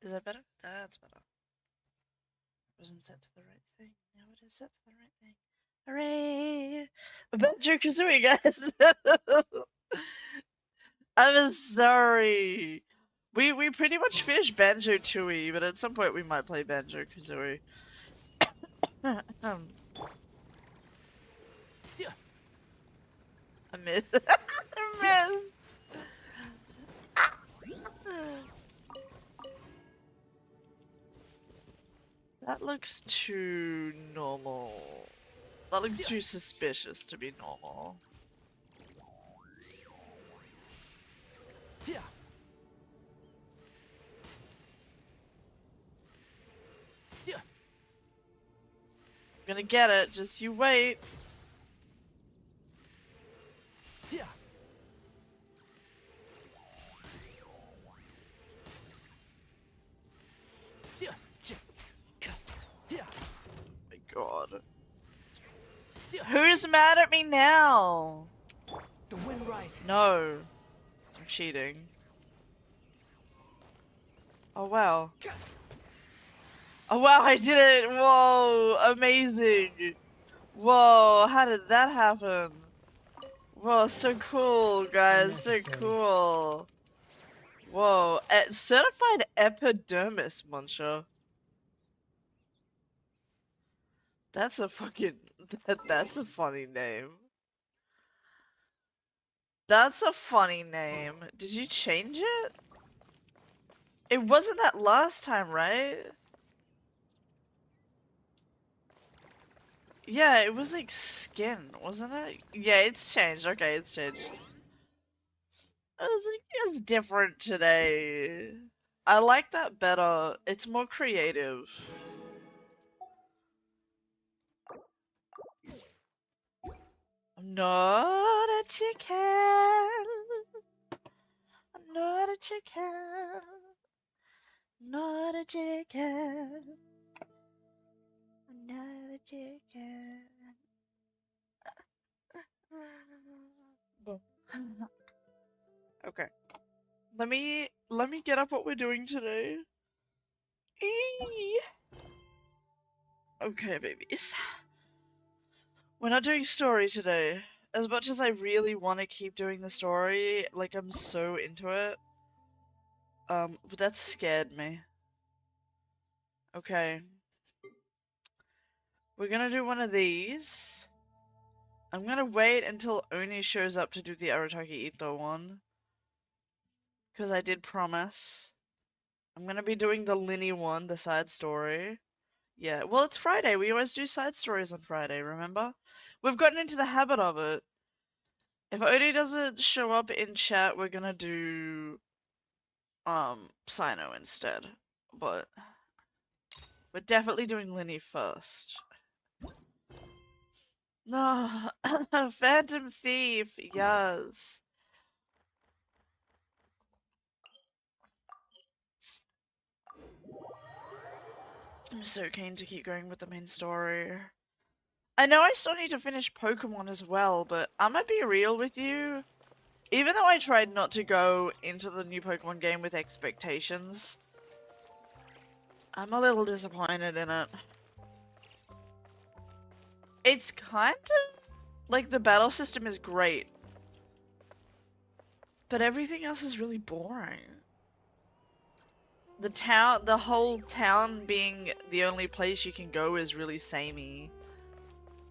Is that better? That's better. It wasn't set to the right thing. Now it is set to the right thing. Hooray! Banjo-Kazooie, guys! I'm sorry. We pretty much finished Banjo-Tooie, but at some point we might play Banjo-Kazooie. I missed. I missed. That looks too normal. That looks too suspicious to be normal. I'm gonna get it, just you wait. My god. Who's mad at me now? The wind rises. No. I'm cheating. Oh wow. Oh wow, I did it! Whoa, amazing! Whoa, how did that happen? Whoa, so cool, guys, so cool. Whoa, certified epidermis muncher. That's a fucking, that's a funny name. That's a funny name. Did you change it? It wasn't that last time, right? Yeah, it was like skin, wasn't it? Yeah, it's changed. Okay, it's changed. It was different today. I like that better. It's more creative. I'm not a chicken. I'm not a chicken. Not a chicken. I'm not a chicken. Okay. Let me get up what we're doing today. Eee. Okay, babies. We're not doing story today. As much as I really want to keep doing the story, like I'm so into it. But that scared me. Okay. We're gonna do one of these. I'm gonna wait until Oni shows up to do the Arataki Ito one. Because I did promise. I'm gonna be doing the Linny one, the side story. Yeah, well, it's Friday. We always do side stories on Friday, remember? We've gotten into the habit of it. If Odie doesn't show up in chat, we're gonna do Sino instead. But we're definitely doing Linny first. No, Phantom Thief, yes. I'm so keen to keep going with the main story. I know I still need to finish Pokemon as well, but I'm gonna be real with you. Even though I tried not to go into the new Pokemon game with expectations, I'm a little disappointed in it. It's kind of like the battle system is great, but everything else is really boring. The whole town being the only place you can go is really samey.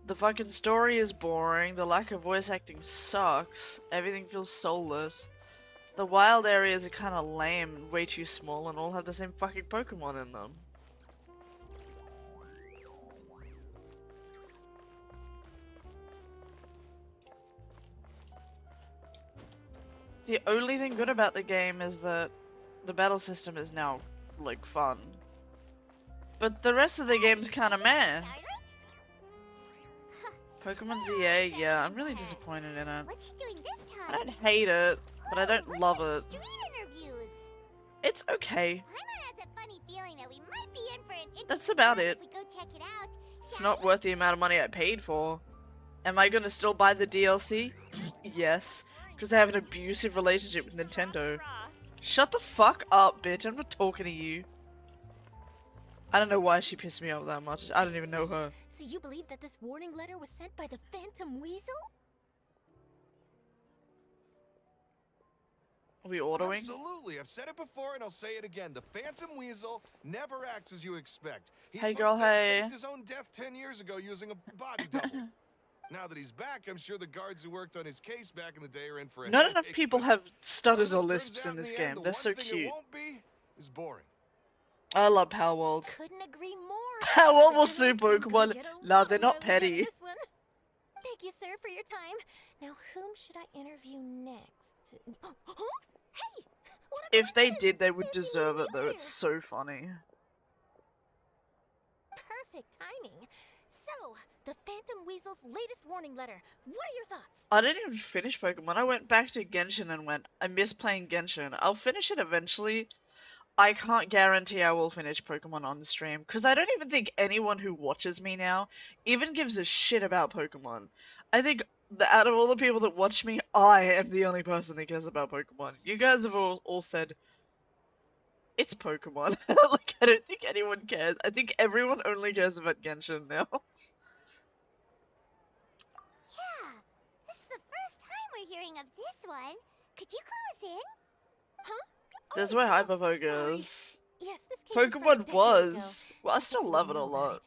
The fucking story is boring, the lack of voice acting sucks, everything feels soulless. The wild areas are kinda lame, way too small, and all have the same fucking Pokemon in them. The only thing good about the game is that the battle system is now, like, fun. But the rest of the game's kinda meh. Pokemon ZA, yeah, I'm really disappointed in it. What's she doing this time? I don't hate it, but I don't love it. Street interviews. It's okay. Paimon has a funny feeling that we might be in for an interesting That's about ride it. if we go check it out. It's not worth the amount of money I paid for. Am I gonna still buy the DLC? Yes, because I have an abusive relationship with Nintendo. Shut the fuck up, bitch, I'm not talking to you. I don't know why she pissed me off that much. I don't even know her. So you believe that this warning letter was sent by the Phantom Weasel? Are we ordering? Absolutely. I've said it before and I'll say it again. The Phantom Weasel never acts as you expect. He Hey, must girl, have hey. faked his own death 10 years ago using a body double. Now that he's back, I'm sure the guards who worked on his case back in the day are in for a Not enough headache, people but have stutters or whatever this lisps turns in out this the game. end, the They're one so thing cute. It won't be is boring. I love Power World. Couldn't agree more. Power World will The sue villains are gonna Pokemon. get a Nah, lot they're of not mileage out of petty. this one. Thank you, sir, for your time. Now, whom should I interview next? Hey! What a If they coincidence! did, they would Fancy deserve meeting it, though. you It's here. so funny. Perfect timing. So, the Phantom Weasel's latest warning letter. What are your thoughts? I didn't even finish Pokemon. I went back to Genshin and went, I miss playing Genshin. I'll finish it eventually. I can't guarantee I will finish Pokemon on stream, because I don't even think anyone who watches me now even gives a shit about Pokemon. I think out of all the people that watch me, I am the only person that cares about Pokemon. You guys have all said, it's Pokemon. Like, I don't think anyone cares. I think everyone only cares about Genshin now. Yeah, this is the first time we're hearing of this one. Could you clue us in? Huh? There's Oh, where oh, Hyperpoke sorry. is. Yes, this case was filed a Pokemon decade was. ago. Well, I Guess still you love it didn't a know about lot. it.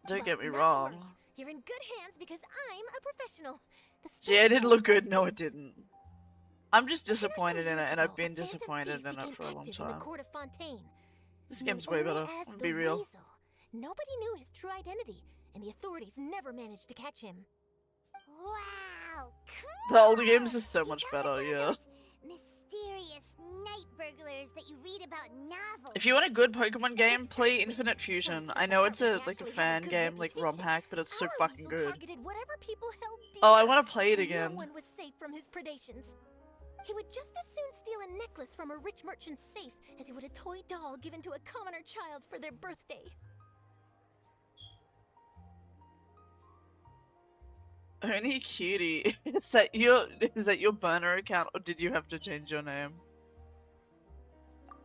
Don't Well, get me not to wrong. worry. You're in good hands because I'm a professional. The Gee, it didn't story look goes good. like No, it this. didn't. I'm just 10 or so disappointed in it, years and ago, I've been a phantom disappointed thief in it became for a long active in the time. court of Fontaine. This Known game's way only better. as I'm gonna the be real. Weasel. Nobody knew his true identity, and the authorities never managed to catch him. Wow, cool! The older games are so He much sounds like better, one of yeah. those mysterious night burglars that you read about in novels. If you want a good Pokemon game, play Precisely. Infinite Fusion. Well, I except know the it's part a where like a they actually had fan good game, like ROM reputation. hack, but it's so Our fucking Weasel good. targeted whatever people held dear. Oh, I want to play it And again. No one was safe from his predations. He would just as soon steal a necklace from a rich merchant's safe as he would a toy doll given to a commoner child for their birthday. Only Cutie. Is that your burner account, or did you have to change your name?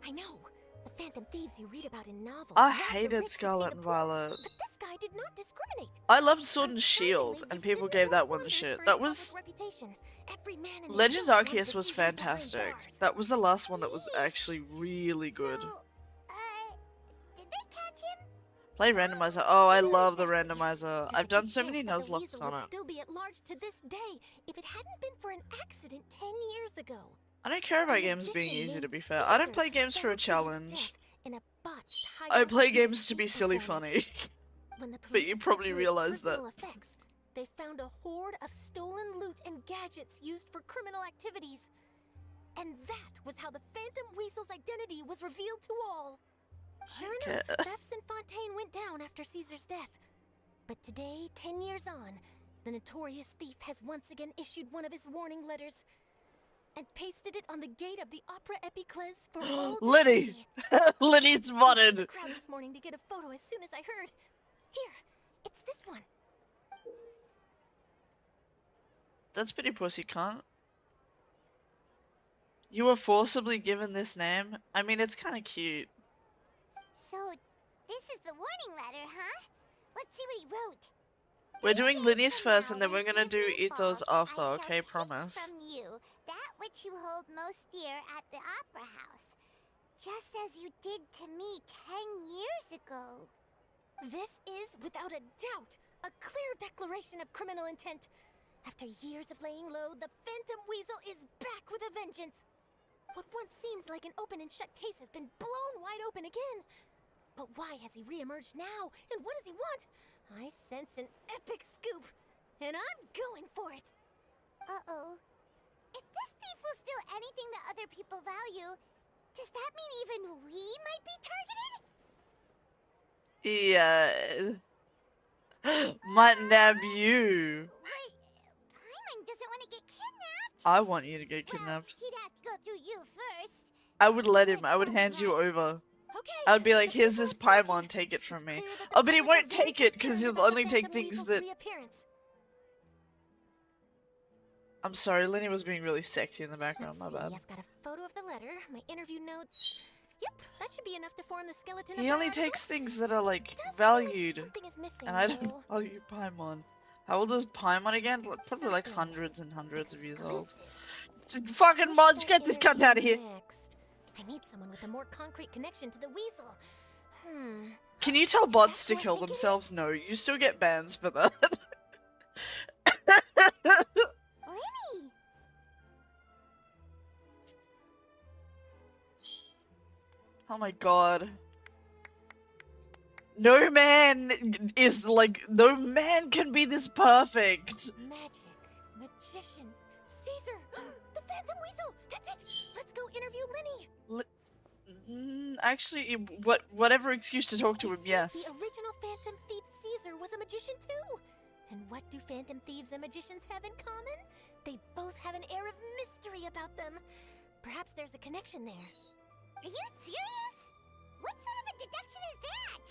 I know. The phantom thieves you read about in novels. I rob the hated rich to pay Scarlet the and poor, Violet. But this guy did not discriminate. I loved Sword and Shield, Unsurprisingly, and this people didn't gave work that one the wonders shit. for That his was... public reputation. Every man in the Legends village wanted Arceus to was see him behind fantastic. bars. That was the last one that was Yeesh. actually really good. So, did they catch him? Play randomizer. Oh, I Very love the sadly, randomizer. there's I've a done good so chance many that the Nuzlocks weasel on would it. still be at large to this day if it hadn't been for an accident 10 years ago. I don't care about A games being magician easy, to named be fair. I don't Caesar play games for a fell to his challenge. death in a botched I play high-altitude games to be escape silly performance. funny. When the But you police probably went through his realize that. personal effects, they found a hoard of stolen loot and gadgets used for criminal activities. And that was how the Phantom Weasel's identity was revealed to all. Sure enough, Okay. thefts in Fontaine went down after Caesar's death. But today, 10 years on, the notorious thief has once again issued one of his warning letters and pasted it on the gate of the Opera Epiclese for all to Liddy! see. Liddy's I was in the spotted! crowd this morning to get a photo as soon as I heard. Here, it's this one. That's pretty pussy cunt. You were forcibly given this name? I mean, it's kinda cute. So, this is the warning letter, huh? Let's see what he wrote. We're 3 doing days Linny's from first, now, and then when we're gonna do evening Ithos falls, after, I shall okay? take Promise. from you that which you hold most dear at the opera house, just as you did to me 10 years ago. This is, without a doubt, a clear declaration of criminal intent. After years of laying low, the Phantom Weasel is back with a vengeance. What once seemed like an open and shut case has been blown wide open again. But why has he reemerged now, and what does he want? I sense an epic scoop, and I'm going for it. Uh-oh. If this thief will steal anything that other people value, does that mean even we might be targeted? Yeah. Might nab you. Wait, Paimon doesn't want to get kidnapped. I want you to get Well, kidnapped. he'd have to go through you first. I would let him. I would hand you over. Okay. I would be like, the here's people this have spoken. Paimon, take it from It's me. clear that the Oh, but he public are won't very take it, because concerned he'll about the only take Phantom things Weasel's that... reappearance. I'm sorry, Lenny was being really sexy in the background, Let's my see, bad. I've got a photo of the letter, my interview notes. Yep, that should be enough to form the skeleton He of only our takes things that are like does feel like valued, something is missing, and I don't though. value Paimon. How old is Paimon again? Probably like Something hundreds and hundreds of years old. exclusive. Fucking Who mods, should I get this cunt out of interview here! next? I need someone with a more concrete connection to the weasel. Can you tell Is bots that to who I kill think it themselves? No, you still get bans for that. Linny! Oh my god. No man is like, no man can be this perfect. Magic, magician, Caesar, the Phantom Weasel. That's it. Let's go interview Linny. Actually, whatever excuse to talk to You him, see, yes. The original Phantom Thief Caesar was a magician too. And what do Phantom Thieves and magicians have in common? They both have an air of mystery about them. Perhaps there's a connection there. Are you serious? What sort of a deduction is that?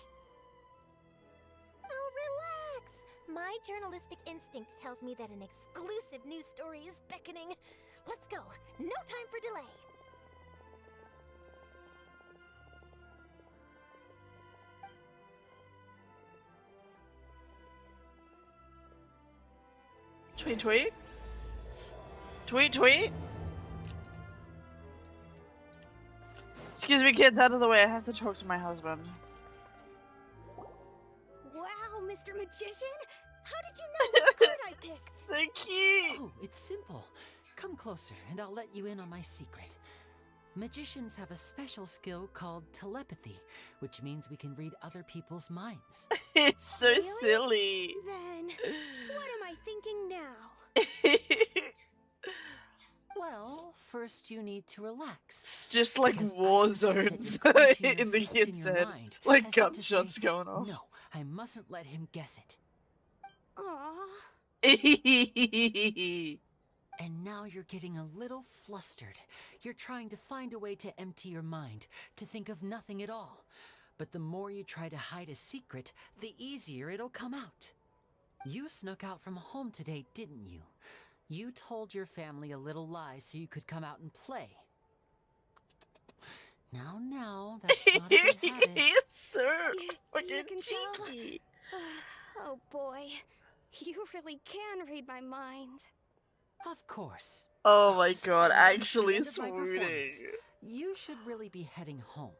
Oh, relax. My journalistic instinct tells me that an exclusive news story is beckoning. Let's go. No time for delay. Tweet, tweet. Tweet, tweet. Excuse me, kids, out of the way. I have to talk to my husband. Wow, Mr. Magician! How did you know what card I picked? So cute. Oh, it's simple. Come closer and I'll let you in on my secret. Magicians have a special skill called telepathy, which means we can read other people's minds. It's so Really? silly. Then, what am I thinking now? Well, first you need to relax. It's just like Because I war can see that zones you're clenching your in the fist kid's your head. mind, Like as if to gunshots say, going off. No, I mustn't let him guess it. Aww. And now you're getting a little flustered. You're trying to find a way to empty your mind, to think of nothing at all. But the more you try to hide a secret, the easier it'll come out. You snuck out from home today, didn't you? You told your family a little lie so you could come out and play. Now, that's not a good habit. He's so You fucking can tell. cheeky. Oh boy, you really can read my mind. Of course. Oh my god, That's the actually end of my swooning. performance. You should really be heading home.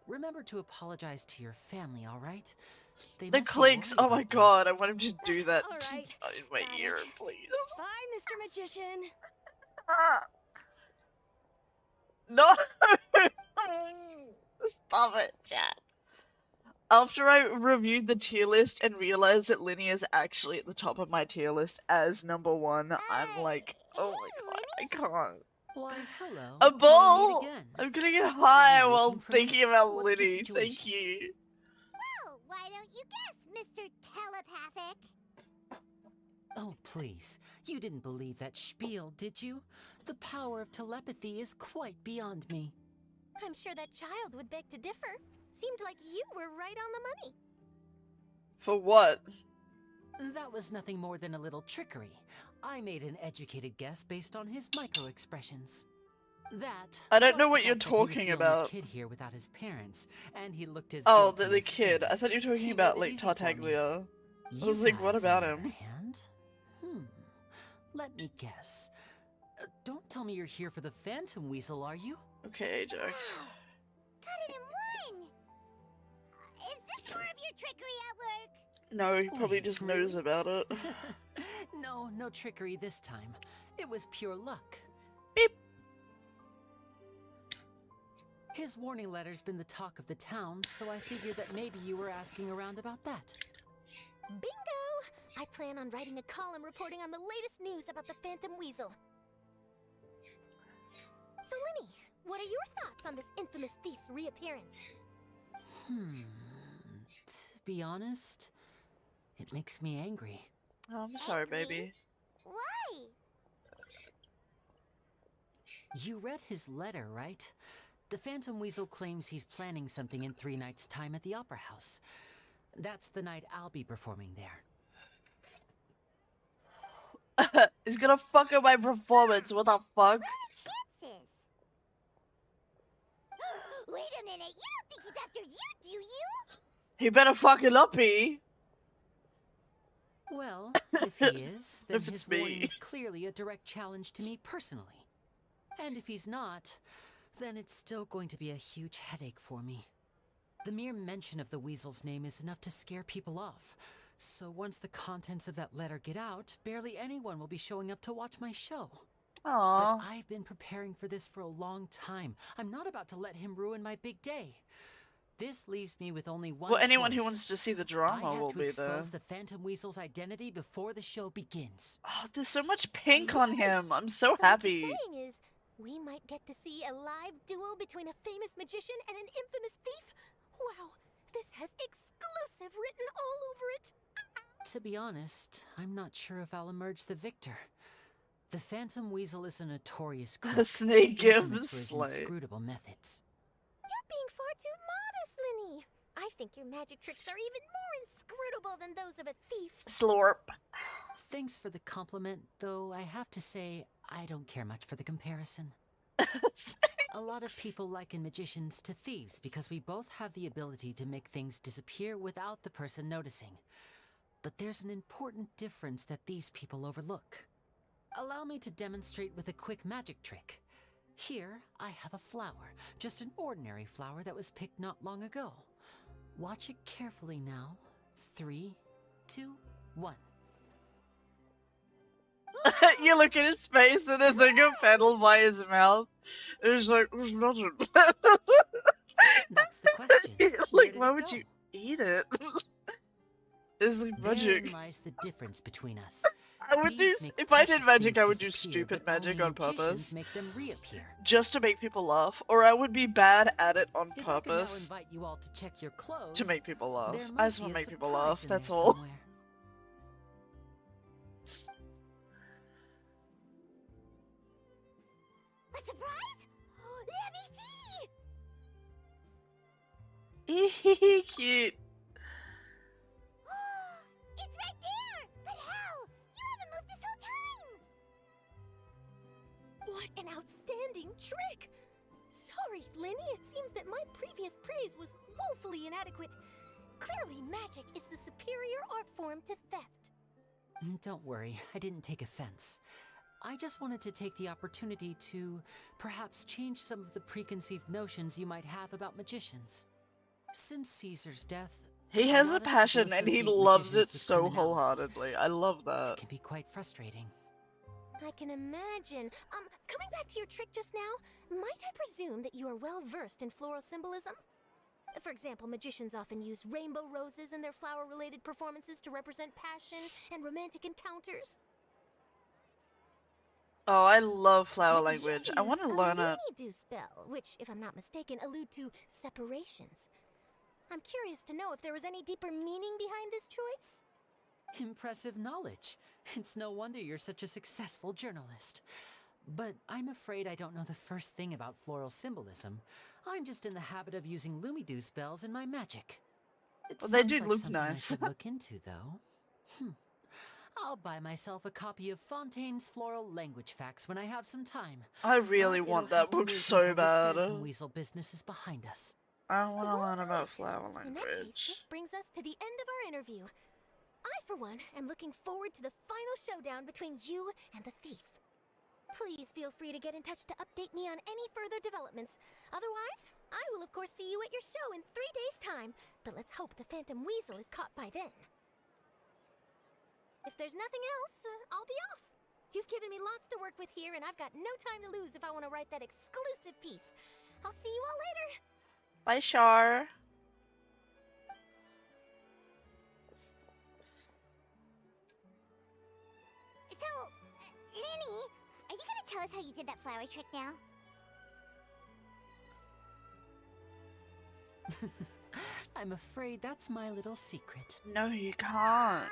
Remember to apologize to your family, all right? They The must be clicks, worried oh my about you. god, I want him to do that All right, in my got ear, it. please. Bye, Mr. Magician. No! Stop it, Chad. After I reviewed the tier list and realized that Linny is actually at the top of my tier list as #1, I'm like, oh my god, I can't. Why, hello. A We'll meet ball! again. I'm gonna get high you while looking for me? thinking about What's the Linny, situation? thank you. Oh, why don't you guess, Mr. Telepathic? Oh, please. You didn't believe that spiel, did you? The power of telepathy is quite beyond me. I'm sure that child would beg to differ. Seemed like you were right on the money. For what? That was nothing more than a little trickery. I made an educated guess based on his micro-expressions. That. I don't know plus what the you're fact that he was talking the only about. Kid here without his parents, and he looked as Oh, guilty the as kid. sin. I thought you were talking He about, made like, it easy for me. Tartaglia. You was like, what guys, about on the other him? hand? Let me guess. Don't tell me you're here for the Phantom Weasel, are you? Okay, Ajax. Cut it in one! Is this more of your trickery at work? No, he probably Wait, just really? knows about it. No trickery this time. It was pure luck. Beep. His warning letter's been the talk of the town, so I figured that maybe you were asking around about that. Bingo! I plan on writing a column reporting on the latest news about the Phantom Weasel. So, Linny, what are your thoughts on this infamous thief's reappearance? To be honest, it makes me angry. Oh, I'm sorry, Angry? baby. Why? You read his letter, right? The Phantom Weasel claims he's planning something in 3 nights' time at the Opera House. That's the night I'll be performing there. He's gonna fuck up my performance, what the fuck? Chances! Wait a minute, you don't think he's after you, do you? He better fuck it up, he. Well, if he is, then If it's his warning me. is clearly a direct challenge to me personally. And if he's not, then it's still going to be a huge headache for me. The mere mention of the weasel's name is enough to scare people off. So once the contents of that letter get out, barely anyone will be showing up to watch my show. Aww. But I've been preparing for this for a long time. I'm not about to let him ruin my big day. This leaves me with only one Well, anyone who choice. wants to see the I drama have will to be there. expose the Phantom Weasel's identity before the show begins. Oh, there's so much pink on him. I'm so What happy. you're saying is, we might get to see a live duel between a famous magician and an infamous thief? Wow, this has exclusive written all over it. To be honest, I'm not sure if I'll emerge the victor. The Phantom Weasel is a notorious crook, The snake infamous gives for his slay. inscrutable methods. You're being far too modest, Linny. I think your magic tricks are even more inscrutable than those of a thief. Slurp. Thanks for the compliment, though I have to say, I don't care much for the comparison. A lot of people liken magicians to thieves because we both have the ability to make things disappear without the person noticing. But there's an important difference that these people overlook. Allow me to demonstrate with a quick magic trick. Here, I have a flower, just an ordinary flower that was picked not long ago. Watch it carefully now. 3, 2, 1. You look at his face and there's like a petal by his mouth. It's like, there's nothing. That's the question. Where Like, did why it would go? you eat it? It's like magic. Therein lies the difference between us. I would do, Thieves make if I did precious magic, I things would do disappear, stupid but magic only on magicians purpose. make them reappear. Just to make people laugh. Or I would be bad at it on If I could now purpose invite you all to check your clothes, to make people laugh. there I might just be want a to make people surprise laugh, in that's there all. somewhere. A surprise? Let me see! Cute. It's right there! But how? You haven't moved this whole time! What an outstanding trick! Sorry, Linny, it seems that my previous praise was woefully inadequate. Clearly, magic is the superior art form to theft. Don't worry, I didn't take offense. I just wanted to take the opportunity to perhaps change some of the preconceived notions you might have about magicians. Since Caesar's death, He has lot a of people passion and he associate loves it magicians with so criminality. wholeheartedly. I love It that. can be quite frustrating. I can imagine. Coming back to your trick just now, might I presume that you are well versed in floral symbolism? For example, magicians often use rainbow roses in their flower-related performances to represent passion and romantic encounters. Oh, I love flower But you language. I want to use learn a it. Lumidu spell, which, if I'm not mistaken, allude to separations. I'm curious to know if there was any deeper meaning behind this choice. Impressive knowledge. It's no wonder you're such a successful journalist. But I'm afraid I don't know the first thing about floral symbolism. I'm just in the habit of using Lumidu spells in my magic. It Well, they sounds do like look something nice. I could look into, though. I'll buy myself a copy of Fontaine's Floral Language Facts when I have some time. I really But want it'll that have to book wait so until this bad. Phantom Weasel business is behind us. I want to learn about flower In that case, language. this brings us to the end of our interview. I, for one, am looking forward to the final showdown between you and the thief. Please feel free to get in touch to update me on any further developments. Otherwise, I will of course see you at your show in 3 days' time, but let's hope the Phantom Weasel is caught by then. If there's nothing else, I'll be off. You've given me lots to work with here, and I've got no time to lose if I want to write that exclusive piece. I'll see you all later. Bye, Char. So, Linny, are you gonna tell us how you did that flower trick now? I'm afraid that's my little secret. No, you can't.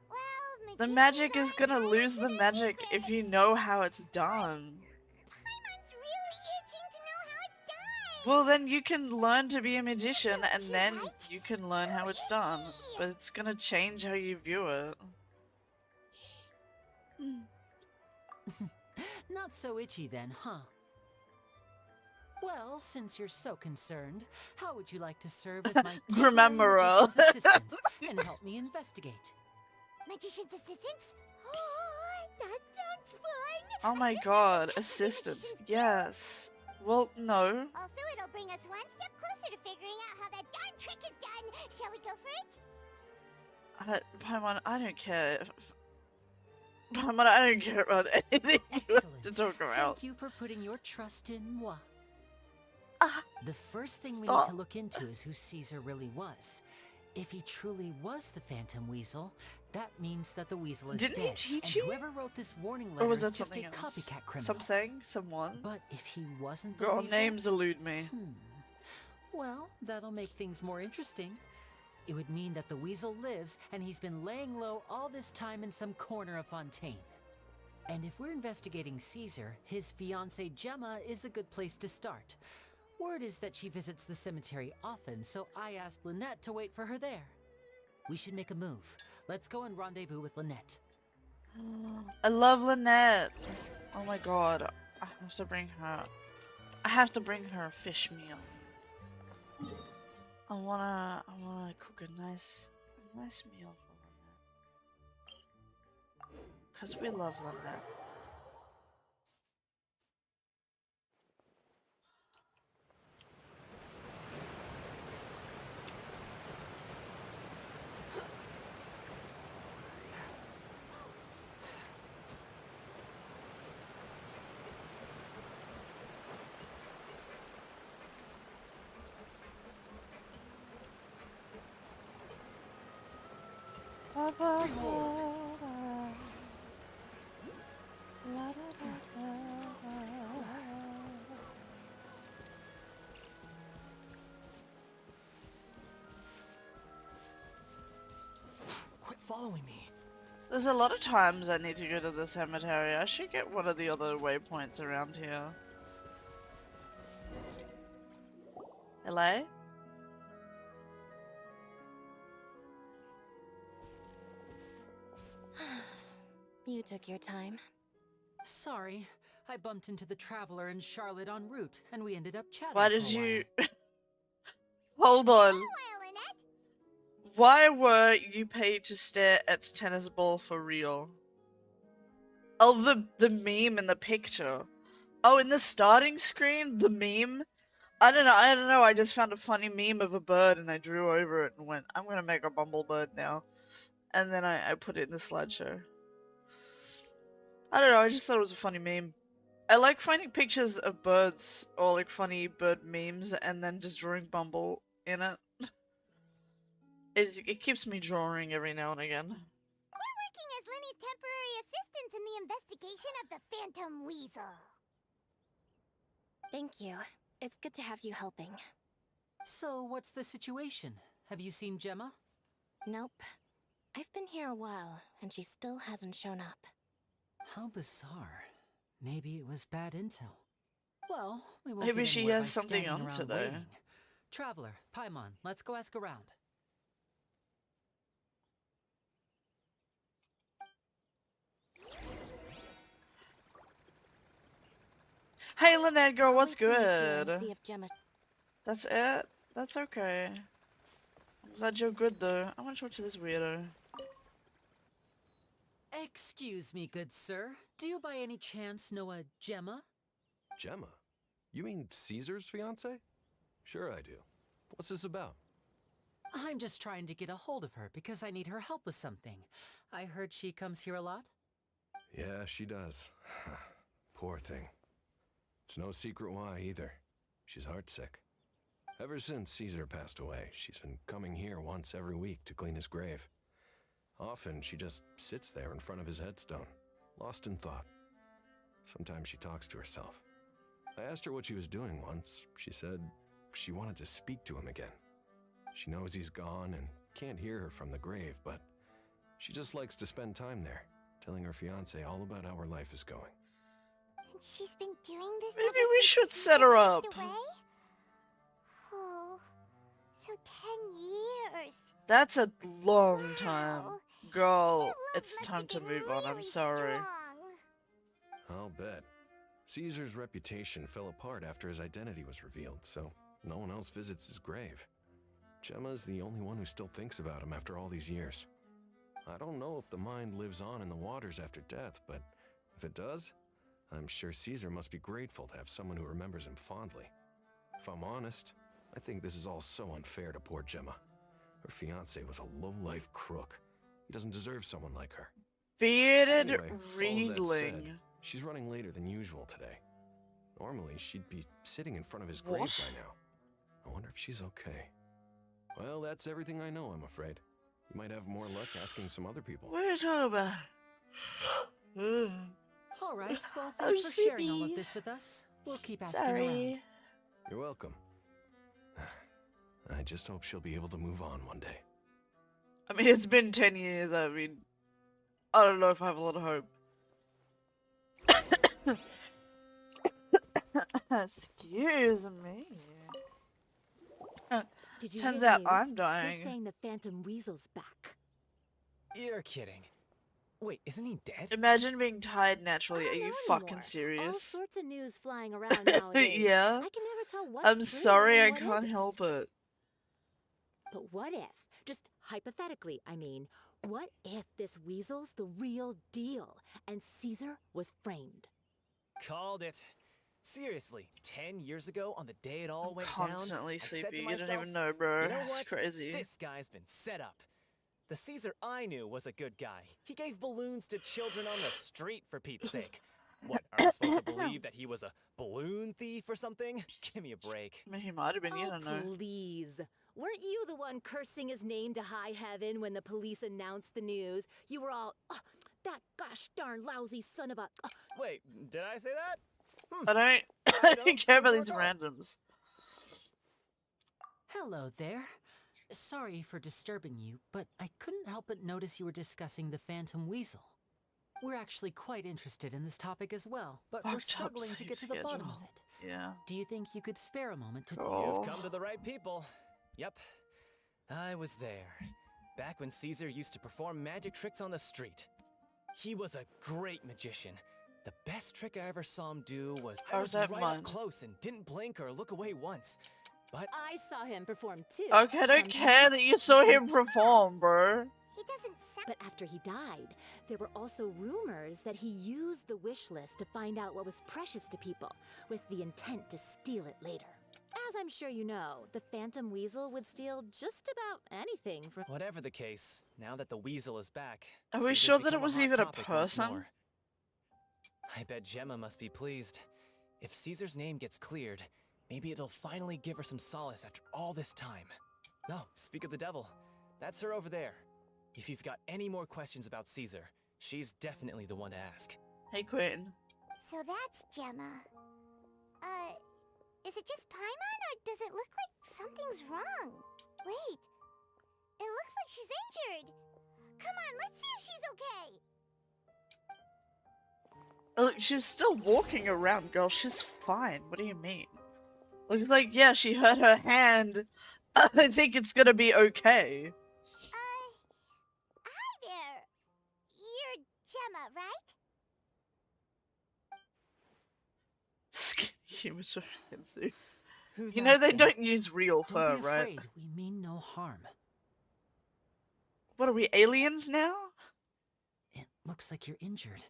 Well, The magicians magic is aren't gonna told lose the their magic if you secrets. know how it's done. Paimon's really itching to know how it's done. Well, then you can learn to be a magician and too, then right? you can learn how it's done. But it's gonna change how you view it. Not so itchy then, huh? Well, since you're so concerned, how would you like to serve as my Remember, temporary magician's assistants and help me investigate? Magician's assistants? Oh, that sounds fun! Oh my Assistants god, and temporary assistants. magicians too. Yes. Well, no. Also, it'll bring us one step closer to figuring out how that darn trick is done. Shall we go for it? Paimon, I don't care. Paimon, I don't care about anything you have to talk about. Thank you for putting your trust in moi. Ah, The first thing we need stop. to look into is who Caesar really was. If he truly was the Phantom Weasel, that means that the weasel is Didn't he dead. teach and you? whoever wrote this warning Or letter was is that just something a else? copycat criminal. Something? Someone? But if he wasn't the God, weasel, names elude me. well, that'll make things more interesting. It would mean that the weasel lives and he's been laying low all this time in some corner of Fontaine. And if we're investigating Caesar, his fiancée Gemma is a good place to start. Word is that she visits the cemetery often, so I asked Lynette to wait for her there. We should make a move. Let's go and rendezvous with Lynette. I love Lynette. Oh my god. I have to bring her. I have to bring her a fish meal. I wanna cook a nice meal for Lynette. Cause we love Lynette. Quit following me. There's a lot of times I need to go to the cemetery. I should get one of the other waypoints around here. Hello? You took your time. Sorry, I bumped into the Traveler and Charlotte en route, and we ended up chatting. Why for a did you... while. Hold on. Well, Lynette, Why were you paid to stare at tennis ball for real? Oh, the meme in the picture. Oh, in the starting screen, the meme. I don't know. I just found a funny meme of a bird and I drew over it and went, I'm gonna make a bumblebird now. And then I put it in the slideshow. I don't know. I just thought it was a funny meme. I like finding pictures of birds or like funny bird memes and then just drawing Bumble in it. It keeps me drawing every now and again. we're working as Lenny's temporary assistants in the investigation of the Phantom Weasel. Thank you. It's good to have you helping. So, what's the situation? Have you seen Gemma? Nope. I've been here a while, and she still hasn't shown up. How bizarre. Maybe it was bad intel. Well, we won't Maybe get she anywhere has by something standing on around today. waiting. Traveler, Paimon, let's go ask around. Hey Lynette girl, I'll what's wait for you here and good? see if Gemma... That's it? That's okay. I'm glad you're good though. I want to talk to this weirdo. Excuse me, good sir. Do you by any chance know a Gemma? Gemma? You mean Caesar's fiance? Sure I do. What's this about? I'm just trying to get a hold of her because I need her help with something. I heard she comes here a lot. Yeah, she does. Poor thing. It's no secret why either. She's heartsick. Ever since Caesar passed away, she's been coming here once every week to clean his grave. Often she just sits there in front of his headstone, lost in thought. Sometimes she talks to herself. I asked her what she was doing once. She said she wanted to speak to him again. She knows he's gone and can't hear her from the grave, but she just likes to spend time there, telling her fiance all about how her life is going. And she's been doing this Maybe ever we since should Caesar set her passed up. away? Oh, so 10 years. That's a long time. Wow. Girl, Your love it's must time have to been move on. I'm really sorry. strong. I'll bet. Caesar's reputation fell apart after his identity was revealed, so no one else visits his grave. Gemma's the only one who still thinks about him after all these years. I don't know if the mind lives on in the waters after death, but if it does, I'm sure Caesar must be grateful to have someone who remembers him fondly. If I'm honest, I think this is all so unfair to poor Gemma. Her fiancé was a low-life crook. He doesn't deserve someone like her. Bearded Anyway, all of that Riedling. said, she's running later than usual today. Normally, she'd be sitting in front of his grave What? by now. I wonder if she's okay. Well, that's everything I know, I'm afraid. You might have more luck asking some other people. What are you talking about? All right, well, I'm thanks for sharing all of sleepy. this with us. We'll keep asking Sorry. around. You're welcome. I just hope she'll be able to move on one day. I mean, it's been 10 years. I mean, I don't know if I have a lot of hope. Excuse me. Did you Turns hear the out news? I'm They're dying. saying the Phantom Weasel's back. You're kidding. Wait, isn't he dead? Imagine being tied naturally. I Are don't you know fucking anymore. All serious? sorts of news flying around nowadays. Yeah. I can never tell what's I'm true sorry, I and what can't isn't. help it. But what if, just hypothetically, I mean, what if this weasel's the real deal and Caesar was framed? Called it. Seriously, 10 years ago, on the day it all I'm went constantly down, I said sleepy. to You myself, don't even know, bro. you know It's what? crazy. This guy's been set up. The Caesar I knew was a good guy. He gave balloons to children on the street, for Pete's sake. What, are we supposed to believe that he was a balloon thief or something? Give me a break. I mean, he might have been. You Oh, don't know. please. Weren't you the one cursing his name to high heaven when the police announced the news? You were all, "Oh, that gosh darn lousy son of a... oh." Wait, did I say that? I don't. I I don't don't care about see these where I randoms. Hello there. Sorry for disturbing you, but I couldn't help but notice you were discussing the Phantom Weasel. We're actually quite interested in this topic as well, but we're Fucked up struggling to sleep get to the bottom of schedule. it. Yeah. Do you think you could spare a moment to... Oh. You've come to the right people. Yep, I was there. Back when Caesar used to perform magic tricks on the street. He was a great magician. The best trick I ever saw him do was I Oh, was that right mind. up close and didn't blink or look away once. But I saw him perform too. Okay, I don't Sometimes. care that you saw him perform, bro. He doesn't sound. But after he died, there were also rumors that he used the wish list to find out what was precious to people, with the intent to steal it later. As I'm sure you know, the Phantom Weasel would steal just about anything from... whatever the case, now that the weasel is back, Are we Caesar's sure that it become was hot even a topic once person? more. I bet Gemma must be pleased. If Caesar's name gets cleared, maybe it'll finally give her some solace after all this time. No, speak of the devil. That's her over there. If you've got any more questions about Caesar, she's definitely the one to ask. Hey, Quentin. So that's Gemma. Is it just Paimon, or does it look like something's wrong? Wait, it looks like she's injured. Come on, let's see if she's okay. Oh, look, she's still walking around, girl. She's fine. What do you mean? Looks like, yeah, she hurt her hand. I think it's gonna be okay. Hi there. You're Gemma, right? Humans in suits. Who's You know they asking? don't use real Don't fur, be right? afraid, we mean no harm. What are we, aliens now? It looks like you're injured.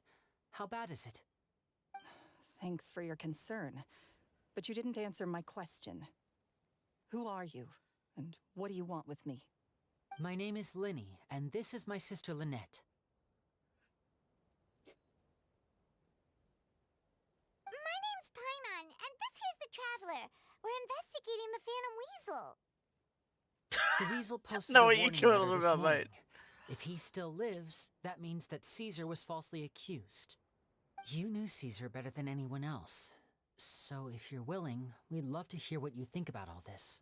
How bad is it? Thanks for your concern, but you didn't answer my question. Who are you, and what do you want with me? My name is Linny, and this is my sister Lynette. My name's Paimon, and this here's the Traveler. We're investigating the Phantom Weasel. The weasel posted know a what you warning killed letter this about, mate. morning. If he still lives, that means that Caesar was falsely accused. You knew Caesar better than anyone else. So if you're willing, we'd love to hear what you think about all this.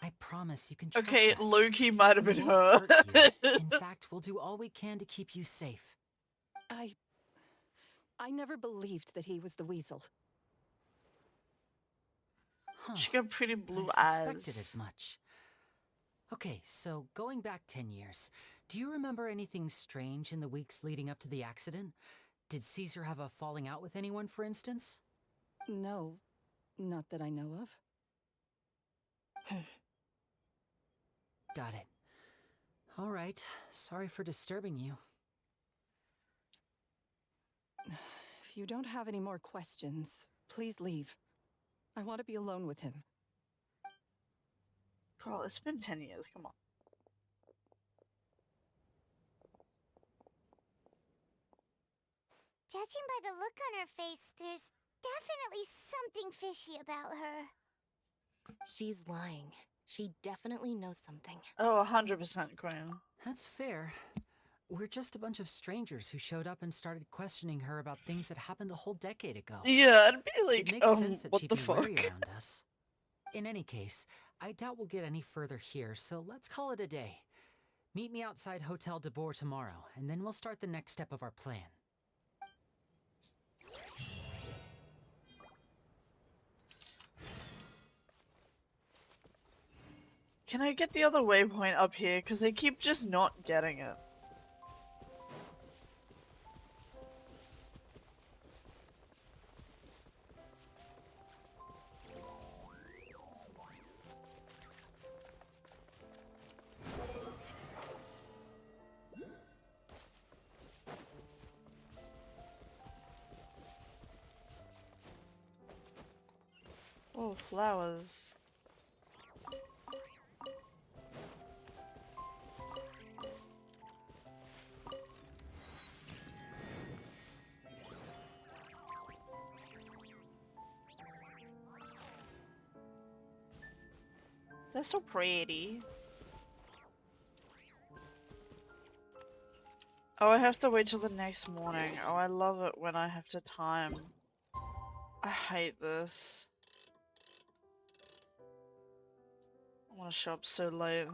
I promise you can trust Okay, us. Loki might have We been won't her. hurt you. In fact, we'll do all we can to keep you safe. I never believed that he was the weasel. Huh. She got pretty blue I suspected eyes. as much. Okay, so going back 10 years, do you remember anything strange in the weeks leading up to the accident? Did Caesar have a falling out with anyone, for instance? No, not that I know of. Got it. All right, sorry for disturbing you. If you don't have any more questions, please leave. I want to be alone with him. Carl, it's been 10 years, come on. Judging by the look on her face, there's definitely something fishy about her. She's lying. She definitely knows something. Oh, 100% Queen. That's fair. We're just a bunch of strangers who showed up and started questioning her about things that happened a whole decade ago. Yeah, it'd be It like, makes sense that what she'd the be fuck? wary around us. In any case, I doubt we'll get any further here, so let's call it a day. Meet me outside Hotel de Boer tomorrow, and then we'll start the next step of our plan. Can I get the other waypoint up here? Because they keep just not getting it. Oh, flowers. They're so pretty. Oh, I have to wait till the next morning. Oh, I love it when I have to time. I hate this. I want to show up so late.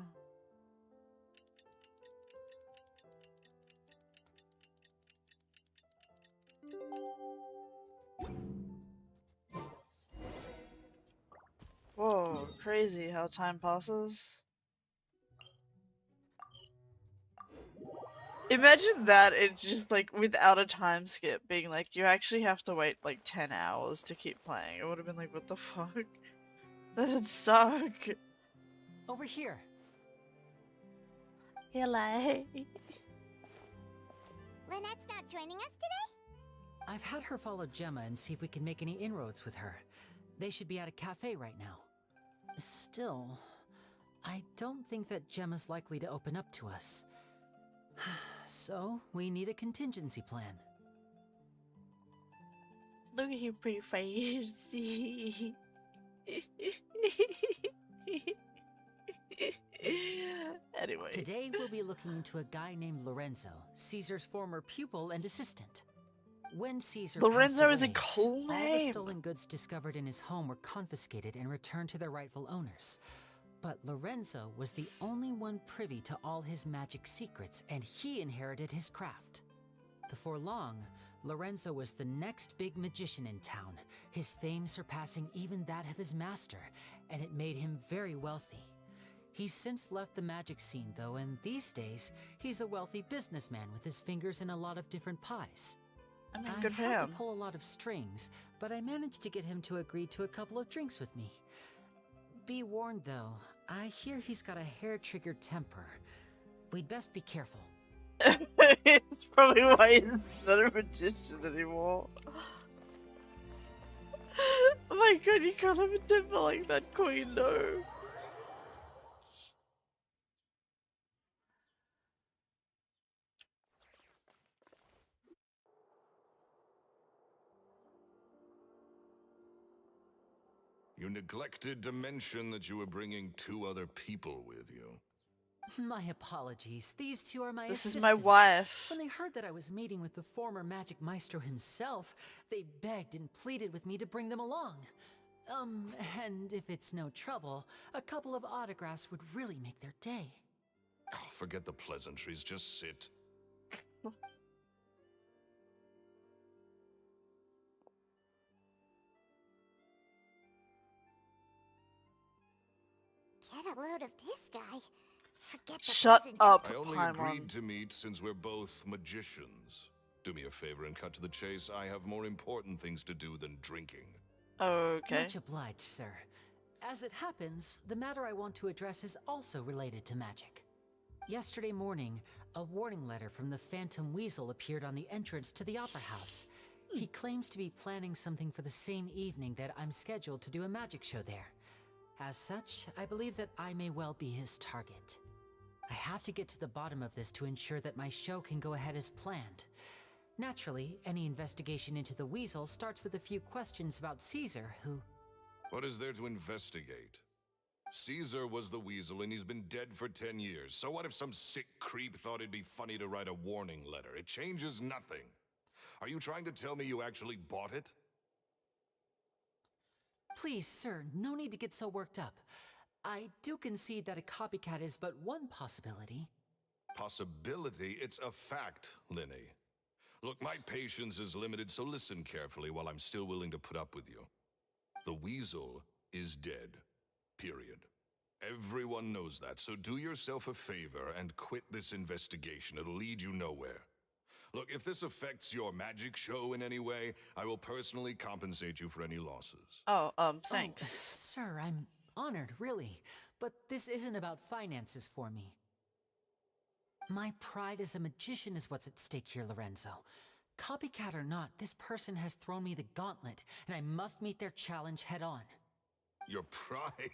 Whoa, crazy how time passes. Imagine that, it's just like without a time skip being like, you actually have to wait like 10 hours to keep playing. It would have been like, what the fuck? That'd suck. Over here. Hello. Lynette's not joining us today? I've had her follow Gemma and see if we can make any inroads with her. They should be at a cafe right now. Still, I don't think that Gemma's likely to open up to us. So, we need a contingency plan. Look at your pretty face. Anyway. Today, we'll be looking into a guy named Lorenzo, Caesar's former pupil and assistant. When Caesar Lorenzo passed is a away, cool all the name. stolen goods discovered in his home were confiscated and returned to their rightful owners. But Lorenzo was the only one privy to all his magic secrets, and he inherited his craft. Before long, Lorenzo was the next big magician in town, his fame surpassing even that of his master, and it made him very wealthy. He's since left the magic scene, though, and these days, he's a wealthy businessman with his fingers in a lot of different pies. I mean, I good for had him. to pull a lot of strings, but I managed to get him to agree to a couple of drinks with me. Be warned, though, I hear he's got a hair-triggered temper. We'd best be careful. It's probably why he's not a magician anymore. Oh my god, you can't have a temper like that, Queen, no. You neglected to mention that you were bringing 2 other people with you. My apologies. These two are my This is assistants. my wife. When they heard that I was meeting with the former magic maestro himself, they begged and pleaded with me to bring them along. And if it's no trouble, a couple of autographs would really make their day. Oh, forget the pleasantries, just sit. Get a load of this guy. Forget the Shut present. up, I only Paimon. agreed to meet since we're both magicians. Do me a favor and cut to the chase. I have more important things to do than drinking. Okay. Much obliged, sir. As it happens, the matter I want to address is also related to magic. Yesterday morning, a warning letter from the Phantom Weasel appeared on the entrance to the Opera House. He claims to be planning something for the same evening that I'm scheduled to do a magic show there. As such, I believe that I may well be his target. I have to get to the bottom of this to ensure that my show can go ahead as planned. Naturally, any investigation into the Weasel starts with a few questions about Caesar, who... What is there to investigate? Caesar was the Weasel and he's been dead for 10 years. So what if some sick creep thought it'd be funny to write a warning letter? It changes nothing. Are you trying to tell me you actually bought it? Please, sir, no need to get so worked up. I do concede that a copycat is but one possibility. Possibility? It's a fact, Linny. Look, my patience is limited, so listen carefully while I'm still willing to put up with you. The Weasel is dead. Period. Everyone knows that, so do yourself a favor and quit this investigation. It'll lead you nowhere. Look, if this affects your magic show in any way, I will personally compensate you for any losses. Oh, Oh, thanks. sir, I'm honored, really. But this isn't about finances for me. My pride as a magician is what's at stake here, Lorenzo. Copycat or not, this person has thrown me the gauntlet, and I must meet their challenge head on. Your pride?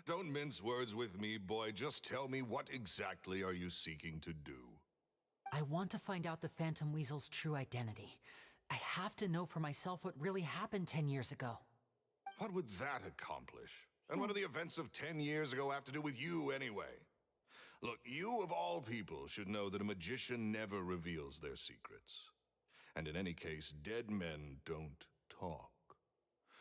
Don't mince words with me, boy. Just tell me, what exactly are you seeking to do? I want to find out the Phantom Weasel's true identity. I have to know for myself what really happened 10 years ago. What would that accomplish? And what do the events of 10 years ago have to do with you, anyway? Look, you of all people should know that a magician never reveals their secrets. And in any case, dead men don't talk.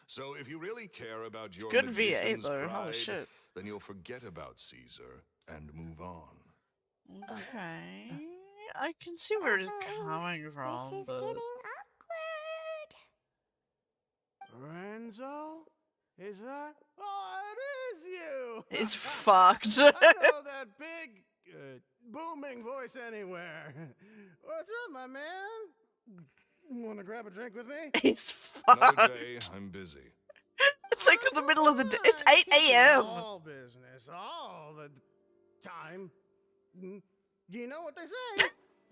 So if you really care about your Good V8 magician's though, pride, holy shit. then you'll forget about Caesar and move on. Okay. I can see where it's coming from, This is but... getting awkward. Renzo? Is that? Oh, it is you! It's fucked. I know that big, booming voice anywhere. What's up, my man? Wanna grab a drink with me? It's Another fucked. day, I'm busy. It's like in the middle of the day. It's I 8 keep it a.m. All business, all the time. You know what they say?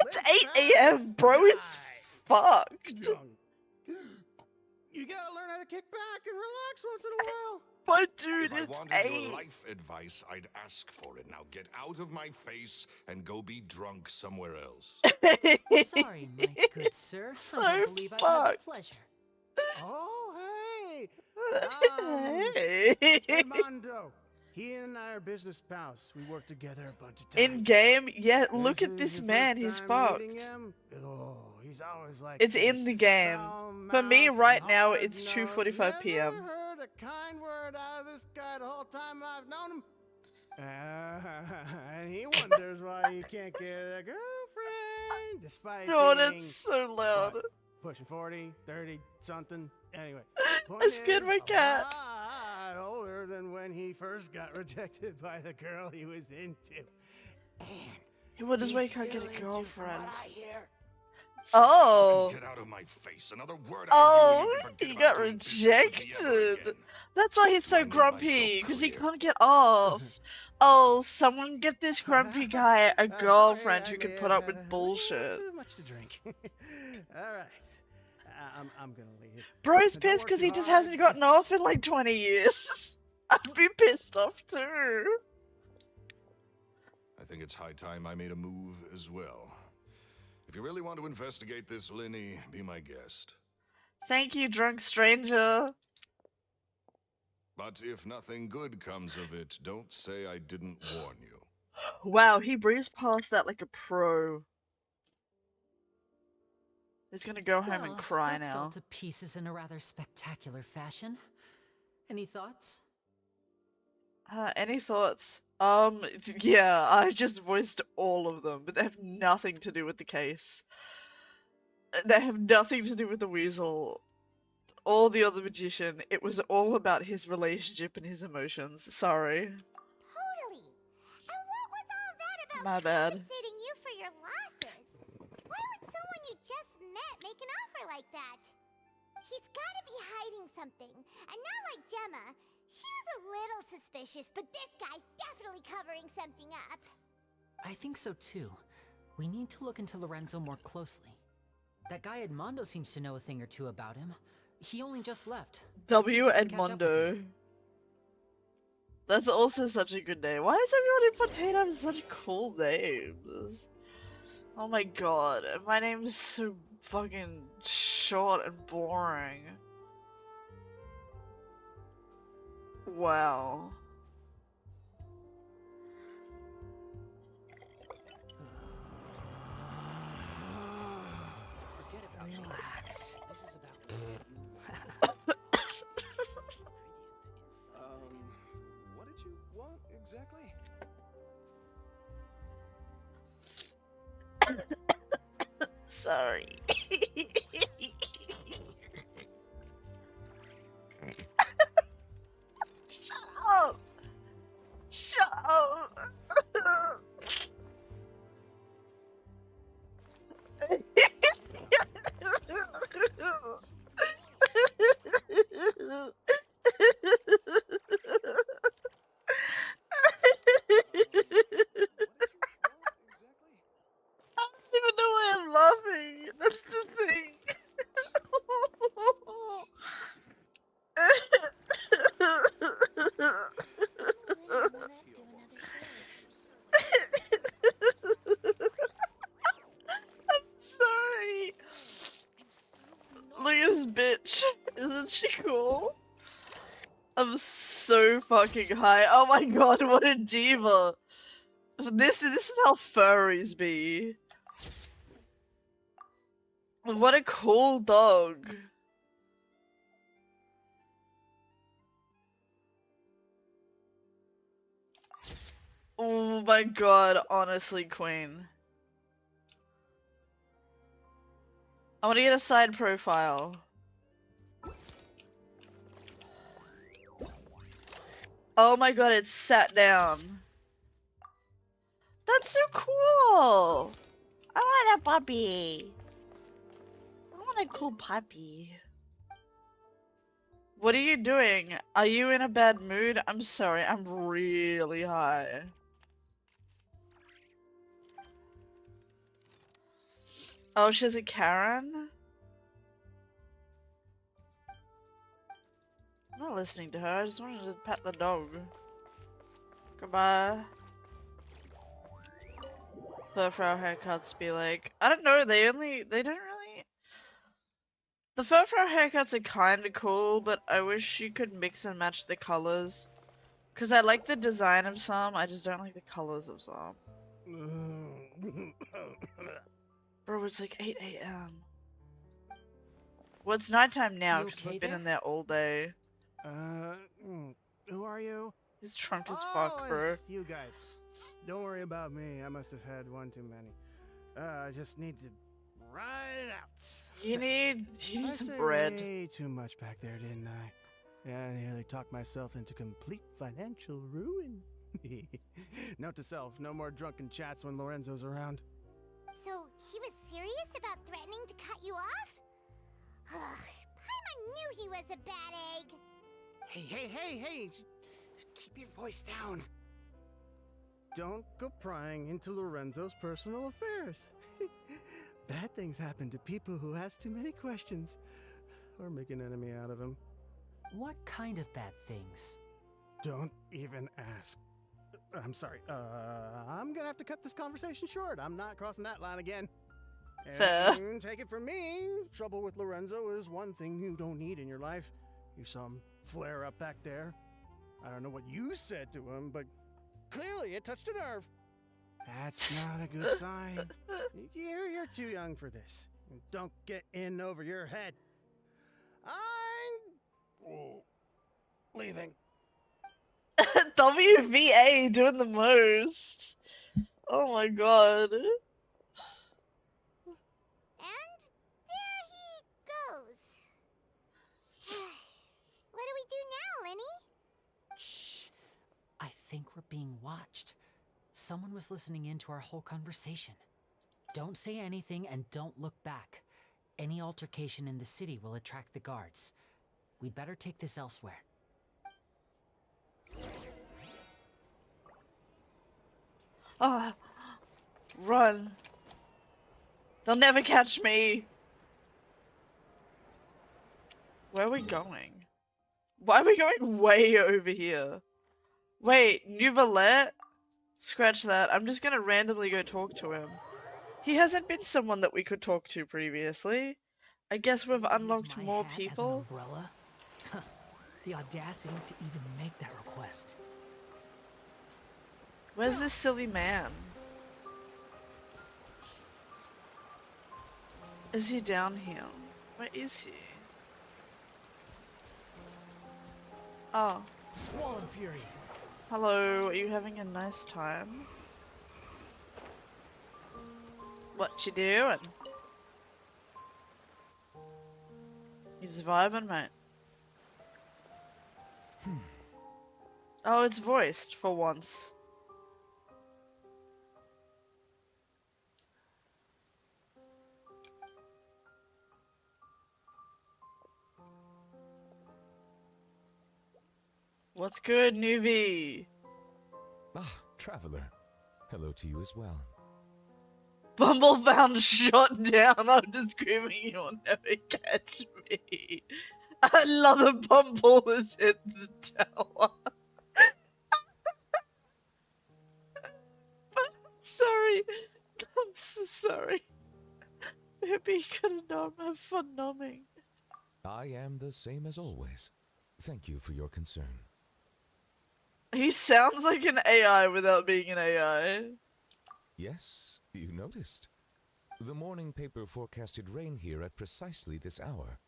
It's 8 a.m. Bro is fucked. Young. You gotta learn how to kick back and relax once in a while. But dude, If I it's wanted 8. your life advice, I'd ask for it. Now get out of my face and go be drunk somewhere else. Sorry, my good sir. So I don't believe I have the fucked. pleasure. Oh, hey! Hey. Armando. He and I are business pals. We work together a bunch of times. In game, yeah, look at is this your man, first he's time meeting fucked. him? Oh, he's always like It's this. in the game. For me, Foul-mouthed, right now, hard it's nosed. 2:45 p.m. Never heard a kind word out of this guy the whole time I've known him. And he wonders why he can't get a girlfriend despite Oh, being that's so loud. what, pushing 40, 30, something. Anyway, point I scared is, my cat. A lot older than when he first got rejected by the girl he was into. And He wonders why he he's can't get still a into, from girlfriend. what I hear. Oh. Get out of my face. Another word out Oh, of you and you forget he about got doing business with me ever rejected. again. That's why he's so I made grumpy, myself because he clear. can't get off. Oh, someone get this grumpy guy a girlfriend who can put up with bullshit. Too much to drink. All right. I'm gonna leave. Bro's Don't pissed work because too he just hard. hasn't gotten off in like 20 years. I'd be pissed off too. I think it's high time I made a move as well. If you really want to investigate this, Linny, be my guest. Thank you, drunk stranger. But if nothing good comes of it, don't say I didn't warn you. Wow, he breezed past that like a pro. He's gonna go home and Well, cry that now. fell to pieces in a rather spectacular fashion. Any thoughts? Any thoughts? Yeah, I just voiced all of them, but they have nothing to do with the case. They have nothing to do with the weasel or the other magician. It was all about his relationship and his emotions. Sorry. Totally. And what was My bad. compensating you for your losses. Why would someone you just met make an offer like that? He's gotta be hiding something. And not like Gemma. She was a little suspicious, but this guy's definitely covering something up. I think so too. We need to look into Lorenzo more closely. That guy Edmondo seems to know a thing or two about him. He only just left. Let's see if W. we can catch up with Edmondo. him. That's also such a good name. Why is everyone in Fontaine having such cool names? Oh my god, my name's so fucking short and boring. Wow. Relax. This is What did you want exactly? Sorry. Shut up! Shut up! I don't even know why I'm laughing. That's the thing. I'm sorry. Look at this bitch. Isn't she cool? I'm so fucking high. Oh my god, what a diva. This is how furries be. What a cool dog. Oh my god, honestly, queen. I want to get a side profile. Oh my god, it's sat down. That's so cool. I want a puppy. I want a cool puppy. What are you doing? Are you in a bad mood? I'm sorry, I'm really high. Oh, she's a Karen? I'm not listening to her, I just wanted to pet the dog. Goodbye. Fur haircuts be like, I don't know, they don't really... The fur haircuts are kinda cool, but I wish you could mix and match the colors. Cause I like the design of some, I just don't like the colors of some. Bro, it's like 8 AM. Well, it's nighttime now, You because okay we've been there? in there all day. Who are you? He's drunk as Oh, fuck, bro. it's you guys. Don't worry about me. I must have had one too many. I just need to ride it out. You need I some said bread. way too much back there, didn't I? Yeah, I nearly talked myself into complete financial ruin. Note to self, no more drunken chats when Lorenzo's around. So, he was serious about threatening to cut you off? Ugh, Paimon knew he was a bad egg. Hey, keep your voice down. Don't go prying into Lorenzo's personal affairs. Bad things happen to people who ask too many questions or make an enemy out of him. What kind of bad things? Don't even ask. I'm sorry. I'm gonna have to cut this conversation short. I'm not crossing that line again. Fair. And take it from me, trouble with Lorenzo is one thing you don't need in your life. You saw him flare up back there. I don't know what you said to him, but clearly it touched a nerve. That's not a good sign. You're too young for this. Don't get in over your head. I'm leaving. WVA doing the most. Oh my god. And there he goes. What do we do now, Lenny? Shh. I think we're being watched. someone was listening in to our whole conversation. Don't say anything and don't look back. Any altercation in the city will attract the guards. We'd better take this elsewhere. Ah, run. They'll never catch me. Where are we going? Why are we going way over here? Wait, New Valette? Scratch that. I'm just gonna randomly go talk to him. He hasn't been someone that we could talk to previously. I guess we've unlocked more people. Umbrella? The audacity to even make that request. Where's this silly man? Is he down here? Where is he? Oh. Squall and Fury. Hello, are you having a nice time? What you doing? You just vibing, mate? Oh, it's voiced for once. What's good, newbie? Ah, traveler. Hello to you as well. Bumble found shot down. I'm just screaming, you'll never catch me. I love a Bumble is in the tower. Sorry. I'm so sorry. Maybe you could have fun numbing. I am the same as always. Thank you for your concern. He sounds like an AI without being an AI. Yes, you noticed. The morning paper forecasted rain here at precisely this hour.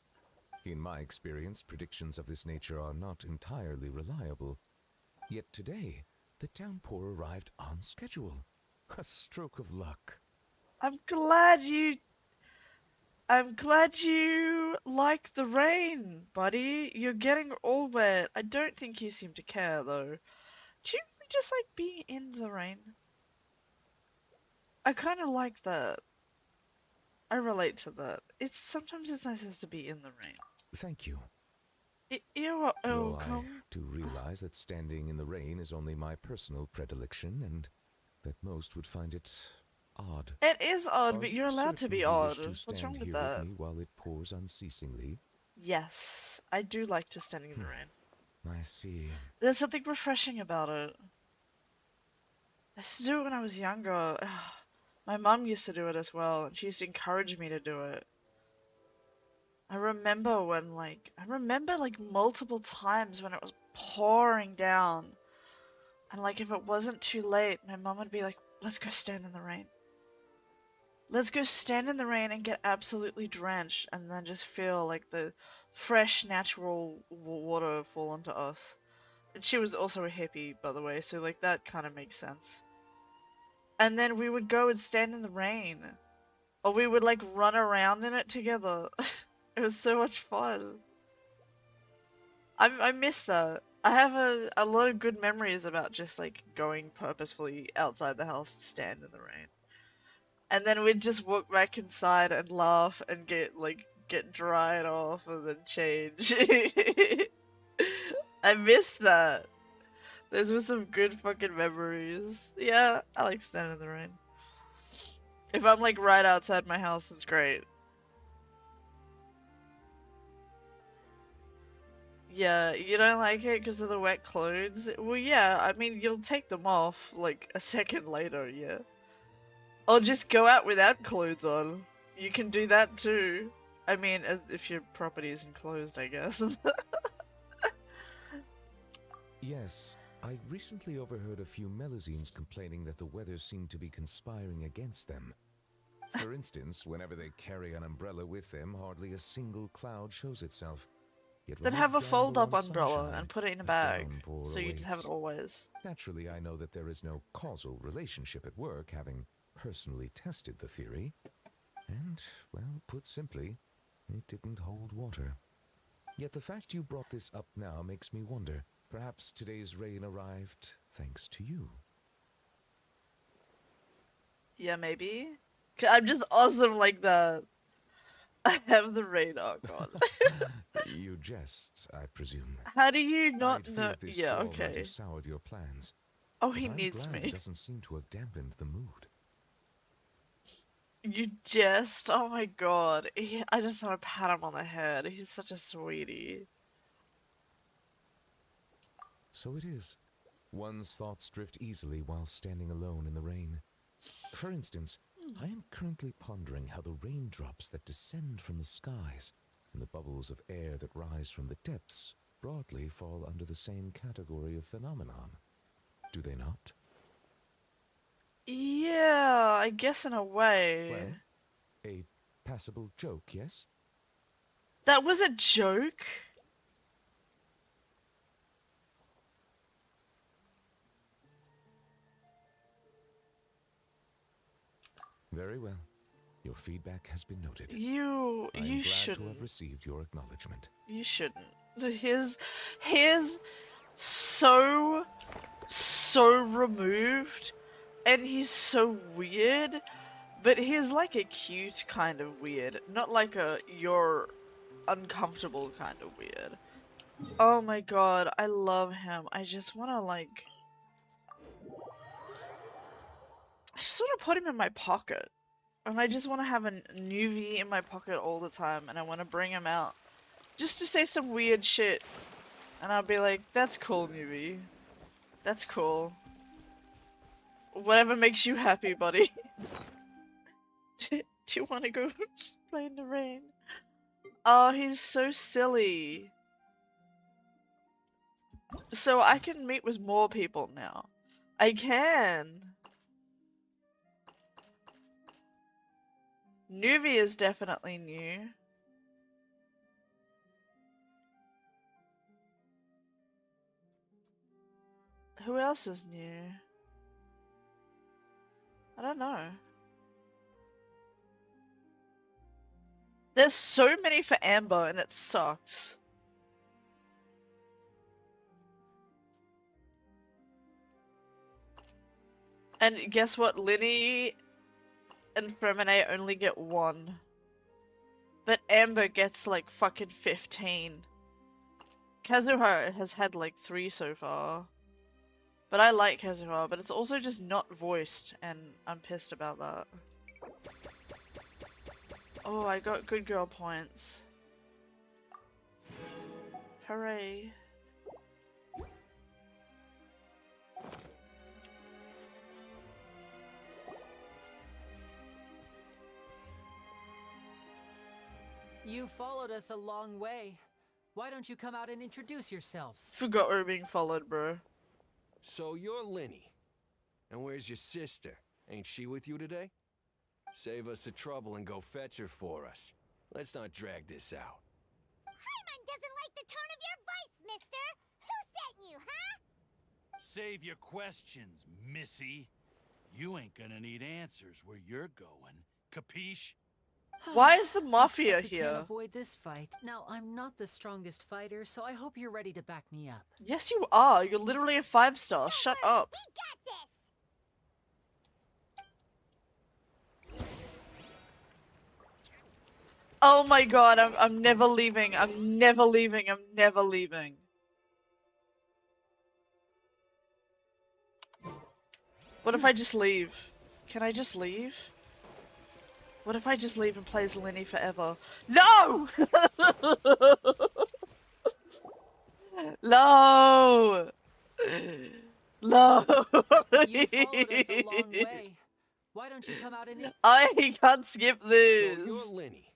In my experience, predictions of this nature are not entirely reliable. Yet today, the downpour arrived on schedule. A stroke of luck. I'm glad you like the rain, buddy. You're getting all wet. I don't think you seem to care, though. Do you really just like being in the rain? I kind of like that. I relate to that. Sometimes it's nice just to be in the rain. Thank you. You're Though welcome. I do realize that standing in the rain is only my personal predilection, and that most would find it odd. It is odd, Are but you you're allowed to certain be you wish odd. to What's stand wrong with here that? me while it pours unceasingly? Yes, I do like to stand in the rain. I see. There's something refreshing about it. I used to do it when I was younger. My mum used to do it as well, and she used to encourage me to do it. I remember multiple times when it was pouring down. And like if it wasn't too late, my mum would be like, let's go stand in the rain. Let's go stand in the rain and get absolutely drenched and then just feel like the fresh natural water fall onto us. And she was also a hippie, by the way, so like that kind of makes sense. And then we would go and stand in the rain. Or we would like run around in it together. It was so much fun. I miss that. I have a lot of good memories about just like going purposefully outside the house to stand in the rain. And then we'd just walk back inside and laugh and get dried off and then change. I miss that. Those were some good fucking memories. Yeah, I like standing in the rain. If I'm like right outside my house, it's great. Yeah, you don't like it because of the wet clothes? Well, yeah, I mean, you'll take them off like a second later, yeah. Or just go out without clothes on. You can do that too. I mean, if your property is enclosed, I guess. Yes, I recently overheard a few Melusines complaining that the weather seemed to be conspiring against them. For instance, whenever they carry an umbrella with them, hardly a single cloud shows itself. Yet when Then they have a gamble fold-up on umbrella sunshine, and put it in a a bag, downpour so you just have it awaits. always. Naturally, I know that there is no causal relationship at work, having personally tested the theory. And, well, put simply, it didn't hold water. Yet the fact you brought this up now makes me wonder. Perhaps today's rain arrived thanks to you. Yeah, maybe. I'm just awesome like that. I have the radar, God. You jest, I presume. How do you not I'd know? feared this Yeah, stall might okay. have soured your plans. Oh, But he I'm needs glad me. it doesn't seem to have dampened the mood. You jest? Oh my God. I just want to pat him on the head. He's such a sweetie. So it is. One's thoughts drift easily while standing alone in the rain. For instance, I am currently pondering how the raindrops that descend from the skies and the bubbles of air that rise from the depths broadly fall under the same category of phenomenon. Do they not? Yeah, I guess in a way. Well, a passable joke, yes? That was a joke? Very well. Your feedback has been noted. You I am glad to shouldn't. have received your acknowledgement. You shouldn't. His so removed, and he's so weird, but he's like a cute kind of weird, not like a you're uncomfortable kind of weird. Oh my God, I love him. I just want to put him in my pocket. And I just want to have a newbie in my pocket all the time, and I want to bring him out just to say some weird shit. And I'll be like, that's cool, newbie. That's cool. Whatever makes you happy, buddy. Do you want to go play in the rain? Oh, he's so silly. So I can meet with more people now. I can. Nuvi is definitely new. Who else is new? I don't know. There's so many for Amber and it sucks. And guess what? Linny and Fremine only get 1. But Amber gets like fucking 15. Kazuha has had like 3 so far. But I like Kazuha, but it's also just not voiced, and I'm pissed about that. Oh, I got good girl points. Hooray. You followed us a long way. Why don't you come out and introduce yourselves? Forgot we were being followed, bro. So you're Linny. And where's your sister? Ain't she with you today? Save us the trouble and go fetch her for us. Let's not drag this out. Paimon doesn't like the tone of your voice, mister! Who sent you, huh? Save your questions, missy. You ain't gonna need answers where you're going. Capiche? Why is the mafia Looks like we here? can't avoid this fight. Now, I'm not the strongest fighter, so I hope you're ready to back me up. Yes, you are. You're literally a 5-star. Shut up. We got this! Oh my god, I'm never leaving. I'm never leaving. I'm never leaving. What if I just leave? Can I just leave? What if I just leave and play as Lenny forever? No! No! No! You followed us a long way. Why don't you come out and... I can't skip So this. you're Linny.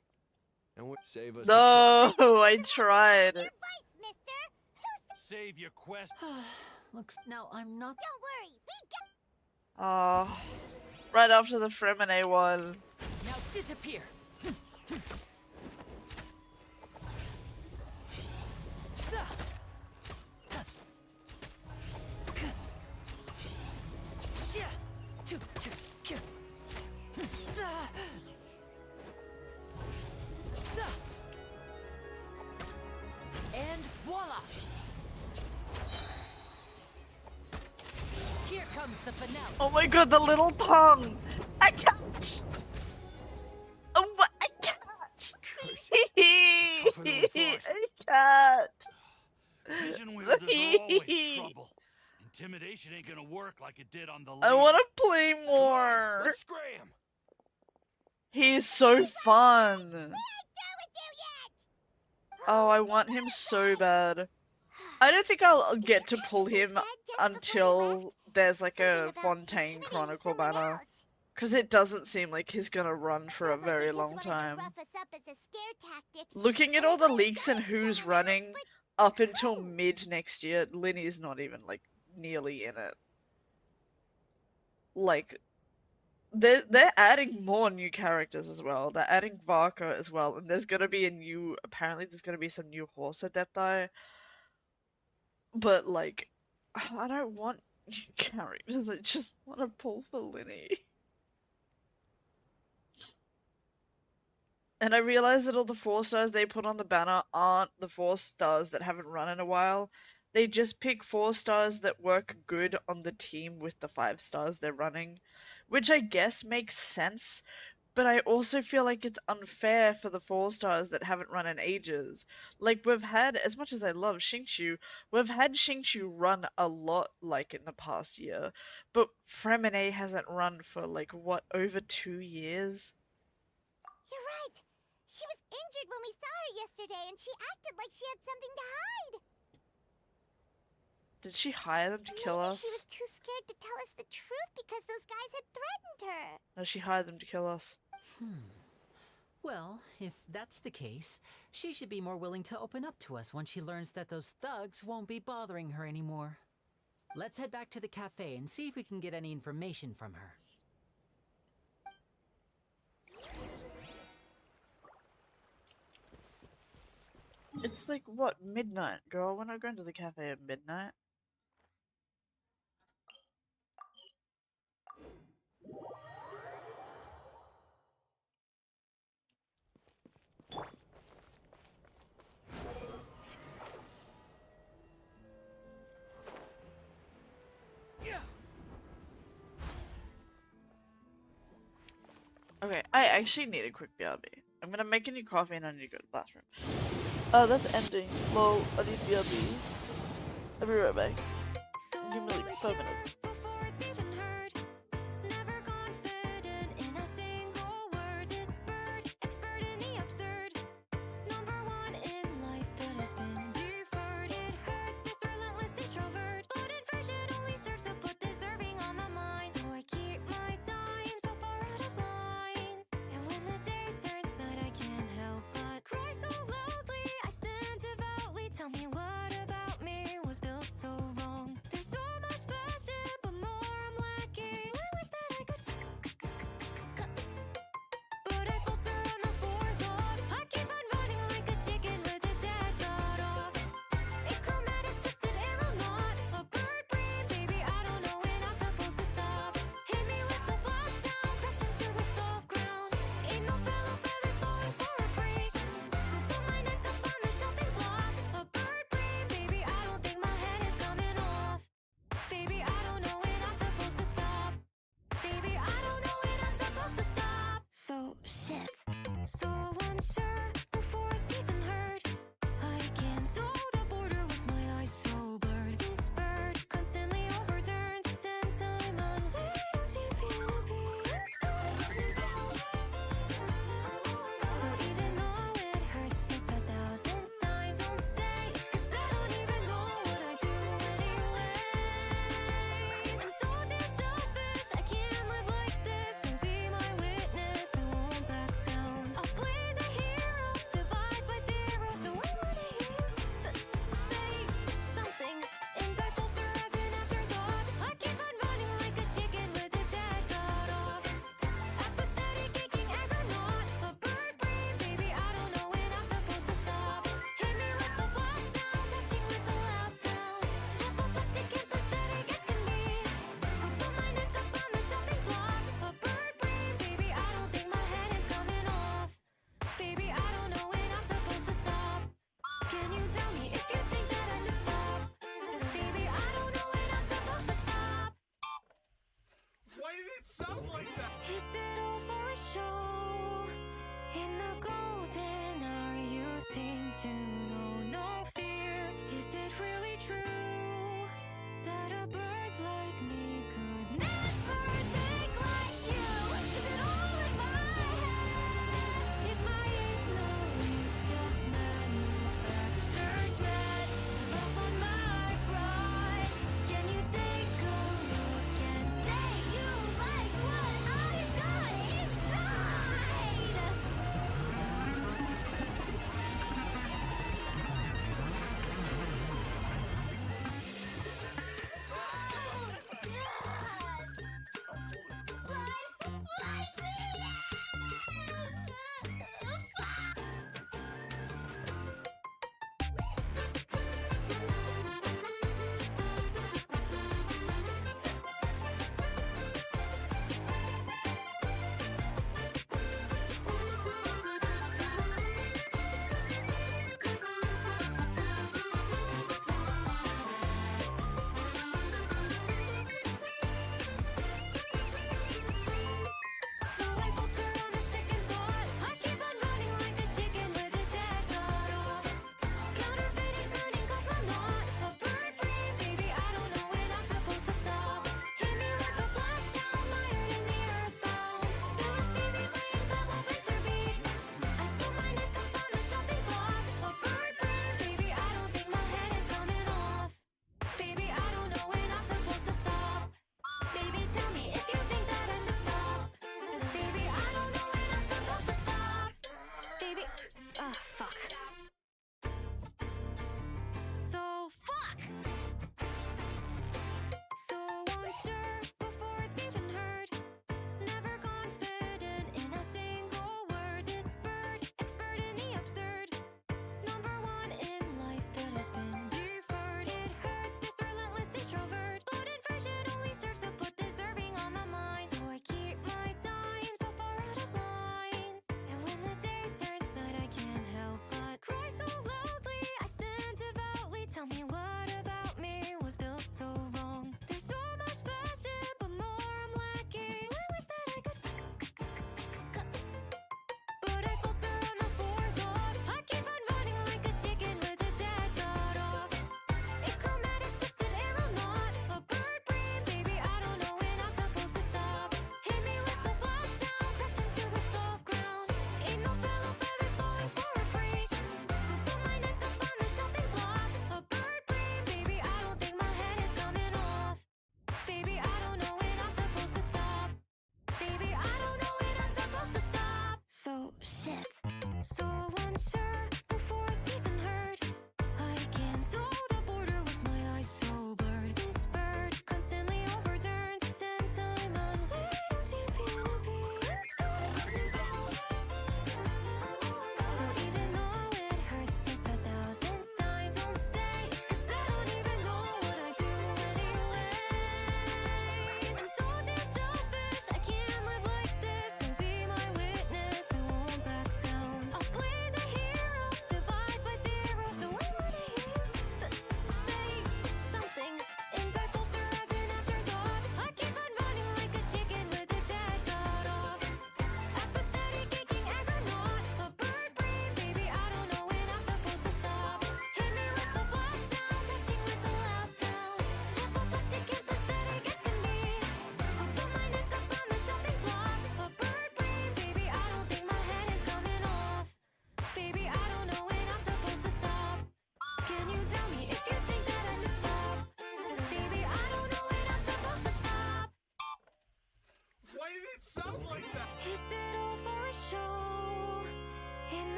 And we save us No, I tried. Your voice, mister! Save your questions. Looks... Now, I'm not... Don't worry, we got... Oh, right after the Fremine one. Now disappear! And voila! Here comes the finale. Oh my god, the little tongue! I Always trouble. Intimidation ain't gonna work like it did on the I lady. want to play Come on, more. let's scram. He is so fun. We ain't through with you yet! Oh, I want him so bad. I don't think I'll get to pull him until there's like a Fontaine Chronicle banner. Because it doesn't seem like he's gonna run for a very long time. Looking at all the leaks and who's running up until mid next year, Linny's not even like nearly in it. Like, they're adding more new characters as well. They're adding Varka as well, and there's gonna be apparently there's gonna be some new horse adepti. But like, I don't want new characters, I just want to pull for Linny. And I realize that all the 4-stars they put on the banner aren't the 4-stars that haven't run in a while. They just pick 4-stars that work good on the team with the 5-stars they're running. Which I guess makes sense, but I also feel like it's unfair for the 4-stars that haven't run in ages. Like, we've had, as much as I love Xingqiu, we've had Xingqiu run a lot, like, in the past year. But Fremine hasn't run for, like, what, over 2 years? You're right. She was injured when we saw her yesterday, and she acted like she had something to hide. Did she hire them to kill Maybe us? she was too scared to tell us the truth because those guys had threatened her. No, she hired them to kill us. Well, if that's the case, she should be more willing to open up to us once she learns that those thugs won't be bothering her anymore. Let's head back to the cafe and see if we can get any information from her. It's like, what, midnight, girl? We're not going to the cafe at midnight. Okay, I actually need a quick BRB. I'm gonna make a new coffee and I need to go to the bathroom. Oh, that's ending. Lol, I need BRB. I'll be right back. Give me like 5 minutes. Tell me what about me was built so wrong. There's so much passion.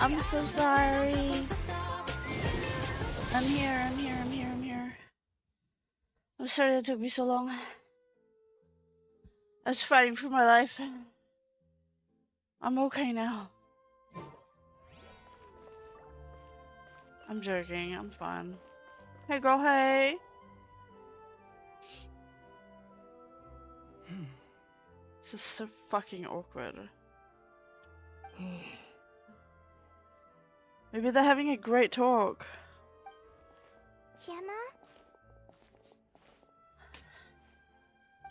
I'm so sorry. I'm here, I'm here, I'm here, I'm here. I'm sorry that took me so long. I was fighting for my life. I'm okay now. I'm joking, I'm fine. Hey girl, hey! This is so fucking awkward. Maybe they're having a great talk. Gemma?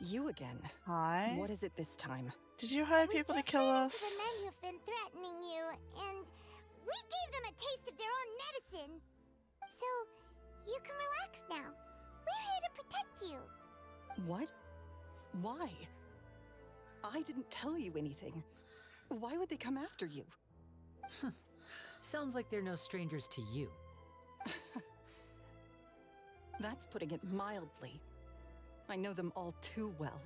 You again. Hi. What is it this time? Did you hire people to kill The us? men who've been threatening you, and we gave them a taste of their own medicine. So, you can relax now. We're here to protect you. What? Why? I didn't tell you anything. Why would they come after you? Sounds like they're no strangers to you. That's putting it mildly. I know them all too well,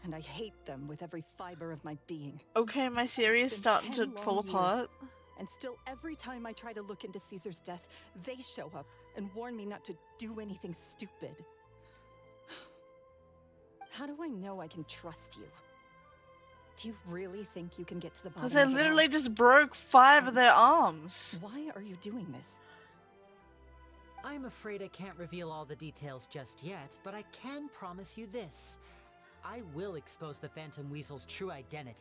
and I hate them with every fiber of my being. Okay, my theory is It's been starting to 10 fall long years, apart. And still, every time I try to look into Caesar's death, they show up and warn me not to do anything stupid. How do I know I can trust you? Do you really think you can get to the bottom Because of I it literally all? just broke 5 of their arms. Why are you doing this? I'm afraid I can't reveal all the details just yet, but I can promise you this. I will expose the Phantom Weasel's true identity.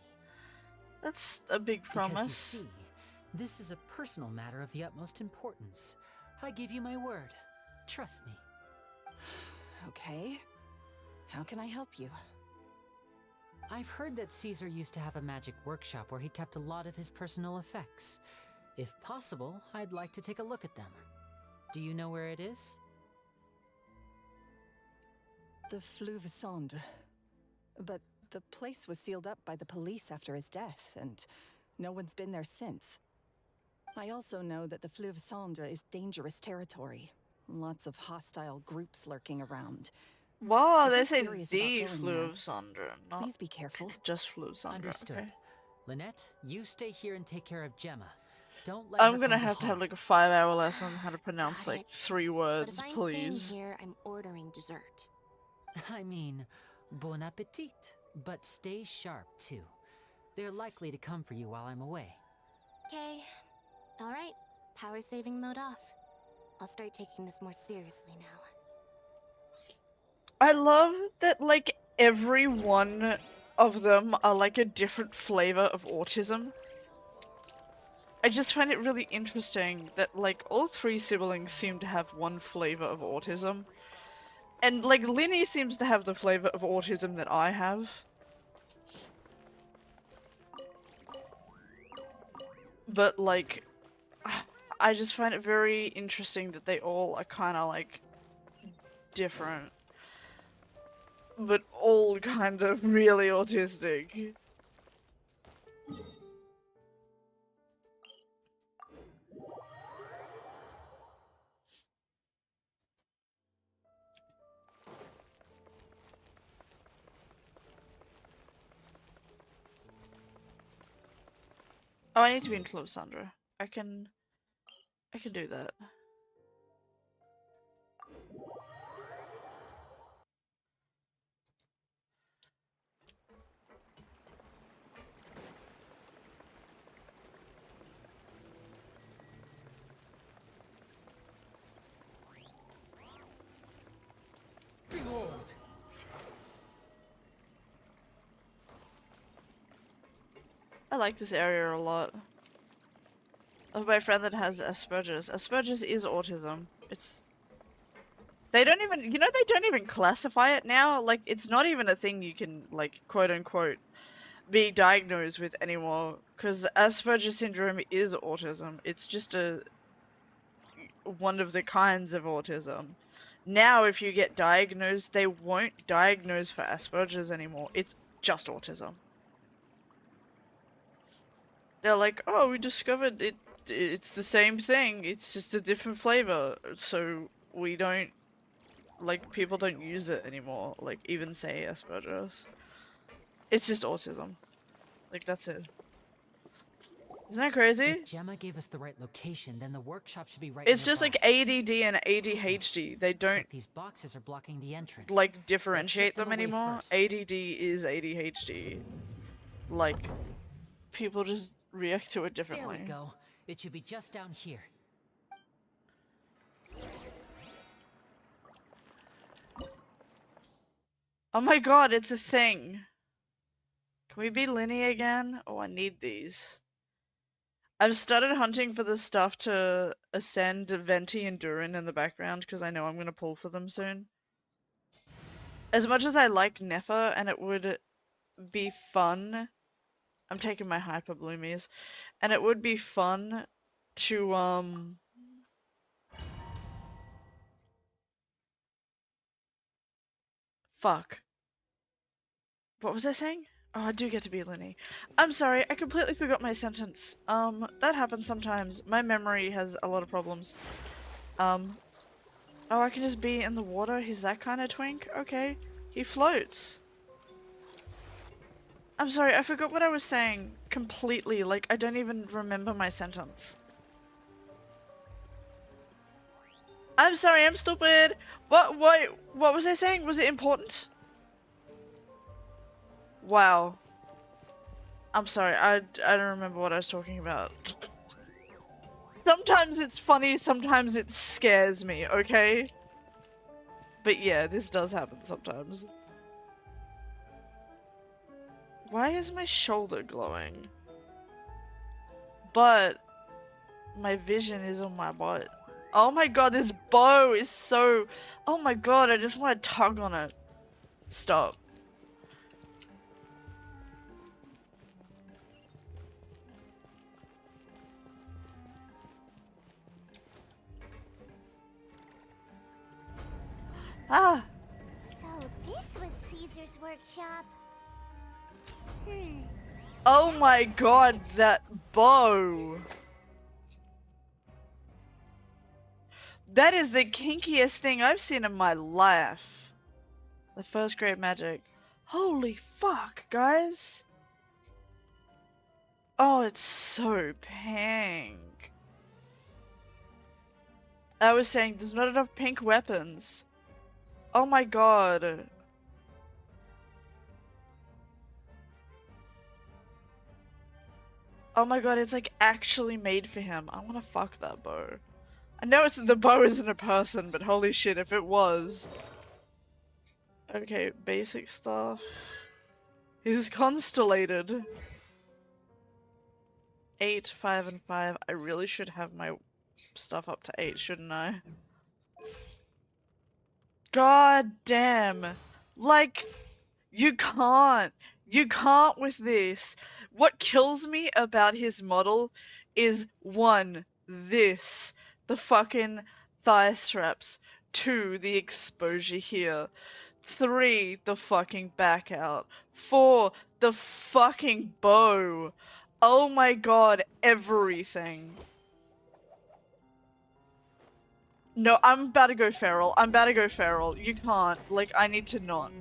That's a big promise. Because you see, this is a personal matter of the utmost importance. I give you my word. Trust me. Okay. How can I help you? I've heard that Caesar used to have a magic workshop where he kept a lot of his personal effects. If possible, I'd like to take a look at them. Do you know where it is? The Fleuve Cendre. But the place was sealed up by the police after his death, and no one's been there since. I also know that the Fleuve Cendre is dangerous territory. Lots of hostile groups lurking around. Wow, If they you're say serious the about going there, Fleuve Cendre, not please be careful. just Fleuve Cendre. Understood. Okay. Lynette, you stay here and take care of Gemma. Don't let her I'm gonna come have to have harm. like a 5-hour lesson how to pronounce Got like it. 3 But words, if I'm please. staying here, I'm ordering dessert. I mean, bon appetit. But stay sharp, too. They're likely to come for you while I'm away. Okay. All right. Power saving mode off. I'll start taking this more seriously now. I love that like every one of them are like a different flavor of autism. I just find it really interesting that like all 3 siblings seem to have one flavor of autism. And like Linny seems to have the flavor of autism that I have. But like I just find it very interesting that they all are kind of like different. But all kind of really autistic. Oh, I need to be in Fleuve Cendre. I can do that. Behold! I like this area a lot. Of my friend that has Asperger's. Asperger's is autism. It's... They don't even... You know, they don't even classify it now. Like, it's not even a thing you can, like, quote-unquote, be diagnosed with anymore. Because Asperger's syndrome is autism. It's just one of the kinds of autism. Now, if you get diagnosed, they won't diagnose for Asperger's anymore. It's just autism. They're like, oh, we discovered it's the same thing, it's just a different flavor, so we don't, like, people don't use it anymore, like, even say Asperger's. It's just autism. Like, that's it. Isn't that crazy? If Gemma gave us the right location, then the workshop should be right It's just nearby. like ADD and ADHD. They don't Except these boxes are blocking the entrance. like differentiate them away anymore. first. ADD is ADHD. Like, people just react to it There differently. we go. It should be just down here. Oh my god, it's a thing. Can we be Linny again? Oh, I need these. I've started hunting for the stuff to ascend Venti and Durin in the background because I know I'm going to pull for them soon. As much as I like Nefer and it would be fun, I'm taking my hyper bloomies, and it would be fun to fuck. What was I saying? Oh, I do get to be Linny. I'm sorry, I completely forgot my sentence. That happens sometimes. My memory has a lot of problems. Oh, I can just be in the water? He's that kind of twink? Okay. He floats. I'm sorry, I forgot what I was saying completely. Like, I don't even remember my sentence. I'm sorry, I'm stupid. What was I saying? Was it important? Wow. I'm sorry, I don't remember what I was talking about. Sometimes it's funny, sometimes it scares me, okay? But yeah, this does happen sometimes. Why is my shoulder glowing? But my vision is on my butt. Oh my god, this bow is so... Oh my god, I just want to tug on it. Stop. Ah! So this was Caesar's workshop. Oh my god, that bow! That is the kinkiest thing I've seen in my life. The first grade magic. Holy fuck, guys! Oh, it's so pink. I was saying, there's not enough pink weapons. Oh my god. Oh my god, it's like actually made for him. I wanna fuck that bow. I know the bow isn't a person, but holy shit, if it was. Okay, basic stuff. He's constellated. 8, 5, and 5. I really should have my stuff up to 8, shouldn't I? God damn. Like, you can't. You can't with this. What kills me about his model is 1, this. The fucking thigh straps. 2, the exposure here. 3, the fucking back out. 4, the fucking bow. Oh my god, everything. No, I'm about to go feral. I'm about to go feral. You can't. Like, I need to not.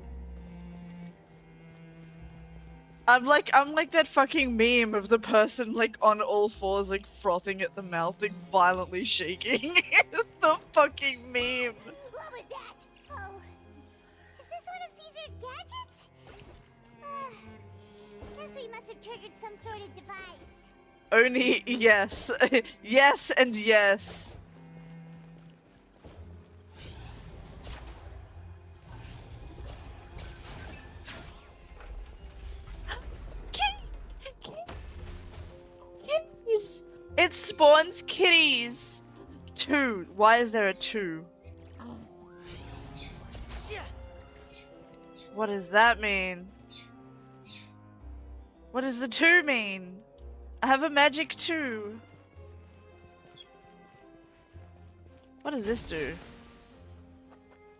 I'm like that fucking meme of the person like on all fours, like frothing at the mouth, like violently shaking. It's the fucking meme. What was that? Oh, is this one of Caesar's gadgets? Guess we must have triggered some sort of device. Only yes. Yes and yes. Kitties! It spawns kitties! 2. Why is there a 2? What does that mean? What does the 2 mean? I have a magic 2. What does this do?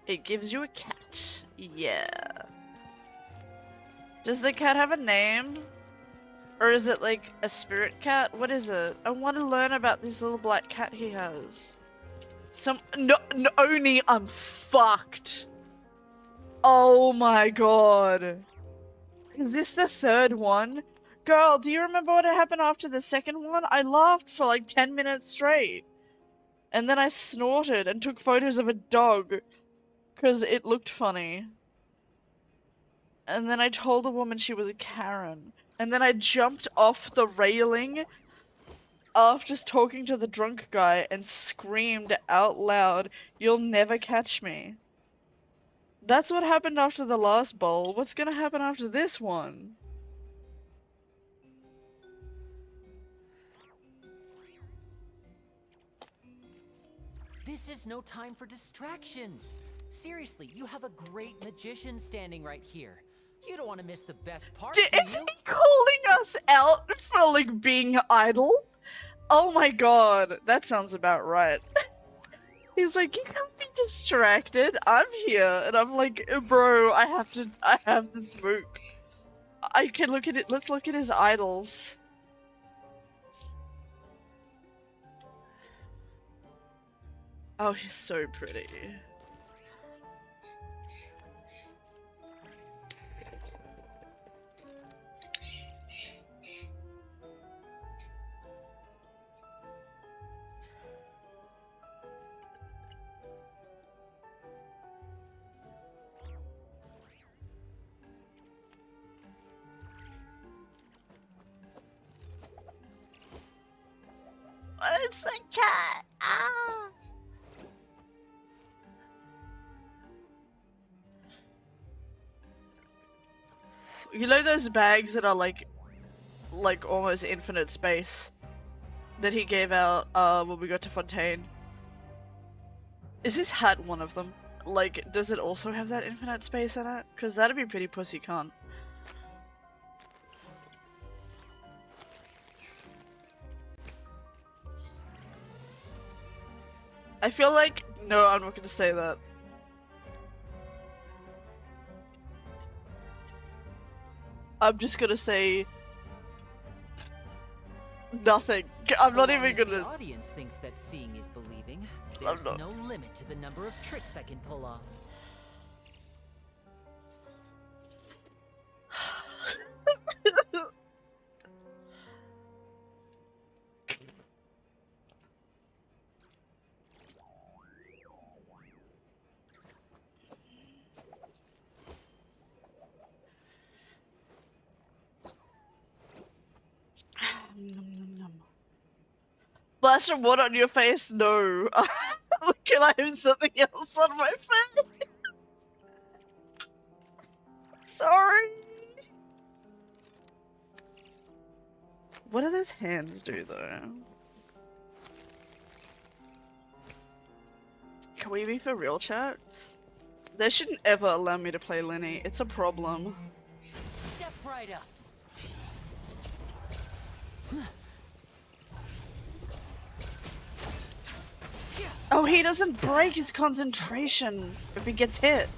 It gives you a cat. Yeah. Does the cat have a name? Or is it like a spirit cat? What is it? I want to learn about this little black cat he has. No, Oni, I'm fucked. Oh my god. Is this the 3rd one? girl, do you remember what happened after the second one? I laughed for like 10 minutes straight. And then I snorted and took photos of a dog because it looked funny. And then I told a woman she was a Karen. And then I jumped off the railing after talking to the drunk guy and screamed out loud, "You'll never catch me." That's what happened after the last bowl. What's gonna happen after this one? This is no time for distractions. Seriously, you have a great magician standing right here. You don't want to miss the best part, do Is you? he calling us out for, like, being idle? Oh my god, that sounds about right. He's like, you can't be distracted. I'm here. And I'm like, bro, I have the smoke. I can look at it. Let's look at his idols. Oh, he's so pretty. It's the cat! Ah! You know those bags that are like almost infinite space that he gave out when we got to Fontaine? Is this hat one of them? Like, does it also have that infinite space in it? Because that'd be pretty pussy cunt. I feel like... No, I'm not gonna say that. I'm just gonna say... nothing. I'm not even gonna... The audience thinks that seeing is believing. There's no limit to the number of tricks I can pull off. Splash of water on your face? No. Can I have something else on my face? Sorry. What do those hands do, though? Can we be for real, chat? They shouldn't ever allow me to play Lenny. It's a problem. Step right up. Oh, he doesn't break his concentration if he gets hit.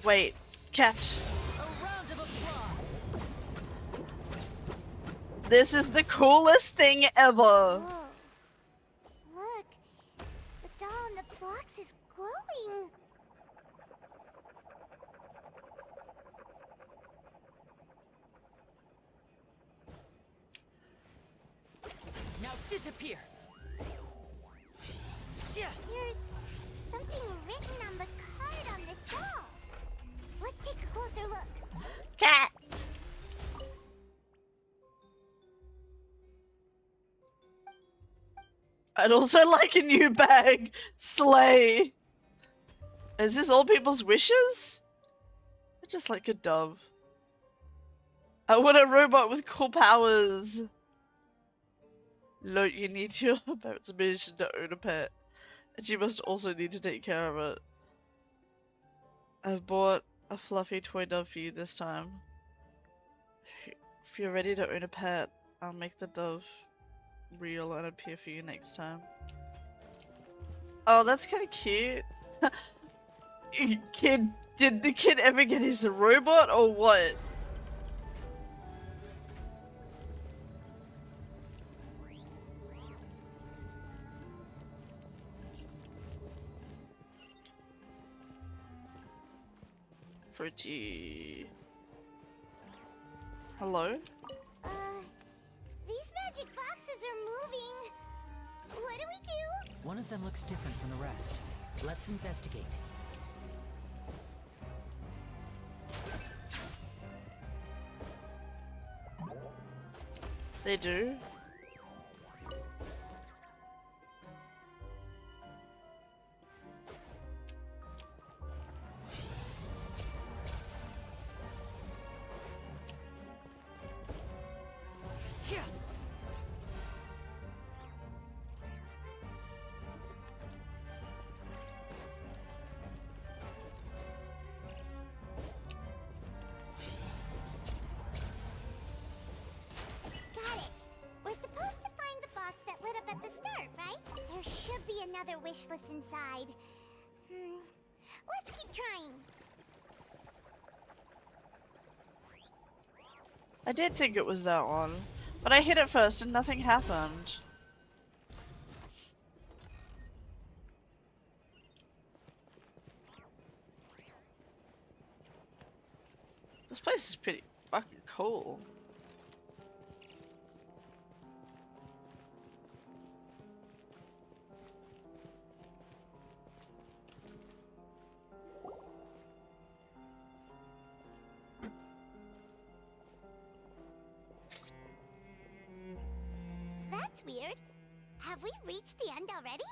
Wait, catch. A round of applause. This is the coolest thing ever. Whoa. Look, the doll in the box is glowing. Now disappear. There's something written on the card on this doll. Let's take a closer look. Cat. I'd also like a new bag. Slay. Is this all people's wishes? I just like a dove. I want a robot with cool powers. Look, you need your parents' permission to own a pet. And you must also need to take care of it. I've bought a fluffy toy dove for you this time. If you're ready to own a pet, I'll make the dove real and appear for you next time. Oh, that's kind of cute. Kid, did the kid ever get his robot or what? Fruity. Hello? These magic boxes are moving. What do we do? One of them looks different from the rest. Let's investigate. They do? Got it. We're supposed to find the box that lit up at the start, right? There should be another wish list inside. Let's keep trying. I did think it was that one, but I hit it first and nothing happened. This place is pretty fucking cool. That's weird. Have we reached the end already?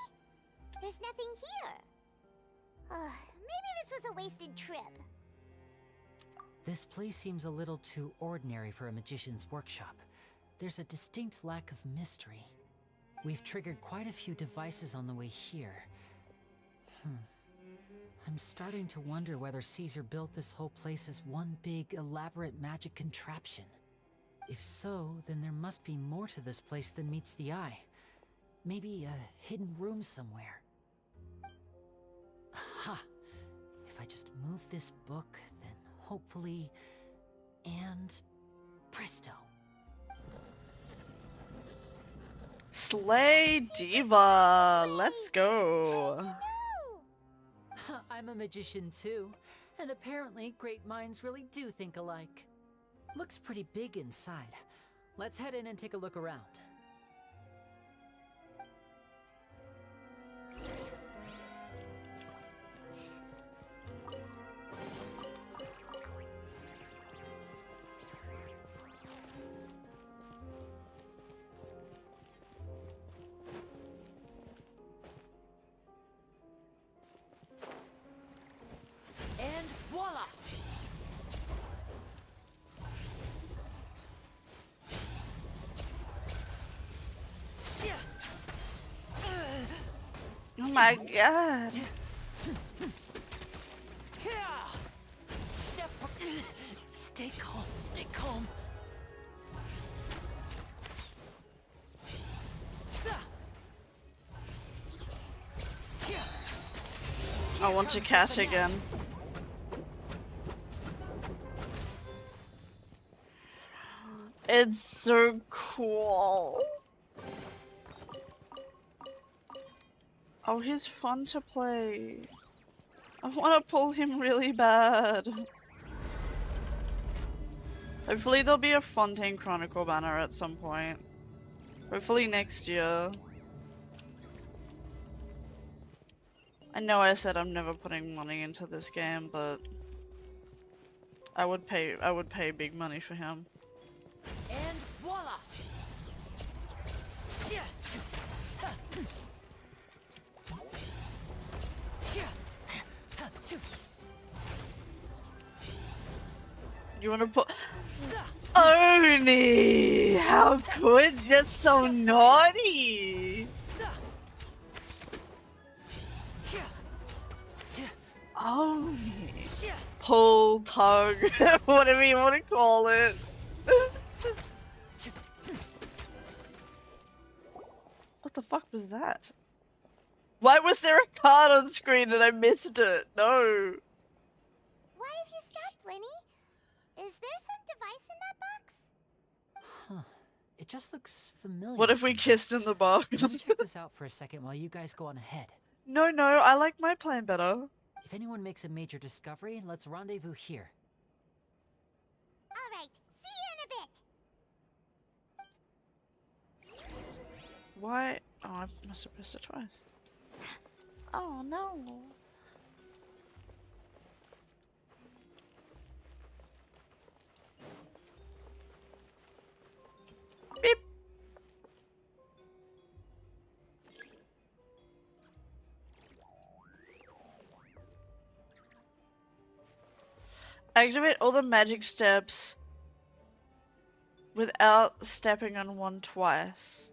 There's nothing here. Maybe this was a wasted trip. This place seems a little too ordinary for a magician's workshop. There's a distinct lack of mystery. We've triggered quite a few devices on the way here. I'm starting to wonder whether Caesar built this whole place as one big, elaborate magic contraption. If so, then there must be more to this place than meets the eye. Maybe a hidden room somewhere. Aha! If I just move this book, then hopefully... and... presto! Slay Diva! Let's go! I'm a magician too, and apparently great minds really do think alike. Looks pretty big inside. Let's head in and take a look around. And voila! Oh my god! Stay calm, stay calm. I want to catch again. It's so cool. Oh, he's fun to play. I want to pull him really bad. Hopefully there'll be a Fontaine Chronicle banner at some point. Hopefully next year. I know I said I'm never putting money into this game, but I would pay big money for him. And voila! You wanna put Oni? How could you? So naughty! Oni. Pull, tug, whatever you want to call it. What the fuck was that? Why was there a card on screen and I missed it? No. Why have you stopped, Lenny? Is there some device in that box? Huh. It just looks familiar. What if we somehow. kissed in the box? Let me check this out for a second while you guys go on ahead. No, I like my plan better. If anyone makes a major discovery, let's rendezvous here. All right, see you in a bit. Why? Oh, I must have pressed it twice. Oh no. Beep. Activate all the magic steps without stepping on one twice.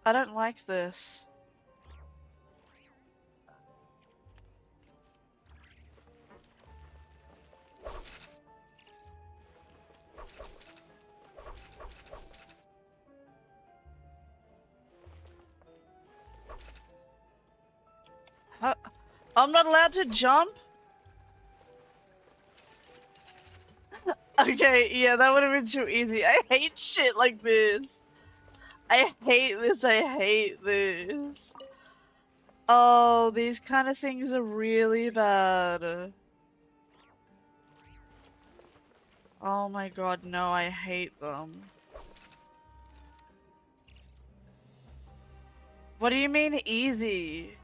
I don't like this. Huh? I'm not allowed to jump? Okay, yeah, that would have been too easy. I hate shit like this. I hate this, I hate this. Oh, these kind of things are really bad. Oh my god, no, I hate them. What do you mean easy?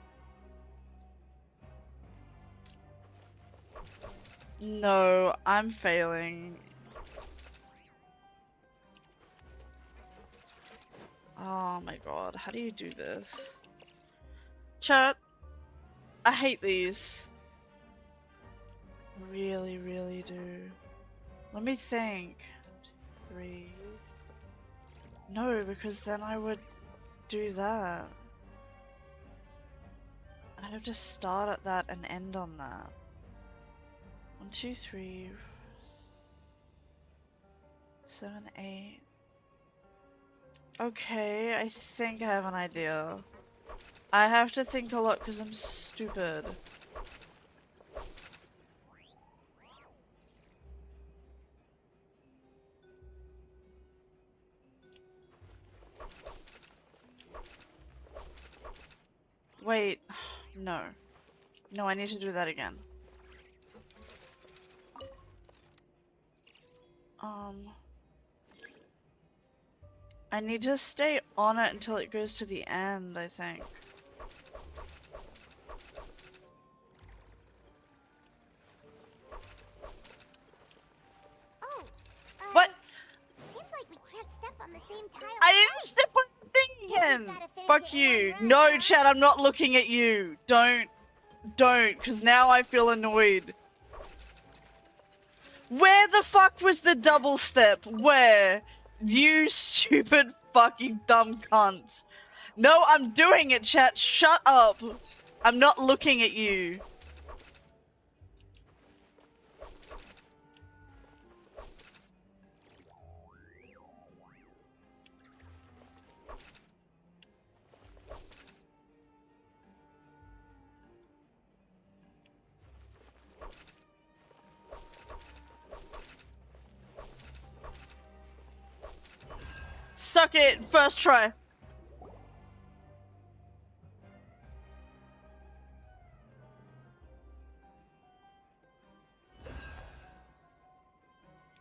No, I'm failing. Oh my god, how do you do this? Chat, I hate these. Really, really do. Let me think. 3. No, because then I would do that. I'd have to start at that and end on that. 1, 2, 3, 7, 8. Okay, I think I have an idea. I have to think a lot because I'm stupid. Wait, no. No, I need to do that again. I need to stay on it until it goes to the end, I think. Oh, What? seems like we can't step on the same tile. I didn't step on the thing again! gotta finish Fuck it you. and run, No, huh? Chad, I'm not looking at you. Don't, because now I feel annoyed. Where the fuck was the double step? Where? You stupid fucking dumb cunt. No, I'm doing it, chat. Shut up. I'm not looking at you. Suck it. First try.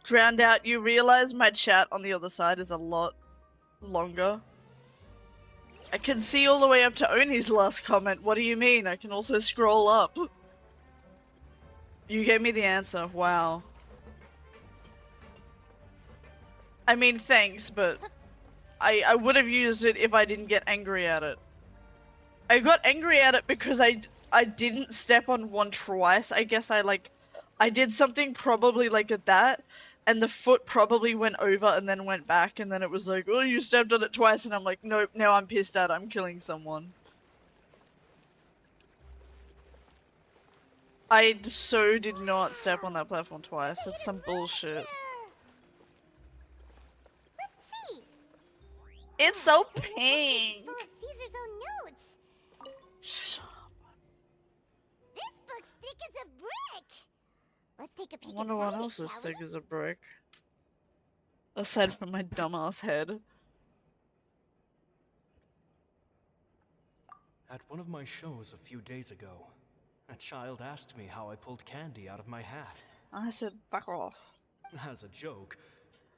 Drowned out. You realize my chat on the other side is a lot longer. I can see all the way up to Oni's last comment. What do you mean? I can also scroll up. You gave me the answer. Wow. I mean, thanks, but I would have used it if I didn't get angry at it. I got angry at it because I didn't step on one twice. I guess I did something probably like at that, and the foot probably went over and then went back, and then it was like, oh, you stepped on it twice, and I'm like, nope, now I'm pissed at it. I'm killing someone. I so did not step on that platform twice. It's some bullshit. Let's see. It's so This pink. book is full of Caesar's own notes. This book's thick as a brick. Let's take a I peek wonder what inside it, else is shall we? thick as a brick. Aside from my dumbass head. At one of my shows a few days ago, a child asked me how I pulled candy out of my hat. I said, fuck off. As a joke,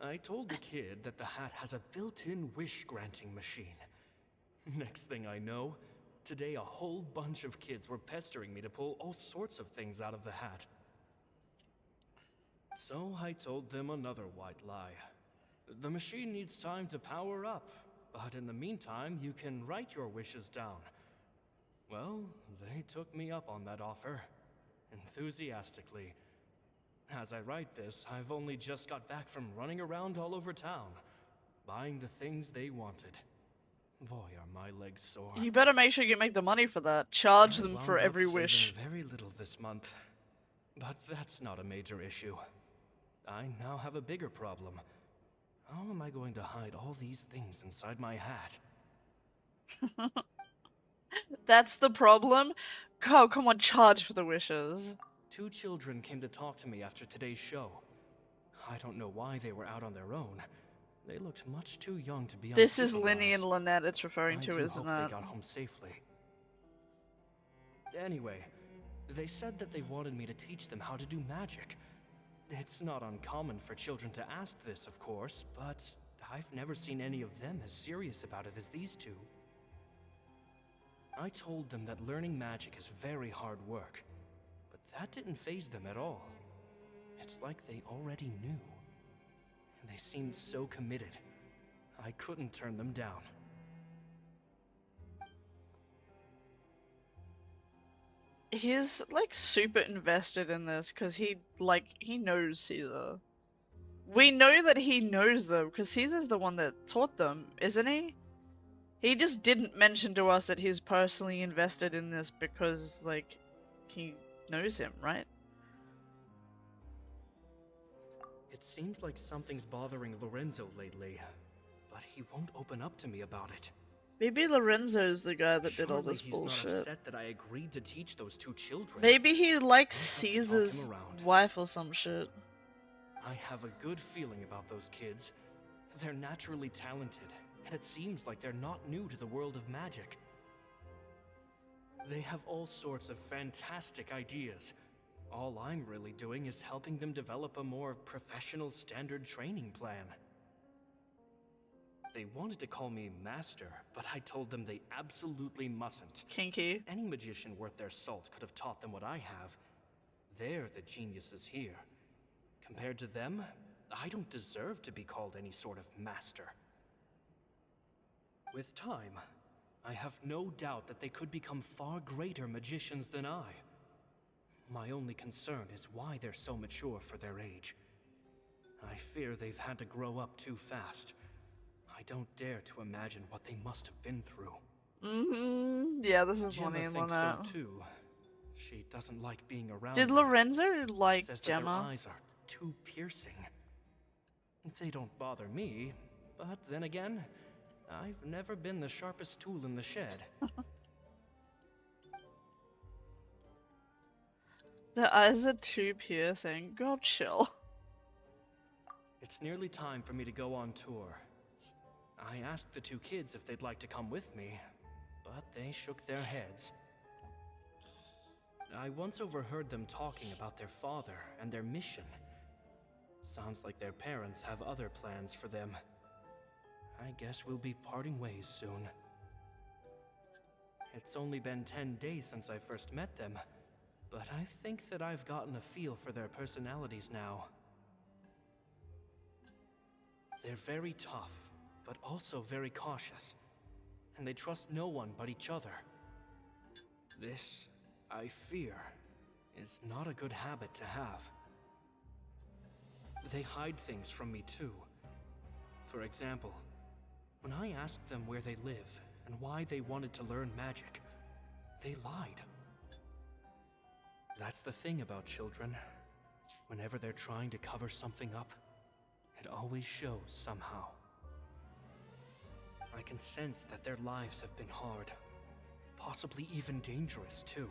I told the kid that the hat has a built-in wish-granting machine. Next thing I know, today a whole bunch of kids were pestering me to pull all sorts of things out of the hat. So I told them another white lie. The machine needs time to power up, but in the meantime, you can write your wishes down. Well, they took me up on that offer, enthusiastically. As I write this, I've only just got back from running around all over town, buying the things they wanted. Boy, are my legs sore. You better make sure you make the money for that. Charge I them wound for up every saving wish. very little this month, but that's not a major issue. I now have a bigger problem. How am I going to hide all these things inside my hat? That's the problem? Oh, come on, charge for the wishes. 2 children came to talk to me after today's show. I don't know why they were out on their own. They looked much too young to be This is unsupervised. Linny and Lynette it's referring I to, do isn't hope it? they got home safely. Anyway, they said that they wanted me to teach them how to do magic. It's not uncommon for children to ask this, of course, but I've never seen any of them as serious about it as these 2. I told them that learning magic is very hard work, but that didn't faze them at all. It's like they already knew. They seemed so committed. I couldn't turn them down. He's like super invested in this because he knows Caesar. We know that he knows them because Caesar's the one that taught them, isn't he? He just didn't mention to us that he's personally invested in this because, like, he knows him, right? It seems like something's bothering Lorenzo lately, but he won't open up to me about it. Maybe Lorenzo's the guy that did all Surely this he's not bullshit. upset that I agreed to teach those 2 children. Maybe he likes I'll have to talk Caesar's him around. wife or some shit. I have a good feeling about those kids. They're naturally talented, and it seems like they're not new to the world of magic. They have all sorts of fantastic ideas. All I'm really doing is helping them develop a more professional standard training plan. They wanted to call me Master, but I told them they absolutely mustn't. Kinky. Any magician worth their salt could have taught them what I have. They're the geniuses here. Compared to them, I don't deserve to be called any sort of master. With time, I have no doubt that they could become far greater magicians than I. My only concern is why they're so mature for their age. I fear they've had to grow up too fast. I don't dare to imagine what they must have been through. Yeah, this is Gemma Linny and thinks Lynette. so too. She doesn't like being around Did them. Lorenzo like Says that their Gemma? eyes are too piercing. They don't bother me, but then again, I've never been the sharpest tool in the shed. Their eyes are too piercing. God, chill. It's nearly time for me to go on tour. I asked the 2 kids if they'd like to come with me, but they shook their heads. I once overheard them talking about their father and their mission. Sounds like their parents have other plans for them. I guess we'll be parting ways soon. It's only been 10 days since I first met them, but I think that I've gotten a feel for their personalities now. They're very tough, but also very cautious, and they trust no one but each other. This, I fear, is not a good habit to have. They hide things from me too. For example, when I asked them where they live and why they wanted to learn magic, they lied. That's the thing about children. Whenever they're trying to cover something up, it always shows somehow. I can sense that their lives have been hard, possibly even dangerous too.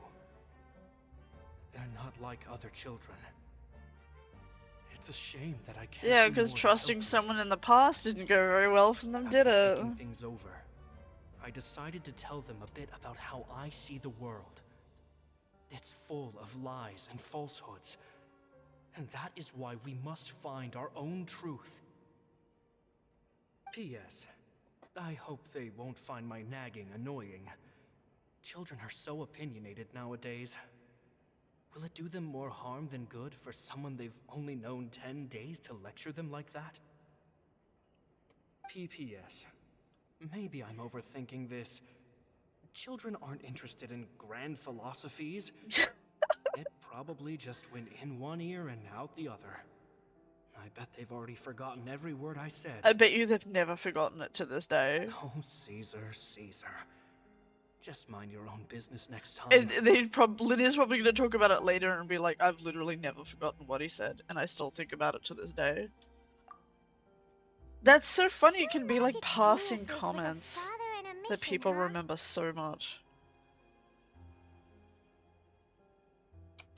They're not like other children. It's a shame that I can't. Yeah, do because more to trusting help them. someone in the past didn't go very well for them, did After it? thinking things over, I decided to tell them a bit about how I see the world. It's full of lies and falsehoods, and that is why we must find our own truth. P.S. I hope they won't find my nagging annoying. Children are so opinionated nowadays. Will it do them more harm than good for someone they've only known 10 days to lecture them like that? P.P.S. Maybe I'm overthinking this. Children aren't interested in grand philosophies. It probably just went in one ear and out the other. I bet they've already forgotten every word I said. I bet you they've never forgotten it to this day. Oh, Caesar, Caesar. Just mind your own business next time. And Lydia's probably going to talk about it later and be like, I've literally never forgotten what he said, and I still think about it to this day. That's so funny, it can be like passing comments that people remember so much.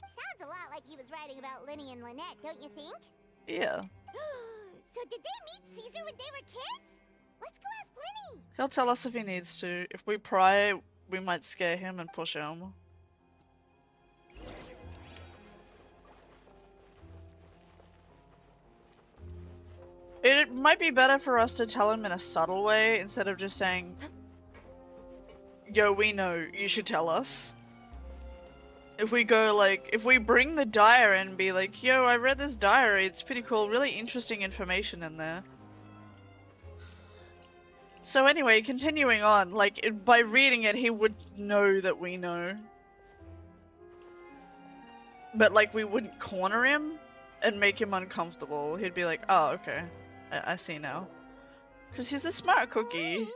Sounds a lot like he was writing about Linny and Lynette, don't you think? Yeah. So did they meet Caesar when they were kids? Let's go ask Linny. He'll tell us if he needs to. If we pry, we might scare him and push him. It might be better for us to tell him in a subtle way instead of just saying, yo, we know, you should tell us. If we go like, if we bring the diary and be like, yo, I read this diary, it's pretty cool, really interesting information in there. So anyway, continuing on, like, by reading it, he would know that we know. But, like, we wouldn't corner him and make him uncomfortable. He'd be like, oh, okay, I see now. Because he's a smart cookie.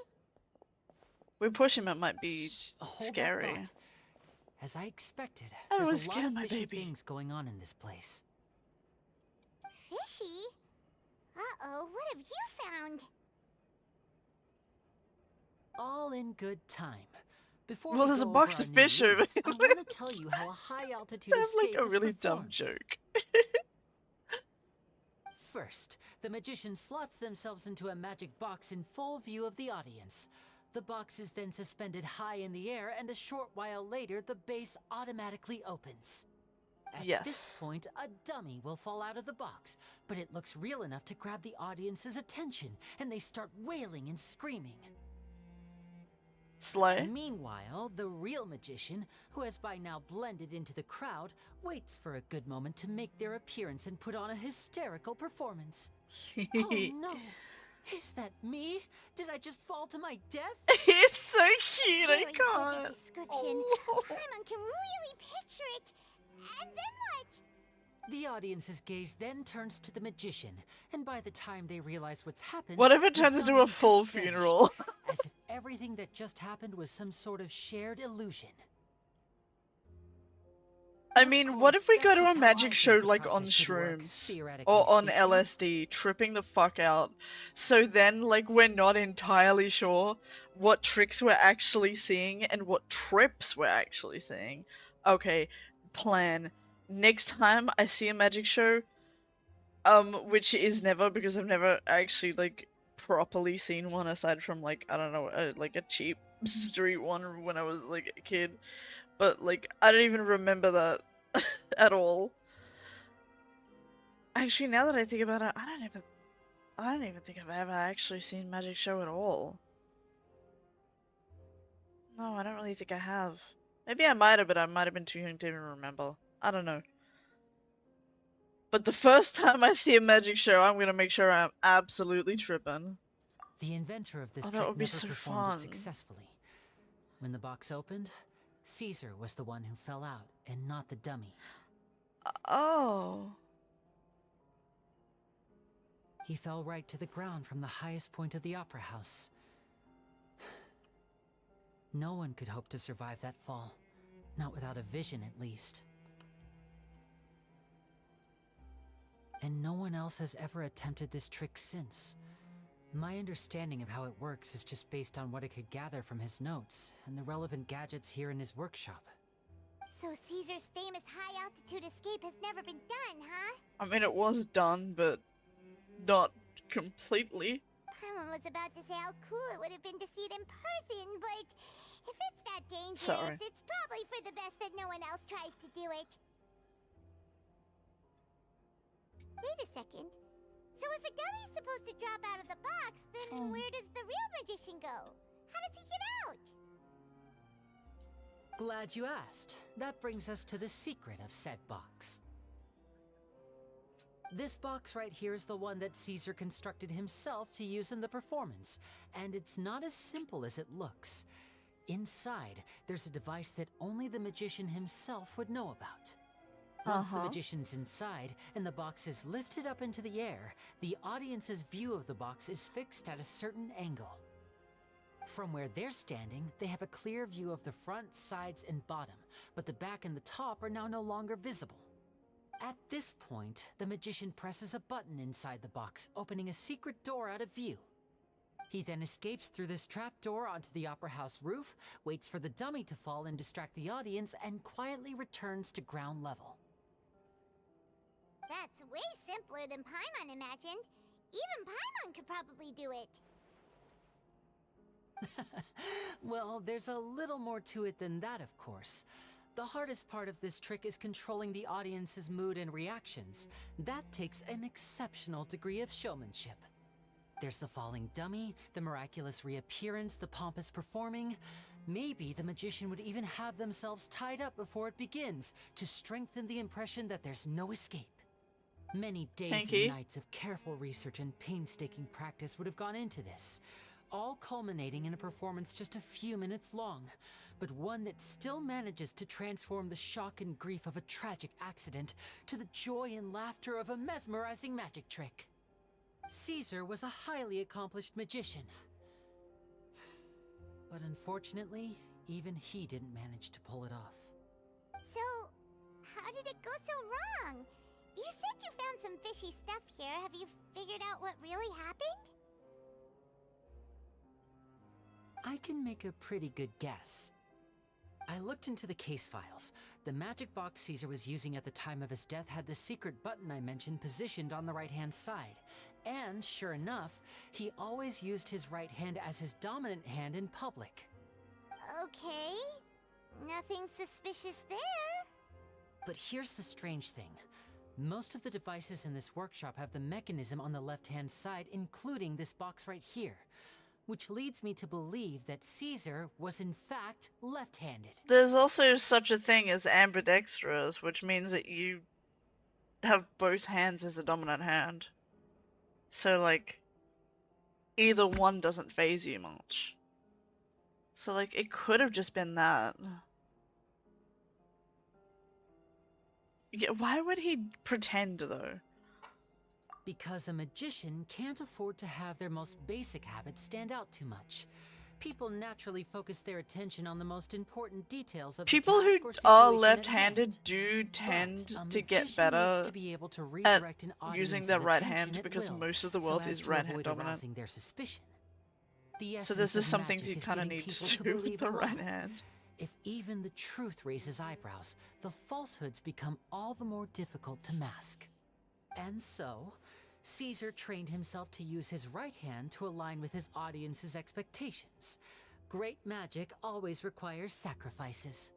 We push him, it might be scary. As I expected, I there's was a lot scared of my fishy baby. things going on in this place. Fishy? Uh-oh, what have you found? All in good time. Before Well, we there's a go box over of our new fish over rules, here. I want to tell you how a high-altitude I have escape like a is really dumb performed. joke. First, the magician slots themselves into a magic box in full view of the audience. The box is then suspended high in the air, and a short while later, the base automatically opens. At this point, a dummy will fall out of the box, but it looks real enough to grab the audience's attention, and they start wailing and screaming. Slay. Meanwhile, the real magician, who has by now blended into the crowd, waits for a good moment to make their appearance and put on a hysterical performance. Oh no! Is that me? Did I just fall to my death? It's so cute, I Very vivid can't. description. Oh. Paimon can really picture it. And then what? The audience's gaze then turns to the magician, and by the time they realize what's happened, What if it the turns into dummy a full has vanished, funeral? as if everything that just happened was some sort of shared illusion. I mean, what if we go that's to a just how I magic think show the like on process should work, shrooms theoretically or on speaking. LSD, tripping the fuck out, so then like we're not entirely sure what tricks we're actually seeing and what trips we're actually seeing. Okay, plan. Next time I see a magic show, which is never, because I've never actually like properly seen one aside from like, I don't know, like a cheap street one when I was like a kid. But, like, I don't even remember that at all. Actually, now that I think about it, I don't even think I've ever actually seen Magic Show at all. No, I don't really think I have. Maybe I might have, but I might have been too young to even remember. I don't know. But the first time I see a magic show, I'm gonna make sure I'm absolutely tripping. The inventor of this Oh, that trick would be never so performed fun. it successfully. When the box opened, Caesar was the one who fell out, and not the dummy. Oh. He fell right to the ground from the highest point of the opera house. No one could hope to survive that fall. Not without a vision, at least. And no one else has ever attempted this trick since. My understanding of how it works is just based on what I could gather from his notes and the relevant gadgets here in his workshop. So Caesar's famous high-altitude escape has never been done, huh? I mean, it was done, but not completely. Paimon was about to say how cool it would have been to see it in person, but if it's that dangerous, Sorry. it's probably for the best that no one else tries to do it. Wait a second. So if a dummy's supposed to drop out of the box, then where does the real magician go? How does he get out? Glad you asked. That brings us to the secret of said box. This box right here is the one that Caesar constructed himself to use in the performance, and it's not as simple as it looks. Inside, there's a device that only the magician himself would know about. Once the magician's inside and the box is lifted up into the air, the audience's view of the box is fixed at a certain angle. From where they're standing, they have a clear view of the front, sides, and bottom, but the back and the top are now no longer visible. At this point, the magician presses a button inside the box, opening a secret door out of view. He then escapes through this trap door onto the opera house roof, waits for the dummy to fall and distract the audience, and quietly returns to ground level. That's way simpler than Paimon imagined. Even Paimon could probably do it. Well, there's a little more to it than that, of course. The hardest part of this trick is controlling the audience's mood and reactions. That takes an exceptional degree of showmanship. There's the falling dummy, the miraculous reappearance, the pompous performing. Maybe the magician would even have themselves tied up before it begins to strengthen the impression that there's no escape. Many days and nights of careful research and painstaking practice would have gone into this, all culminating in a performance just a few minutes long, but one that still manages to transform the shock and grief of a tragic accident to the joy and laughter of a mesmerizing magic trick. Caesar was a highly accomplished magician, but unfortunately, even he didn't manage to pull it off. So, how did it go so wrong? You said you found some fishy stuff here. Have you figured out what really happened? I can make a pretty good guess. I looked into the case files. The magic box Caesar was using at the time of his death had the secret button I mentioned positioned on the right-hand side. And sure enough, he always used his right hand as his dominant hand in public. Okay. Nothing suspicious there. But here's the strange thing. Most of the devices in this workshop have the mechanism on the left-hand side, including this box right here, which leads me to believe that Caesar was in fact left-handed. There's also such a thing as ambidextrous, which means that you have both hands as a dominant hand. So, like, either one doesn't phase you much. So, like, it could have just been that. Yeah, why would he pretend, though? Because a magician can't afford to have their most basic habits stand out too much. People naturally focus their attention on the most important details of People the task who or are situation at left-handed hand. do tend But a to get magician better needs to be able to at redirect an using audience's their right attention hand at because will, most of the so world as is to right-hand avoid dominant. arousing their suspicion. The So there's essence just of some things magic you is kind of getting need people to do with believe the alone. right hand. If even the truth raises eyebrows, the falsehoods become all the more difficult to mask. And so, Caesar trained himself to use his right hand to align with his audience's expectations. Great magic always requires sacrifices.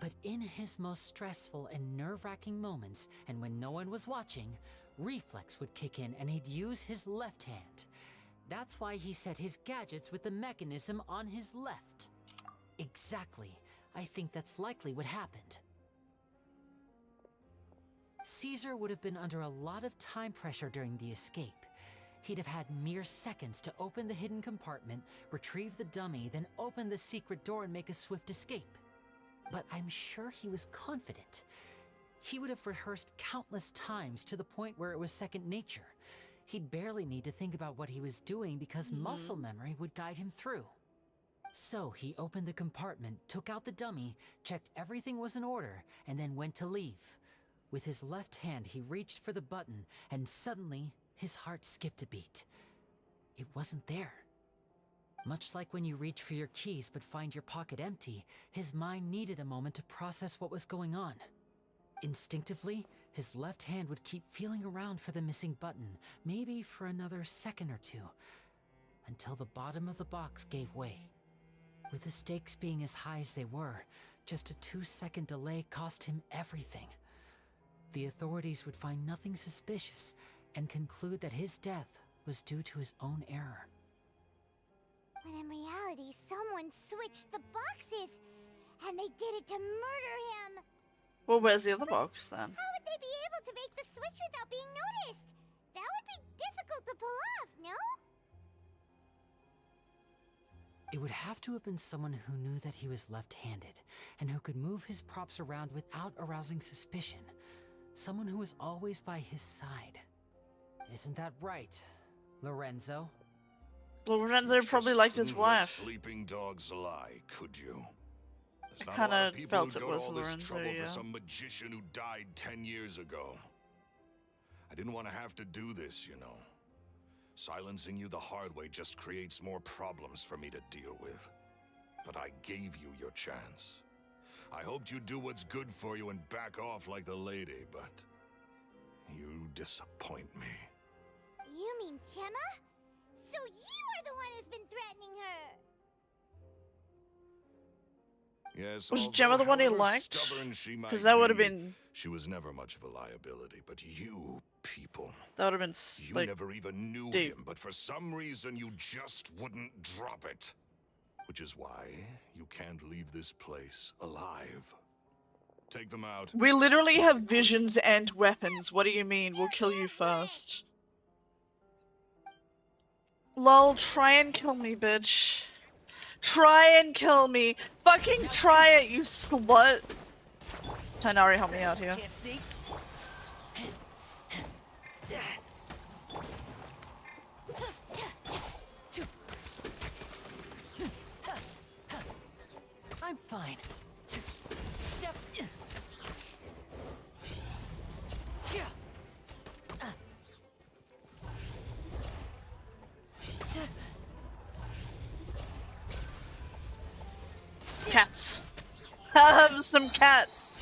But in his most stressful and nerve-wracking moments, and when no one was watching, reflex would kick in and he'd use his left hand. That's why he set his gadgets with the mechanism on his left. Exactly. I think that's likely what happened. Caesar would have been under a lot of time pressure during the escape. He'd have had mere seconds to open the hidden compartment, retrieve the dummy, then open the secret door and make a swift escape. But I'm sure he was confident. He would have rehearsed countless times to the point where it was second nature. He'd barely need to think about what he was doing because muscle memory would guide him through. So he opened the compartment, took out the dummy, checked everything was in order, and then went to leave. With his left hand, he reached for the button, and suddenly, his heart skipped a beat. It wasn't there. Much like when you reach for your keys but find your pocket empty, his mind needed a moment to process what was going on. Instinctively, His left hand would keep feeling around for the missing button, maybe for another second or two, until the bottom of the box gave way. With the stakes being as high as they were, just a 2-second delay cost him everything. The authorities would find nothing suspicious and conclude that his death was due to his own error. When in reality, someone switched the boxes, and they did it to murder him. Well, where's the other box then? How would they be able to make the switch without being noticed? That would be difficult to pull off, no? It would have to have been someone who knew that he was left-handed and who could move his props around without arousing suspicion. Someone who was always by his side. Isn't that right, Lorenzo? Lorenzo probably liked his Couldn't let wife. Sleeping dogs lie, could you? There's I not a lot kinda of people felt who'd it go to was all this Lorenzo, trouble yeah. for some magician who died 10 years ago. I didn't want to have to do this, you know. Silencing you the hard way just creates more problems for me to deal with. But I gave you your chance. I hoped you'd do what's good for you and back off like the lady, but you disappoint me. You mean Gemma? So you are the one who's been threatening her? Yes, Was although Gemma the one he however liked? stubborn she might 'Cause that would have be, been- She was never much of a liability, but you people. That would have been You like never even knew deep. him, but for some reason you just wouldn't drop it. Which is why you can't leave this place alive. Take them out. We literally have visions and weapons. What do you mean? We'll kill you first. Lol, try and kill me, bitch. Try and kill me. Fucking try it, you slut. Tainari, help me out here. Can't see. I'm fine. Step. Cats. Have some cats.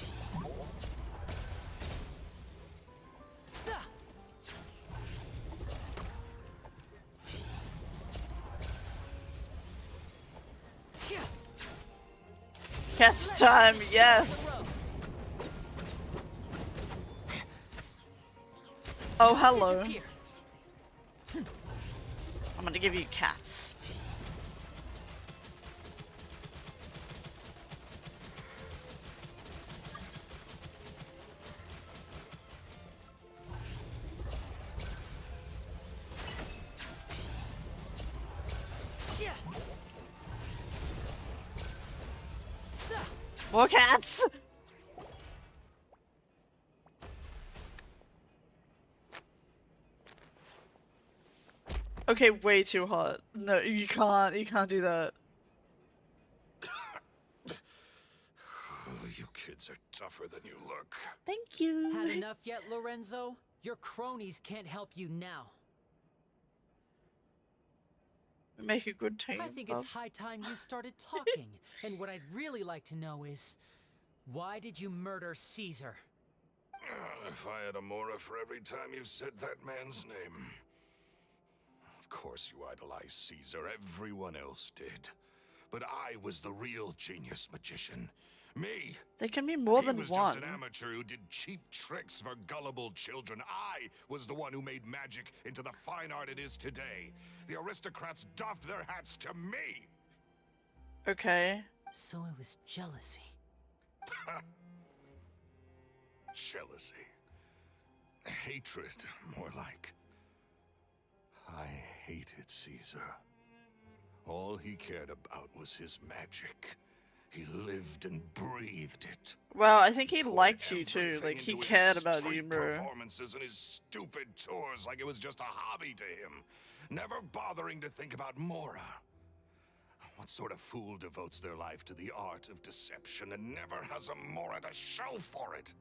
Cats time, yes. Oh, hello. Disappear. I'm gonna give you cats. More cats! Okay, way too hot. No, you can't do that. You kids are tougher than you look. Thank you. Had enough yet, Lorenzo? Your cronies can't help you now. Make a good team. I think it's high time you started talking. And what I'd really like to know is, why did you murder Caesar? If I had a mora for every time you said that man's name. Of course you idolized Caesar, everyone else did. But I was the real genius magician. Me. There can be more than He was one. just an amateur who did cheap tricks for gullible children. I was the one who made magic into the fine art it is today. The aristocrats doffed their hats to me. Okay. So it was jealousy. Jealousy. Hatred, more like. I hated Caesar. All he cared about was his magic. He lived and breathed it. Well, I think he Poured liked you too. everything Like, he into his cared about you, street bro. performances and his stupid tours like it was just a hobby to him. Never bothering to think about Mora. What sort of fool devotes their life to the art of deception and never has a Mora to show for it?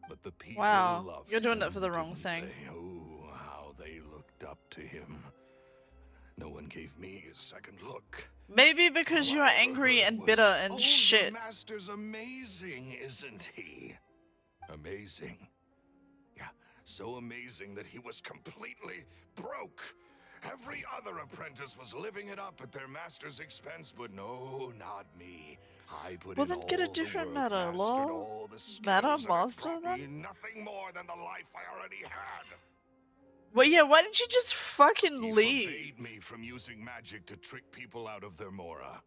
But the people Wow, loved you're doing him, it for the wrong didn't thing. they? Oh, how they looked up to him. No one gave me a second look. Maybe because you are angry and bitter and "Oh, shit. The master's amazing, isn't he? Amazing. So amazing that he was completely broke. Every other apprentice was living it up at their master's expense, but no, not me. I put Well, in then all get a the different work, meta, mastered lol. all the skills, Meta and it master brought me then? nothing more than the life I already had. Well, yeah, why didn't you just fucking He leave? forbade me from using magic to trick people out of their mora.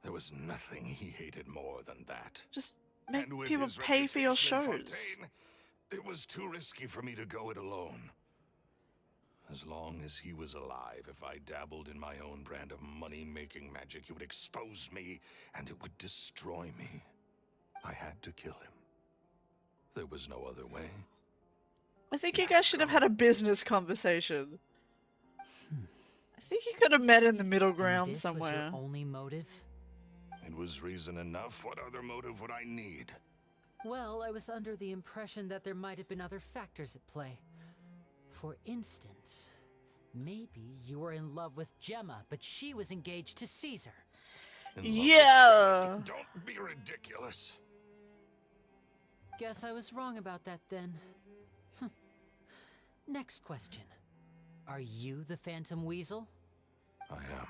There was nothing he hated more than that. Just make And with people his pay for your reputation in shows. Fontaine, it was too risky for me to go it alone. As long as he was alive, if I dabbled in my own brand of money-making magic, he would expose me, and it would destroy me. I had to kill him. There was no other way. I think you guys should have had a business conversation. I think you could have met in the middle ground this somewhere. was your only motive? It was reason enough. What other motive would I need? Well, I was under the impression that there might have been other factors at play. For instance, maybe you were in love with Gemma, but she was engaged to Caesar. Yeah. Don't be ridiculous. Guess I was wrong about that then. Next question. Are you the Phantom Weasel? I am.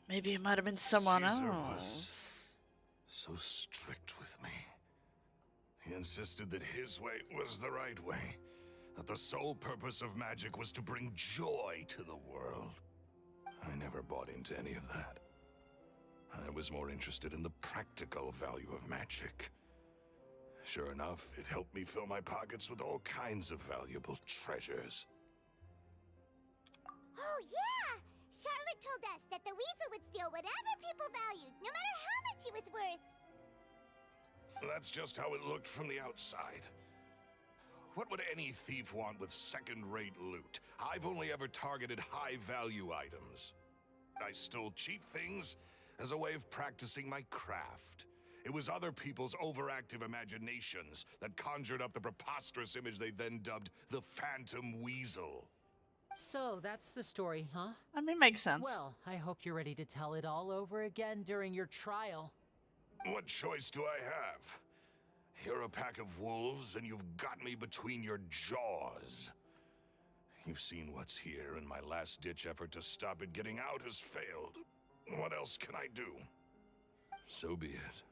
Maybe it might have been someone Caesar else. was so strict with me. He insisted that his way was the right way. That the sole purpose of magic was to bring joy to the world. I never bought into any of that. I was more interested in the practical value of magic. Sure enough, it helped me fill my pockets with all kinds of valuable treasures. Oh, yeah! Charlotte told us that the weasel would steal whatever people valued, no matter how much it was worth. That's just how it looked from the outside. What would any thief want with second-rate loot? I've only ever targeted high-value items. I stole cheap things as a way of practicing my craft. It was other people's overactive imaginations that conjured up the preposterous image they then dubbed the Phantom Weasel. So, that's the story, huh? I mean, makes sense. Well, I hope you're ready to tell it all over again during your trial. What choice do I have? You're a pack of wolves, and you've got me between your jaws. You've seen what's here, and my last-ditch effort to stop it getting out has failed. What else can I do? So be it.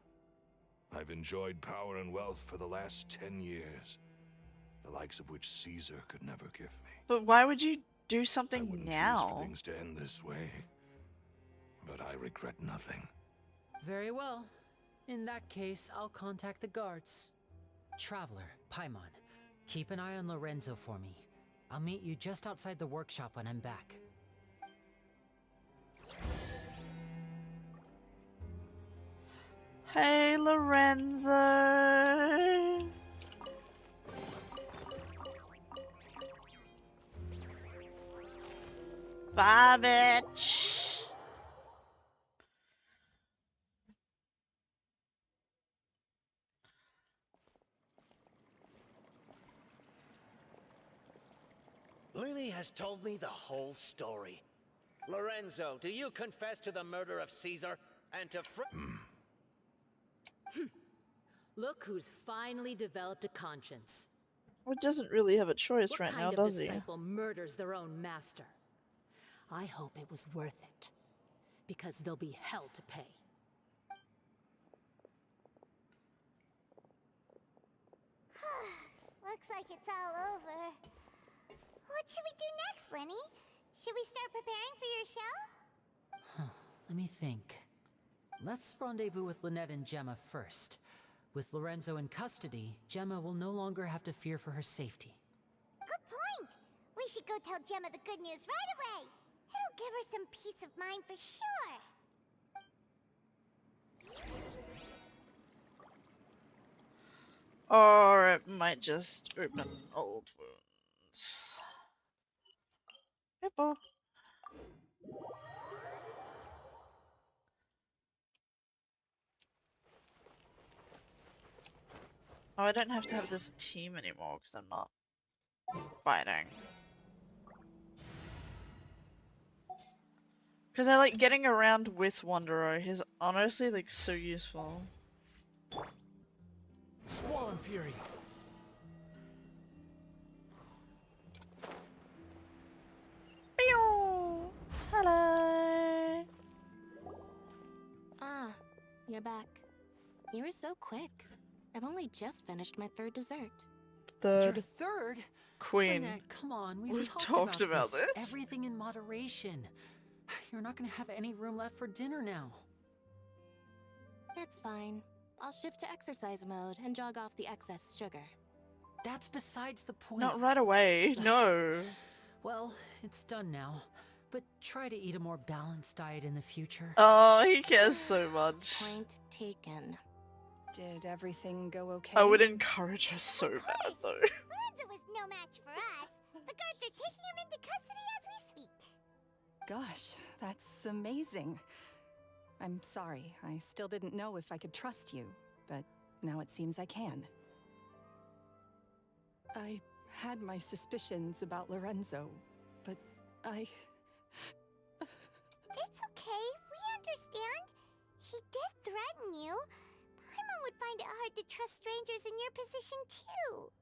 I've enjoyed power and wealth for the last 10 years, the likes of which Caesar could never give me. But why would you do I something wouldn't choose now? for things to end this way, but I regret nothing. Very well. In that case, I'll contact the guards. Traveler, Paimon, keep an eye on Lorenzo for me. I'll meet you just outside the workshop when I'm back. Hey, Lorenzo. Bye, bitch. Lily has told me the whole story. Lorenzo, do you confess to the murder of Caesar and to Look who's finally developed a conscience. Well, it doesn't really have a choice What right kind now, of does he? disciple murders their own master? I hope it was worth it, because there'll be hell to pay. Looks like it's all over. What should we do next, Lenny? Should we start preparing for your show? Let me think. Let's rendezvous with Lynette and Gemma first. With Lorenzo in custody, Gemma will no longer have to fear for her safety. Good point! We should go tell Gemma the good news right away. It'll give her some peace of mind for sure. Or it might just open old wounds. Hippo. Oh, I don't have to have this team anymore because I'm not fighting. Because I like getting around with Wanderer. He's honestly like so useful. Squall and Fury. you're back. You were so quick. I've only just finished my third dessert. Your Third third? queen. Lynette, come on, We've we've talked about this. Everything in moderation. You're not gonna have any room left for dinner now. It's fine. I'll shift to exercise mode and jog off the excess sugar. That's besides the point. Not right away, no. Well, it's done now. But try to eat a more balanced diet in the future. Oh, he cares so much. Point taken. Did everything go okay? I would encourage her so bad, though. Lorenzo was no match for us. The guards are taking him into custody as we speak. Gosh, that's amazing. I'm sorry. I still didn't know if I could trust you, but now it seems I can. I had my suspicions about Lorenzo, but I... It's okay. We understand. He did threaten you. Paimon would find it hard to trust strangers in your position, too.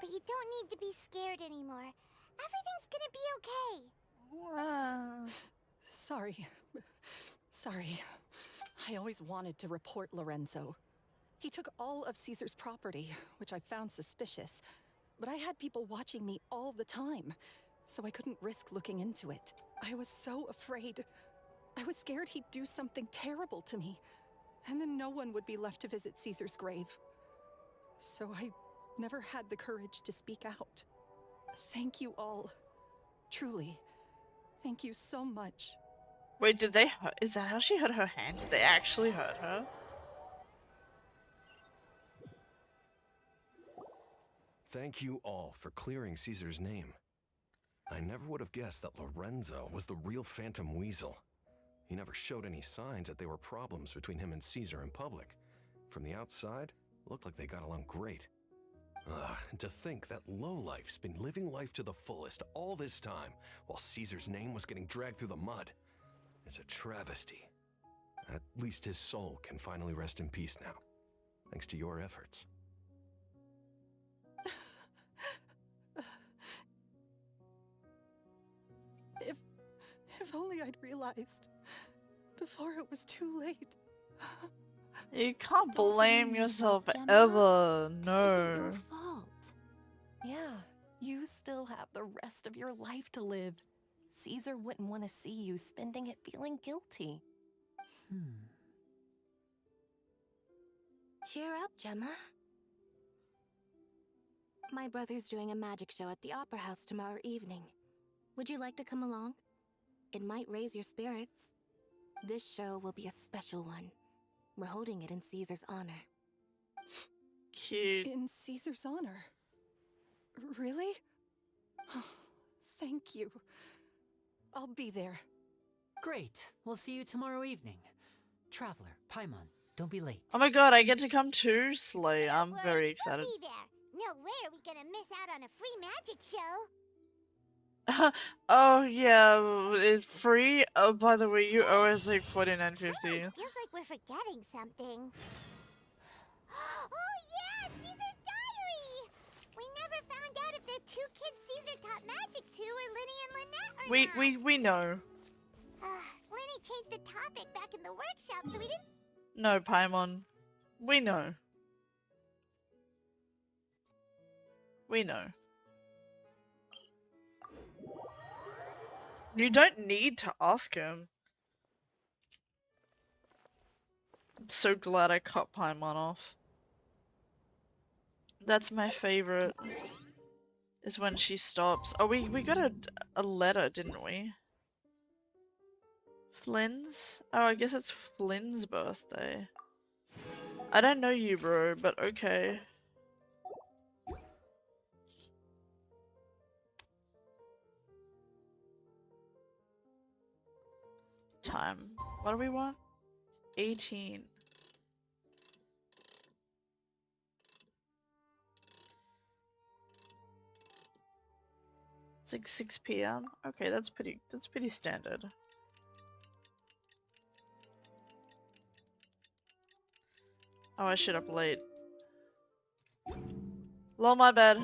But you don't need to be scared anymore. Everything's gonna be okay. Wow. Sorry. Sorry. I always wanted to report Lorenzo. He took all of Caesar's property, which I found suspicious. But I had people watching me all the time, so I couldn't risk looking into it. I was so afraid. I was scared he'd do something terrible to me, and then no one would be left to visit Caesar's grave. So I never had the courage to speak out. Thank you all. Truly. Thank you so much. Wait, did they hurt? Is that how she hurt her hand? Did they actually hurt her? Thank you all for clearing Caesar's name. I never would have guessed that Lorenzo was the real Phantom Weasel. He never showed any signs that there were problems between him and Caesar in public. From the outside, it looked like they got along great. And to think that lowlife's been living life to the fullest all this time, while Caesar's name was getting dragged through the mud. It's a travesty. At least his soul can finally rest in peace now, thanks to your efforts. If only I'd realized before it was too late. You can't blame yourself Gemma. ever. This isn't No. your fault. Yeah, you still have the rest of your life to live. Caesar wouldn't want to see you spending it feeling guilty. Cheer up, Gemma. My brother's doing a magic show at the Opera House tomorrow evening. Would you like to come along? It might raise your spirits. This show will be a special one. We're holding it in Caesar's honor. Cute. In Caesar's honor? Really? Thank you. I'll be there. Great. We'll see you tomorrow evening. Traveler, Paimon, don't be late. Oh my god, I get to come too, Slay. I'm very excited. We'll be there. No way are we gonna miss out on a free magic show. Oh yeah, it's free. Oh, by the way, you owe us like $49.50. Feels like we're forgetting something. Oh yeah, Caesar's diary! We never found out if the two kids Caesar taught magic to were Linny and Lynette or not. We know. Linny changed the topic back in the workshop, so we didn't... No, Paimon. We know. We know. You don't need to ask him. I'm so glad I cut Paimon off. That's my favorite. Is when she stops. Oh, we got a letter, didn't we? Flynn's? Oh, I guess it's Flynn's birthday. I don't know you, bro, but okay. Time. What do we want? 18. It's like 6 p.m. Okay, that's pretty standard. Oh, I shit up late. Lol, my bad.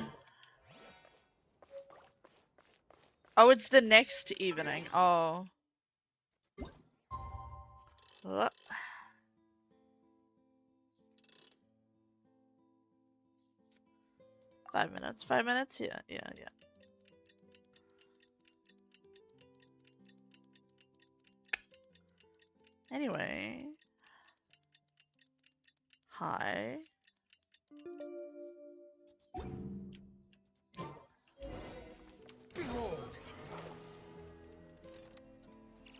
Oh, it's the next evening. Oh. 5 minutes. 5 minutes? Yeah, yeah, yeah. Anyway. Hi.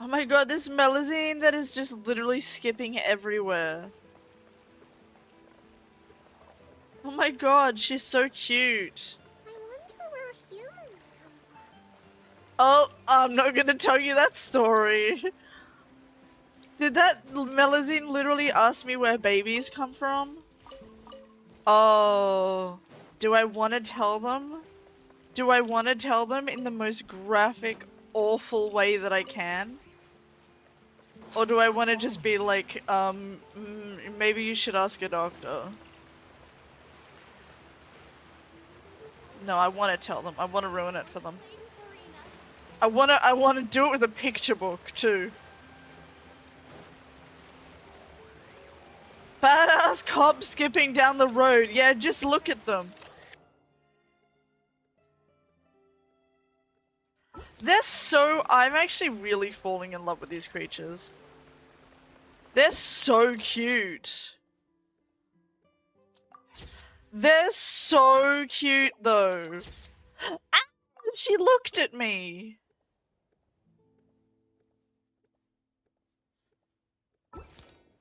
Oh my god, this Melusine that is just literally skipping everywhere. Oh my god, she's so cute. I wonder where humans come from. Oh, I'm not gonna tell you that story. Did that Melusine literally ask me where babies come from? Oh. Do I want to tell them? Do I want to tell them in the most graphic, awful way that I can? Or do I want to just be like, maybe you should ask a doctor? No, I want to tell them. I want to ruin it for them. I want to do it with a picture book too. Badass cop skipping down the road. Yeah, just look at them. They're so... I'm actually really falling in love with these creatures. They're so cute. They're so cute though. Ah, she looked at me.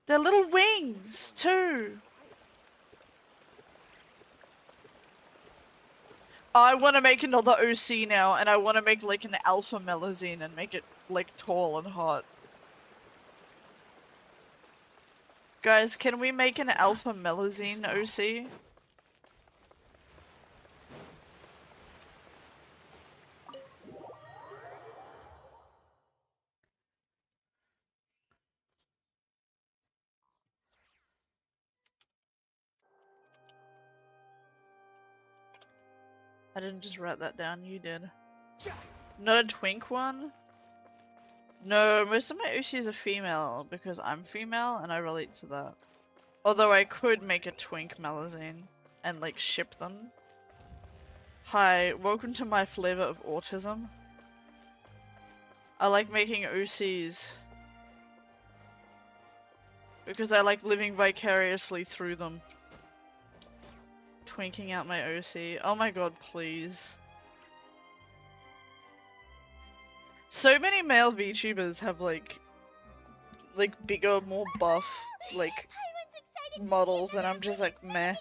They're little wings too. I want to make another OC now, and I want to make like an alpha Melusine and make it like tall and hot. Guys, can we make an alpha Melusine OC? I didn't just write that down, you did. Not a twink one? No, most of my Ushis are female because I'm female and I relate to that. Although I could make a twink Melusine and like ship them. Hi, welcome to my flavor of autism. I like making OCs because I like living vicariously through them. Twinking out my OC. Oh my god, please. So many male VTubers have like bigger, more buff, like models, and I'm just like meh.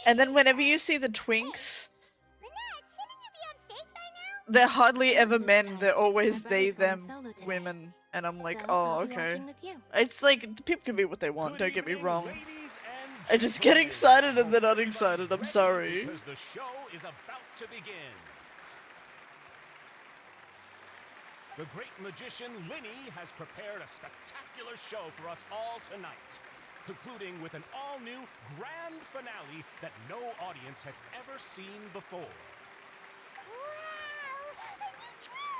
And then whenever you see the twinks, they're hardly ever men, they're always they, them, women. And I'm like, oh, okay. It's like, people can be what they want, don't get me wrong. I just get excited and then unexcited, I'm sorry. Because the show is about to begin. The great magician Linny has prepared a spectacular show for us all tonight, concluding with an all-new grand finale that no audience has ever seen before.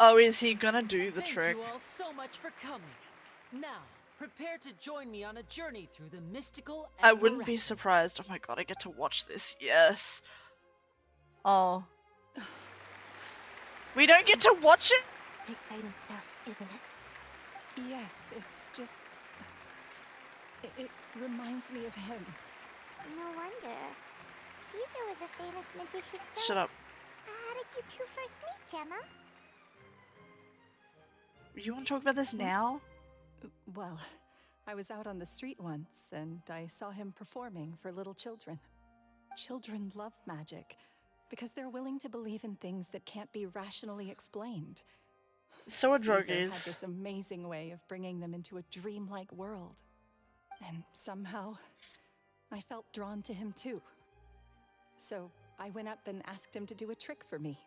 Oh, is he gonna do the trick? Thank you all so much for coming. Now, prepare to join me on a journey through the mystical and I wouldn't be surprised. Oh my god, I get to watch this. Yes. Oh. We don't get to watch it? Exciting stuff, isn't it? Yes, it's just... It reminds me of him. No wonder. Caesar was a famous magician, so... Shut up. How did you two first meet, Gemma? You want to talk about this now? Well, I was out on the street once, and I saw him performing for little children. Children love magic, because they're willing to believe in things that can't be rationally explained. So are Caesar had druggies. this amazing way of bringing them into a dreamlike world. And somehow, I felt drawn to him too. So I went up and asked him to do a trick for me.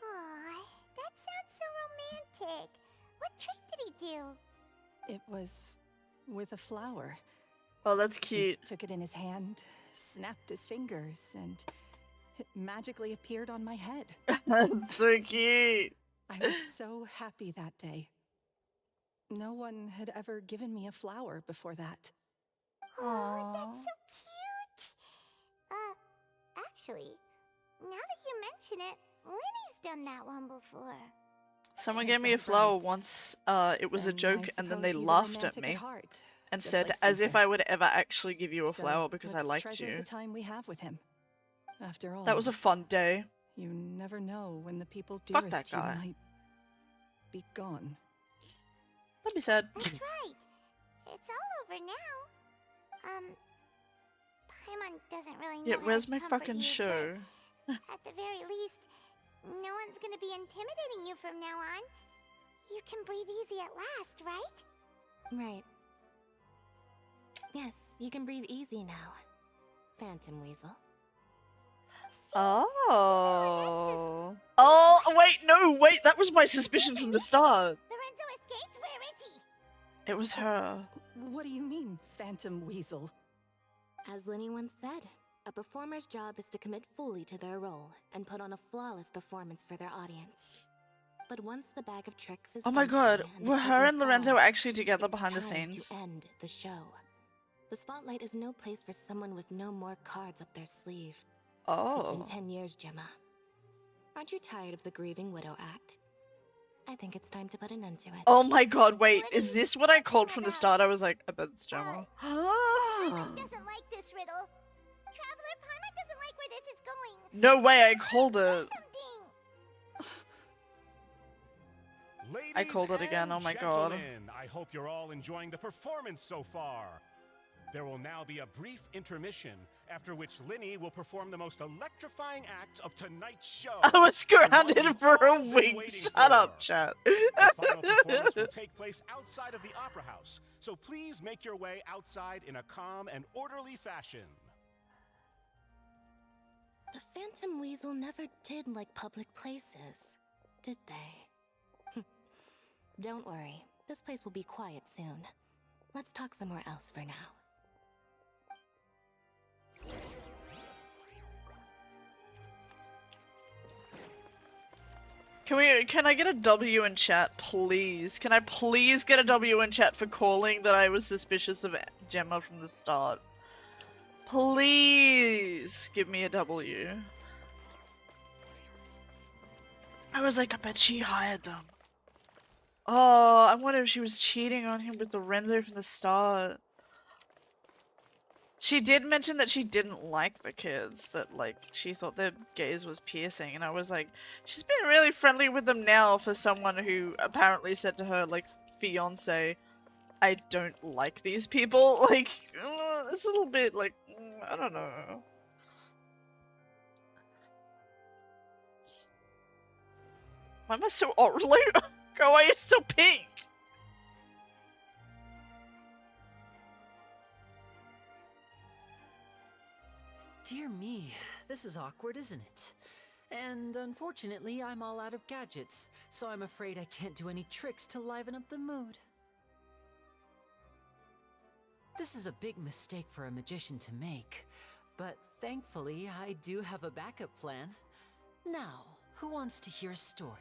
Aw, that sounds so romantic. What trick did he do? It was with a flower. Oh, that's cute. He took it in his hand, snapped his fingers, and it magically appeared on my head. That's so cute. I was so happy that day. No one had ever given me a flower before that. Oh, that's so cute. Actually, now that you mention it, Linny's done that one before. Someone Is gave me a that flower right? once. It was a Then joke, I and then suppose they he's a laughed at romantic me heart, and just said, like as if Caesar. I would ever actually give you a So flower because I let's liked treasure you. the time we have with him. After all, That was a fun day. You never know when the people Fuck that dearest to you guy. might be gone. That'd be sad. That's right. It's all over now. Paimon doesn't really know Yeah, how where's to my comfort fucking you, show? but at the very least, no one's gonna be intimidating you from now on. You can breathe easy at last, right? Right. Yes, you can breathe easy now, Phantom Weasel. Oh. Oh, wait, no, wait, that was my suspicion from the start. Lorenzo escaped? Where is he? It was her. What do you mean, Phantom Weasel? As Linny once said, a performer's job is to commit fully to their role and put on a flawless performance for their audience. But once the bag of tricks is Oh my empty god, and the were her curtain and Lorenzo falls, actually together it's behind the time scenes? to end the show. The spotlight is no place for someone with no more cards up their sleeve. It's been Oh. 10 years, Gemma. Aren't you tired of the grieving widow act? I think it's time to put an end to it. Oh my god, wait, is this what I called from the start? I was like, I bet it's Gemma. Paimon doesn't like this riddle. Traveler, Paimon doesn't like where this is going. No way, I called it. Ladies I called it again, and oh my god. gentlemen, I hope you're all enjoying the performance so far. There will now be a brief intermission, after which Linny will perform the most electrifying act of tonight's show. I was grounded The one for a you've all been week. waiting Shut for. up, chat. The final performance will take place outside of the Opera House, so please make your way outside in a calm and orderly fashion. The Phantom Weasel never did like public places, did they? Don't worry, this place will be quiet soon. Let's talk somewhere else for now. Can I get a W in chat, please? Can I please get a W in chat for calling that I was suspicious of Gemma from the start? Please give me a W. I was like, I bet she hired them. Oh, I wonder if she was cheating on him with Lorenzo from the start. She did mention that she didn't like the kids, that like she thought their gaze was piercing, and I was like, she's been really friendly with them now for someone who apparently said to her, like, fiance, I don't like these people. Like, it's a little bit like, I don't know. Why am I so orally? Go away, you're so pink! Dear me, this is awkward, isn't it? And unfortunately, I'm all out of gadgets, so I'm afraid I can't do any tricks to liven up the mood. This is a big mistake for a magician to make, but thankfully, I do have a backup plan. Now, who wants to hear a story?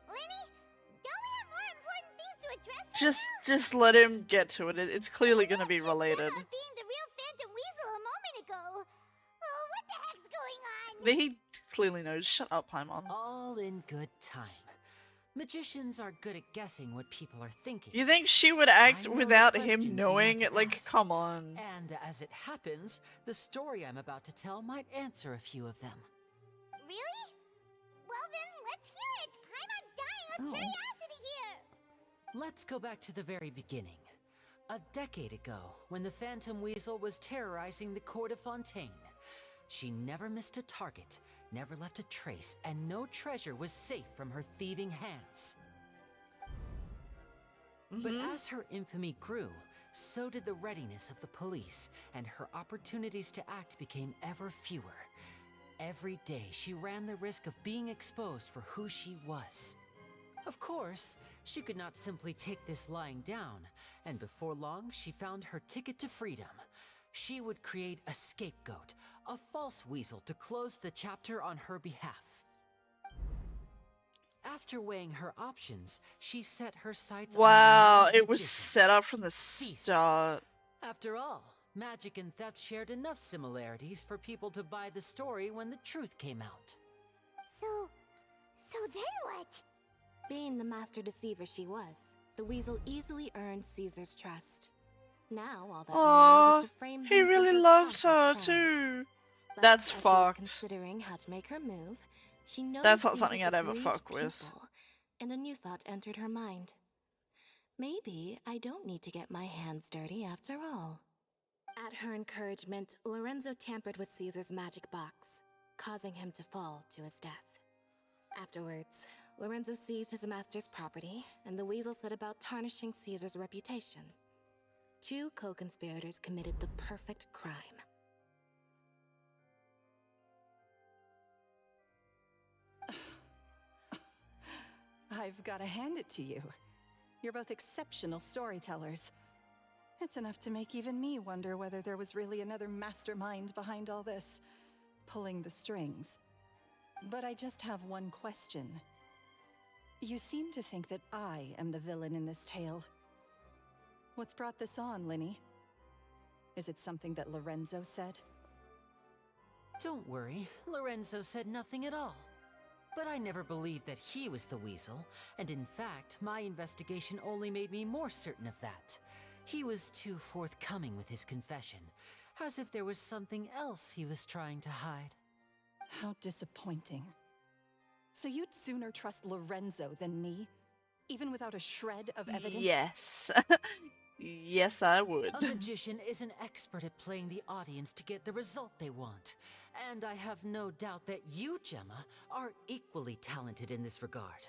Linny, don't we have more important things to address? Just let him get to it. It's clearly gonna be related. Gemma being the real Phantom Weasel a moment ago. Oh, what the heck's going on? But he clearly knows. Shut up, Paimon. All in good time. Magicians are good at guessing what people are thinking. You think she would act I know without the him questions you knowing? want to Like, ask. come on. And as it happens, the story I'm about to tell might answer a few of them. Really? Well then, let's hear it. Paimon's dying of curiosity here. Let's go back to the very beginning. A decade ago, when the Phantom Weasel was terrorizing the court of Fontaine. She never missed a target, never left a trace, and no treasure was safe from her thieving hands. But as her infamy grew, so did the readiness of the police, and her opportunities to act became ever fewer. Every day, she ran the risk of being exposed for who she was. Of course, she could not simply take this lying down, and before long, she found her ticket to freedom. She would create a scapegoat, a false weasel to close the chapter on her behalf. After weighing her options, she set her sights on Wow, one it was magician. set up from the start. After all, Magic and theft shared enough similarities for people to buy the story when the truth came out. So then what? Being the master deceiver she was, the weasel easily earned Caesar's trust. Now all that remained was Aww, to frame he him for really her loved her past crimes. too. But That's as she was fucked. considering how to make her move, she noticed That's not Caesar's something I'd ever aggrieved fuck with. pupil, and a new thought entered her mind. Maybe I don't need to get my hands dirty after all. At her encouragement, Lorenzo tampered with Caesar's magic box, causing him to fall to his death. Afterwards, Lorenzo seized his master's property, and the weasel set about tarnishing Caesar's reputation. Two co-conspirators committed the perfect crime. I've got to hand it to you. You're both exceptional storytellers. It's enough to make even me wonder whether there was really another mastermind behind all this, pulling the strings. But I just have one question. You seem to think that I am the villain in this tale. What's brought this on, Linny? Is it something that Lorenzo said? Don't worry, Lorenzo said nothing at all. But I never believed that he was the weasel, and in fact, my investigation only made me more certain of that. He was too forthcoming with his confession, as if there was something else he was trying to hide. How disappointing. So you'd sooner trust Lorenzo than me? Even without a shred of evidence? Yes. Yes, I would. A magician is an expert at playing the audience to get the result they want. And I have no doubt that you, Gemma, are equally talented in this regard.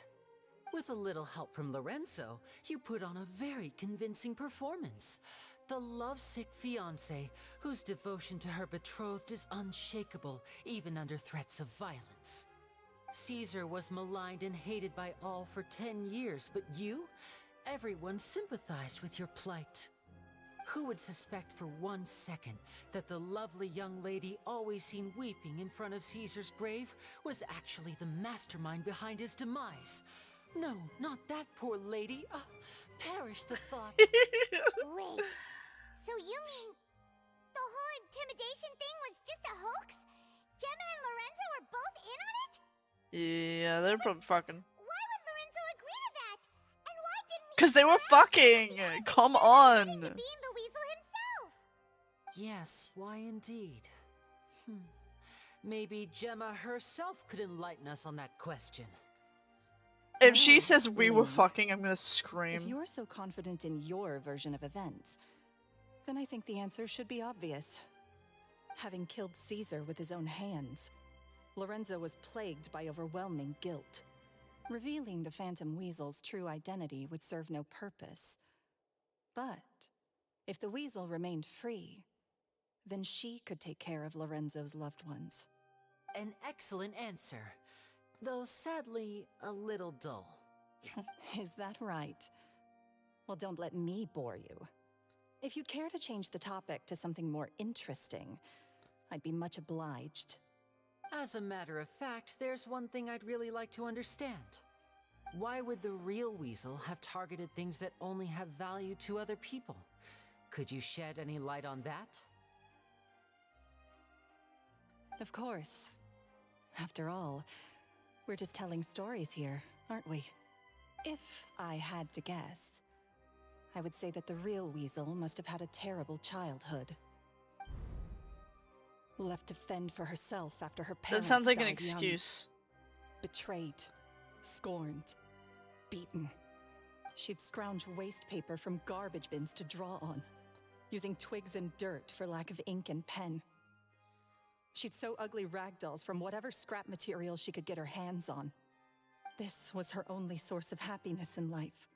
With a little help from Lorenzo, you put on a very convincing performance. The lovesick fiancé, whose devotion to her betrothed is unshakable, even under threats of violence. Caesar was maligned and hated by all for 10 years, but you? Everyone sympathized with your plight. Who would suspect for 1 second that the lovely young lady always seen weeping in front of Caesar's grave was actually the mastermind behind his demise? No, not that poor lady. Perish the thought. Wait, so you mean the whole intimidation thing was just a hoax? Gemma and Lorenzo were both in on it? Yeah, they're probably fucking. Why would Lorenzo agree to that? And why didn't he? Because they were fucking! Come on! Being the weasel himself. Yes, why indeed? Maybe Gemma herself could enlighten us on that question. If she says we were fucking, I'm gonna scream. If you're so confident in your version of events, then I think the answer should be obvious. Having killed Caesar with his own hands, Lorenzo was plagued by overwhelming guilt. Revealing the Phantom Weasel's true identity would serve no purpose. But if the Weasel remained free, then she could take care of Lorenzo's loved ones. An excellent answer, though sadly a little dull. Is that right? Well, don't let me bore you. If you'd care to change the topic to something more interesting, I'd be much obliged. As a matter of fact, there's one thing I'd really like to understand. Why would the real weasel have targeted things that only have value to other people? Could you shed any light on that? Of course. After all, we're just telling stories here, aren't we? If I had to guess, I would say that the real weasel must have had a terrible childhood. Left to fend for herself after her parents That sounds like an died young. excuse. Betrayed, scorned, beaten. She'd scrounge waste paper from garbage bins to draw on, using twigs and dirt for lack of ink and pen. She'd sew ugly rag dolls from whatever scrap material she could get her hands on. This was her only source of happiness in life.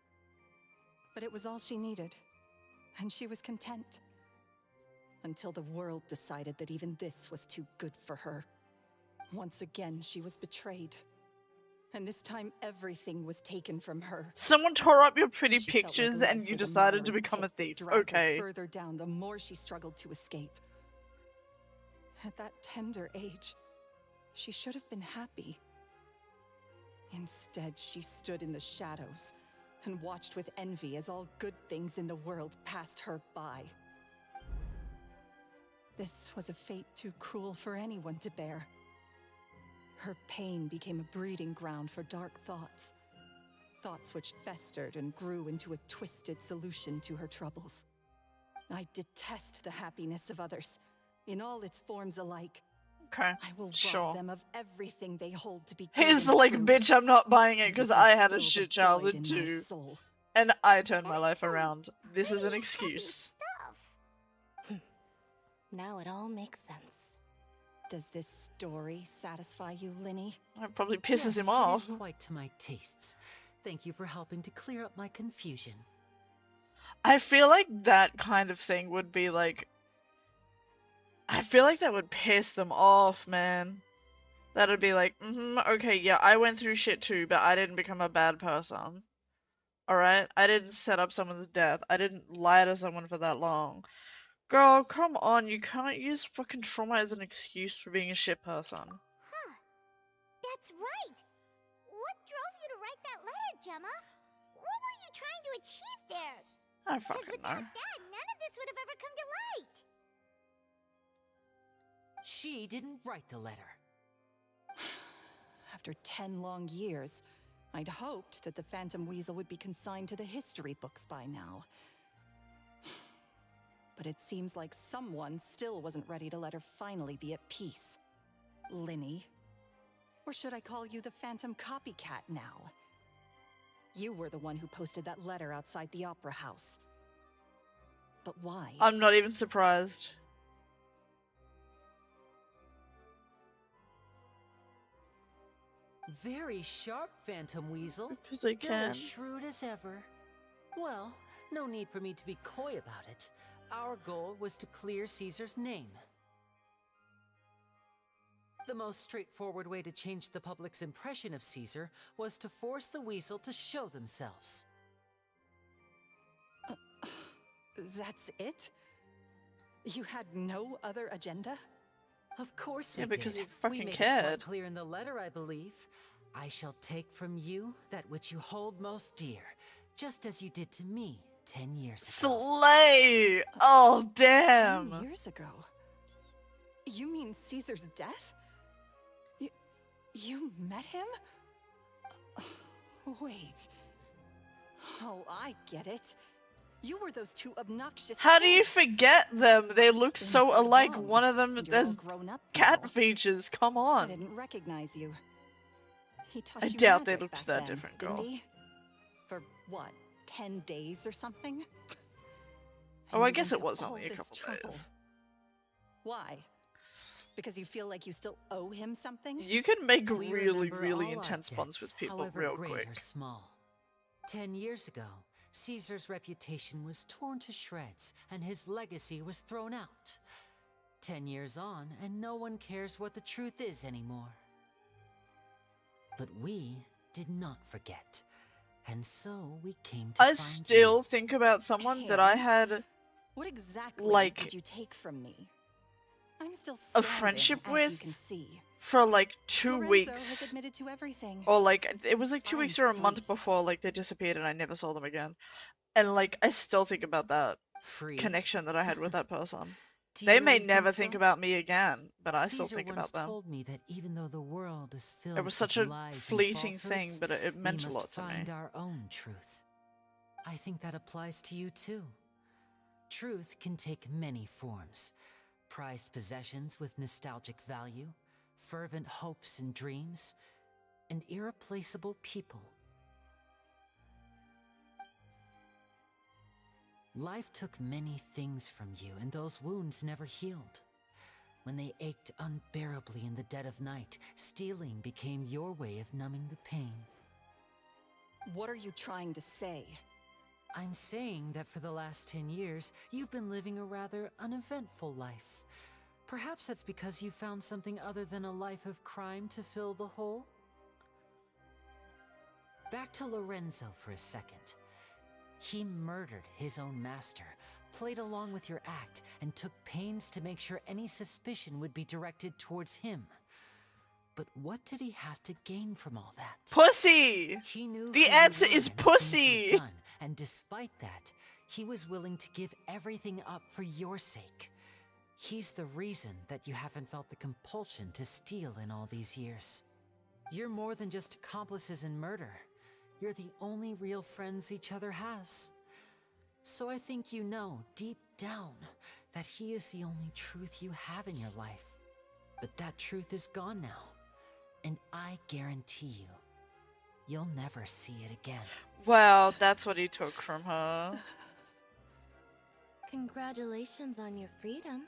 But it was all she needed, and she was content. Until the world decided that even this was too good for her. Once again, she was betrayed. And this time, everything was taken from her. Someone tore up your pretty She felt like pictures lead and you was a decided to miry become a pit, thief. dragged her Okay. further down the more she struggled to escape. At that tender age, she should have been happy. Instead, she stood in the shadows and watched with envy as all good things in the world passed her by. This was a fate too cruel for anyone to bear. Her pain became a breeding ground for dark thoughts. Thoughts which festered and grew into a twisted solution to her troubles. I detest the happiness of others, in all its forms alike. Okay, I will sure. rob them of everything they hold to be good He's and like, true, bitch, I'm not buying it and because will I had a fill the shit void childhood in my too. soul. And I turned my life around. This is an excuse. Now it all makes sense. Does this story satisfy you, Linny? It probably pisses him Yes, off. It is quite to my tastes. Thank you for helping to clear up my confusion. I feel like that kind of thing would be like... I feel like that would piss them off, man. That'd be like, okay, yeah, I went through shit too, but I didn't become a bad person. Alright? I didn't set up someone's death. I didn't lie to someone for that long. Girl, come on, you can't use fucking trauma as an excuse for being a shit person. Huh. That's right. What drove you to write that letter, Gemma? What were you trying to achieve there? I 'Cause fucking without know. that, none of this would have ever come to light. She didn't write the letter. After 10 long years, I'd hoped that the Phantom Weasel would be consigned to the history books by now. But it seems like someone still wasn't ready to let her finally be at peace. Linny. Or should I call you the Phantom Copycat now? You were the one who posted that letter outside the Opera House. But why? I'm not even surprised. Very sharp, Phantom Weasel. Because they Still can. as shrewd as ever. Well, no need for me to be coy about it. Our goal was to clear Caesar's name. The most straightforward way to change the public's impression of Caesar was to force the Weasel to show themselves. That's it? You had no other agenda? Of course we Yeah, because did. you fucking we made it cared. quite clear in the letter, I believe. I shall take from you that which you hold most dear, just as you did to me 10 years ago. Slay! Oh, damn! 10 years ago? You mean Caesar's death? You met him? Wait. Oh, I get it. You were those two obnoxious How do you kids. forget them? They look It's been so so alike. long, One of them, and you're all there's grown up cat now. features. Come I on. didn't recognize you. He taught I you doubt they magic looked back that then, different, didn't girl. he? For what, 10 days or something? Oh, And I you guess went it to was all only a this couple trouble. days. Why? Because you feel like you still owe him something? You can make We really, remember really all our intense bonds debts, with people however real great quick. or small. 10 years ago, Caesar's reputation was torn to shreds, and his legacy was thrown out. 10 years on, and no one cares what the truth is anymore. But we did not forget, and so we came to I find still you. think about someone that I And? had What exactly like, did you take from me? I'm still a standing, friendship as with you can see. for like 2 Lorenzo has weeks. admitted to everything. Or like, it was like 2 I'm weeks or a month free. before like they disappeared and I never saw them again. And like, I still think about that Free. connection that I had with that person. Do They you may really never think think so? about me again, but I still Caesar think once about them. told me that even though the world is filled It was with such a lies and fleeting thing, falsehoods, but it meant we a must lot to me. find our own truth. I think that applies to you too. Truth can take many forms. Prized possessions with nostalgic value, fervent hopes and dreams, and irreplaceable people. Life took many things from you, and those wounds never healed. When they ached unbearably in the dead of night, stealing became your way of numbing the pain. What are you trying to say? I'm saying that for the last 10 years, you've been living a rather uneventful life. Perhaps that's because you found something other than a life of crime to fill the hole? Back to Lorenzo for a second. He murdered his own master, played along with your act, and took pains to make sure any suspicion would be directed towards him. But what did he have to gain from all that? Pussy! He knew The who you answer were is and the things you'd pussy! done, and despite that, he was willing to give everything up for your sake. He's the reason that you haven't felt the compulsion to steal in all these years. You're more than just accomplices in murder. You're the only real friends each other has. So I think you know, deep down, that he is the only truth you have in your life. But that truth is gone now. And I guarantee you, you'll never see it again. Wow, that's what he took from her. Congratulations on your freedom.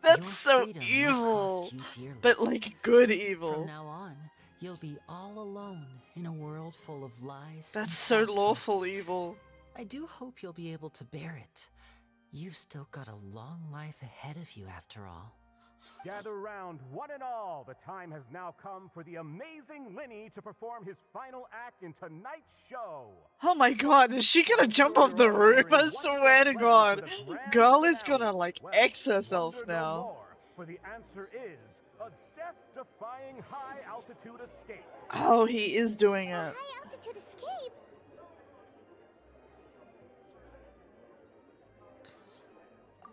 That's Your so freedom will evil. cost you dearly. But like good From evil. now on, you'll be all alone in a world full of lies. That's and so falsehoods. lawful evil. I do hope you'll be able to bear it. You've still got a long life ahead of you after all. Gather round, one and all. The time has now come for the amazing Linny to perform his final act in tonight's show. Oh my god, is she gonna jump off the roof? I swear to god. Girl is gonna like X herself Wonder no now. more, for the answer is a death-defying high-altitude escape. Oh, he is doing it. High altitude escape?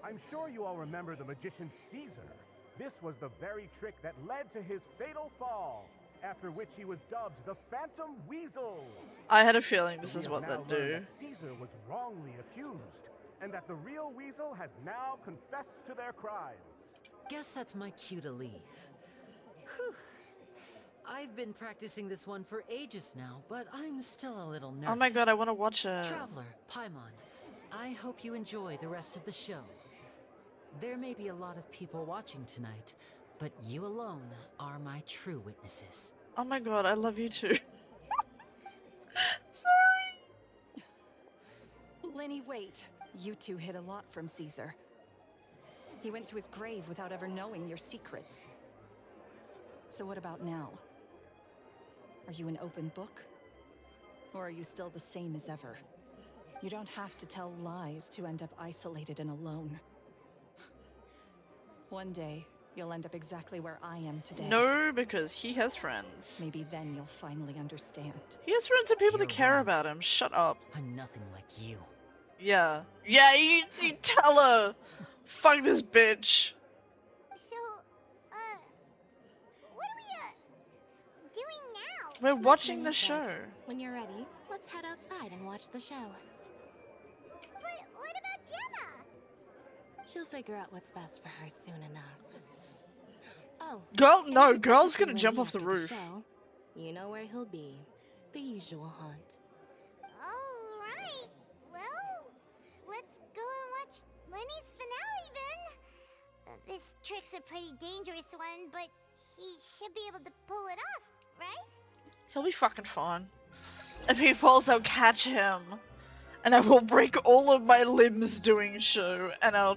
I'm sure you all remember the magician Caesar. This was the very trick that led to his fatal fall, after which he was dubbed the Phantom Weasel. I had a feeling this We is have what now they'd do. learned that Caesar was wrongly accused, and that the real Weasel has now confessed to their crimes. Guess that's my cue to leave. Whew. I've been practicing this one for ages now, but I'm still a little nervous. Oh my god, I want to watch it. Traveler, Paimon, I hope you enjoy the rest of the show. There may be a lot of people watching tonight, but you alone are my true witnesses. Oh my god, I love you too. Sorry. Lenny, wait. You two hid a lot from Caesar. He went to his grave without ever knowing your secrets. So what about now? Are you an open book? Or are you still the same as ever? You don't have to tell lies to end up isolated and alone. One day, you'll end up exactly where I am today. No, because he has friends. Maybe then you'll finally understand. He has friends and people that care about him. Shut up. I'm nothing like you. Yeah. Yeah, you tell her. Fuck this bitch. So, what are we, doing now? We're watching the Lenny said, show. When you're ready, let's head outside and watch the show. But what about Gemma? She'll figure out what's best for her soon enough. Oh. Girl, and no, if he girl's doesn't gonna ready jump off the after roof. show, you know where he'll be. The usual haunt. Alright. Well, let's go and watch Lenny's finale then. This trick's a pretty dangerous one, but he should be able to pull it off, right? He'll be fucking fine. If he falls, I'll catch him. And I will break all of my limbs doing show. And I'll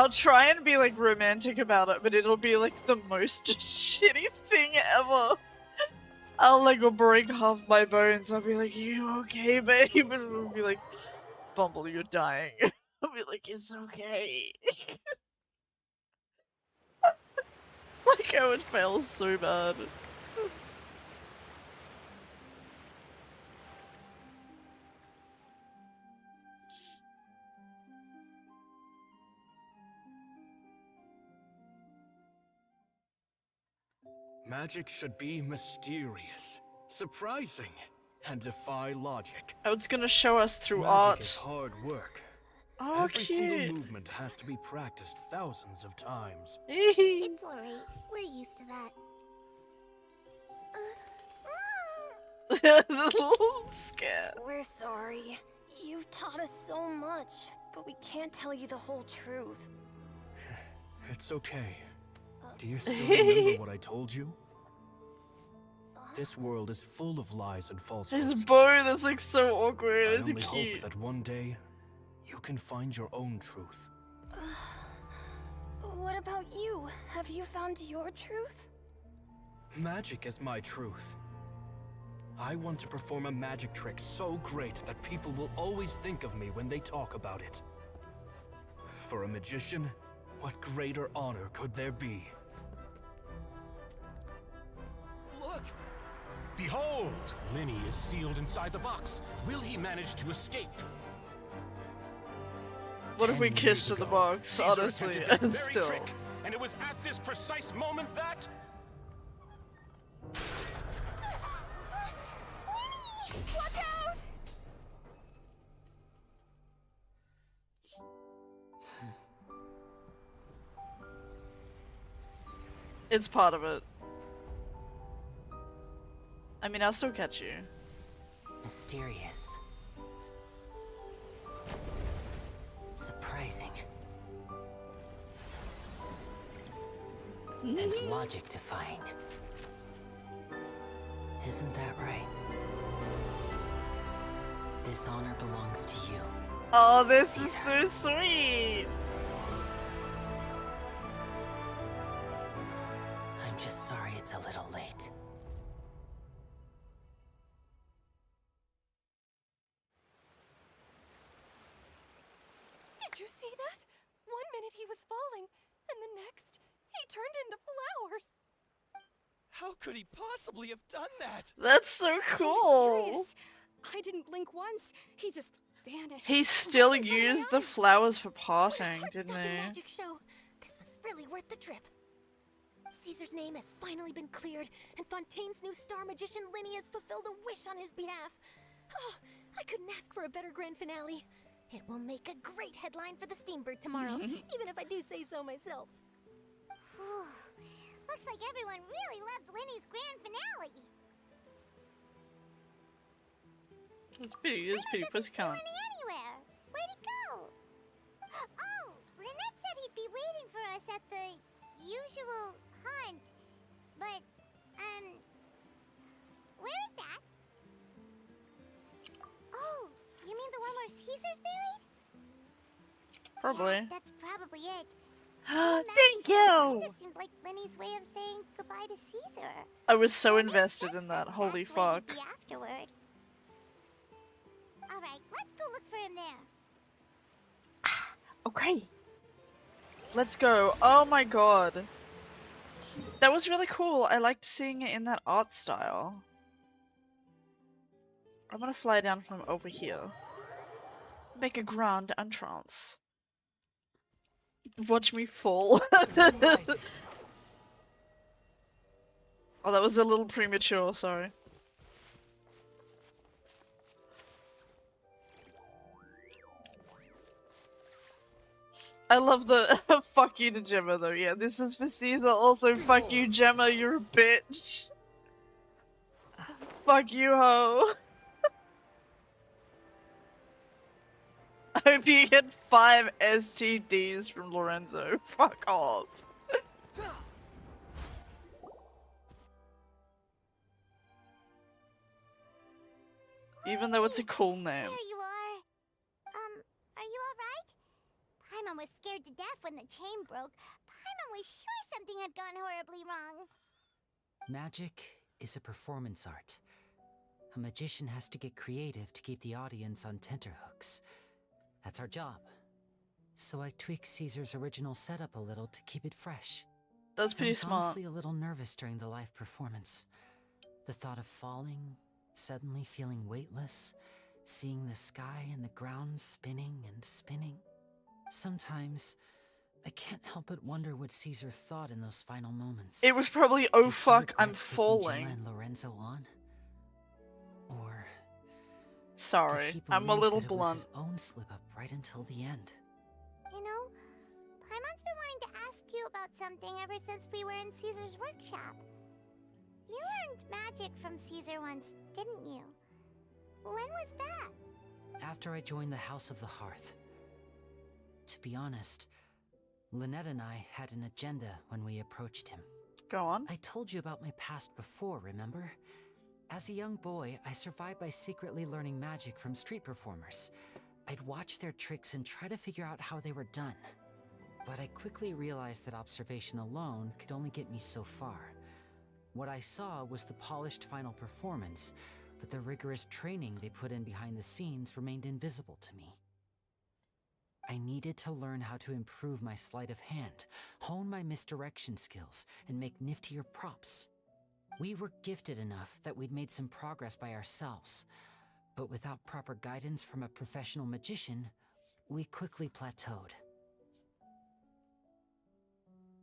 try and be like romantic about it, but it'll be like the most shitty thing ever. I'll like break half my bones. I'll be like, you okay, babe? And it'll be like, Bumble, you're dying. I'll be like, it's okay. Like I would fail so bad. Magic should be mysterious, surprising, and defy logic. Oh, it's gonna show us through Magic art. is hard work. Oh, Every single cute. movement has to be practiced thousands of times. It's alright. We're used to that. The little scare. We're sorry. You've taught us so much, but we can't tell you the whole truth. It's okay. Do you still remember what I told you? This world is full of lies and falsehoods. His bow that's like so awkward. I It's only cute. hope that one day you can find your own truth. What about you? Have you found your truth? Magic is my truth. I want to perform a magic trick so great that people will always think of me when they talk about it. For a magician, what greater honor could there be? Look! Behold! Linny is sealed inside the box. Will he manage to escape? What if we 10 kissed years in the ago, box, Caesar honestly, attempted this and very still. trick, and it was at this precise moment that... Watch out! It's part of it. I mean, I'll still catch you. Mysterious. Surprising. And logic defying. Isn't that right? This honor belongs to you. Oh, this is so sweet. I'm just sorry it's a little late. Did you see that? 1 minute he was falling, and the next, he turned into flowers. How could he possibly have done that? That's so cool. Mysterious. I didn't blink once. He just vanished. He still right in front of my used the eyes. flowers for What a parting, didn't heart-stopping he? magic show. This was really worth the trip. Caesar's name has finally been cleared, and Fontaine's new star magician Linny has fulfilled a wish on his behalf. Oh, I couldn't ask for a better grand finale. It will make a great headline for the Steambird tomorrow, even if I do say so myself. Whew. Looks like everyone really loved Linny's grand finale. This pretty pussy cunt. Linny anywhere. Where'd he go? Oh, Lynette said he'd be waiting for us at the usual hunt. But, where is that? Oh, you mean the one where Caesar's buried? Probably. Yeah, that's probably it. Thank you! This seemed like Linny's way of saying goodbye to Caesar. I was so invested in that. Holy That's where he'd fuck. be afterward. All right, let's go look for him there. Okay. Let's go. Oh my god. That was really cool. I liked seeing it in that art style. I'm gonna fly down from over here. Make a grand entrance. Watch me fall. Oh, that was a little premature, sorry. I love the fuck you to Gemma though, yeah, this is for Caesar, also fuck you Gemma, you're a bitch. Fuck you, ho. I hope you get 5 STDs from Lorenzo. Fuck off. Even though it's a cool name. There you are. Are you alright? Paimon was scared to death when the chain broke. Paimon was sure something had gone horribly wrong. Magic is a performance art. A magician has to get creative to keep the audience on tenterhooks. That's our job. So I tweaked Caesar's original setup a little to keep it fresh. That's pretty I was smart. honestly a little nervous during the live performance. The thought of falling, suddenly feeling weightless, seeing the sky and the ground spinning and spinning. Sometimes, I can't help but wonder what Caesar thought in those final moments. It was probably, oh Did he fuck, I'm regret taking falling. Gemma and Lorenzo on? Or Sorry, did he I'm a believe little that it was blunt. his own slip-up right until the end? You know, Paimon's been wanting to ask you about something ever since we were in Caesar's workshop. You learned magic from Caesar once, didn't you? When was that? After I joined the House of the Hearth. To be honest, Lynette and I had an agenda when we approached him. Go on. I told you about my past before, remember? As a young boy, I survived by secretly learning magic from street performers. I'd watch their tricks and try to figure out how they were done. But I quickly realized that observation alone could only get me so far. What I saw was the polished final performance, but the rigorous training they put in behind the scenes remained invisible to me. I needed to learn how to improve my sleight of hand, hone my misdirection skills, and make niftier props. We were gifted enough that we'd made some progress by ourselves, but without proper guidance from a professional magician, we quickly plateaued.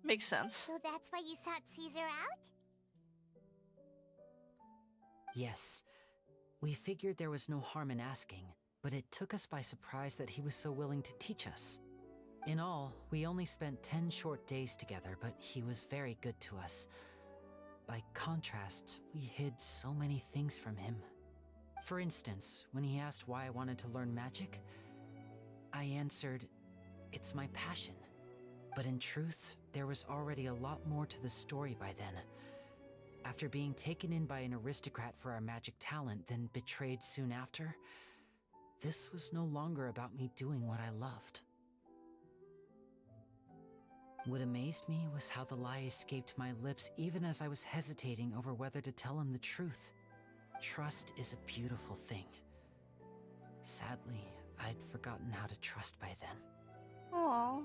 Makes sense. So that's why you sought Caesar out? Yes, we figured there was no harm in asking, but it took us by surprise that he was so willing to teach us. In all, we only spent 10 short days together, but he was very good to us. By contrast, we hid so many things from him. For instance, when he asked why I wanted to learn magic, I answered, it's my passion. But in truth, there was already a lot more to the story by then. After being taken in by an aristocrat for our magic talent, then betrayed soon after, this was no longer about me doing what I loved. What amazed me was how the lie escaped my lips even as I was hesitating over whether to tell him the truth. Trust is a beautiful thing. Sadly, I'd forgotten how to trust by then. Aww.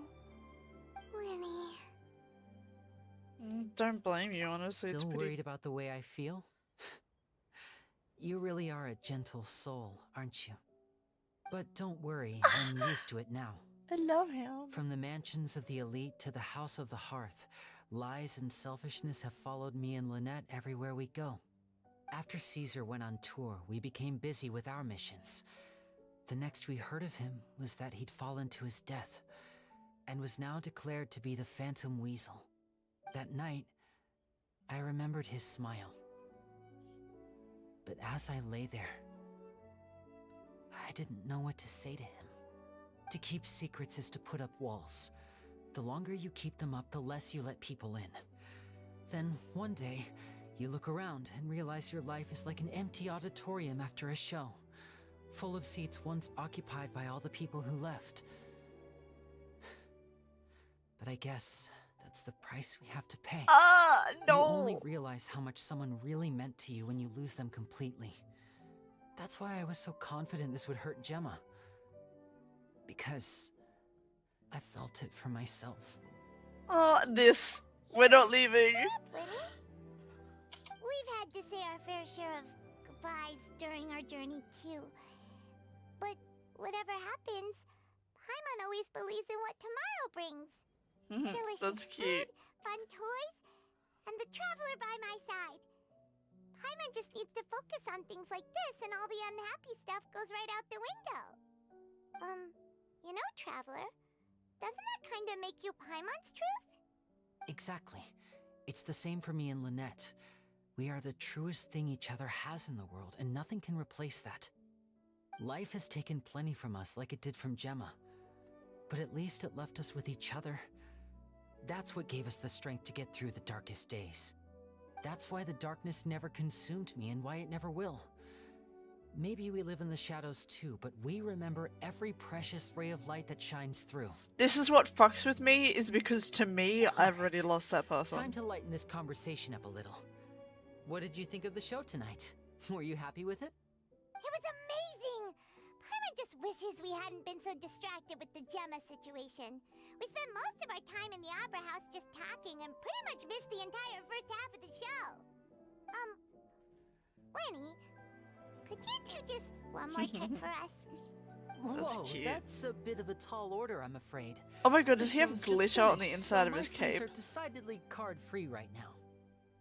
Lenny. Don't blame you, honestly. Still It's pretty... worried about the way I feel? You really are a gentle soul, aren't you? But don't worry, I'm used to it now. I love him. From the mansions of the elite to the house of the hearth, lies and selfishness have followed me and Lynette everywhere we go. After Caesar went on tour, we became busy with our missions. The next we heard of him was that he'd fallen to his death, and was now declared to be the Phantom Weasel. That night, I remembered his smile. But as I lay there, I didn't know what to say to him. To keep secrets is to put up walls. The longer you keep them up, the less you let people in. Then, one day, you look around and realize your life is like an empty auditorium after a show, full of seats once occupied by all the people who left. But I guess that's the price we have to pay. No! You only realize how much someone really meant to you when you lose them completely. That's why I was so confident this would hurt Gemma. Because I felt it for myself. This. We're not leaving. We've had to say our fair share of goodbyes during our journey too. But whatever happens, Paimon always believes in what tomorrow brings. Delicious That's cute. food, fun toys, and the traveler by my side. Paimon just needs to focus on things like this, and all the unhappy stuff goes right out the window. You know, Traveler, doesn't that kind of make you Paimon's truth? Exactly. It's the same for me and Lynette. We are the truest thing each other has in the world, and nothing can replace that. Life has taken plenty from us, like it did from Gemma. But at least it left us with each other. That's what gave us the strength to get through the darkest days. That's why the darkness never consumed me, and why it never will. Maybe we live in the shadows too, but we remember every precious ray of light that shines through. This is what fucks with me, is because to me, I've already lost that person. Time to lighten this conversation up a little. What did you think of the show tonight? Were you happy with it? It was amazing! Paimon just wishes we hadn't been so distracted with the Gemma situation. We spent most of our time in the Opera House just talking and pretty much missed the entire first half of the show. Lenny, could you do just one more trick for us? Whoa, that's a bit of a tall order, I'm afraid. Oh my god, does he have The show's just glitter on the finished, inside so of his my sins cape? are decidedly card-free right now.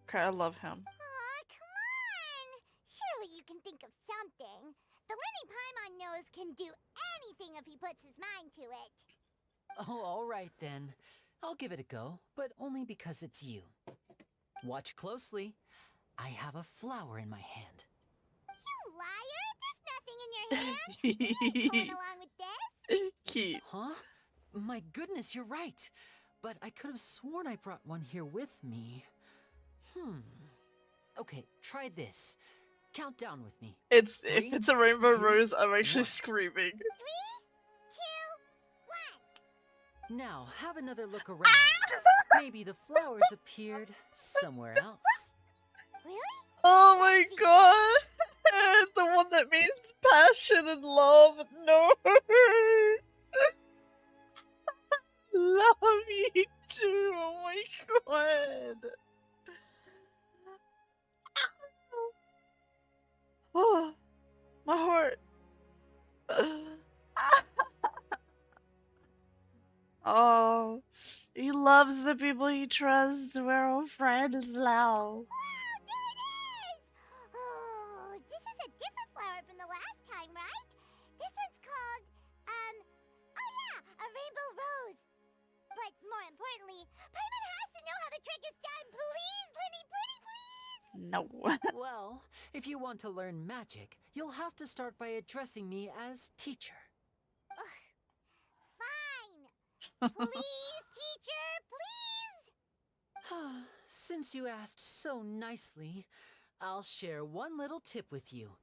Okay, I love him. Aw, come on! Surely you can think of something. The Lenny Paimon knows can do anything if he puts his mind to it. Oh, all right then. I'll give it a go, but only because it's you. Watch closely. I have a flower in my hand. You liar! There's nothing in your hand. You ain't going along with this. Cute. Huh? My goodness, you're right. But I could have sworn I brought one here with me. Okay, try this. Count down with me. It's 3, if it's a rainbow 2, rose, I'm actually 1. screaming. 3, 2, 1. Now, have another look around. Maybe the flowers appeared somewhere else. Really? Oh my god! The one that means passion and love. No! Love you too. Oh my god. Oh, my heart. loves the people he trusts. We're all friends now. Wow, there it is! Oh, this is a different flower from the last time, right? This one's called, oh yeah, a rainbow rose. But more importantly, Paimon has to know how the trick is done. Please, Linny, pretty please! No. Well, if you want to learn magic, you'll have to start by addressing me as teacher. Fine. Please, teacher, please! Since you asked so nicely, I'll share one little tip with you.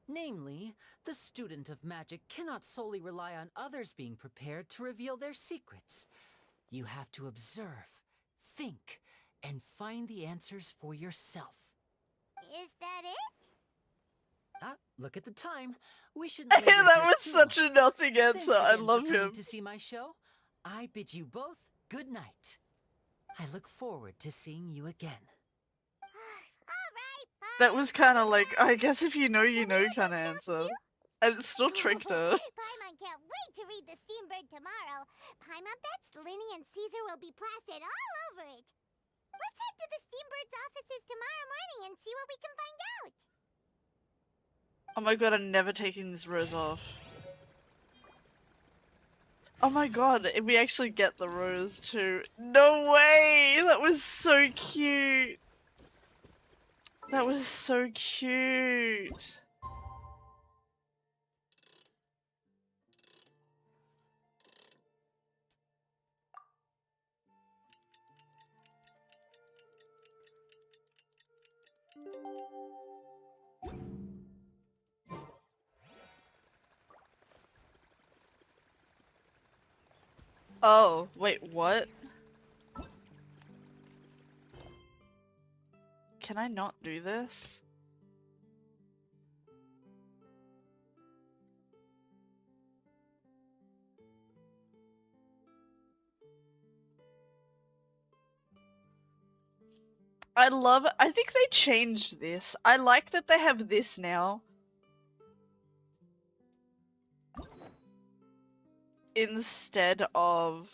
Namely, the student of magic cannot solely rely on others being prepared to reveal their secrets. You have to observe, think, and find the answers for yourself. Is that it? Look at the time. We should. That was such a nothing answer. I love him. To see my show, I bid you both good night. I look forward to seeing you again. That was kind of like, I guess if you know, you know kind of answer. And it still tricked her. Paimon can't wait to read the Steambird tomorrow. Paimon bets Linny and Caesar will be plastered all over it. Let's head to the Steambird's offices tomorrow morning and see what we can find out. Oh my god, I'm never taking this rose off. Oh my god, we actually get the rose too. No way! That was so cute! That was so cute! Oh, wait, what? Can I not do this? I think they changed this. I like that they have this now. Instead of...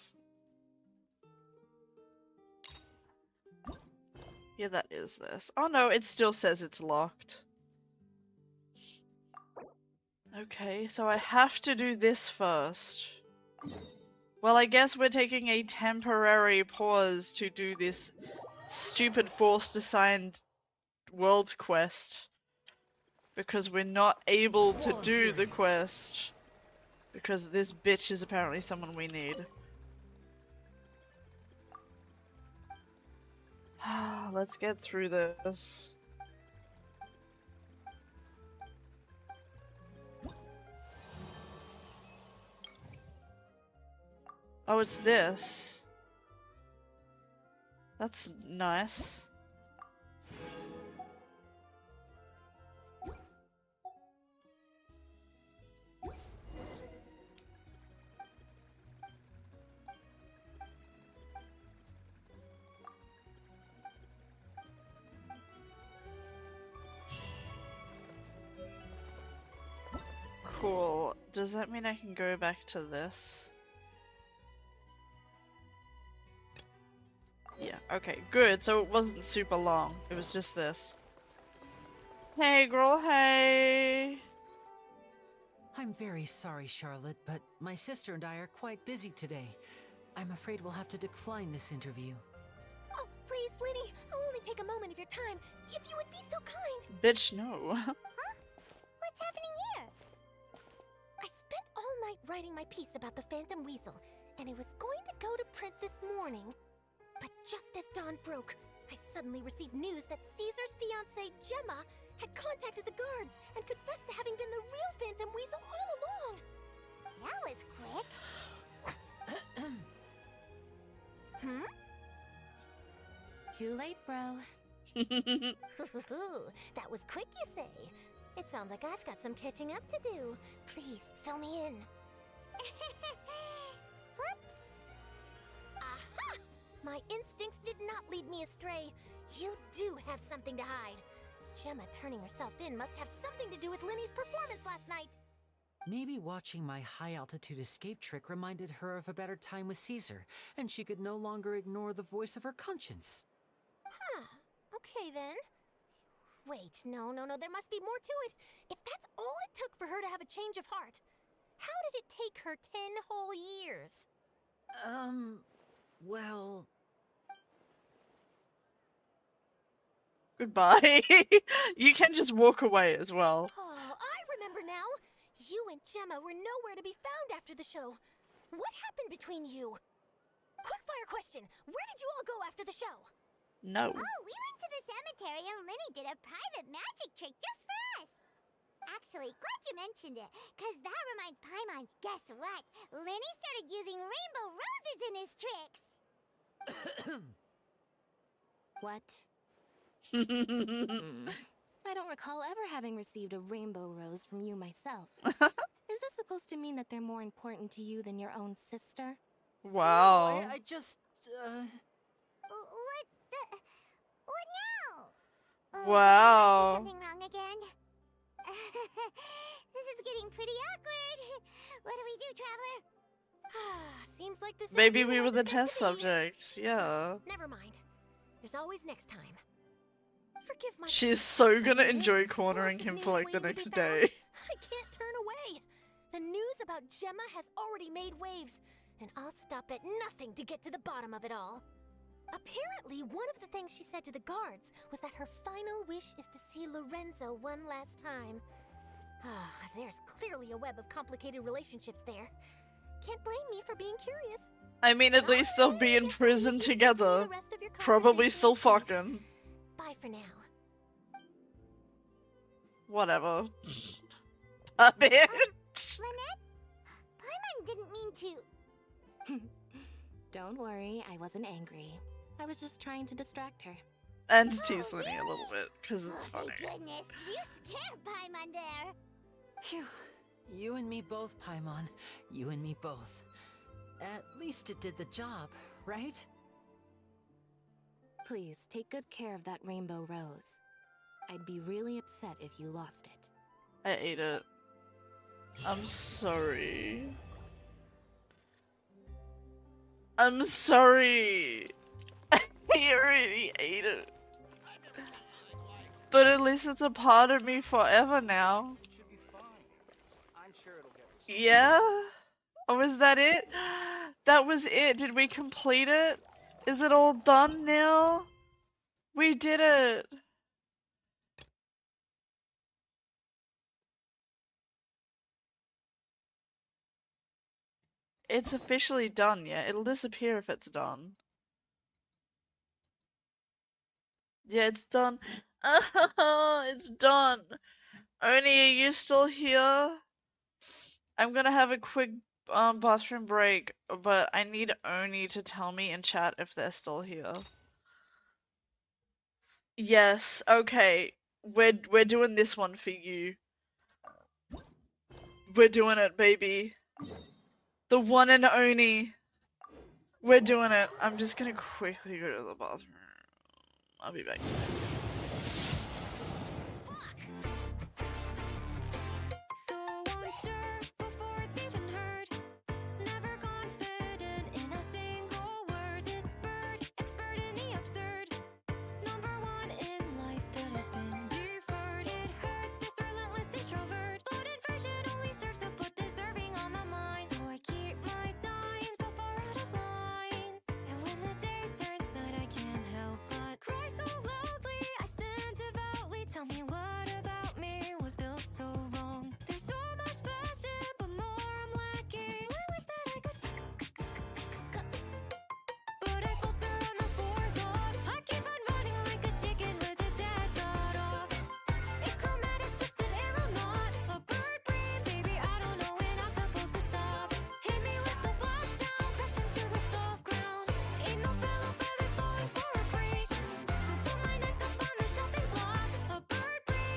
Yeah, that is this. Oh no, it still says it's locked. Okay, so I have to do this first. Well, I guess we're taking a temporary pause to do this stupid forced assigned world quest. Because we're not able to do the quest. Because this bitch is apparently someone we need. Let's get through this. Oh, it's this. That's nice. Cool. Does that mean I can go back to this? Yeah, okay, good. So it wasn't super long. It was just this. Hey, girl, hey! I'm very sorry, Charlotte, but my sister and I are quite busy today. I'm afraid we'll have to decline this interview. Oh, please, Linny, I'll only take a moment of your time, if you would be so kind. Bitch, no. Huh? What's happening here? I spent all night writing my piece about the Phantom Weasel, and it was going to go to print this morning. But just as dawn broke, I suddenly received news that Caesar's fiancée, Gemma, had contacted the guards and confessed to having been the real Phantom Weasel all along. That was quick. Hmm? Too late, bro. That was quick, you say? It sounds like I've got some catching up to do. Please, fill me in. Whoops. Aha! My instincts did not lead me astray. You do have something to hide. Gemma turning herself in must have something to do with Linny's performance last night. Maybe watching my high-altitude escape trick reminded her of a better time with Caesar, and she could no longer ignore the voice of her conscience. Huh. Okay, then. Wait, no, there must be more to it. If that's all it took for her to have a change of heart, how did it take her 10 whole years? Well... Goodbye. You can just walk away as well. Oh, I remember now. You and Gemma were nowhere to be found after the show. What happened between you? Quickfire question. Where did you all go after the show? No. Oh, we went to the cemetery and Linny did a private magic trick just for us. Actually, glad you mentioned it, because that reminds Paimon, guess what? Linny started using rainbow roses in his tricks. What? I don't recall ever having received a rainbow rose from you myself. Is this supposed to mean that they're more important to you than your own sister? Wow. No, I just, What now? Wow. Something wrong again? This is getting pretty awkward. What do we do, Traveler? Seems like this. Maybe we were the test subjects. Yeah. Never mind. There's always next time. Forgive my. She's so gonna enjoy cornering him for like the next day. I can't turn away. The news about Gemma has already made waves, and I'll stop at nothing to get to the bottom of it all. Apparently, one of the things she said to the guards was that her final wish is to see Lorenzo one last time. There's clearly a web of complicated relationships there. Can't blame me for being curious. I mean, at least they'll be in prison together. Probably still fucking. Bye for now. Whatever. A bitch. Lynette? Paimon didn't mean to. Don't worry, I wasn't angry. I was just trying to distract her. And tease Linny a little bit, because it's funny. Thank goodness, you scared Paimon there. Phew. You and me both, Paimon. You and me both. At least it did the job, right? Please, take good care of that rainbow rose. I'd be really upset if you lost it. I ate it. I'm sorry. I'm sorry. I already ate it. But at least it's a part of me forever now. Yeah? Oh, is that it? That was it. Did we complete it? Is it all done now? We did it. It's officially done, yeah. It'll disappear if it's done. Yeah, it's done. It's done. Oni, are you still here? I'm gonna have a quick bathroom break, but I need Oni to tell me in chat if they're still here. Yes, okay. We're doing this one for you. We're doing it, baby. The one and only. We're doing it. I'm just gonna quickly go to the bathroom. I'll be back. So unsure before it's even heard. Never confident in a single word. This bird, expert in the absurd. Number one in life that has been deferred. It hurts, this relentless introvert. But inversion only serves to put deserving on my mind. So I keep my time so far out of line. And when the day turns night, I can't help but cry so loudly. I stand devoutly. Tell me what about me was built so wrong. There's so much passion, but more I'm lacking. I wish that I could, but I falter on the forelock. I keep on running like a chicken with its head cut off. Achromatic, just an aeronaut, a bird brain, baby. I don't know when I'm supposed to stop. Hit me with the flat down, crash into the soft ground. Ain't no fellow feathers falling for a freak. So put my neck up on the chopping block. A bird brain,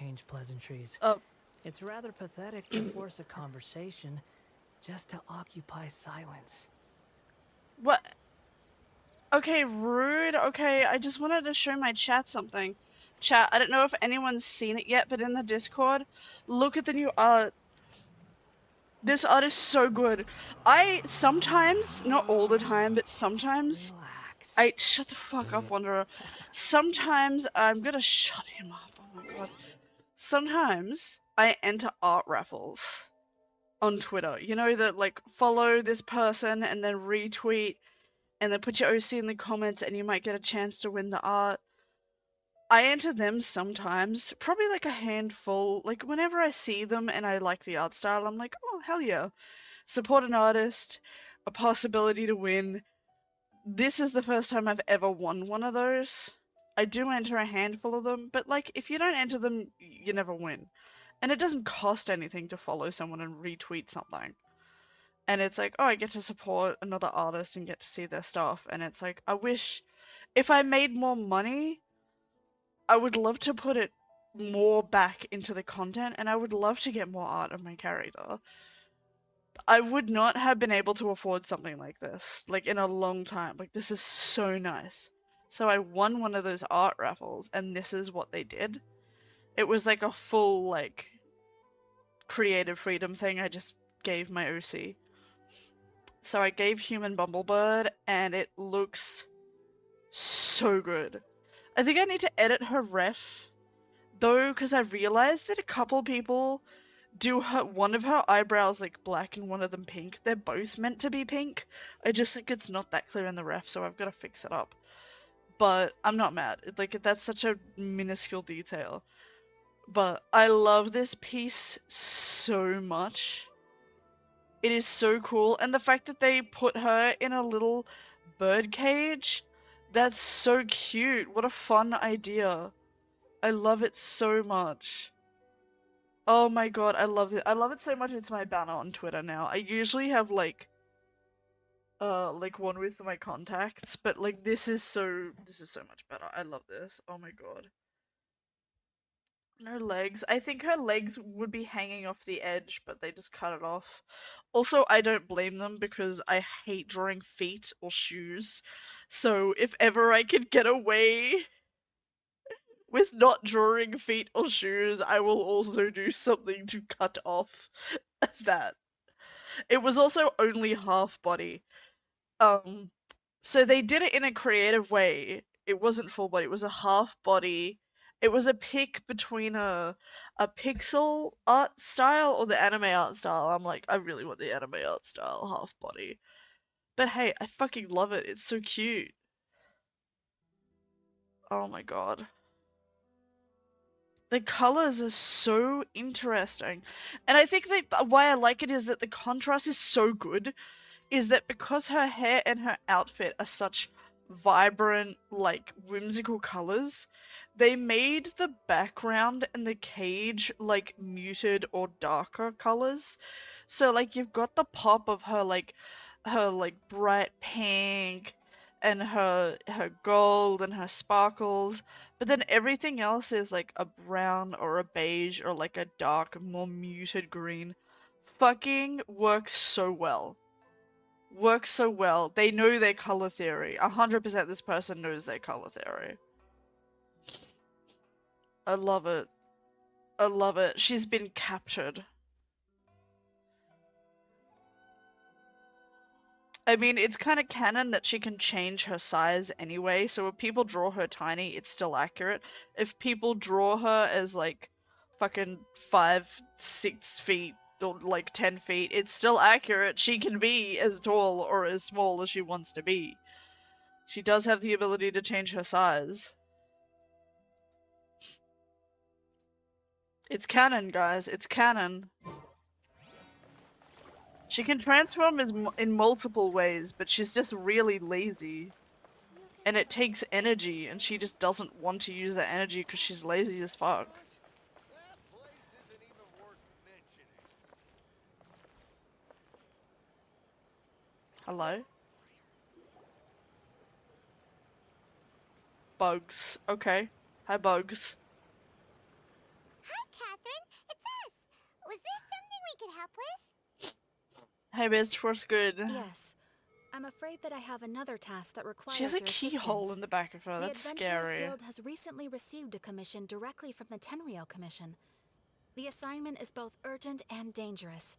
exchange pleasantries. Oh. It's rather pathetic to force a conversation just to occupy silence. What? Okay, rude. Okay, I just wanted to show my chat something. Chat, I don't know if anyone's seen it yet, but in the Discord, look at the new art. This art is so good. I sometimes, not all the time, but sometimes, shut the fuck up, Wanderer. Sometimes, I'm gonna shut him up, oh my god. Sometimes, I enter art raffles on Twitter. You know that, like, follow this person and then retweet and then put your OC in the comments and you might get a chance to win the art. I enter them sometimes, probably like a handful, like whenever I see them and I like the art style, I'm like, oh, hell yeah. Support an artist, a possibility to win. This is the first time I've ever won one of those. I do enter a handful of them, but like, if you don't enter them, you never win. And it doesn't cost anything to follow someone and retweet something. And it's like, oh, I get to support another artist and get to see their stuff. And it's like, I wish if I made more money, I would love to put it more back into the content and I would love to get more art of my character. I would not have been able to afford something like this, like in a long time. Like, this is so nice. So I won one of those art raffles and this is what they did. It was like a full, like, creative freedom thing. I just gave my OC. So I gave Human Bumblebird and it looks so good. I think I need to edit her ref though, because I realized that a couple people do one of her eyebrows like black and one of them pink. They're both meant to be pink. I just think it's not that clear in the ref, so I've got to fix it up. But I'm not mad. Like, that's such a minuscule detail. But I love this piece so much. It is so cool, and the fact that they put her in a little bird cage, that's so cute. What a fun idea. I love it so much. Oh my god, I love it. I love it so much it's my banner on Twitter now. I usually have like one with my contacts, but like this is so much better. I love this. Oh my god. No legs. I think her legs would be hanging off the edge, but they just cut it off. Also, I don't blame them because I hate drawing feet or shoes. So if ever I could get away with not drawing feet or shoes, I will also do something to cut off that. It was also only half body. So they did it in a creative way. It wasn't full body, it was a half body. It was a pick between a pixel art style or the anime art style. I'm like, I really want the anime art style half body. But hey, I fucking love it. It's so cute. Oh my god. The colors are so interesting. And I think that why I like it is that the contrast is so good. Is that because her hair and her outfit are such vibrant, like, whimsical colors, they made the background and the cage, like, muted or darker colors. So, like, you've got the pop of her bright pink and her gold and her sparkles, but then everything else is like a brown or a beige or like a dark, more muted green. Fucking works so well. Works so well. They know their color theory. 100% this person knows their color theory. I love it. I love it. She's been captured. I mean, it's kind of canon that she can change her size anyway, so if people draw her tiny, it's still accurate. If people draw her as, like, fucking 5, 6 feet, or, like, 10 feet, it's still accurate. She can be as tall or as small as she wants to be. She does have the ability to change her size. It's canon, guys. It's canon. She can transform in multiple ways, but she's just really lazy. And it takes energy, and she just doesn't want to use that energy because she's lazy as fuck. Hello? Bugs. Okay. Hi, Bugs. Hi, Was there something we could help with? Hey, Biz, what's good? Yes. I'm afraid that I have another task that requires She has a your keyhole assistance. in the back of her. The That's Adventurers scary. Guild has recently received a commission directly from the Tenryou Commission. The assignment is both urgent and dangerous.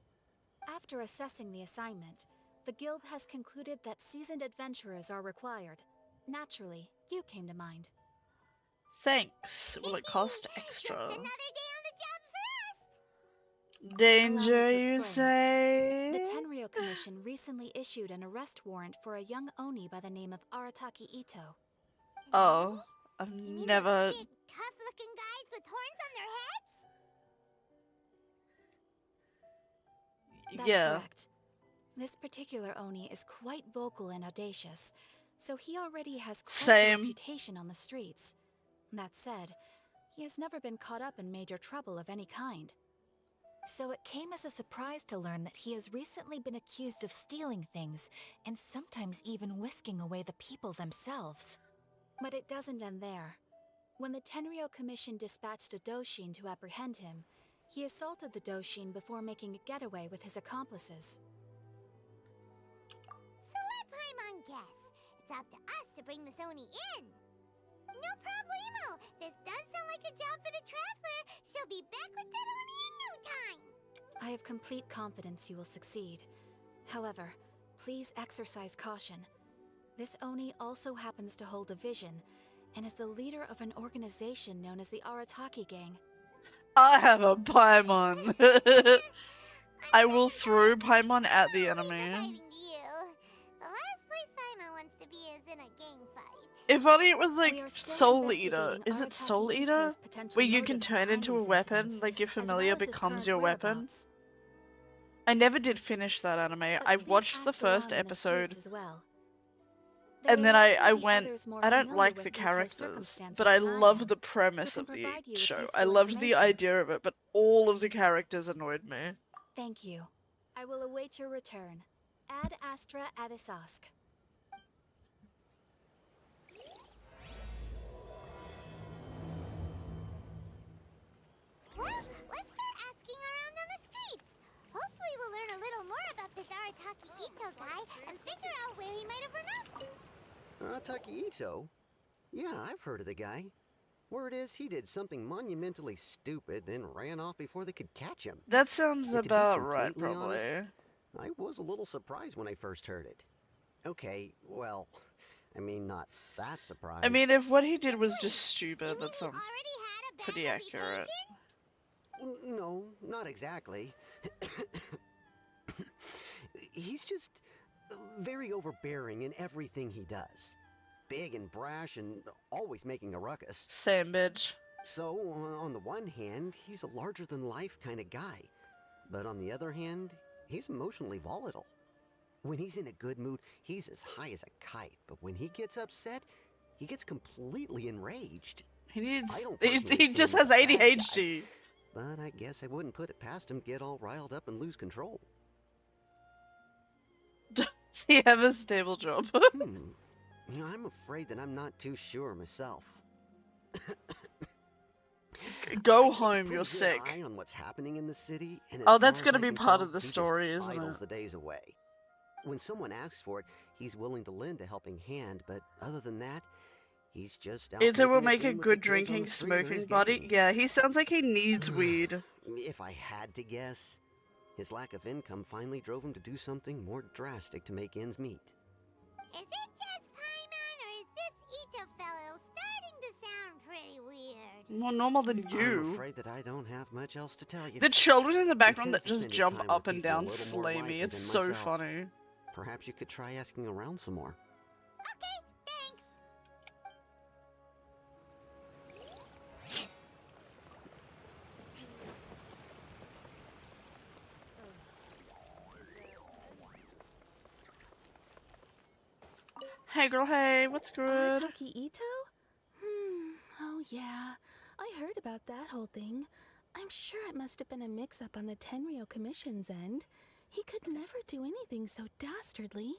After assessing the assignment, the guild has concluded that seasoned adventurers are required. Naturally, you came to mind. Thanks. Will it cost extra? Another day on the job for us. Danger, Allow me to you explain. say? The Tenryou Commission recently issued an arrest warrant for a young Oni by the name of Arataki Ito. Oh, I've never. Big, tough-looking guys with horns on their heads? That's Yeah. correct. This particular Oni is quite vocal and audacious, so he already has quite Same. a reputation on the streets. That said, he has never been caught up in major trouble of any kind. So it came as a surprise to learn that he has recently been accused of stealing things, and sometimes even whisking away the people themselves. But it doesn't end there. When the Tenryou Commission dispatched a Doshin to apprehend him, he assaulted the Doshin before making a getaway with his accomplices. So let Paimon guess. It's up to us to bring the Oni in. No problemo. This does sound like a job for the Traveler. She'll be back with that Oni in no time. I have complete confidence you will succeed. However, please exercise caution. This Oni also happens to hold a vision, and is the leader of an organization known as the Arataki Gang. I have a Paimon. I will throw Paimon at the enemy. You. The last place Paimon wants to be is in a gang fight. If only it was We like are still Soul Eater. investigating Is it Arataki Soul Eater? Ito's potential Where you can motives turn behind into a these weapon, incidents, like your as well familiar as his becomes current your weapon. whereabouts. I never did finish that anime. I Please watched the ask around first in the episode, streets as well. and There then will I likely be went, others more I don't familiar like with the Ito's characters, circumstances but I than love am, the premise who of can the provide you with show. useful I loved the information. idea of it, but all of the characters annoyed me. Thank you. I will await your return. Ad Astra Avisask. Well, let's start asking around on the streets. Hopefully we'll learn a little more about this Arataki Ito guy and figure out where he might have run off. Arataki Ito? Yeah, I've heard of the guy. Word is he did something monumentally stupid, then ran off before they could catch him. That sounds And to be about right, completely probably. honest, I was a little surprised when I first heard it. Okay, well, I mean, not that surprised. I mean, if what he did was just stupid, that sounds pretty accurate. No, not exactly. He's just very overbearing in everything he does. Big and brash and always making a ruckus. Same bitch. So, on the one hand, he's a larger-than-life kind of guy. But on the other hand, he's emotionally volatile. When he's in a good mood, he's as high as a kite. But when he gets upset, he gets completely enraged. He needs. I don't He personally see just him has as a bad guy, ADHD. but I guess I wouldn't put it past him to get all riled up and lose control. Does he have a stable job? You know, I'm afraid that I'm not too sure myself. Go home, Pretty you're good sick. eye on what's happening in the city, and as Oh, that's far as gonna I be can part tell, of the he just story, isn't idles it? the days away. When someone asks for it, he's willing to lend a helping hand, but other than that, he's just out. Ito will making make a seem like good the kids on the drinking, street are his smoking buddy. gang. Yeah, he sounds like he needs weed. If I had to guess, his lack of income finally drove him to do something more drastic to make ends meet. Is it just Paimon, or is this Ito fellow starting to sound pretty weird? More normal than I'm you. afraid that I don't have much else to tell you. The children in the He background that tends to just spend his jump time up with and people a down little more slay me. lively It's than so myself. funny. Perhaps you could try asking around some more. Okay, thanks. Hey girl, hey, what's good? Arataki Ito? Oh yeah. I heard about that whole thing. I'm sure it must have been a mix-up on the Tenryou Commission's end. He could never do anything so dastardly.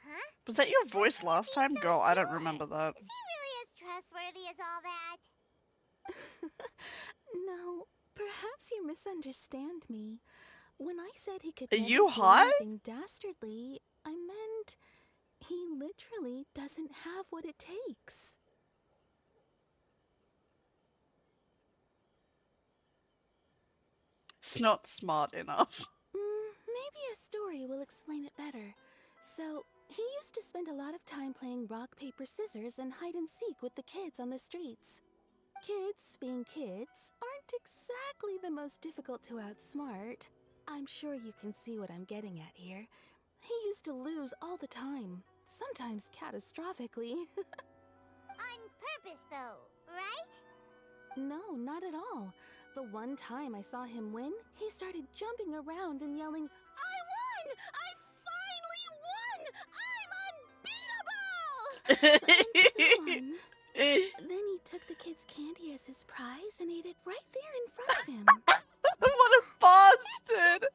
Huh? Was that your voice last time? Girl, I don't remember that. Is he really as trustworthy as all that? No, Perhaps you misunderstand me. When I said he could Are never you do high? anything dastardly, I meant he literally doesn't have what it takes. It's not smart enough. Maybe a story will explain it better. So, he used to spend a lot of time playing rock, paper, scissors and hide and seek with the kids on the streets. Kids, being kids, aren't exactly the most difficult to outsmart. I'm sure you can see what I'm getting at here. He used to lose all the time, sometimes catastrophically. On purpose, though, right? No, not at all. The one time I saw him win, he started jumping around and yelling, "I won! I finally won! I'm unbeatable!" and so on. Then he took the kid's candy as his prize and ate it right there in front of him. What a bastard!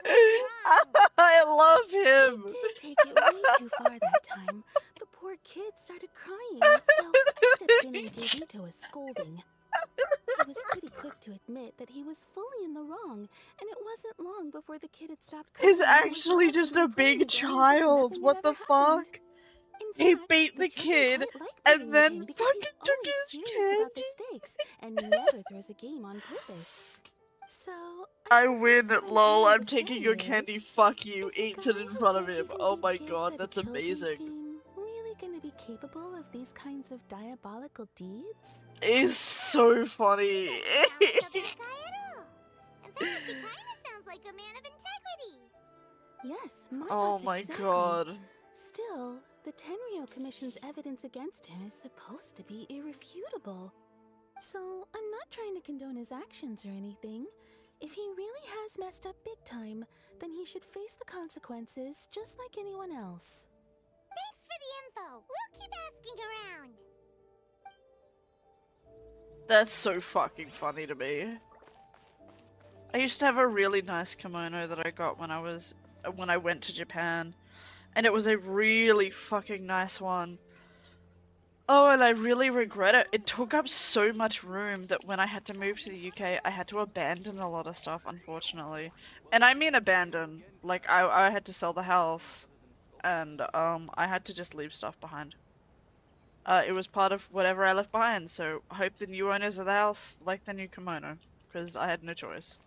I love him! I did take it way too far that time. The poor kid started crying, so I stepped in and gave Ito a scolding. He was pretty quick to admit that he was fully in the wrong, and it wasn't long before the kid had stopped crying. He's actually just a big child. What the fuck? He beat the kid and then fucking took his about the candy. stakes and never throws a game on purpose. So I win, lol. I'm taking your candy. Fuck you. Eats it in front of him. Oh my god, that's amazing. Really gonna be capable of these kinds of diabolical deeds? It's so funny. In fact, he kinda sounds like a man of integrity. Yes, my Oh thoughts my exactly. god. Still, the Tenryou Commission's evidence against him is supposed to be irrefutable. So, I'm not trying to condone his actions or anything. If he really has messed up big time, then he should face the consequences just like anyone else. Thanks for the info. We'll keep asking around. That's so fucking funny to me. I used to have a really nice kimono that I got when I went to Japan, and it was a really fucking nice one. Oh, and I really regret it. It took up so much room that when I had to move to the UK, I had to abandon a lot of stuff, unfortunately. And I mean abandon. Like, I had to sell the house, and I had to just leave stuff behind. It was part of whatever I left behind, so I hope the new owners of the house like the new kimono, because I had no choice.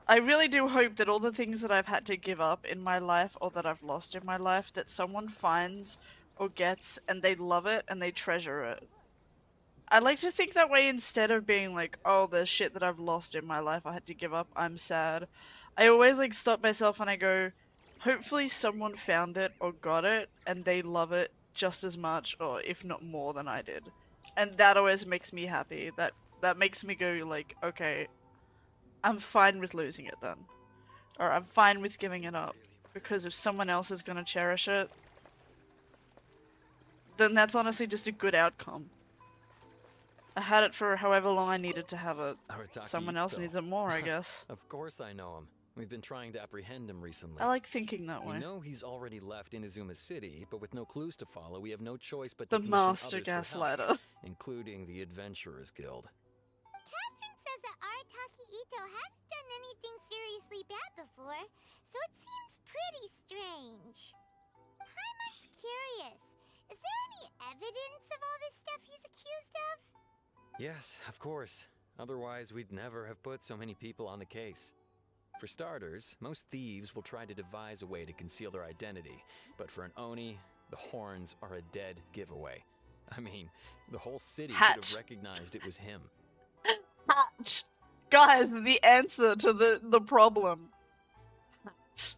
I really do hope that all the things that I've had to give up in my life, or that I've lost in my life, that someone finds or gets and they love it and they treasure it. I like to think that way instead of being like, oh, there's shit that I've lost in my life I had to give up, I'm sad. I always like stop myself and I go, hopefully someone found it or got it and they love it just as much or if not more than I did. And that always makes me happy. That makes me go like, okay, I'm fine with losing it then. Or I'm fine with giving it up. Because if someone else is gonna cherish it, then that's honestly just a good outcome. I had it for however long I needed to have it. Someone else needs it more, I guess. Of course I know him. We've been trying to apprehend him recently. I like thinking that way. We know he's already left Inazuma City, but with no clues to follow, we have no choice but The to Master commission others for Gaslighter. help, including the Adventurers Guild. Catherine says that Arataki Ito hasn't done anything seriously bad before, so it seems pretty strange. Paimon's curious. Is there any evidence of all this stuff he's accused of? Yes, of course. Otherwise, we'd never have put so many people on the case. For starters, most thieves will try to devise a way to conceal their identity, but for an Oni, the horns are a dead giveaway. I mean, the whole city could have recognized it was him. Hatch. Guys, the answer to the problem. Hatch.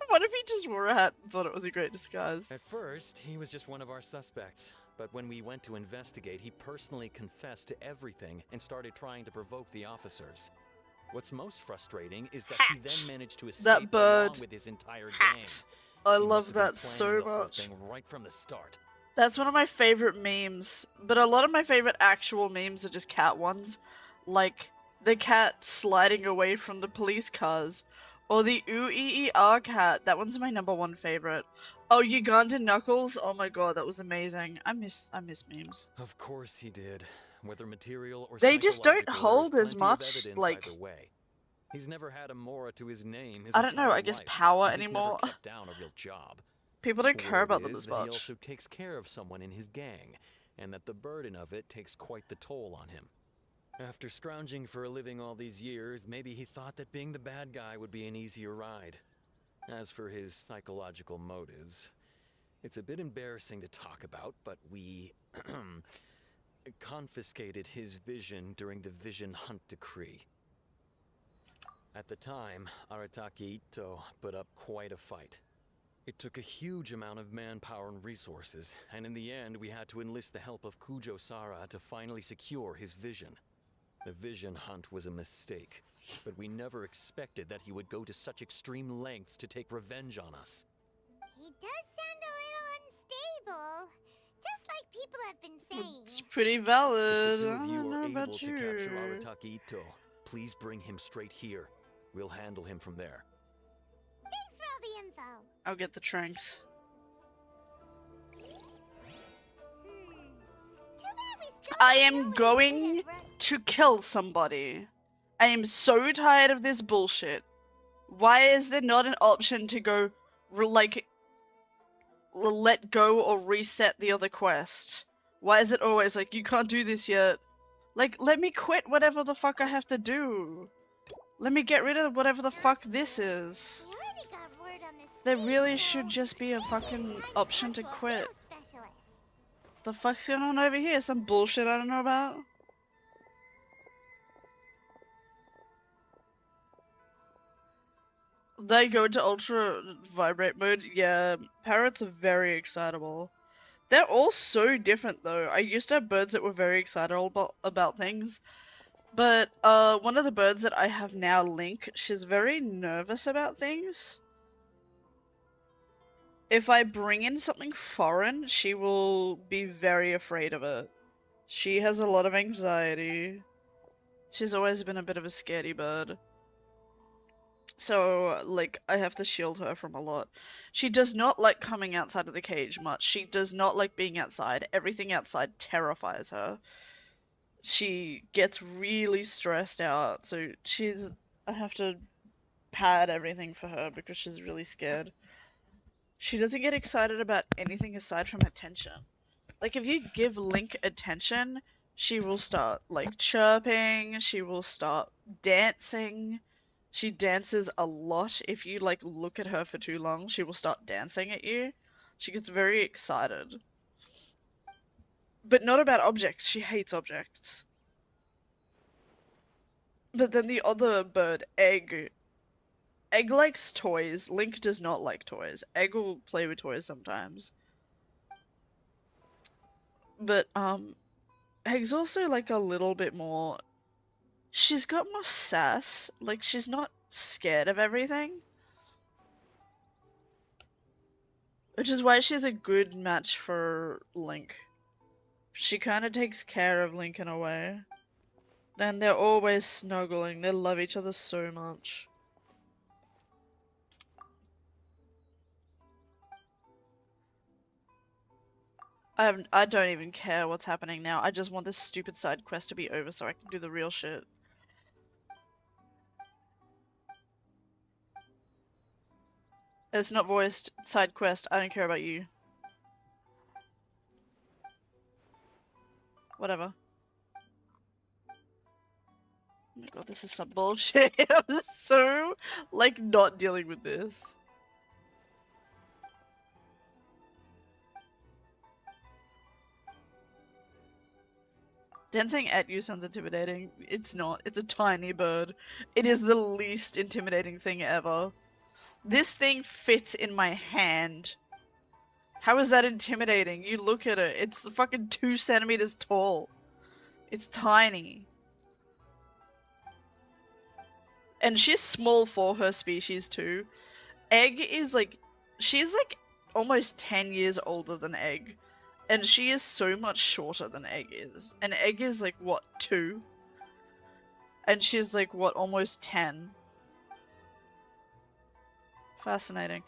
What if he just wore a hat and thought it was a great disguise? At first, he was just one of our suspects. But when we went to investigate, he personally confessed to everything and started trying to provoke the officers. What's most frustrating is that he then managed to escape That bird. along with his entire gang. I He love must have been that so planning the whole much. thing right from the start. That's one of my favorite memes, but a lot of my favorite actual memes are just cat ones. Like, the cat sliding away from the police cars. Or the ooh-ee-ee-ah cat, that one's my #1 favorite. Oh, Ugandan Knuckles, oh my god, that was amazing. I miss memes. Of course he did. whether material or They just don't psychological, there is hold as plenty of much, evidence like, either way. He's never had a Mora to his name his I don't know, entire I guess life, power and he's never anymore. kept down a real job. People don't care Word about them is as that he much. also takes care of someone in his gang, and that the burden of it takes quite the toll on him. After scrounging for a living all these years, maybe he thought that being the bad guy would be an easier ride. As for his psychological motives, it's a bit embarrassing to talk about, but we confiscated his vision during the Vision Hunt Decree. At the time, Arataki Ito put up quite a fight. It took a huge amount of manpower and resources, and in the end we had to enlist the help of Kujo Sara to finally secure his vision. The Vision Hunt was a mistake, but we never expected that he would go to such extreme lengths to take revenge on us. He does sound a little unstable, just like people have been saying. It's pretty valid. If the two I of you don't are know able about to you. capture Arataki Ito, please bring him straight here. We'll handle him from there. Thanks for all the info. I'll get the tranks. I am going to kill somebody. I am so tired of this bullshit. Why is there not an option to go, let go or reset the other quest? Why is it always like, you can't do this yet? Like, let me quit whatever the fuck I have to do. Let me get rid of whatever the fuck this is. There really should just be a fucking option to quit. The fuck's going on over here? Some bullshit I don't know about? They go into ultra vibrate mode. Yeah, parrots are very excitable. They're all so different though. I used to have birds that were very excitable about things. But one of the birds that I have now, Link, she's very nervous about things. If I bring in something foreign, she will be very afraid of it. She has a lot of anxiety. She's always been a bit of a scaredy bird. So, like, I have to shield her from a lot. She does not like coming outside of the cage much. She does not like being outside. Everything outside terrifies her. She gets really stressed out, so I have to pad everything for her because she's really scared. She doesn't get excited about anything aside from attention. Like, if you give Link attention, she will start, like, chirping, she will start dancing. She dances a lot. If you, like, look at her for too long, she will start dancing at you. She gets very excited. But not about objects. She hates objects. But then the other bird, Egg. Egg likes toys. Link does not like toys. Egg will play with toys sometimes. But, Egg's also, like, a little bit more... She's got more sass. Like, she's not scared of everything. Which is why she's a good match for Link. She kind of takes care of Link in a way. And they're always snuggling. They love each other so much. I don't even care what's happening now. I just want this stupid side quest to be over so I can do the real shit. It's not voiced. Side quest. I don't care about you. Whatever. Oh my god, this is some bullshit. I'm so, like, not dealing with this. Dancing at you sounds intimidating. It's not. It's a tiny bird. It is the least intimidating thing ever. This thing fits in my hand. How is that intimidating? You look at it. It's fucking 2 centimeters tall. It's tiny. And she's small for her species too. Egg is like... She's like almost 10 years older than Egg. And she is so much shorter than Egg is. And Egg is like, what, 2? And she's like, what, almost 10. Fascinating.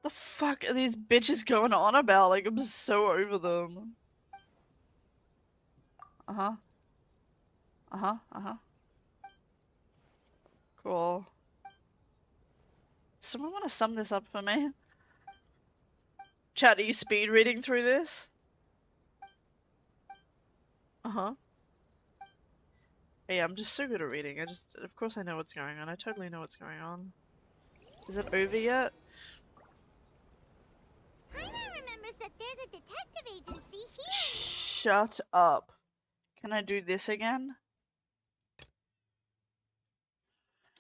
The fuck are these bitches going on about? Like, I'm so over them. Uh-huh. Uh-huh, uh-huh. Cool. Someone want to sum this up for me? Chat, are you speed reading through this? Uh-huh. Yeah, I'm just so good at reading. Of course I know what's going on. I totally know what's going on. Is it over yet? Paimon remembers that there's a detective agency here. Shut up. Can I do this again?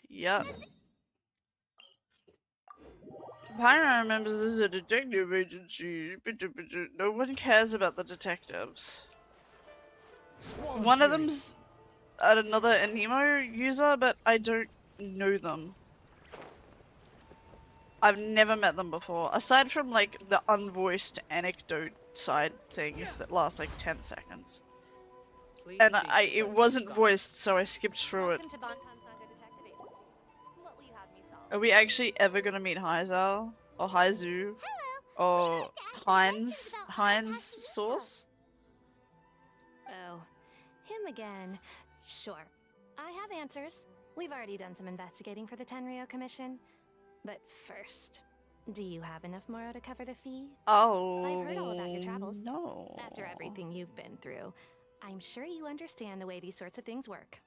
Yep. Pyra remembers there's a detective agency. No one cares about the detectives. One of them's another Anemo user, but I don't know them. I've never met them before, aside from like the unvoiced anecdote side things that last like 10 seconds. And it wasn't voiced, so I skipped through it. Are we actually ever gonna meet Heizal? Or Haizu? Or Heinz Sauce? Oh, him again. Sure. I have answers. We've already done some investigating for the Tenryou Commission. But first, do you have enough Moro to cover the fee? Oh, I've heard all about your travels. No. After everything you've been through, I'm sure you understand the way these sorts of things work.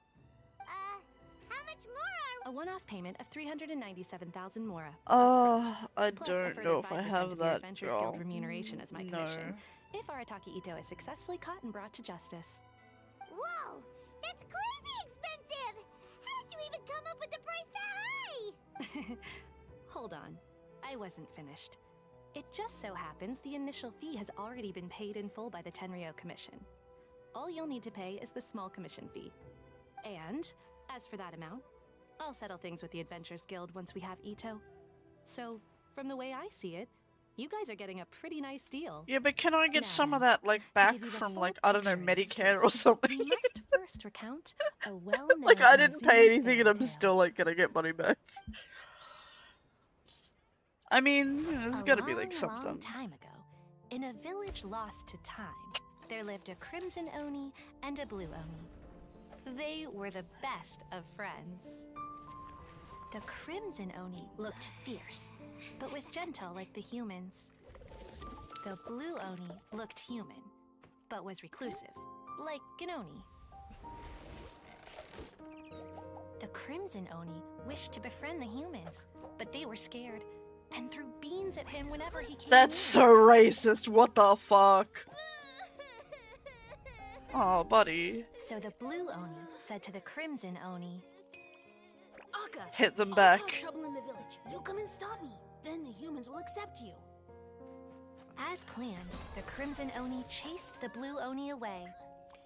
How much more A one-off payment of 397,000 Mora. Oh, I Plus a don't further know if I 5% have of your that. Adventures Girl. Guild remuneration as my commission. If Arataki Ito is successfully caught and brought to justice. Whoa! That's crazy expensive! How did you even come up with the price that high? Hold on. I wasn't finished. It just so happens the initial fee has already been paid in full by the Tenryou Commission. All you'll need to pay is the small commission fee. And, as for that amount, I'll settle things with the Adventurers Guild once we have Ito. So, from the way I see it, you guys are getting a pretty nice deal. Yeah, but can I get Now some of then, that like to back give you the from full like, I don't know, picture in this Medicare or case, something? We must first recount a well-known Like I didn't and pay exhumed anything and fairy I'm tale. still like gonna get money back. I mean, there's gotta be like A long something. time ago, in a village lost to time, there lived a crimson Oni and a blue Oni. They were the best of friends. The crimson Oni looked fierce, but was gentle like the humans. The blue Oni looked human, but was reclusive, like an Oni. The crimson Oni wished to befriend the humans, but they were scared and threw beans at him whenever he came That's near. so racist. What the fuck? Oh, buddy. So the blue Oni said to the crimson Oni, Akka, Hit them I'll back. cause trouble in the village. You come and stop me. Then the humans will accept you. as planned, the crimson Oni chased the blue Oni away.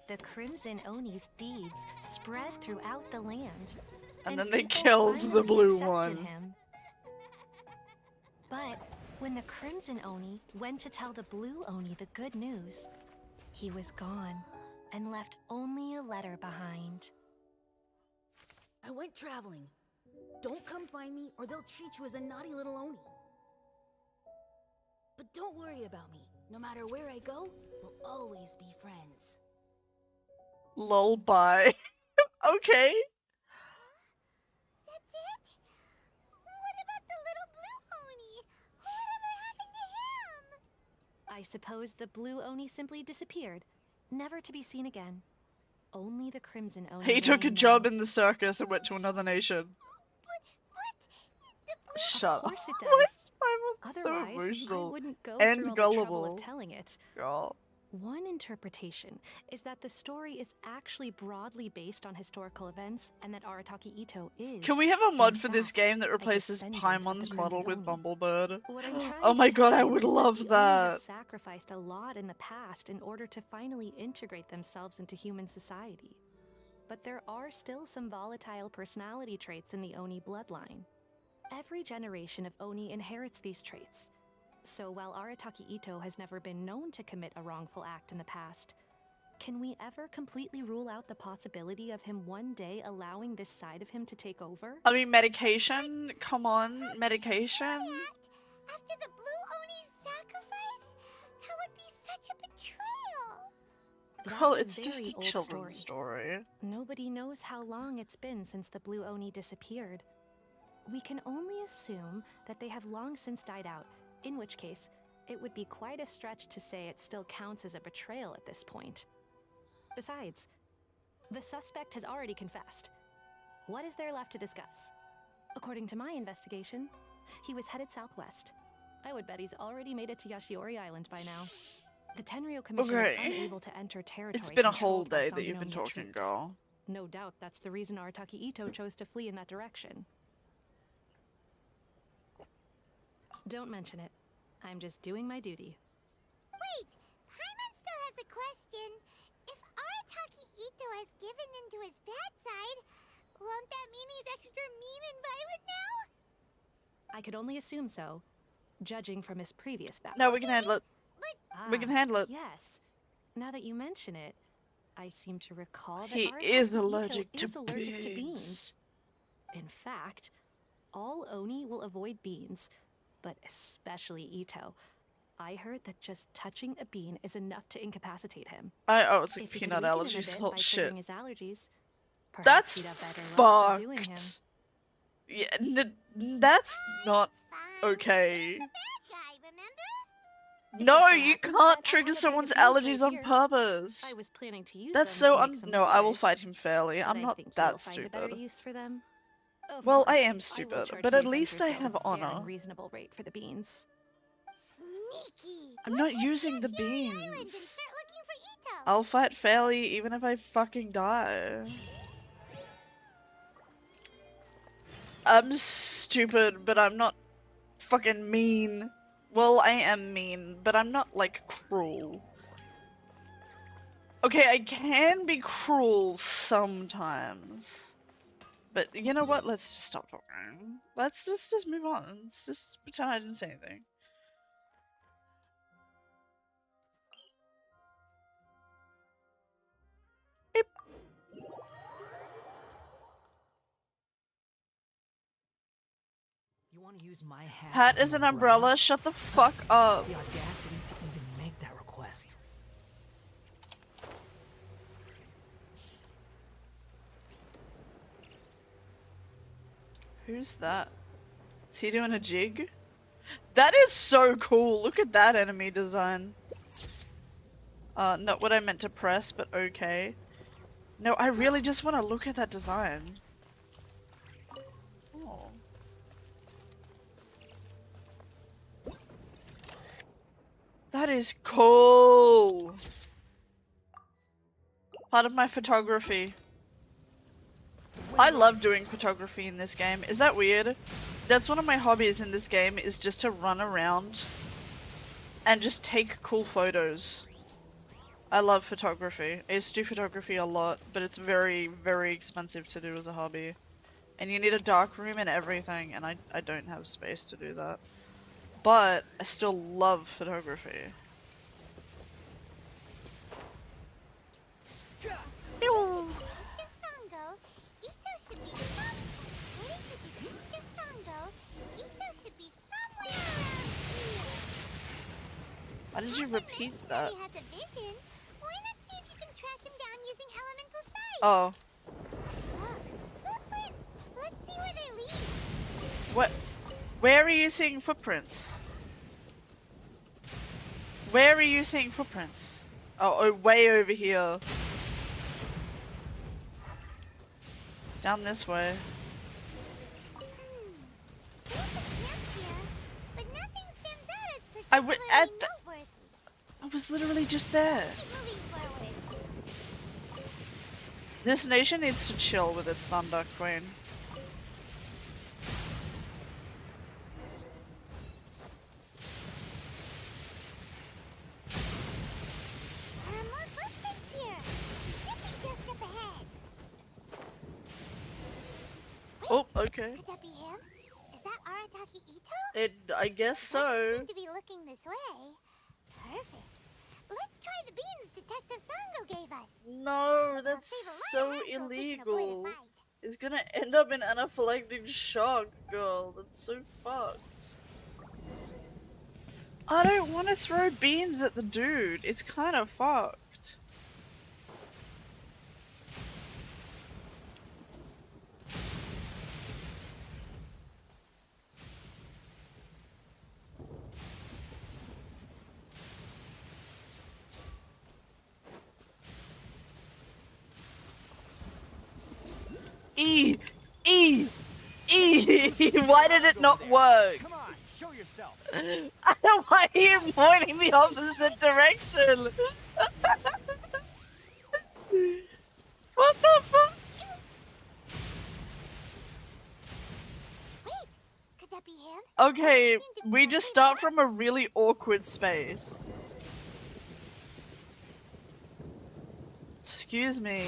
The crimson Oni's deeds spread throughout the land. And then they people killed the finally blue accepted one. him. But when the crimson Oni went to tell the blue Oni the good news, he was gone and left only a letter behind. I went traveling. Don't come find me or they'll treat you as a naughty little Oni. But don't worry about me. No matter where I go, we'll always be friends. Lol, bye. Okay. That's it? What about the little blue Oni? Whatever happened to him? I suppose the blue Oni simply disappeared, never to be seen again. Only the crimson Oni. He took a remained job now. in the circus and went to another nation. Shut Of up. course it Why does. is my mom so Otherwise, emotional I wouldn't go and through all gullible? the trouble of telling it. Girl. One interpretation is that the story is actually broadly based on historical events, and that Arataki Ito is. Can we have a mod in for this fact, game that a replaces descendant of the Paimon's model Crimson with Oni. Bumblebird? What I'm trying Oh to my tell god, I you would is love the Oni have that. sacrificed a lot in the past in order to finally integrate themselves into human society. But there are still some volatile personality traits in the Oni bloodline. Every generation of Oni inherits these traits. So while Arataki Ito has never been known to commit a wrongful act in the past, can we ever completely rule out the possibility of him one day allowing this side of him to take over? I mean, medication? Come on, medication? After the Blue Oni's sacrifice? That would be such a betrayal. Girl, That's a it's just very a old children's story. Nobody knows how long it's been since the Blue Oni disappeared. We can only assume that they have long since died out, in which case, it would be quite a stretch to say it still counts as a betrayal at this point. Besides, the suspect has already confessed. What is there left to discuss? According to my investigation, he was headed southwest. I would bet he's already made it to Yashiori Island by now. The Tenryo Commission is unable to enter territory. It's been a whole controlled by day that you've been Sangonomiya talking, troops. girl. No doubt that's the reason Arataki Ito chose to flee in that direction. Don't mention it. I'm just doing my duty. Wait, Paimon still has a question. If Arataki Ito has given into his bad side, won't that mean he's extra mean and violent now? I could only assume so, judging from his previous background. No, we can handle it. We can handle it. Yes. Now that you mention it, I seem to recall that He Arataki is Ito allergic to is allergic to beans. beans. In fact, all Oni will avoid beans, but especially Ito. I heard that just touching a bean is enough to incapacitate him. Oh, it's like If he could peanut weaken him a allergies. bit Oh by shit. triggering his allergies, perhaps That's he'd have better luck subduing him. fucked. Yeah, that's not okay. No, you can't trigger someone's allergies on purpose. I was planning to use That's them so to make some no, I will porridge, fight him fairly. but I'm I not think that you'll find a better stupid. use for them. Of Well, I course, am will stupid, charge but the at least I Avengers have Guild a fair honor. and reasonable rate for the beans. I'm not using the beans. I'll fight fairly even if I fucking die. I'm stupid, but I'm not fucking mean. Well, I am mean, but I'm not like cruel. Okay, I can be cruel sometimes. But you know what? Let's just stop talking. Let's just move on. Let's just pretend I didn't say anything. Beep. You want to use my hat? Hat as is an umbrella. Shut the fuck up. The audacity to even make that request. Who's that? Is he doing a jig? That is so cool. Look at that enemy design. Not what I meant to press, but okay. No, I really just want to look at that design. Oh. That is cool. Part of my photography. I love doing photography in this game. Is that weird? That's one of my hobbies in this game, is just to run around and just take cool photos. I love photography. I used to do photography a lot, but it's very, very expensive to do as a hobby. And you need a dark room and everything, and I don't have space to do that. But I still love photography. Ew. Why did you repeat that? He has a vision. Why not see if you can track him down using elemental sight? Oh. Look, footprints. Let's see where they lead. What? Where are you seeing footprints? Where are you seeing footprints? Oh, way over here. Down this way. I was literally just there. This nation needs to chill with its Thunder Queen. There are more footprints here. Should be just up ahead. Oh, okay. Could that be him? Is that Arataki Ito? I guess so. Seem to be looking this way. Perfect. Let's try the beans Detective Sango gave us. No, that's so illegal. It's gonna end up in anaphylactic shock, girl. That's so fucked. I don't want to throw beans at the dude. It's kind of fucked. E! E! E! Why did it not work? Come on, show yourself. Why are you pointing the opposite direction? What the fuck? Wait, could that be him? Okay, we just start from a really awkward space. Excuse me.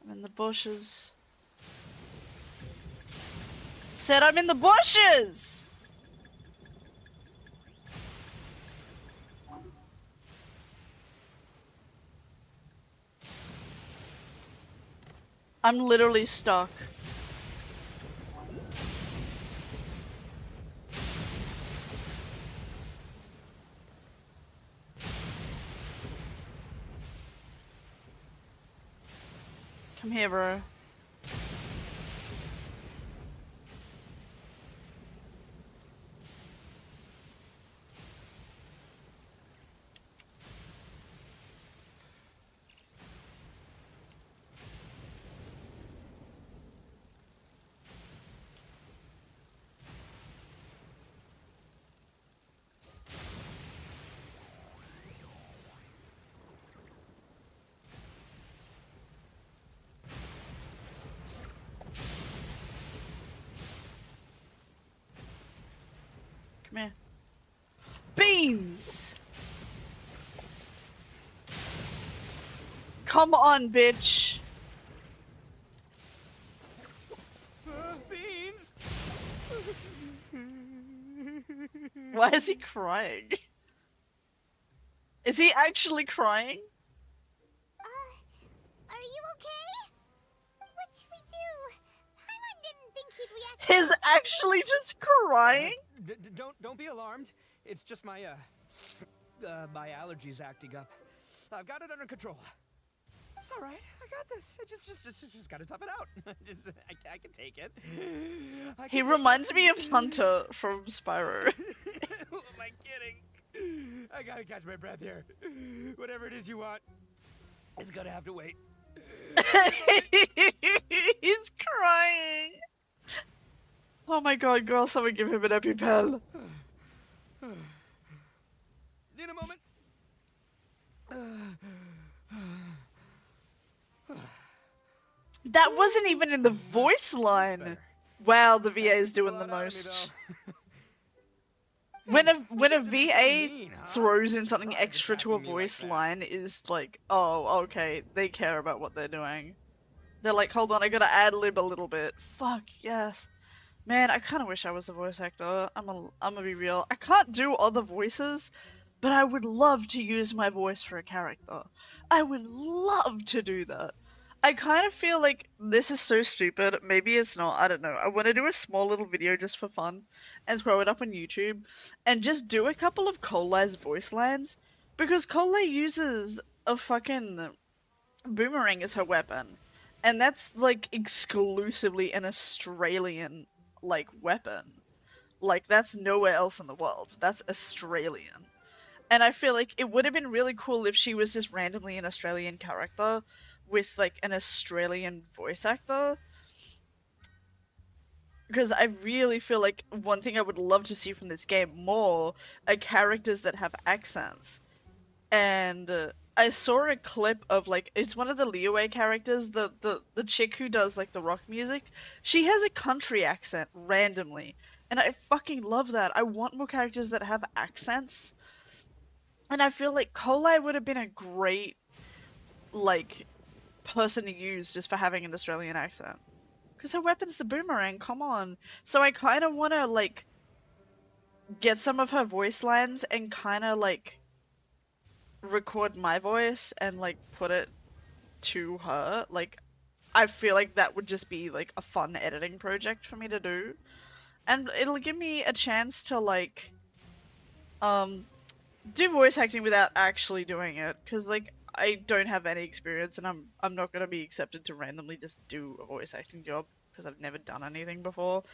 I'm in the bushes. Said I'm in the bushes! I'm literally stuck. Come here, bro. Come here. Beans! Come on, bitch. Beans! Why is he crying? Is he actually crying? Are you okay? What should we do? Paimon didn't think he'd react. He's actually just crying? Don't be alarmed. It's just my my allergies acting up. I've got it under control. It's all right. I got this. I just gotta tough it out. I can take it. He reminds me of Hunter from Spyro. Who am I kidding? I gotta catch my breath here. Whatever it is you want, it's gonna have to wait. He's crying. Oh my god, girl, someone give him an EpiPen. Need a moment. That wasn't even in the voice line. Wow, the VA is doing the most. When a VA throws in something extra to a voice line is like, oh, okay, they care about what they're doing. They're like, hold on, I gotta ad-lib a little bit. Fuck, yes. Man, I kinda wish I was a voice actor. I'm gonna be real. I can't do other voices, but I would love to use my voice for a character. I would love to do that. I kind of feel like this is so stupid. Maybe it's not. I don't know. I want to do a small little video just for fun and throw it up on YouTube and just do a couple of Cole's voice lines because Cole uses a fucking boomerang as her weapon. And that's like exclusively an Australian like weapon. Like that's nowhere else in the world. That's Australian. And I feel like it would have been really cool if she was just randomly an Australian character with like an Australian voice actor. Because I really feel like one thing I would love to see from this game more are characters that have accents. And I saw a clip of like, it's one of the Leeway characters, the chick who does like the rock music. She has a country accent randomly. And I fucking love that. I want more characters that have accents. And I feel like Kolai would have been a great, like, person to use just for having an Australian accent. Because her weapon's the boomerang, come on. So I kind of want to, like, get some of her voice lines and kind of, like, record my voice and, like, put it to her. Like, I feel like that would just be, like, a fun editing project for me to do. And it'll give me a chance to, like, do voice acting without actually doing it. Because, like, I don't have any experience and I'm not going to be accepted to randomly just do a voice acting job because I've never done anything before.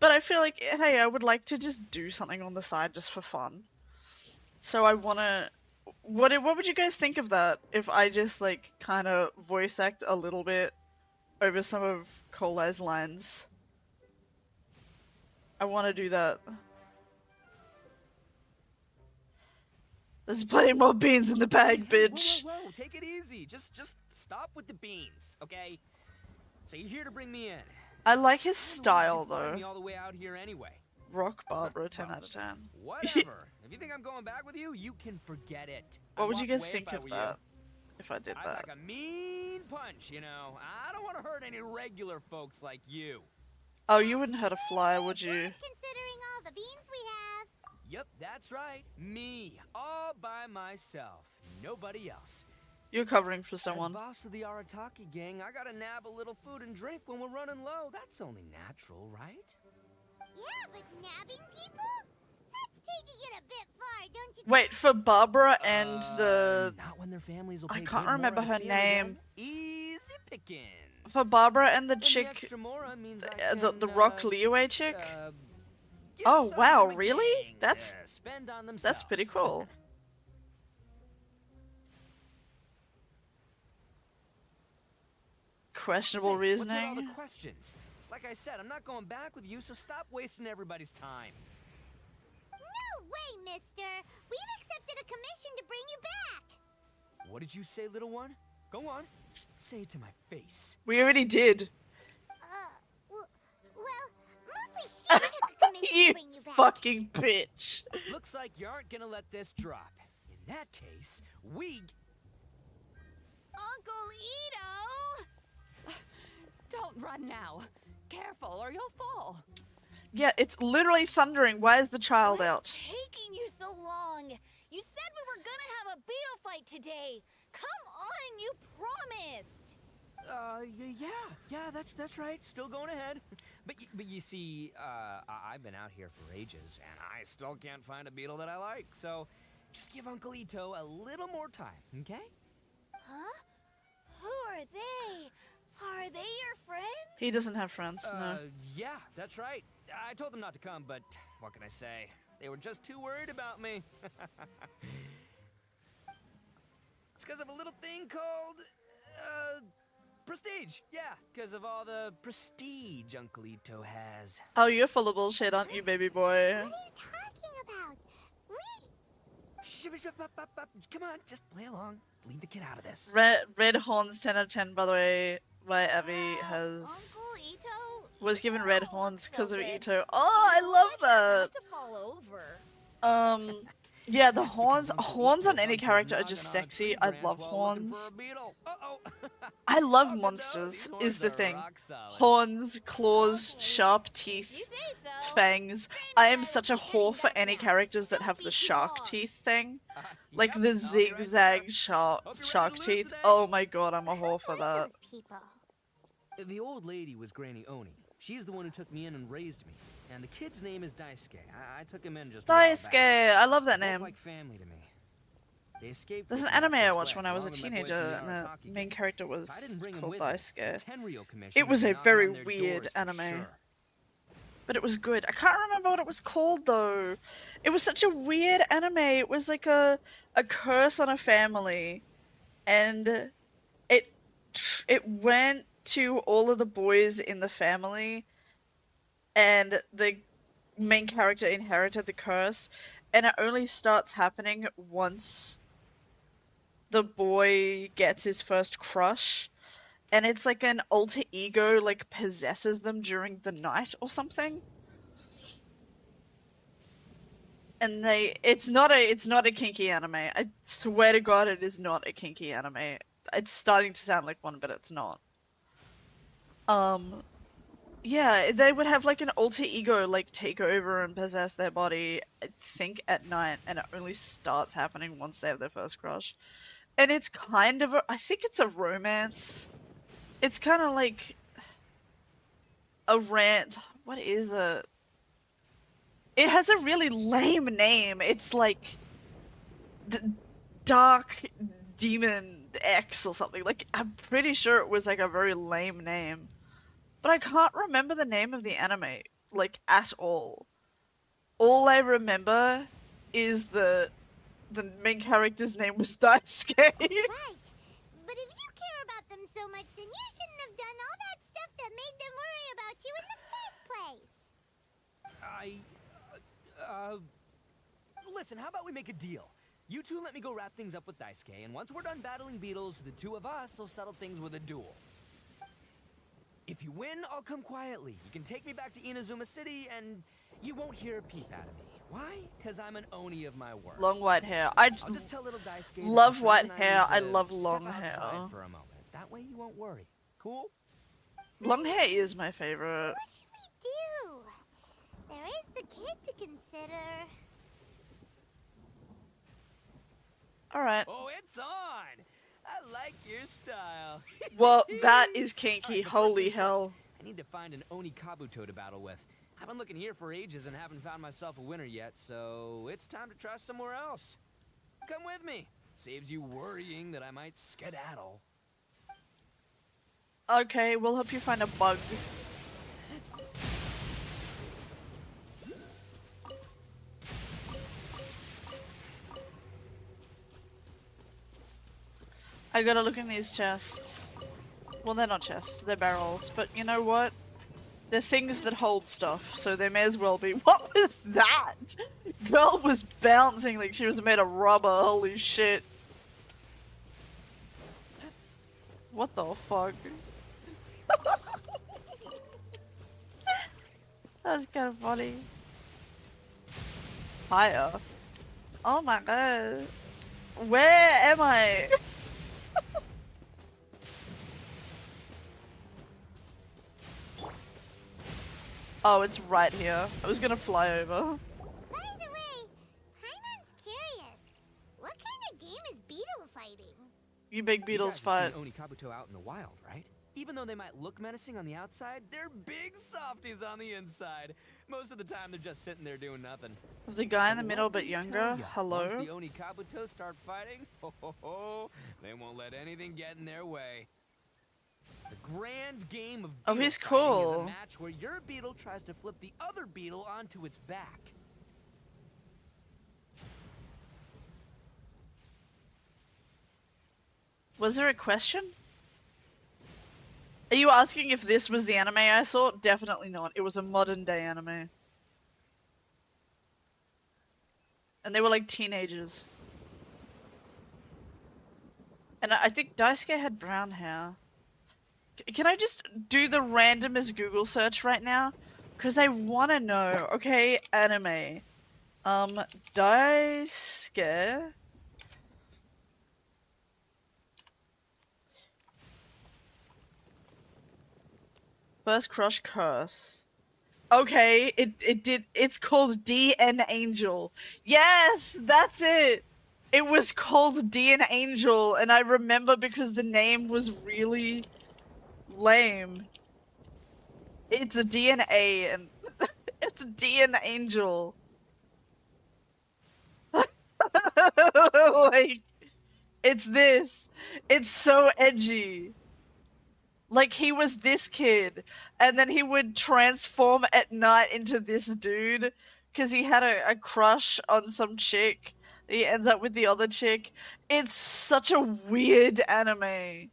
But I feel like, hey, I would like to just do something on the side just for fun. So I want to... What would you guys think of that if I just, like, kind of voice act a little bit over some of Kolai's lines? I want to do that. There's plenty more beans in the bag, bitch. Whoa, take it easy. Just stop with the beans, okay? So you're here to bring me in. I like his style, though. Me all the way out here anyway. Rock Barbara, 10 out of 10. Whatever. If you think I'm going back with you, you can forget it. What would you guys think of that? If I did that? I'd like a mean punch, you know. I don't want to hurt any regular folks like you. Oh, you wouldn't hurt a fly, would you? Considering all the beans we have. Yep, that's right. Me, all by myself. Nobody else. You're covering for someone. As boss of the Arataki gang, I gotta nab a little food and drink when we're running low. That's only natural, right? Yeah, but nabbing people? That's taking it a bit far, don't you think? Wait, for Barbara and the... Not when their families will I pay can't good remember Mora her to see name. them. Easy pickings. For Barbara and the And chick... the extra Mora means the Rock Liyue chick? give Oh, some wow, to the really? gang That's... to spend on That's pretty themselves. cool. Questionable Hey, what's with all reasoning. the questions? Like I said, I'm not going back with you, so stop wasting everybody's time. No way, mister. We've accepted a commission to bring you back. What did you say, little one? Go on. Say it to my face. We already did. Well, mostly she took a commission You to bring you back. fucking bitch. Looks like you aren't gonna let this drop. In that case, we... Uncle Ito! Don't run now. Careful or you'll fall. Yeah, it's literally thundering. Why is the child out? Taking you so long. You said we were gonna have a beetle fight today. Come on, you promised. Yeah, that's right. Still going ahead. But you see, I've been out here for ages, and I still can't find a beetle that I like. So, just give Uncle Ito a little more time, okay? Huh? Who are they? Are they your friends? He doesn't have friends, no. Yeah, that's right. I told them not to come, but what can I say? They were just too worried about me. It's because of a little thing called, prestige. Yeah, because of all the prestige Uncle Ito has. Oh, you're full of bullshit, aren't you, baby boy? What are you talking about? Come on, just play along. Leave the kid out of this. Red Horns 10 out of 10, by the way, by Abby has... Uncle Ito? Was given red horns because of Ito. Oh, I love that! To fall over. Yeah, the horns on any character are just sexy. I love horns. I love monsters, is the thing. Horns, claws, sharp teeth, fangs. I am such a whore for any characters that have the shark teeth thing. Like the zigzag shark teeth. Oh my god, I'm a whore for that. The old lady was Granny Oni. She's the one who took me in and raised me. And the kid's name is Daisuke. I took him in just a while back. Daisuke! I love that Both name. like family to me. They escaped There's an with me anime up I this watched way, when I was a along with my boys teenager, from the and the Arataki main gang. character If I was didn't bring 'em called with me, Daisuke. Tenryou commission It was would a knock very on their weird doors for anime. sure. But it was good. I can't remember what it was called, though. It was such a weird anime. It was like a curse on a family. And it went to all of the boys in the family, and the main character inherited the curse, and it only starts happening once the boy gets his first crush, and it's like an alter ego like possesses them during the night or something. And it's not a kinky anime. I swear to God, it is not a kinky anime. It's starting to sound like one, but it's not. Yeah, they would have like an alter ego like take over and possess their body, I think at night, and it only starts happening once they have their first crush. And it's kind of I think it's a romance. It's kind of like a rant. What is it? It has a really lame name. It's like Dark Demon X or something. Like, I'm pretty sure it was like a very lame name. But I can't remember the name of the anime, like, at all. All I remember is the main character's name was Daisuke. Right. But if you care about them so much, then you shouldn't have done all that stuff that made them worry about you in the first place. Listen, how about we make a deal? You two let me go wrap things up with Daisuke, and once we're done battling beetles, the two of us will settle things with a duel. If you win, I'll come quietly. You can take me back to Inazuma City, and you won't hear a peep out of me. Why? Because I'm an Oni of my word. Long white hair. I'll just tell little Daisuke that love my white friend and hair. need I to love step long outside hair. for a moment. That way you won't worry. Cool? Long hair is my favorite. What should we do? There is the kid to consider. Alright. Oh, it's on! I like your style. Well, that is kinky. Alright, but first Holy things hell. first, I need to find an Oni Kabuto to battle with. I've been looking here for ages and haven't found myself a winner yet, so it's time to try somewhere else. Come with me. Saves you worrying that I might skedaddle. Okay, we'll help you find a bug. I gotta look in these chests. Well, they're not chests, they're barrels. But you know what? They're things that hold stuff, so they may as well be. What was that? Girl was bouncing like she was made of rubber, holy shit. What the fuck? That's kind of funny. Fire. Oh my god. Where am I? Oh, it's right here. I was gonna fly over. By the way, Paimon's curious. What kind of game is beetle fighting? You big beetles fight. Oni Kabuto out in the wild, right? Even though they might look menacing on the outside, they're big softies on the inside. Most of the time, they're just sitting there doing nothing. Was the guy in the middle but Let me younger? tell ya, Hello? Once the Oni Kabuto start fighting, they won't let anything get in their way. The grand game of Oh, beetle he's fighting is cool. a match where your beetle tries to flip the other beetle onto its back. Was there a question? Are you asking if this was the anime I saw? Definitely not. It was a modern day anime. And they were like teenagers. And I think Daisuke had brown hair. Can I just do the randomest Google search right now? Because I want to know. Okay, anime. Daisuke. First crush curse. Okay, it's called DN Angel. Yes, that's it! It was called DN Angel, and I remember because the name was really lame. It's a DNA, and it's a DN Angel. Like, it's this. It's so edgy. Like, he was this kid, and then he would transform at night into this dude, because he had a crush on some chick. He ends up with the other chick. It's such a weird anime.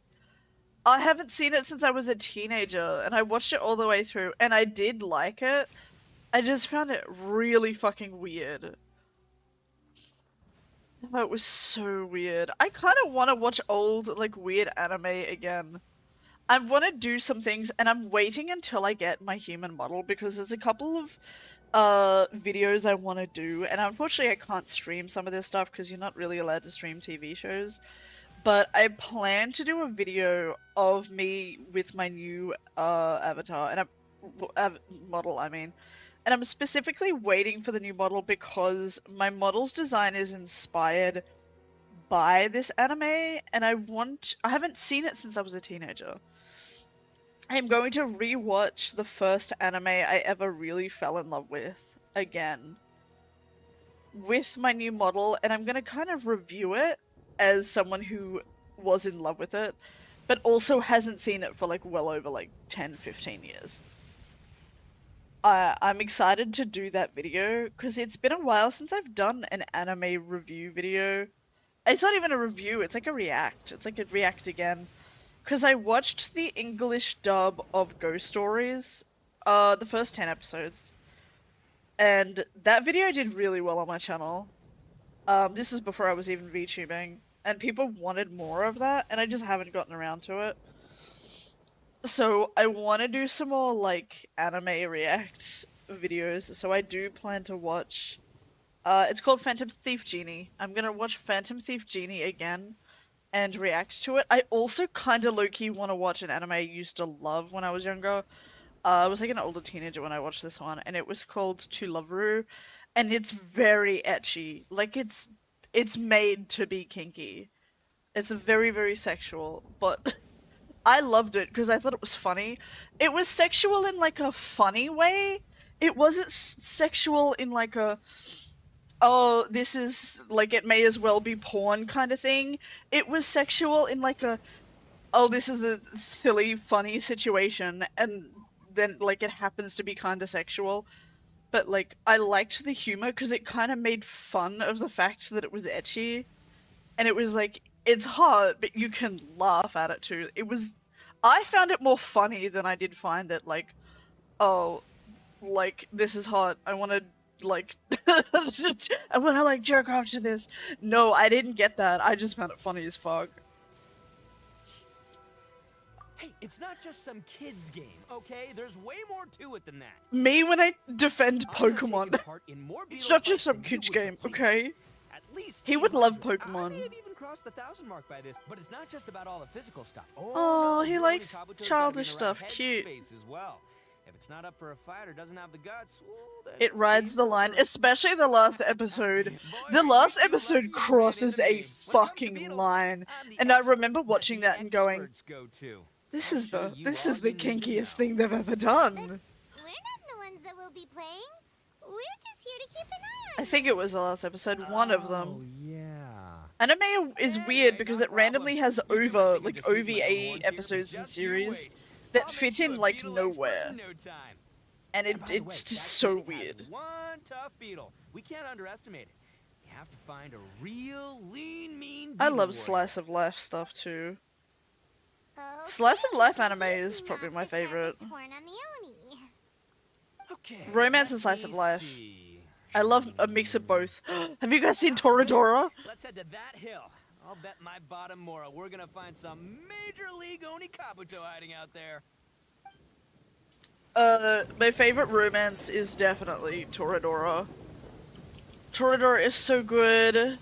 I haven't seen it since I was a teenager, and I watched it all the way through, and I did like it. I just found it really fucking weird. It was so weird. I kind of want to watch old, like, weird anime again. I want to do some things, and I'm waiting until I get my human model, because there's a couple of videos I want to do, and unfortunately I can't stream some of this stuff because you're not really allowed to stream TV shows. But I plan to do a video of me with my new avatar and model, I mean. And I'm specifically waiting for the new model because my model's design is inspired by this anime, and I haven't seen it since I was a teenager. I'm going to rewatch the first anime I ever really fell in love with again with my new model, and I'm going to kind of review it as someone who was in love with it, but also hasn't seen it for like well over like 10, 15 years. I'm excited to do that video because it's been a while since I've done an anime review video. It's not even a review, it's like a react. It's like a react again. Because I watched the English dub of Ghost Stories, the first 10 episodes. And that video did really well on my channel. This is before I was even VTubing. And people wanted more of that, and I just haven't gotten around to it. So I want to do some more, like, anime reacts videos. So I do plan to watch... it's called Phantom Thief Genie. I'm gonna watch Phantom Thief Genie again and react to it. I also kind of low-key want to watch an anime I used to love when I was younger. I was like an older teenager when I watched this one, and it was called To Love-Ru, and it's very ecchi. Like, it's made to be kinky. It's very, very sexual, but I loved it because I thought it was funny. It was sexual in, like, a funny way. It wasn't sexual in, like, a... oh, this is, like, it may as well be porn kind of thing. It was sexual in, like, a, oh, this is a silly, funny situation, and then, like, it happens to be kind of sexual. But, like, I liked the humor because it kind of made fun of the fact that it was ecchi. And it was, like, it's hard, but you can laugh at it, too. I found it more funny than I did find it, like, oh, like, this is hot, I want to, like, I want to, like, jerk off to this. No, I didn't get that. I just found it funny as fuck. Hey, it's not just some kid's game, okay? There's way more to it than that. Me when I defend Pokemon. It's not just some kid's game, okay? At least he would love I Pokemon. may have even crossed the 1,000 mark by this, but it's not just about all the physical stuff. Oh, no, he the likes Onikabuto's gotta be in childish the stuff. right Cute. headspace as well. If it's not up for a fight or doesn't have the guts, well, then It rides the line, especially the last episode. The last episode crosses a fucking line, and I remember watching that and going, "This is the kinkiest thing they've ever done." We're not the ones that will be playing. We're just here to keep an eye on I think it was the last episode, one of them. yeah. Anime is weird because it randomly has OVA episodes in series that fit in, like, nowhere. And it's just so weird. One tough beetle. We can't underestimate it. You have to find a real lean, mean I beetle love warrior. slice of life stuff too. Slice of life anime is probably my favorite. Okay, Romance and slice of life. I love a mix of both. Have you guys seen Toradora? Let's head to that hill. I'll bet my bottom Mora we're gonna find some major league Onikabuto hiding out there. My favorite romance is definitely Toradora. Toradora is so good.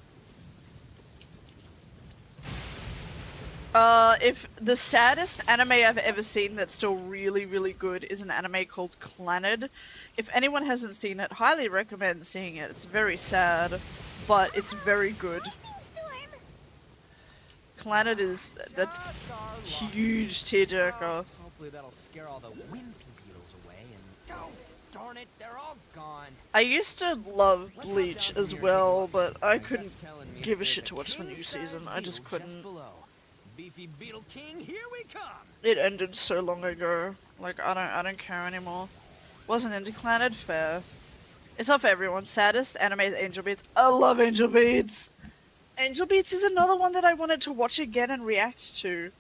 If the saddest anime I've ever seen that's still really, really good is an anime called Clannad. If anyone hasn't seen it, highly recommend seeing it. It's very sad, but it's very good. Clannad is that huge tearjerker. Hopefully that'll scare all the wimpy beetles away and darn it, they're all gone. I used to love Bleach as well, but I couldn't give a shit to watch the new season. I just couldn't. Beefy Beetle King, here we come. It ended so long ago. Like, I don't care anymore. Wasn't into Clannad, fair. It's not for everyone. Saddest anime is Angel Beats. I love Angel Beats! Angel Beats is another one that I wanted to watch again and react to.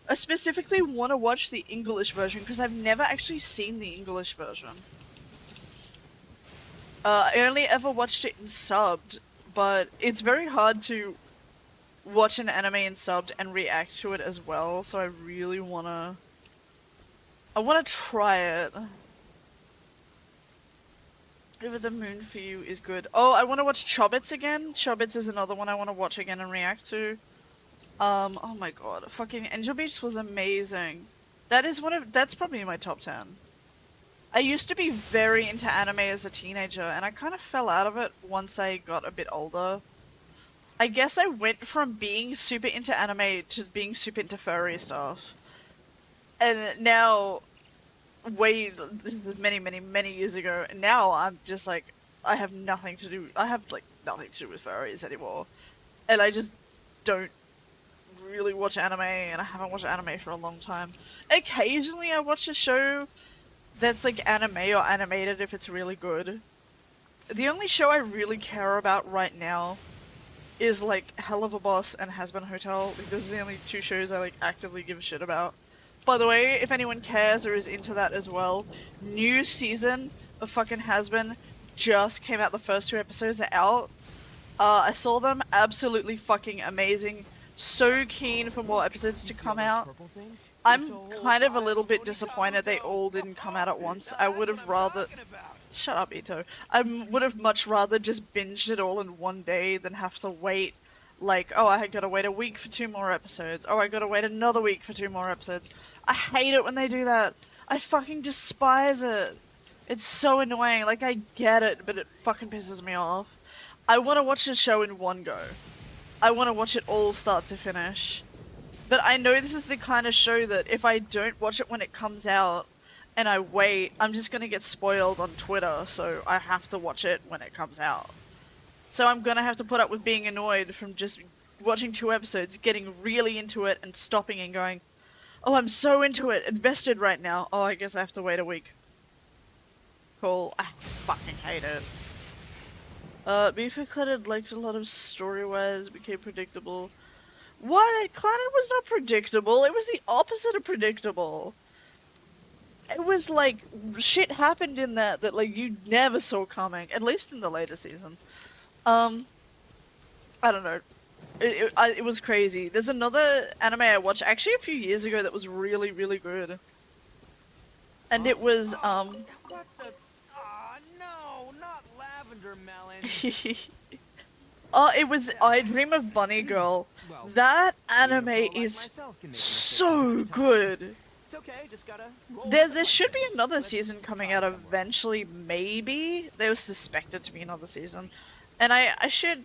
I specifically want to watch the English version because I've never actually seen the English version. I only ever watched it in subbed, but it's very hard to watch an anime in subbed and react to it as well, so I really wanna... I wanna try it. Over the Moon for You is good. Oh, I want to watch Chobits again. Chobits is another one I want to watch again and react to. Oh my god, fucking Angel Beats was amazing. That's probably in my top 10. I used to be very into anime as a teenager, and I kind of fell out of it once I got a bit older. I guess I went from being super into anime to being super into furry stuff. And now, this is many, many, many years ago, and now I'm just like, I have nothing to do, I have like nothing to do with furries anymore. And I just don't really watch anime, and I haven't watched anime for a long time. Occasionally I watch a show that's like anime or animated if it's really good. The only show I really care about right now is like Hell of a Boss and Has Been Hotel. Like, those are the only two shows I like actively give a shit about. By the way, if anyone cares or is into that as well, new season of fucking Has Been just came out. The first 2 episodes are out. I saw them, absolutely fucking amazing. So keen for more episodes to come out. I'm kind of a little bit disappointed they all didn't come out at once. I would have rather... Shut up, Ito. I would have much rather just binged it all in one day than have to wait, like, oh, I gotta wait a week for 2 more episodes. Oh, I gotta wait another week for 2 more episodes. I hate it when they do that. I fucking despise it. It's so annoying. Like, I get it, but it fucking pisses me off. I want to watch the show in one go. I want to watch it all start to finish. But I know this is the kind of show that if I don't watch it when it comes out and I wait, I'm just going to get spoiled on Twitter, so I have to watch it when it comes out. So I'm going to have to put up with being annoyed from just watching 2 episodes, getting really into it and stopping and going, oh, I'm so into it, invested right now. Oh, I guess I have to wait a week. Cool. I fucking hate it. Beefy Clannad liked a lot of story-wise, became predictable. What? Clannad was not predictable. It was the opposite of predictable. It was like, shit happened in that like you never saw coming, at least in the later season. I don't know. It was crazy. There's another anime I watched actually a few years ago that was really, really good. And it was, What the? Aw, no, not lavender melons. Oh, it was I Dream of Bunny Girl. That anime is so good. It's okay, just gotta There should be another season coming out eventually, maybe. There was suspected to be another season. And I should...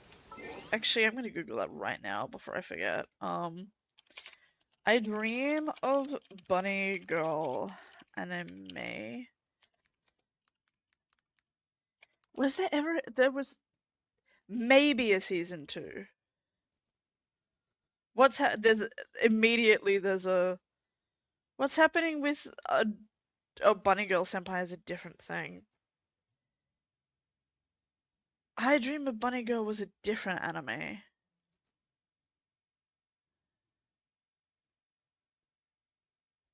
Actually, I'm gonna Google that right now before I forget. I Dream of Bunny Girl anime. Was there ever... There was maybe a season 2. There's a... What's happening with a Bunny Girl Senpai is a different thing. I Dream of Bunny Girl was a different anime.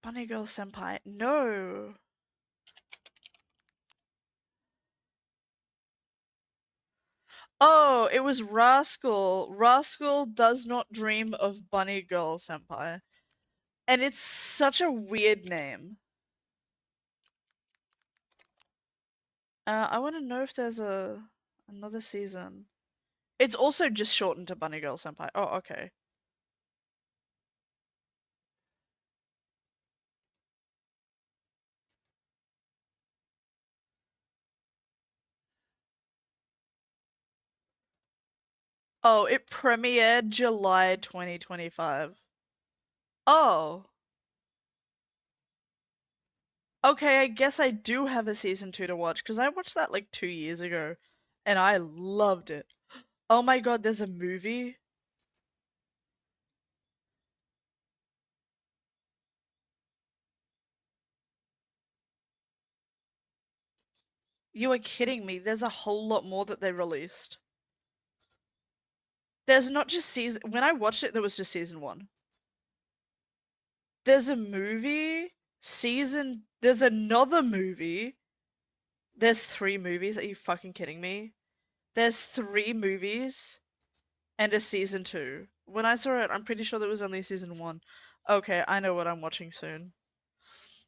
Bunny Girl Senpai. No! Oh, it was Rascal. Rascal does not dream of Bunny Girl Senpai. And it's such a weird name. I want to know if there's another season. It's also just shortened to Bunny Girl Senpai. Oh, okay. Oh, it premiered July 2025. Oh. Okay, I guess I do have a season 2 to watch, because I watched that like 2 years ago, and I loved it. Oh my god, there's a movie? You are kidding me, there's a whole lot more that they released. There's not just season... When I watched it, there was just season 1. There's a movie, there's another movie. There's 3 movies, are you fucking kidding me? There's 3 movies and a season 2. When I saw it, I'm pretty sure there was only season 1. Okay, I know what I'm watching soon.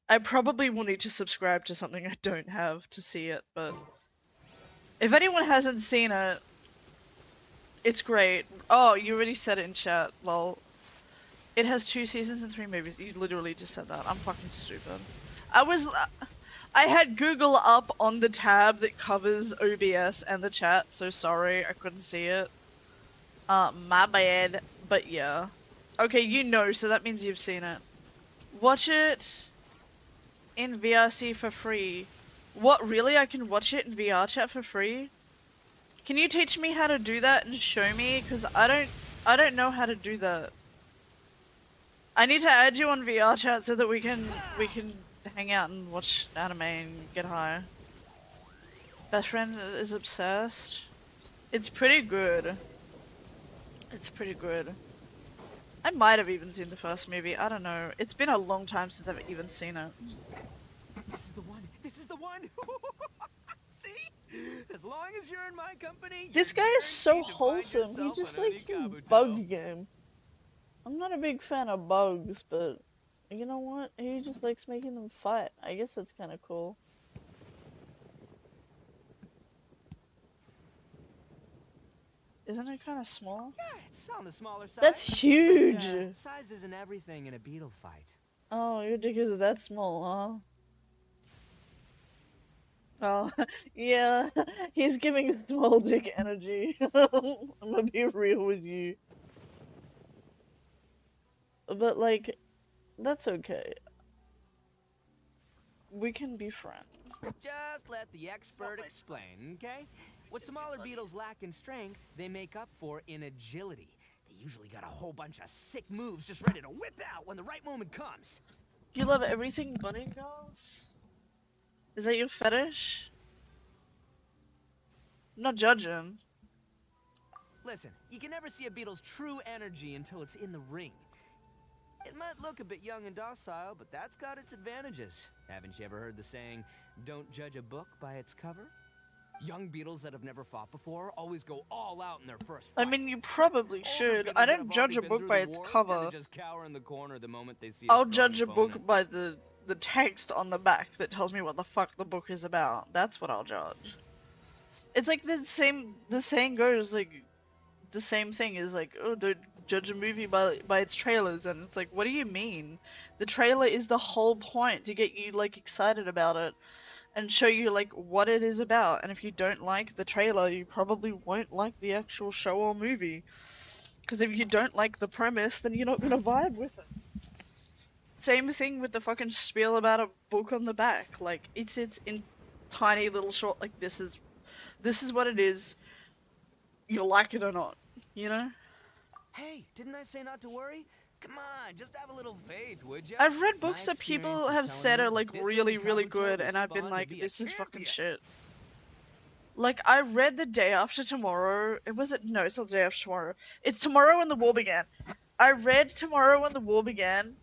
I probably will need to subscribe to something I don't have to see it, but If anyone hasn't seen it, it's great. Oh, you already said it in chat. Well, it has 2 seasons and 3 movies. You literally just said that. I'm fucking stupid. I had Google up on the tab that covers OBS and the chat, so sorry I couldn't see it. My bad. But yeah. Okay, you know, so that means you've seen it. Watch it in VRC for free. What, really? I can watch it in VR chat for free? Can you teach me how to do that and show me? Because I don't know how to do that. I need to add you on VR chat so that we can hang out and watch anime and get high. Best friend is obsessed. It's pretty good. It's pretty good. I might have even seen the first movie. I don't know. It's been a long time since I've even seen it. This is the one. This is the one. See? As long as you're in my company, This guy is so wholesome. He just likes his bug game. I'm not a big fan of bugs, but you know what? He just likes making them fight. I guess that's kind of cool. Isn't it kind of small? Yeah, it's on the smaller side. That's huge! But, size isn't everything in a beetle fight. Oh, your dick is that small, huh? Oh, yeah. He's giving small dick energy. I'm gonna be real with you. But, like, that's okay. We can be friends. Just let the expert explain, okay? What smaller beetles lack in strength, they make up for in agility. They usually got a whole bunch of sick moves just ready to whip out when the right moment comes. You love everything bunny girls? Is that your fetish? I'm not judging. Listen, you can never see a beetle's true energy until it's in the ring. It might look a bit young and docile, but that's got its advantages. Haven't you ever heard the saying, don't judge a book by its cover? Young beetles that have never fought before always go all out in their first fight. I mean, you probably should. I don't judge a book by its cover. Just cower in the corner the moment they see I'll judge a book by the text on the back that tells me what the fuck the book is about. That's what I'll judge. It's like the saying goes, like, the same thing is like, oh, don't judge a movie by its trailers, and it's like, what do you mean? The trailer is the whole point, to get you, like, excited about it and show you, like, what it is about. And if you don't like the trailer, you probably won't like the actual show or movie, because if you don't like the premise, then you're not gonna vibe with it. Same thing with the fucking spiel about a book on the back. Like, it's in tiny little short, like, this is what it is, you like it or not, you know? Hey, didn't I say not to worry? Come on, just have a little faith, would you? I've read books that people have said are, like, really, really good, and I've been like, this is fucking shit. Like, I read The Day After Tomorrow. No, it's not The Day After Tomorrow. It's Tomorrow When the War Began. I read Tomorrow When the War Began.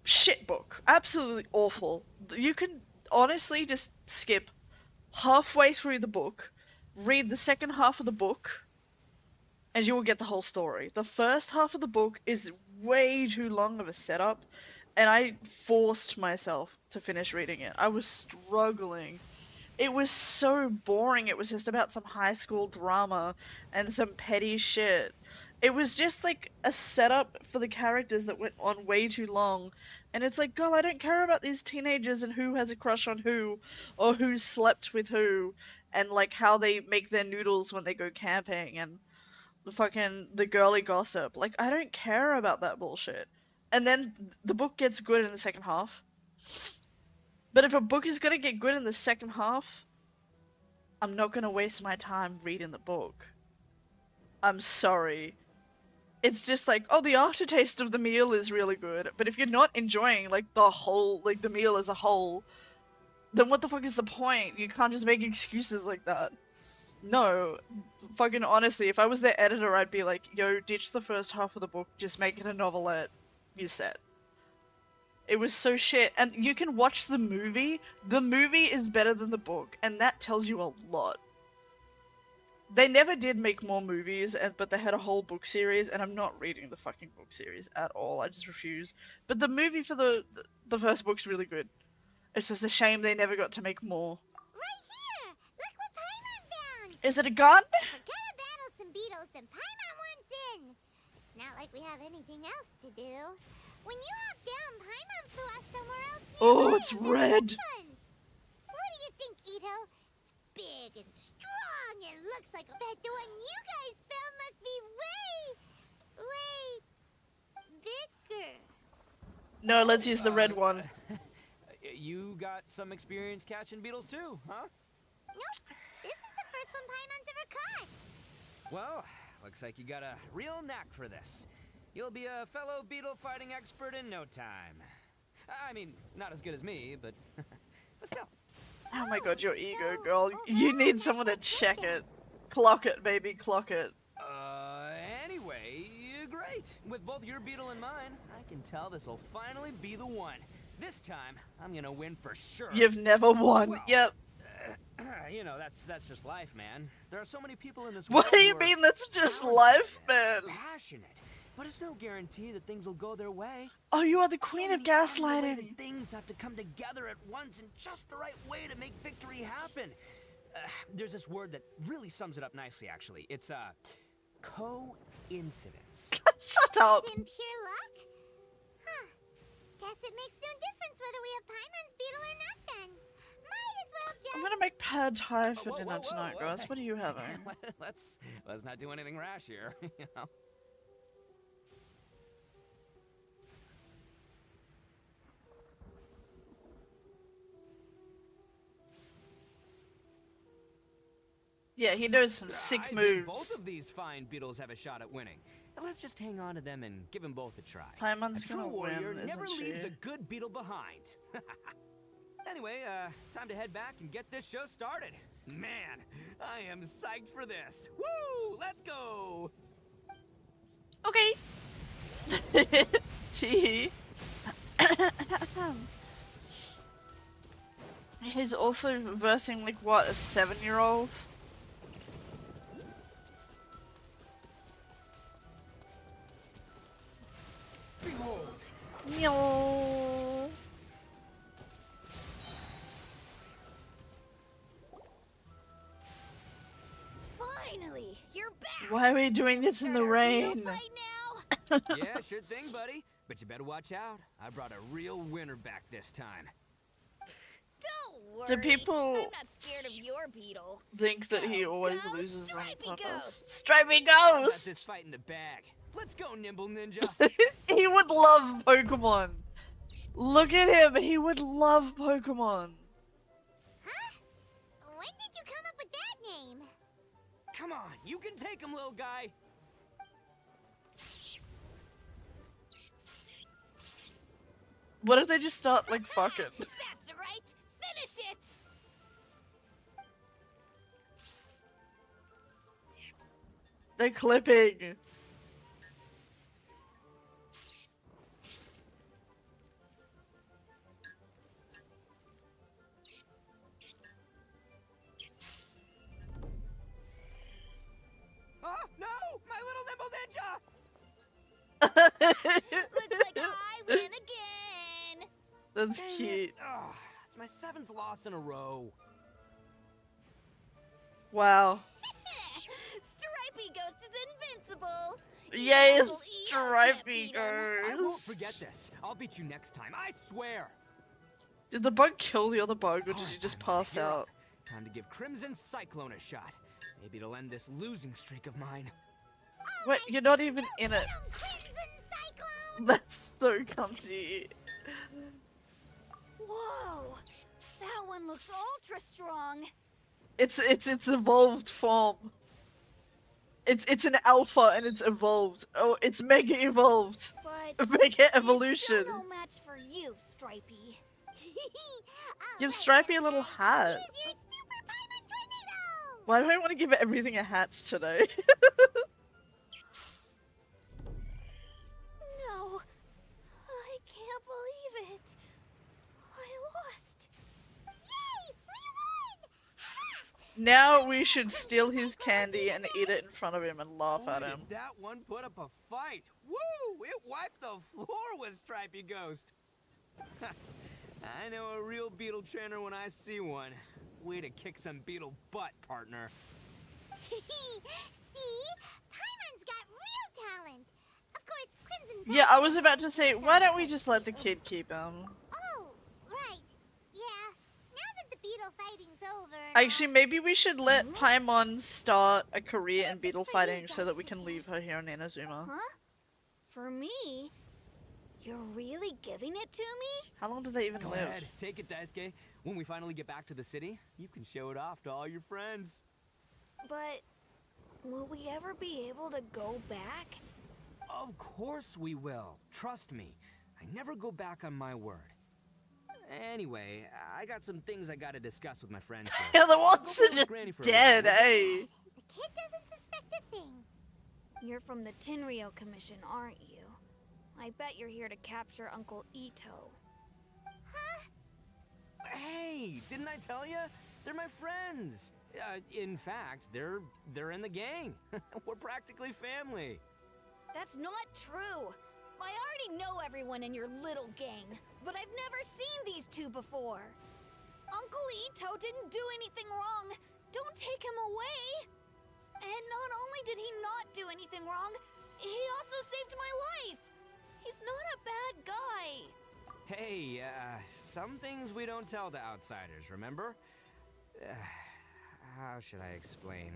Shit book. Absolutely awful. You can honestly just skip halfway through the book, read the second half of the book, and you will get the whole story. The first half of the book is way too long of a setup, and I forced myself to finish reading it. I was struggling. It was so boring. It was just about some high school drama and some petty shit. It was just like a setup for the characters that went on way too long. And it's like, God, I don't care about these teenagers and who has a crush on who, or who slept with who, and like how they make their noodles when they go camping, and the girly gossip. Like, I don't care about that bullshit. And then the book gets good in the second half. But if a book is gonna get good in the second half, I'm not gonna waste my time reading the book. I'm sorry. It's just like, oh, the aftertaste of the meal is really good, but if you're not enjoying, like, the meal as a whole, then what the fuck is the point? You can't just make excuses like that. No. Fucking honestly, if I was their editor, I'd be like, yo, ditch the first half of the book, just make it a novelette. You said. It was so shit. And you can watch the movie. The movie is better than the book, and that tells you a lot. They never did make more movies, but they had a whole book series, and I'm not reading the fucking book series at all. I just refuse. But the movie for the first book's really good. It's just a shame they never got to make more. Right here! Look what Is it a gun? If we're gonna battle some beetles, then Paimon wants in. It's not like we have anything else to do. When you hopped down, Paimon flew off somewhere else. Oh, it's red. What do you think, Ito? It's big and strong and looks like a bet the one you guys found must be way bigger. No, let's use the red one. You got some experience catching beetles too, huh? Nope. This is the first one Paimon's ever caught. Well, looks like you got a real knack for this. You'll be a fellow beetle fighting expert in no time. I mean, not as good as me, but let's go. Oh my god, your ego, girl. You need someone to check it. Clock it, baby, clock it. Anyway, great. With both your beetle and mine, I can tell this'll finally be the one. This time, I'm gonna win for sure. You've never won. Well, yep. You know, that's just life, man. There are so many people in this world. What do you who mean are that's just talented life, and man? Passionate, but it's no guarantee that things will go their way. Oh, you are the queen of gaslighting. Unrelated things have to come together at once in just the right way to make victory happen. There's this word that really sums it up nicely, actually. It's coincidence. Shut up. In pure luck? Huh. Guess it makes no difference whether we have Paimon's beetle or not then. Might as well just... I'm gonna make pad thai for dinner tonight, guys. What are you having? let's not do anything rash here, you know. Yeah, he knows some sick I moves. think both of these fine beetles have a shot at winning. Let's just hang on to them and give them both a try. Paimon's a true gonna warrior win, never isn't leaves she? a good beetle behind. Anyway, time to head back and get this show started. Man, I am psyched for this. Woo! Let's go! Okay. T. He's also versing, like, what, a 7-year-old? Behold! No. Finally, you're back. Why are we doing this in the rain? Yeah, sure thing, buddy. But you better watch out. I brought a real winner back this time. Don't worry. Do people I'm not scared of your beetle. think that he always loses on Stripey purpose? Ghost. Stripey Got Ghost! this fight in the bag. Let's go, Nimble Ninja. He would love Pokemon. Look at him. He would love Pokemon. Huh? When did you come up with that name? Come on, you can take him, little guy. What if they just start, like, fucking? That's right. Finish it. They're clipping. Oh, no! My little Nimble Ninja! Looks like I win again. That's Dang cute. it. Ugh, it's my 7th loss in a row. Wow. Stripey Ghost is invincible. Yay, Evil Eo can't Stripey beat him. I won't Ghost. forget this. I'll beat you next time, I swear. Did the bug kill the other bug, or did Alright, he just Paimon, pass you're out? up. Time to give Crimson Cyclone a shot. Maybe it'll end this losing streak of mine. Wait, you're not even in it. Crimson Cyclone! That's so cunty. Whoa. That one looks ultra strong. It's its evolved form. It's an alpha and it's evolved. Oh, it's mega evolved. But Mega evolution. It's still no match for you, Stripey. Give Stripey a little hat. Why do I want to give everything a hat today? No. I can't believe it. I lost. Yay! We won! Now we should steal his candy and eat it in front of him and laugh at Boy, him. did that one put up a fight. Woo! It wiped the floor with Stripey Ghost. I know a real beetle trainer when I see one. Way to kick some beetle butt, partner. See? Paimon's got real talent. Of course, Crimson's Yeah, I was not about to say, why don't we talent, just let the too. kid keep him? Oh, right. Yeah. Now that the beetle fighting's over and Actually, maybe we should let Paimon start a career in beetle fighting so that we can leave her here in Inazuma. Huh? For me? You're really giving it to me? How long do they even Go live? ahead, take it, Daisuke. When we finally get back to the city, you can show it off to all your friends. But will we ever be able to go back? Of course we will. Trust me. I never go back on my word. Anyway, I got some things I gotta discuss with my friends here. Yeah, the ones Go that play with just Granny for a dead, while, will you? eh? the kid doesn't suspect a thing. You're from the Tenryou Commission, aren't you? I bet you're here to capture Uncle Ito. Hey, didn't I tell you? They're my friends. In fact, they're in the gang. We're practically family. That's not true. I already know everyone in your little gang, but I've never seen these two before. Uncle Ito didn't do anything wrong. Don't take him away. And not only did he not do anything wrong, he also saved my life. He's not a bad guy. Hey, some things we don't tell to outsiders, remember? How should I explain?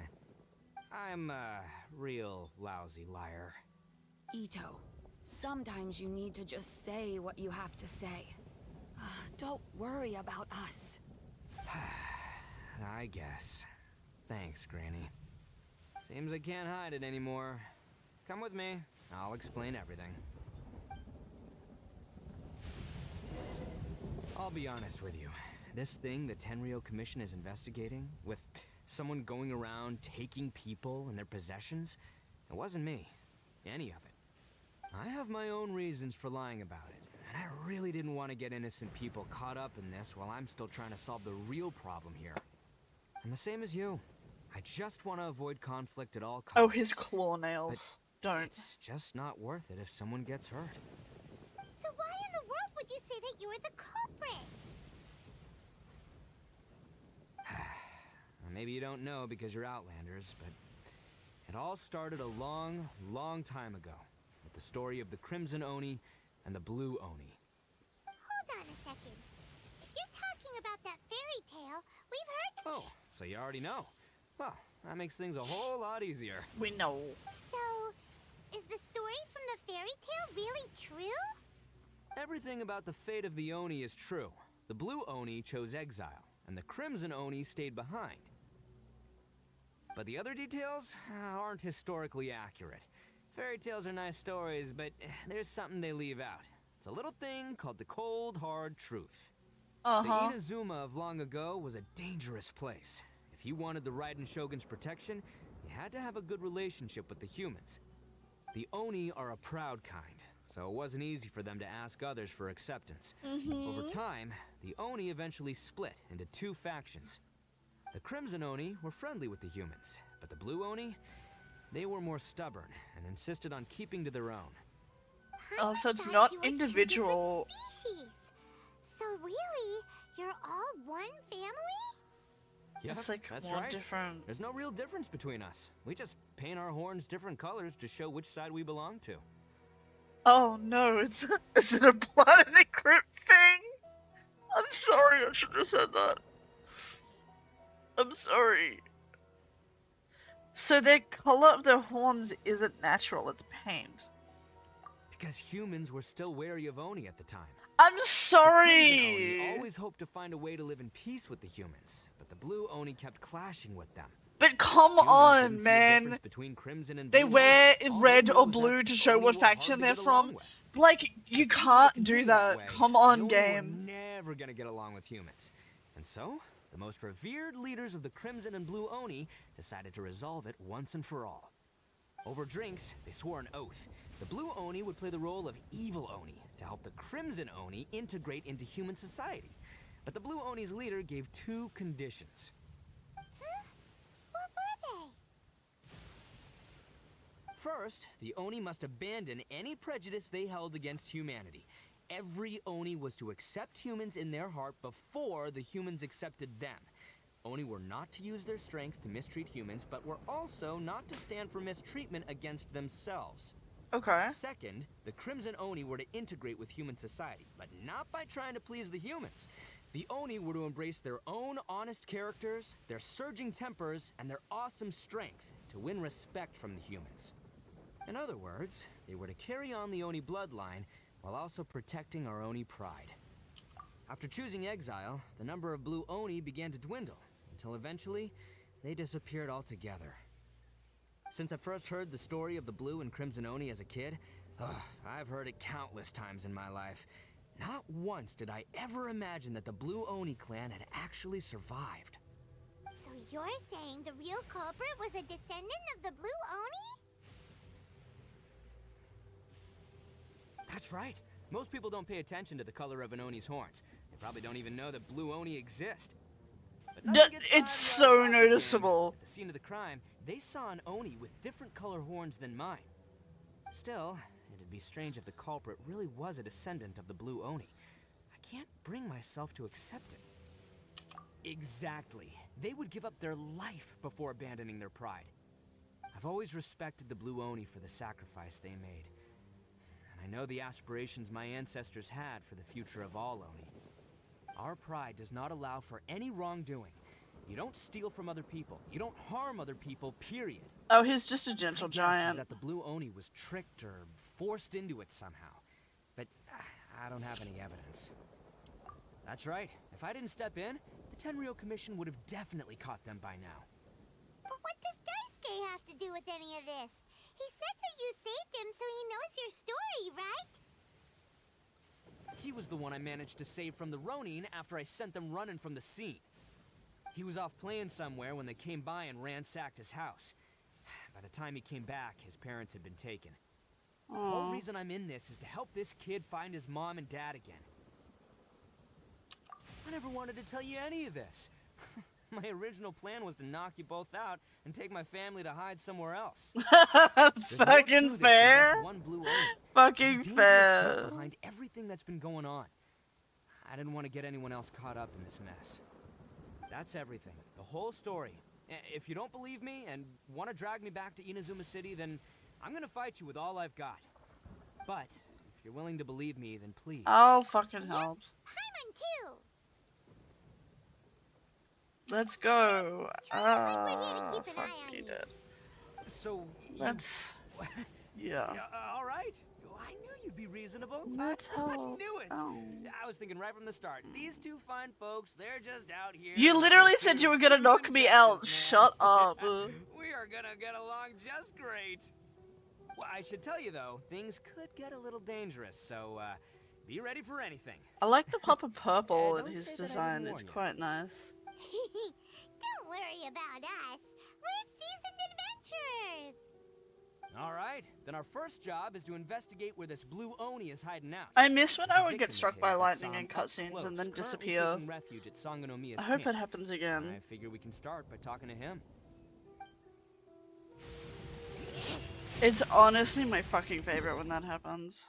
I'm a real lousy liar. Ito, sometimes you need to just say what you have to say. Don't worry about us. I guess. Thanks, Granny. Seems I can't hide it anymore. Come with me. I'll explain everything. I'll be honest with you. This thing the Tenryou Commission is investigating, with someone going around taking people and their possessions, it wasn't me. Any of it. I have my own reasons for lying about it, and I really didn't want to get innocent people caught up in this while I'm still trying to solve the real problem here. And the same as you. I just want to avoid conflict at all costs. Oh, his claw nails. Don't. It's just not worth it if someone gets hurt. So why in the world would you say that you were the culprit? Maybe you don't know because you're Outlanders, but it all started a long, long time ago with the story of the Crimson Oni and the Blue Oni. Hold on a second. If you're talking about that fairy tale, we've heard... Oh, so you already know. Well, that makes things a whole lot easier. We know. So, is the story from the fairy tale really true? Everything about the fate of the Oni is true. The Blue Oni chose exile, and the Crimson Oni stayed behind. But the other details aren't historically accurate. Fairy tales are nice stories, but there's something they leave out. It's a little thing called the cold, hard truth. The Inazuma of long ago was a dangerous place. If you wanted the Raiden Shogun's protection, you had to have a good relationship with the humans. The Oni are a proud kind, so it wasn't easy for them to ask others for acceptance. Over time, the Oni eventually split into two factions. The Crimson Oni were friendly with the humans, but the Blue Oni, they were more stubborn and insisted on keeping to their own. Oh, so it's not individual. Species. So really, you're all one family? Yep, It's like that's one right. different. There's no real difference between us. We just paint our horns different colors to show which side we belong to. Oh no, is it a blood and a crypt thing? I'm sorry, I should have said that. I'm sorry. So the color of their horns isn't natural, it's paint. Because humans were still wary of Oni at the time. I'm The Crimson sorry! Oni always hoped to find a way to live in peace with the humans, but the Blue Oni kept clashing with them. But come Humans on, didn't see a man! difference between Crimson and They Blue wear Oni. All red they or knew was that blue to show Oni what were hard faction to they're get along from. with. Like, you can't do Continue that. way, Come the on, Oni game. were never gonna get along with humans. And so, the most revered leaders of the Crimson and Blue Oni decided to resolve it once and for all. Over drinks, they swore an oath. The Blue Oni would play the role of evil Oni to help the Crimson Oni integrate into human society. But the Blue Oni's leader gave two conditions. What were they? First, the Oni must abandon any prejudice they held against humanity. Every Oni was to accept humans in their heart before the humans accepted them. Oni were not to use their strength to mistreat humans, but were also not to stand for mistreatment against themselves. Okay. Second, the Crimson Oni were to integrate with human society, but not by trying to please the humans. The Oni were to embrace their own honest characters, their surging tempers, and their awesome strength to win respect from the humans. In other words, they were to carry on the Oni bloodline while also protecting our Oni pride. After choosing exile, the number of blue Oni began to dwindle, until eventually, they disappeared altogether. Since I first heard the story of the Blue and Crimson Oni as a kid, I've heard it countless times in my life. Not once did I ever imagine that the Blue Oni clan had actually survived. So you're saying the real culprit was a descendant of the Blue Oni? That's right. Most people don't pay attention to the color of an Oni's horns. They probably don't even know that Blue Oni exist. It's so noticeable. At the scene of the crime, they saw an Oni with different color horns than mine. Still, it'd be strange if the culprit really was a descendant of the Blue Oni. I can't bring myself to accept it. Exactly. They would give up their life before abandoning their pride. I've always respected the Blue Oni for the sacrifice they made. And I know the aspirations my ancestors had for the future of all Oni. Our pride does not allow for any wrongdoing. You don't steal from other people. You don't harm other people, period. Oh, he's just a gentle My guess giant. is that the Blue Oni was tricked or forced into it somehow. But I don't have any evidence. That's right. If I didn't step in, the Tenryou Commission would have definitely caught them by now. But what does Daisuke have to do with any of this? He said that you saved him so he knows your story, right? He was the one I managed to save from the Ronin after I sent them running from the scene. He was off playing somewhere when they came by and ransacked his house. By the time he came back, his parents had been taken. The whole reason I'm in this is to help this kid find his mom and dad again. I never wanted to tell you any of this. My original plan was to knock you both out and take my family to hide somewhere else. Fucking fair. One Blue Oni. Fucking There's a dangerous fair. group behind everything that's been going on. I didn't want to get anyone else caught up in this mess. That's everything. The whole story. If you don't believe me and want to drag me back to Inazuma City, then I'm gonna fight you with all I've got. But if you're willing to believe me, then please. I'll fucking help. Paimon too. Let's go. keep an Fuck eye on me you. dead. So Let's. Yeah. all right. I knew you'd be reasonable. Let's I hope. knew it. Oh. I was thinking right from the start. These two fine folks, they're just out here. You literally said you were gonna knock me out. Shut up. We are gonna get along just great. Well, I should tell you though, things could get a little dangerous, so be ready for anything. I like the pop of purple in don't his say that I design. didn't It's warn you. quite nice. Don't worry about us. We're seasoned adventurers. All right, then our first job is to investigate where this Blue Oni is hiding out. I miss when There's a I would get victim struck of by his that's lightning in up cutscenes close, and then currently disappear. taking refuge at Sangonomiya's I hope camp. it happens again. I figure we can start by talking to him. It's honestly my fucking favorite when that happens.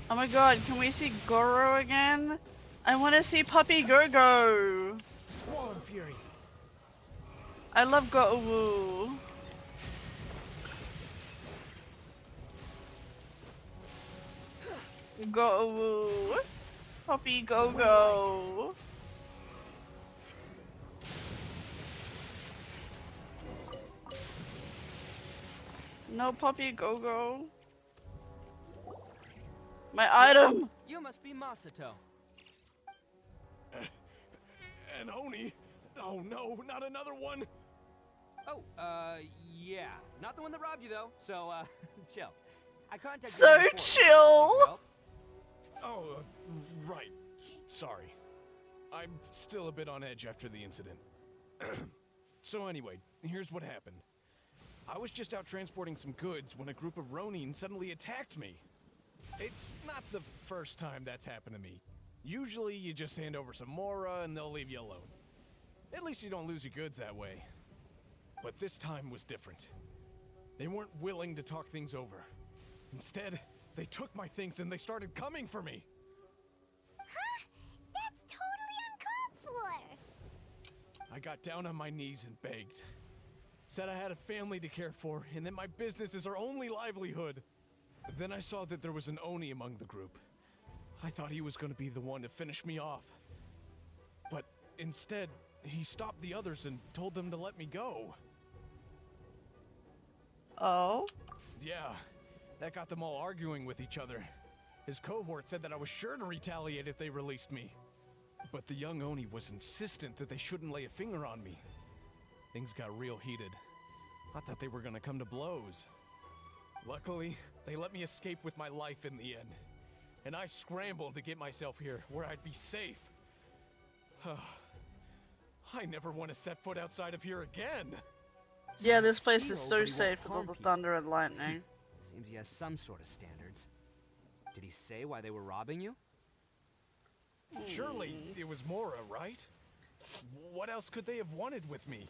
Oh my god, can we see Goro again? I want to see Puppy Go-Go! Squall Fury. I love Go-Woo. Go-Woo. Puppy Go-Go. No Puppy Go-Go. My item! You must be Masato. An Oni? Oh no, not another one! Oh, yeah. Not the one that robbed you though, so, chill. I contacted So him before. chill! Help? Oh, right. Sorry. I'm still a bit on edge after the incident. So anyway, here's what happened. I was just out transporting some goods when a group of Ronin suddenly attacked me. It's not the first time that's happened to me. Usually you just hand over some Mora and they'll leave you alone. At least you don't lose your goods that way. But this time was different. They weren't willing to talk things over. Instead, they took my things and they started coming for me. Huh? That's totally uncalled for! I got down on my knees and begged. Said I had a family to care for and that my business is our only livelihood. Then I saw that there was an Oni among the group. I thought he was going to be the one to finish me off. But instead, he stopped the others and told them to let me go. Oh? Yeah, that got them all arguing with each other. His cohort said that I was sure to retaliate if they released me. But the young Oni was insistent that they shouldn't lay a finger on me. Things got real heated. I thought they were gonna come to blows. Luckily, they let me escape with my life in the end. And I scrambled to get myself here, where I'd be safe. I never want to set foot outside of here again. Yeah, this place is so safe with all the thunder and lightning. Seems he has some sort of standards. Did he say why they were robbing you? Surely it was Mora, right? What else could they have wanted with me?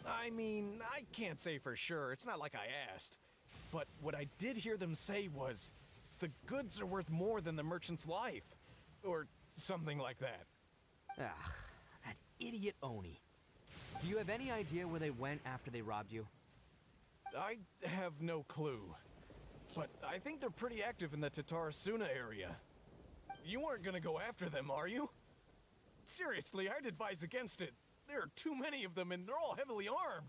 I mean, I can't say for sure. It's not like I asked. But what I did hear them say was, the goods are worth more than the merchant's life. Or something like that. Ugh, that idiot Oni. Do you have any idea where they went after they robbed you? I have no clue. But I think they're pretty active in the Tatarasuna area. You aren't gonna go after them, are you? Seriously, I'd advise against it. There are too many of them and they're all heavily armed.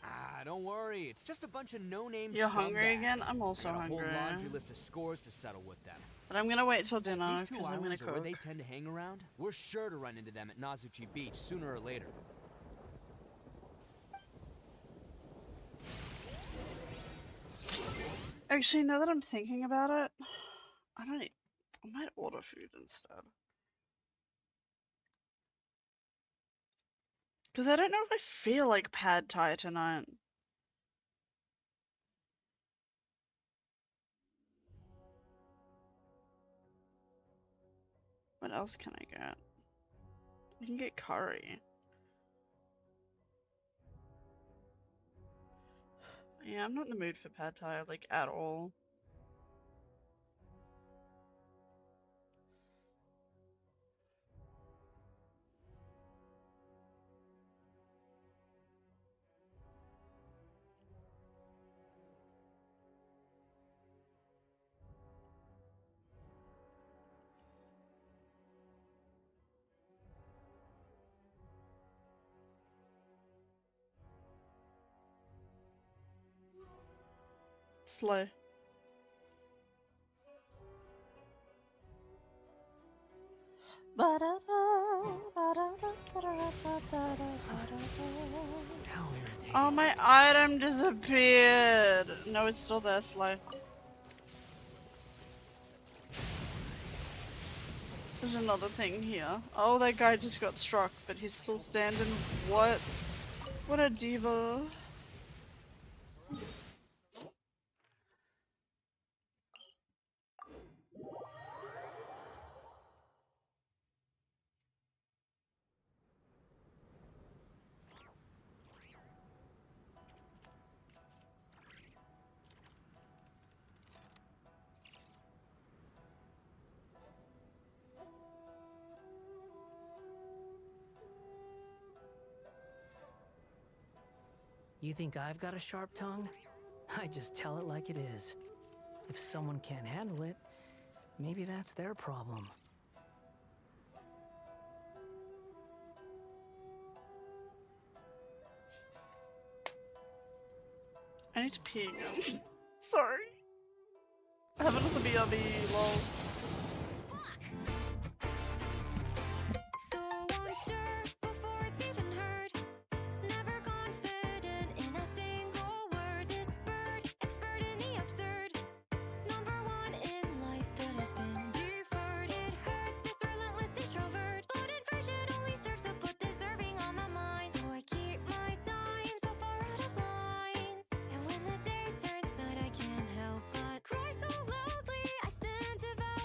Ah, don't worry. It's just a bunch of no-name You're hungry scumbags. again? I'm also I got a hungry. whole laundry list of scores to settle with them. But I'm gonna wait till dinner These two because I'm gonna islands are where cook. they tend to hang around. We're sure to run into them at Nazuchi Beach sooner or later. Actually, now that I'm thinking about it, I might order food instead. Because I don't know if I feel like pad thai tonight. What else can I get? I can get curry. Yeah, I'm not in the mood for pad thai, like, at all. Slow. Oh, my item disappeared. No, it's still there, Slow. There's another thing here. Oh, that guy just got struck, but he's still standing. What? What a diva. You think I've got a sharp tongue? I just tell it like it is. If someone can't handle it, maybe that's their problem. I need to pee again. Sorry. I have another BRB, lol. So unsure before it's even heard. Never confident in a single word. This bird, expert in the absurd. Number one in life that has been deferred. It hurts, this relentless introvert. Bloated version only serves to put deserving on my mind. So I keep my time so far out of line. And when the day turns night, I can't help but cry so loudly. I stand devout.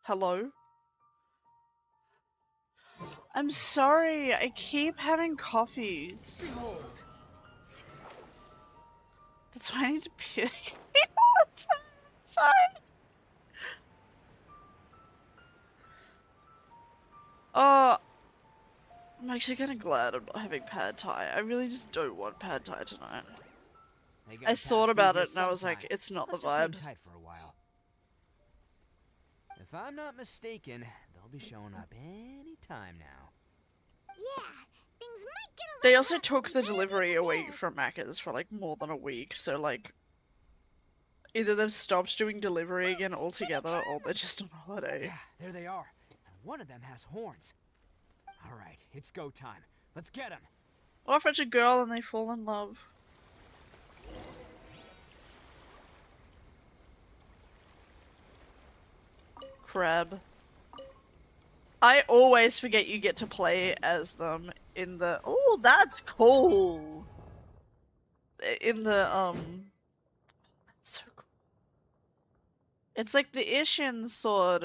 Hello? I'm sorry, I keep having coffees. That's why I need to pee all the time. Sorry. Oh, I'm actually kind of glad I'm not having pad thai. I really just don't want pad thai tonight. I thought about it and I was like, it's not the Let's just hang vibe. tight for a while. If I'm not mistaken, they'll be showing up any time now. Yeah, things might get a They little also rough, took but the you better be delivery away prepared. from Macca's for like more than a week, so like either they've stopped doing delivery again altogether or they're just on holiday. Yeah, there they are. And one of them has horns. All right, it's go time. Let's get him. What if it's a girl and they fall in love? Crab. I always forget you get to play as them in the— oh, that's cool! In the, that's so cool. It's like the Ishin sword,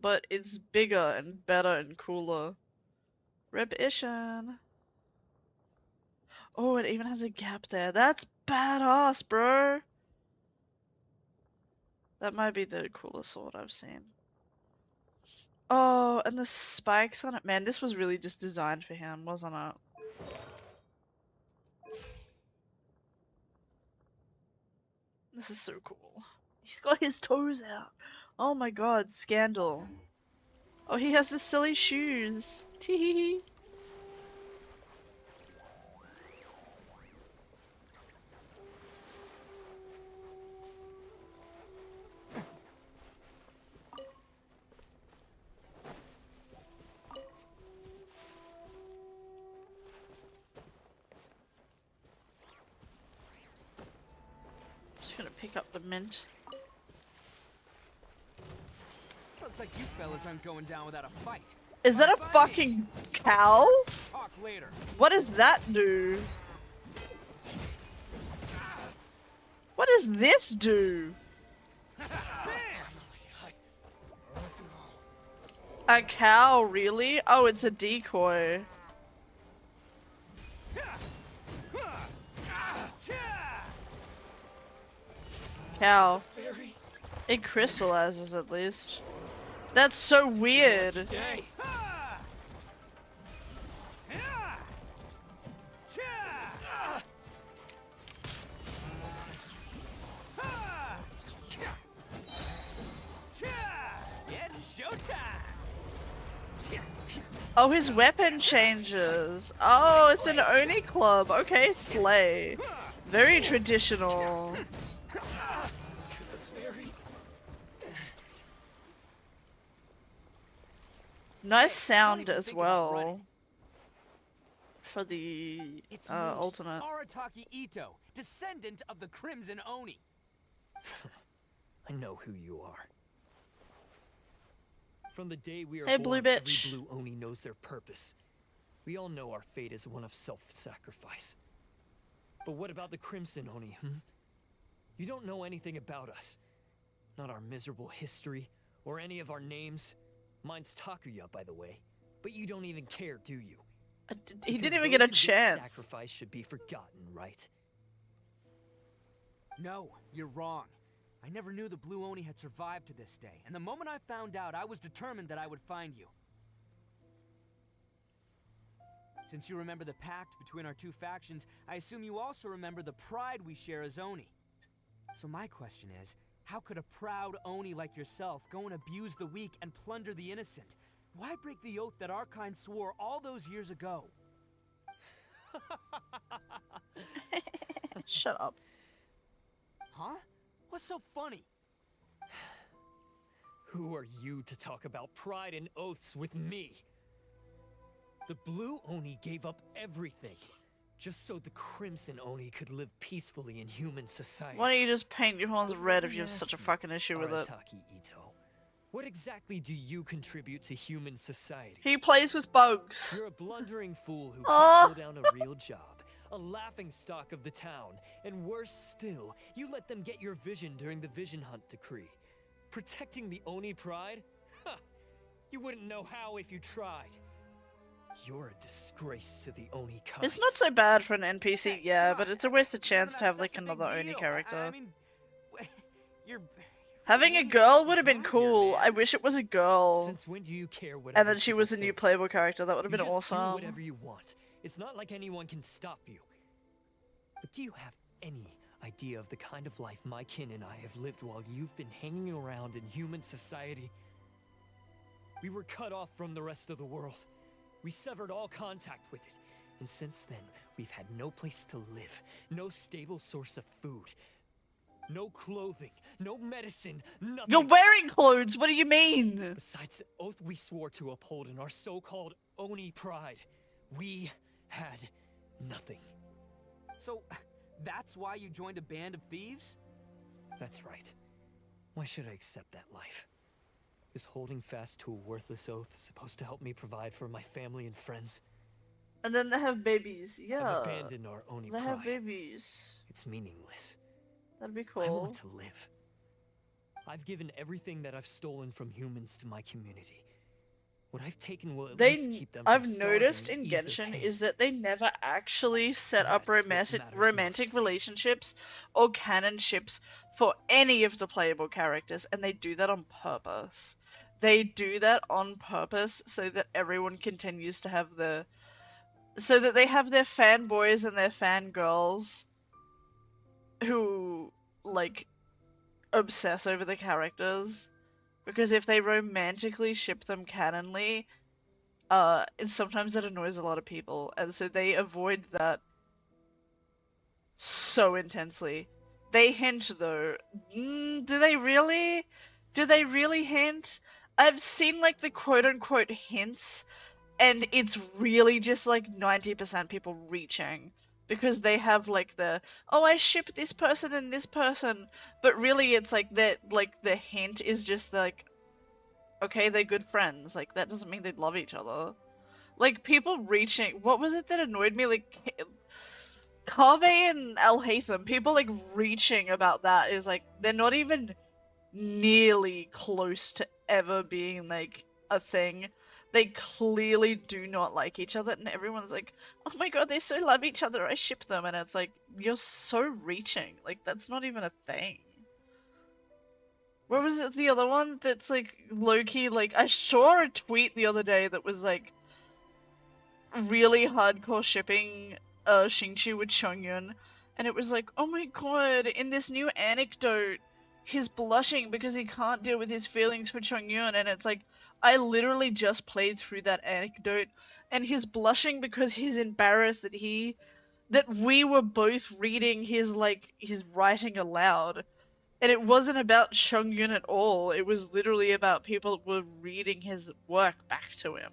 but it's bigger and better and cooler. Rip Ishin. Oh, it even has a gap there. That's badass, bro! That might be the coolest sword I've seen. Oh, and the spikes on it. Man, this was really just designed for him, wasn't it? This is so cool. He's got his toes out. Oh my god, scandal. Oh, he has the silly shoes. Tee. Just gonna pick up the mint. Looks like you fellas aren't going down without a fight. Is that a fucking cow? Talk later. What does that do? What does this do? A cow, really? Oh, it's a decoy. Cow. It crystallizes at least. That's so weird. It's showtime. Oh, his weapon changes. Oh, it's an Oni club. Okay, slay. Very traditional. Nice sound as well for the ultimate. Arataki Ito, descendant of the Crimson Oni. I know who you are. From the day we are Hey, born, blue bitch. every blue Oni knows their purpose. We all know our fate is one of self-sacrifice. But what about the Crimson Oni, You don't know anything about us. Not our miserable history, or any of our names. Mine's Takuya, by the way. But you don't even care, do you? He Because didn't even get a those who chance. Sacrifice should be forgotten, right? No, you're wrong. I never knew the Blue Oni had survived to this day, and the moment I found out, I was determined that I would find you. Since you remember the pact between our two factions, I assume you also remember the pride we share as Oni. So my question is, how could a proud Oni like yourself go and abuse the weak and plunder the innocent? Why break the oath that our kind swore all those years ago? Shut up. Huh? What's so funny? Who are you to talk about pride and oaths with me? The Blue Oni gave up everything, just so the Crimson Oni could live peacefully in human society. Why don't you just paint your horns red if you have Yes, such a fucking issue with it? Arataki Ito, what exactly do you contribute to human society? He plays with bugs. You're a blundering fool who Oh. can't hold down a real job, a laughingstock of the town, and worse still, you let them get your vision during the Vision Hunt decree. Protecting the Oni pride? Ha! You wouldn't know how if you tried. You're a disgrace to the Oni kind. It's not so bad for an NPC, yeah, but it's a wasted chance to have like That's a big another Oni deal. character. I mean, you're Having a girl would have been cool. I wish it was a girl. Since when do you care what And other then she people was a new think? playable character. That would have You been just do awesome. whatever you want. It's not like anyone can stop you. But do you have any idea of the kind of life my kin and I have lived while you've been hanging around in human society? We were cut off from the rest of the world. We severed all contact with it. And since then, we've had no place to live, no stable source of food, no clothing, no medicine, nothing. You're wearing clothes, what do you mean? Besides the oath we swore to uphold in our so-called Oni pride, we had nothing. So, that's why you joined a band of thieves? That's right. Why should I accept that life? Is holding fast to a worthless oath supposed to help me provide for my family and friends? And then they have babies, yeah. I've abandoned our Oni They pride. have babies. It's meaningless. That'd be I cool. want to live. I've given everything that I've stolen from humans to my community. What I've taken will at least keep them from I've starving noticed and in ease their Genshin pain. is that they never actually set up romantic relationships or canon ships for any of the playable characters, and they do that on purpose. They do that on purpose so that everyone continues to have so that they have their fanboys and their fangirls who, like, obsess over the characters. Because if they romantically ship them canonly, sometimes it annoys a lot of people, and so they avoid that so intensely. They hint, though. Do they really? Do they really hint? I've seen, like, the quote-unquote hints, and it's really just, like, 90% people reaching. Because they have, like, oh, I ship this person and this person, but really it's, like, the hint is just, like, okay, they're good friends. Like, that doesn't mean they love each other. Like, people reaching... What was it that annoyed me? Like, Kave and Al-Haytham, people, like, reaching about that is, like, they're not even nearly close to ever being, like, a thing. They clearly do not like each other, and everyone's like, oh my god, they so love each other, I ship them, and it's like, you're so reaching. Like, that's not even a thing. What was it, the other one that's, like, low-key, like, I saw a tweet the other day that was, like, really hardcore shipping Xingqiu with Chongyun, and it was like, oh my god, in this new anecdote, he's blushing because he can't deal with his feelings for Chongyun, and it's like, I literally just played through that anecdote, and he's blushing because he's embarrassed that we were both reading his writing aloud. And it wasn't about Chongyun at all, it was literally about people were reading his work back to him.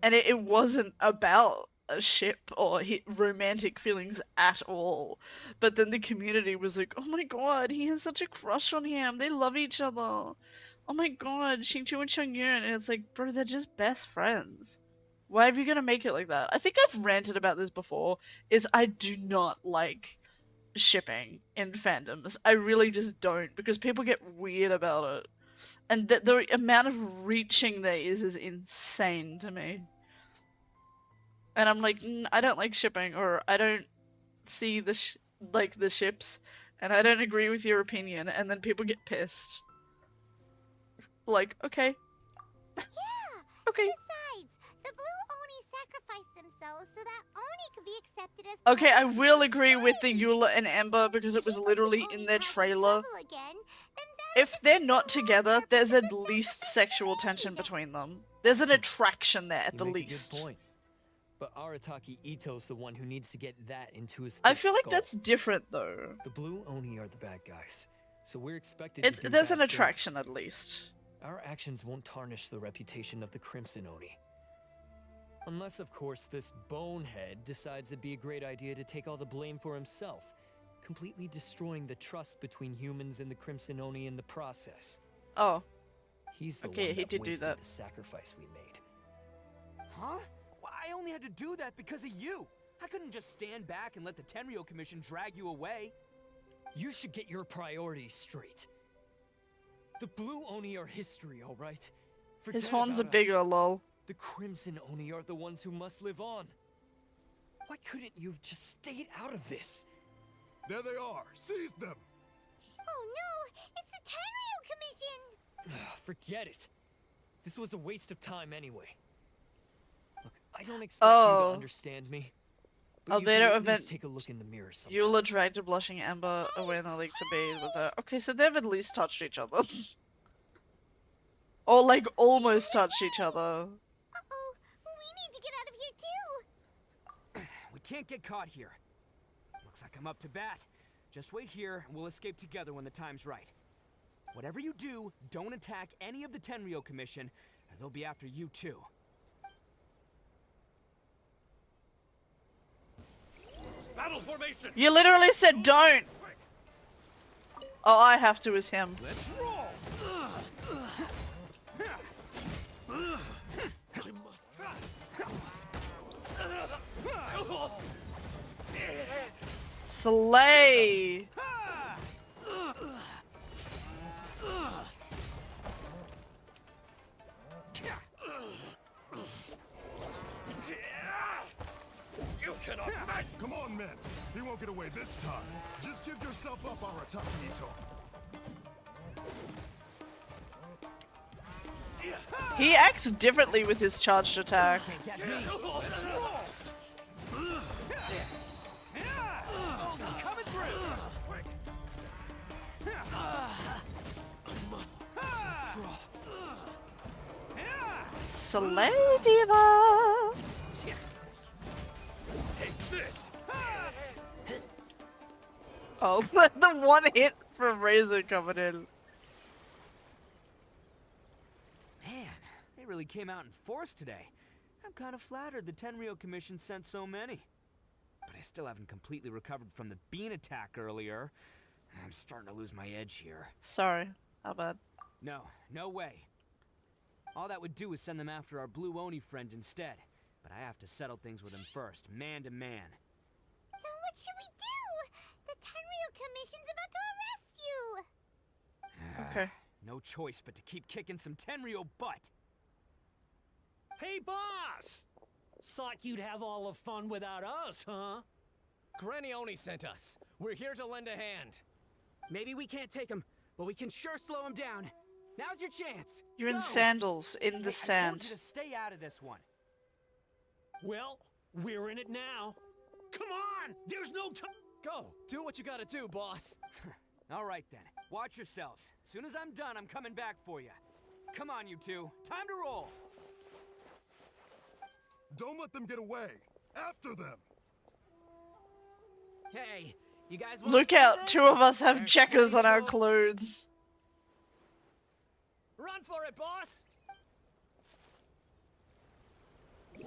And it wasn't about a ship or romantic feelings at all. But then the community was like, oh my god, he has such a crush on him, they love each other. Oh my god, Xingqiu and Chongyun, and it's like, bro, they're just best friends. Why are you gonna make it like that? I think I've ranted about this before, is I do not like shipping in fandoms. I really just don't, because people get weird about it. And the amount of reaching there is insane to me. And I'm like, I don't like shipping, or I don't see the ships, and I don't agree with your opinion, and then people get pissed. Like, okay. Yeah! Okay. Besides, the Blue Oni sacrificed themselves so that Oni could be accepted as Okay, I will agree with the Eula and Ember, because it was literally in their trailer. If they're not together, there's at least sexual tension between them. There's an attraction there at the You make a least. good point. But Arataki Ito's the one who needs to get that into his I thick feel like skull. that's different though. The Blue Oni are the bad guys, so we're expected It's to do there's bad an attraction things. at least. Our actions won't tarnish the reputation of the Crimson Oni. Unless, of course, this bonehead decides it'd be a great idea to take all the blame for himself, completely destroying the trust between humans and the Crimson Oni in the process. Oh. He's the Okay, one he that did do wasted that. the sacrifice we made. Huh? Well, I only had to do that because of you. I couldn't just stand back and let the Tenryo Commission drag you away. You should get your priorities straight. The Blue Oni are history, alright? His Forget horns are about bigger, us. lol. The Crimson Oni are the ones who must live on. Why couldn't you have just stayed out of this? There they are. Seize them. Oh no! It's the Tenryu Commission! Forget it. This was a waste of time anyway. Look, I don't expect you Oh. to understand me. But I'll you later can at event. least take a look in the mirror sometime. Eula dragged a blushing Ember away in the lake to bathe with her. Okay, so they've at least touched each other. Or like almost touched each other. Uh-oh, we need to get out of here too! We can't get caught here. Looks like I'm up to bat. Just wait here and we'll escape together when the time's right. Whatever you do, don't attack any of the Tenryo Commission, or they'll be after you too. Battle formation! You literally said don't! Oh, I have to as him. Let's roll! Slay! You cannot match! Come on, men. He won't get away this time. Just give yourself up, Arataki Ito. He acts differently with his charged attack. Catch me! Let's roll! Coming through! Slay Diva! Take this! Oh, the one hit from Razor coming in. Man, they really came out in force today. I'm kind of flattered the Tenryo Commission sent so many. But I still haven't completely recovered from the bean attack earlier. I'm starting to lose my edge here. Sorry, how bad? No way. All that would do is send them after our blue Oni friend instead. But I have to settle things with him first, man to man. Then what should we do? The Tenryu Commission's about to arrest you! Okay. No choice but to keep kicking some Tenryo butt. Hey, boss! Thought you'd have all the fun without us, huh? Granny Oni sent us. We're here to lend a hand. Maybe we can't take him, but we can sure slow him down. Now's your chance. You're in Go. sandals, in the Hey, I told sand. you to stay out of this one. Well, we're in it now. Come on! There's no time! Go! Do what you gotta do, boss. All right then. Watch yourselves. Soon as I'm done, I'm coming back for you. Come on, you two. Time to roll. Don't let them get away. After them. Hey, you guys want Look out, two of us have checkers on our clothes. Run for it, boss!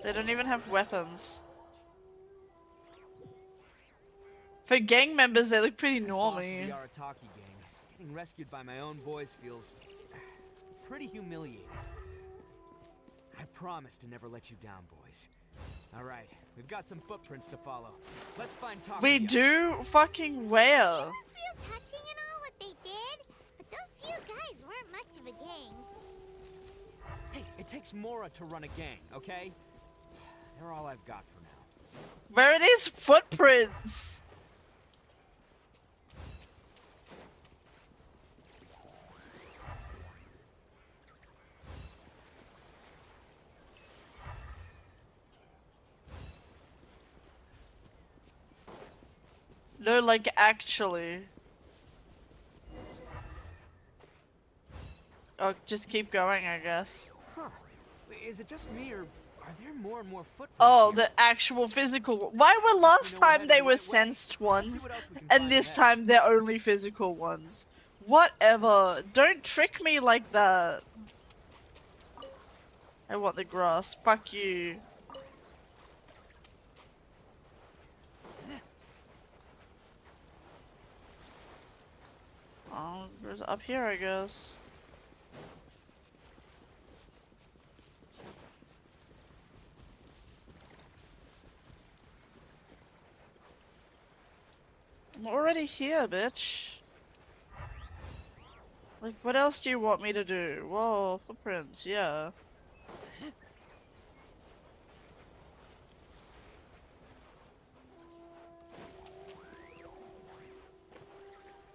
They don't even have weapons. For gang members, they look pretty As boss of normy. the Arataki gang, getting rescued by my own boys feels pretty humiliating. I promise to never let you down, boys. All right, we've got some footprints to follow. Let's find Takuya. We do fucking where? It was real touching and all what they did, but those few guys weren't much of a gang. Hey, it takes Mora to run a gang, okay? They're all I've got for now. Where are these footprints? No, like actually. Oh, just keep going, I guess. Huh. Is it just me, or are there more and more footprints Oh, here? the actual physical. Why were last time they were sensed ones, and this time they're only physical ones? Whatever. Don't trick me like that. I want the grass. Fuck you. Oh, there's up here, I guess. I'm already here, bitch. Like, what else do you want me to do? Whoa, footprints, yeah.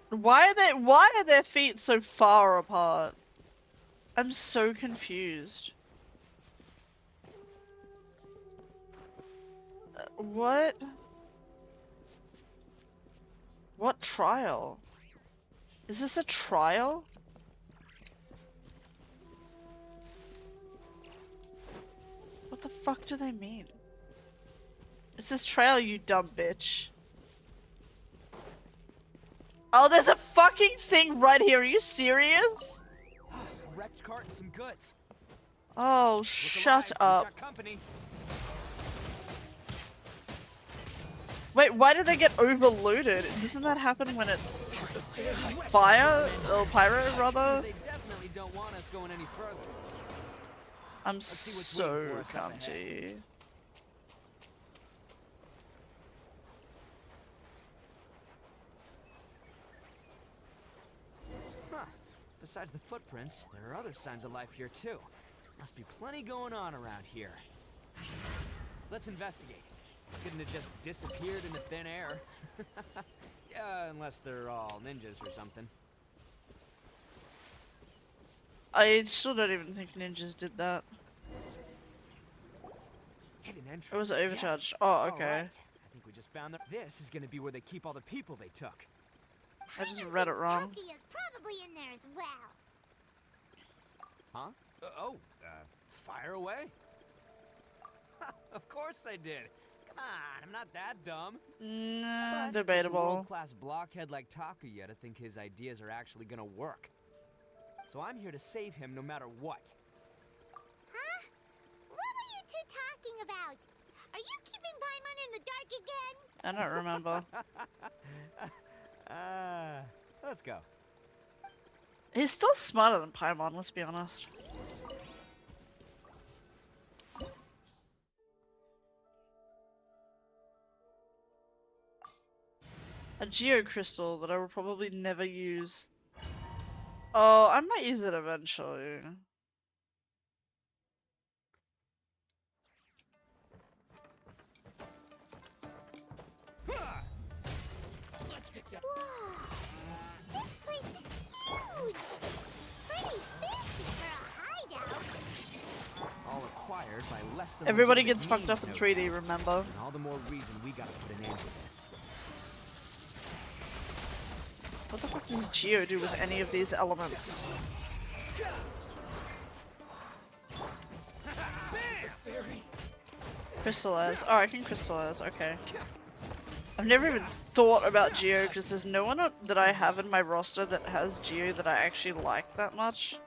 Why are their feet so far apart? I'm so confused. What? What trial? Is this a trial? What the fuck do they mean? It's this trail, you dumb bitch. Oh, there's a fucking thing right here. Are you serious? A wrecked cart and some goods. Oh, shut up. Got company. Wait, why did they get overloaded? Isn't that happening when it's fire? Or pyro, rather? They definitely don't want us going any further. I'm so cunty. Huh. Besides the footprints, there are other signs of life here too. Must be plenty going on around here. Let's investigate. Couldn't have just disappeared into thin air. Yeah, unless they're all ninjas or something. I still don't even think ninjas did that. Hidden entrance. It was overcharged. Yes. Oh, okay. All right. I think we just found that. This is gonna be where they keep all the people they took. I just read it wrong. Punky is probably in there as well. Huh? Fire away. Of course I did. Come on, I'm not that dumb. Nah, But debatable. It takes a world-class blockhead like Takuya to think his ideas are actually gonna work. So I'm here to save him no matter what. Huh? What were you two talking about? Are you keeping Paimon in the dark again? I don't remember. Let's go. He's still smarter than Paimon, let's be honest. A geocrystal that I will probably never use. Oh, I might use it eventually. This place is huge. Pretty fancy for a hideout. All acquired by less than Everybody legitimate gets fucked up in means, 3D, no doubt. remember? And all the more reason we gotta put an end to this. What the fuck does Geo do with any of these elements? Crystallize. Oh, I can crystallize, okay. I've never even thought about Geo because there's no one that I have in my roster that has Geo that I actually like that much.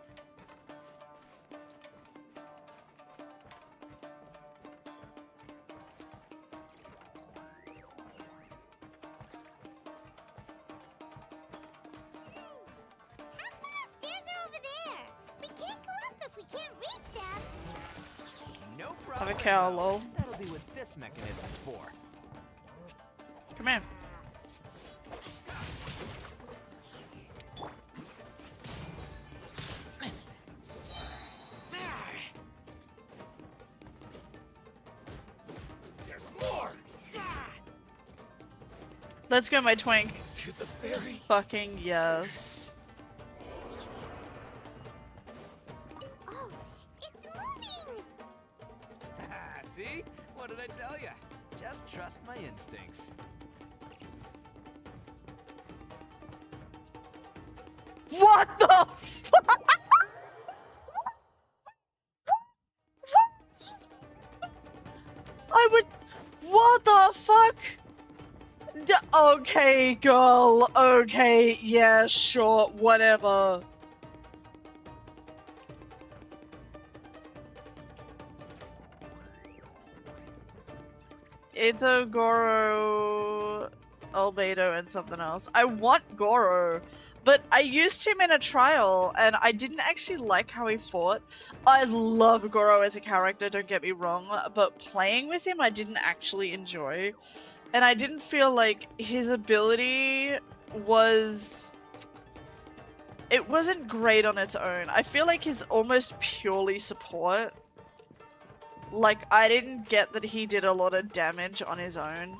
No Have a problem. cow, lol. That'll be what this mechanism's for. Come here. There's more! Let's go, my twink. To the ferry. Fucking yes. Oh, it's moving! See? What did I tell you? Just trust my instincts. What the fuck? I would. What the fuck? Okay, girl. Okay, yeah, sure, whatever. Ito, Goro, Albedo, and something else. I want Goro, but I used him in a trial, and I didn't actually like how he fought. I love Goro as a character, don't get me wrong, but playing with him I didn't actually enjoy. And I didn't feel like his ability was... it wasn't great on its own. I feel like he's almost purely support. Like, I didn't get that he did a lot of damage on his own.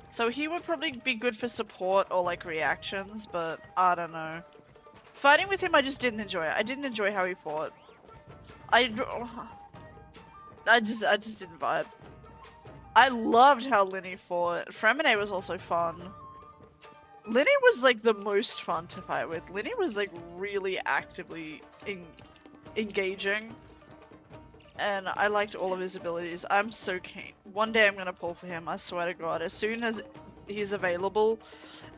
So he would probably be good for support or like reactions, but I don't know. Fighting with him I just didn't enjoy it. I didn't enjoy how he fought. I just didn't vibe. I loved how Linny fought. Fremine was also fun. Linny was like the most fun to fight with. Linny was like really actively engaging. And I liked all of his abilities. I'm so keen. One day I'm gonna pull for him, I swear to god. As soon as he's available,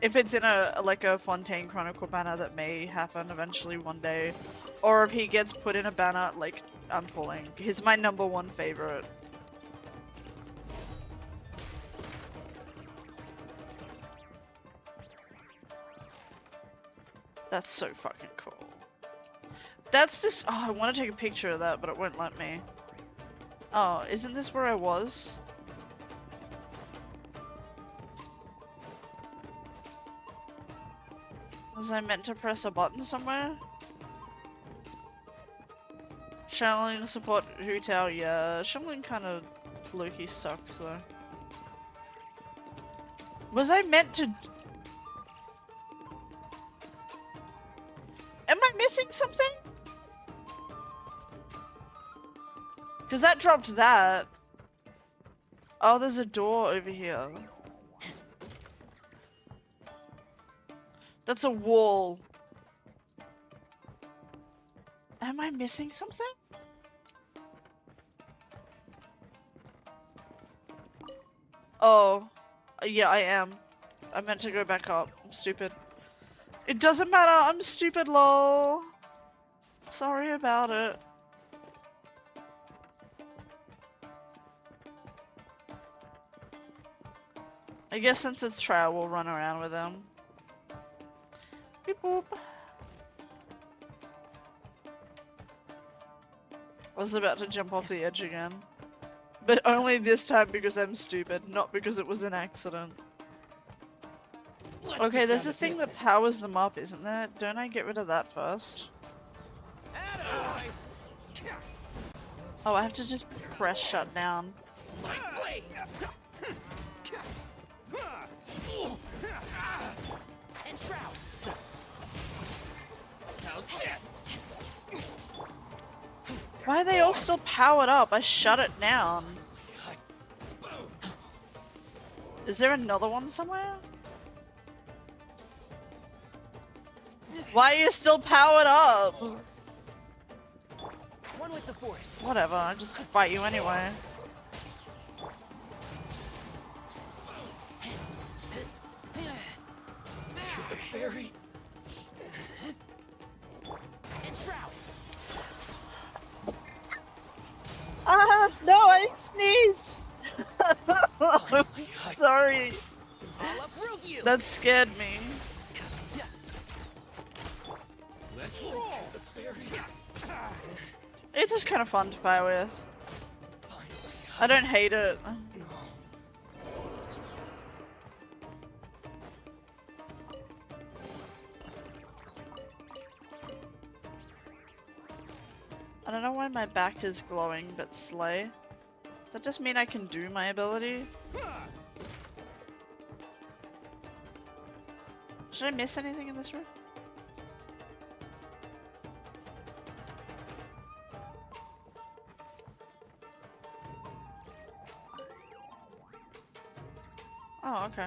if it's in a like a Fontaine Chronicle banner, that may happen eventually one day. Or if he gets put in a banner, like, I'm pulling. He's my #1 favorite. That's so fucking cool. That's just- oh, I want to take a picture of that, but it won't let me. Oh, isn't this where I was? Was I meant to press a button somewhere? Shanling support Hu Tao, yeah. Shanling kind of low-key sucks though. Was I meant to... Am I missing something? Because that dropped that. Oh, there's a door over here. That's a wall. Am I missing something? Oh. Yeah, I am. I meant to go back up. I'm stupid. It doesn't matter. I'm stupid, lol. Sorry about it. I guess since it's trial, we'll run around with them. Beep boop. I was about to jump off the edge again. But only this time because I'm stupid, not because it was an accident. Okay, there's a thing that powers them up, isn't there? Don't I get rid of that first? Oh, I have to just press shut down. And Shroud. How's this? Why are they all still powered up? I shut it down. Is there another one somewhere? Why are you still powered up? One with the force. Whatever, I'll just fight you anyway. Fairy. And Shroud. Ah, no, I sneezed. Sorry. That scared me. Let's roll. It's just kind of fun to play with. I don't hate it. I don't know why my back is glowing, but slay. Does that just mean I can do my ability? Should I miss anything in this room? Oh, okay.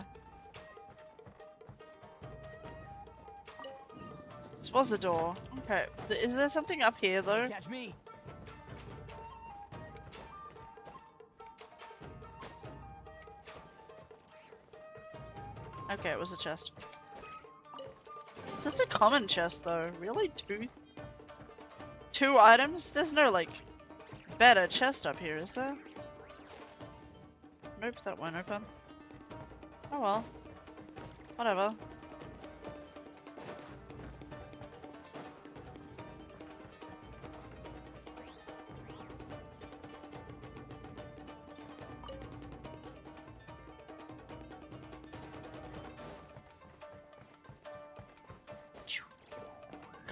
This was the door. Okay. Is there something up here, though? Catch me. Okay, it was a chest. Is this a common chest, though? Really? Two items? There's no, like, better chest up here, is there? Nope, that won't open. Oh well. Whatever.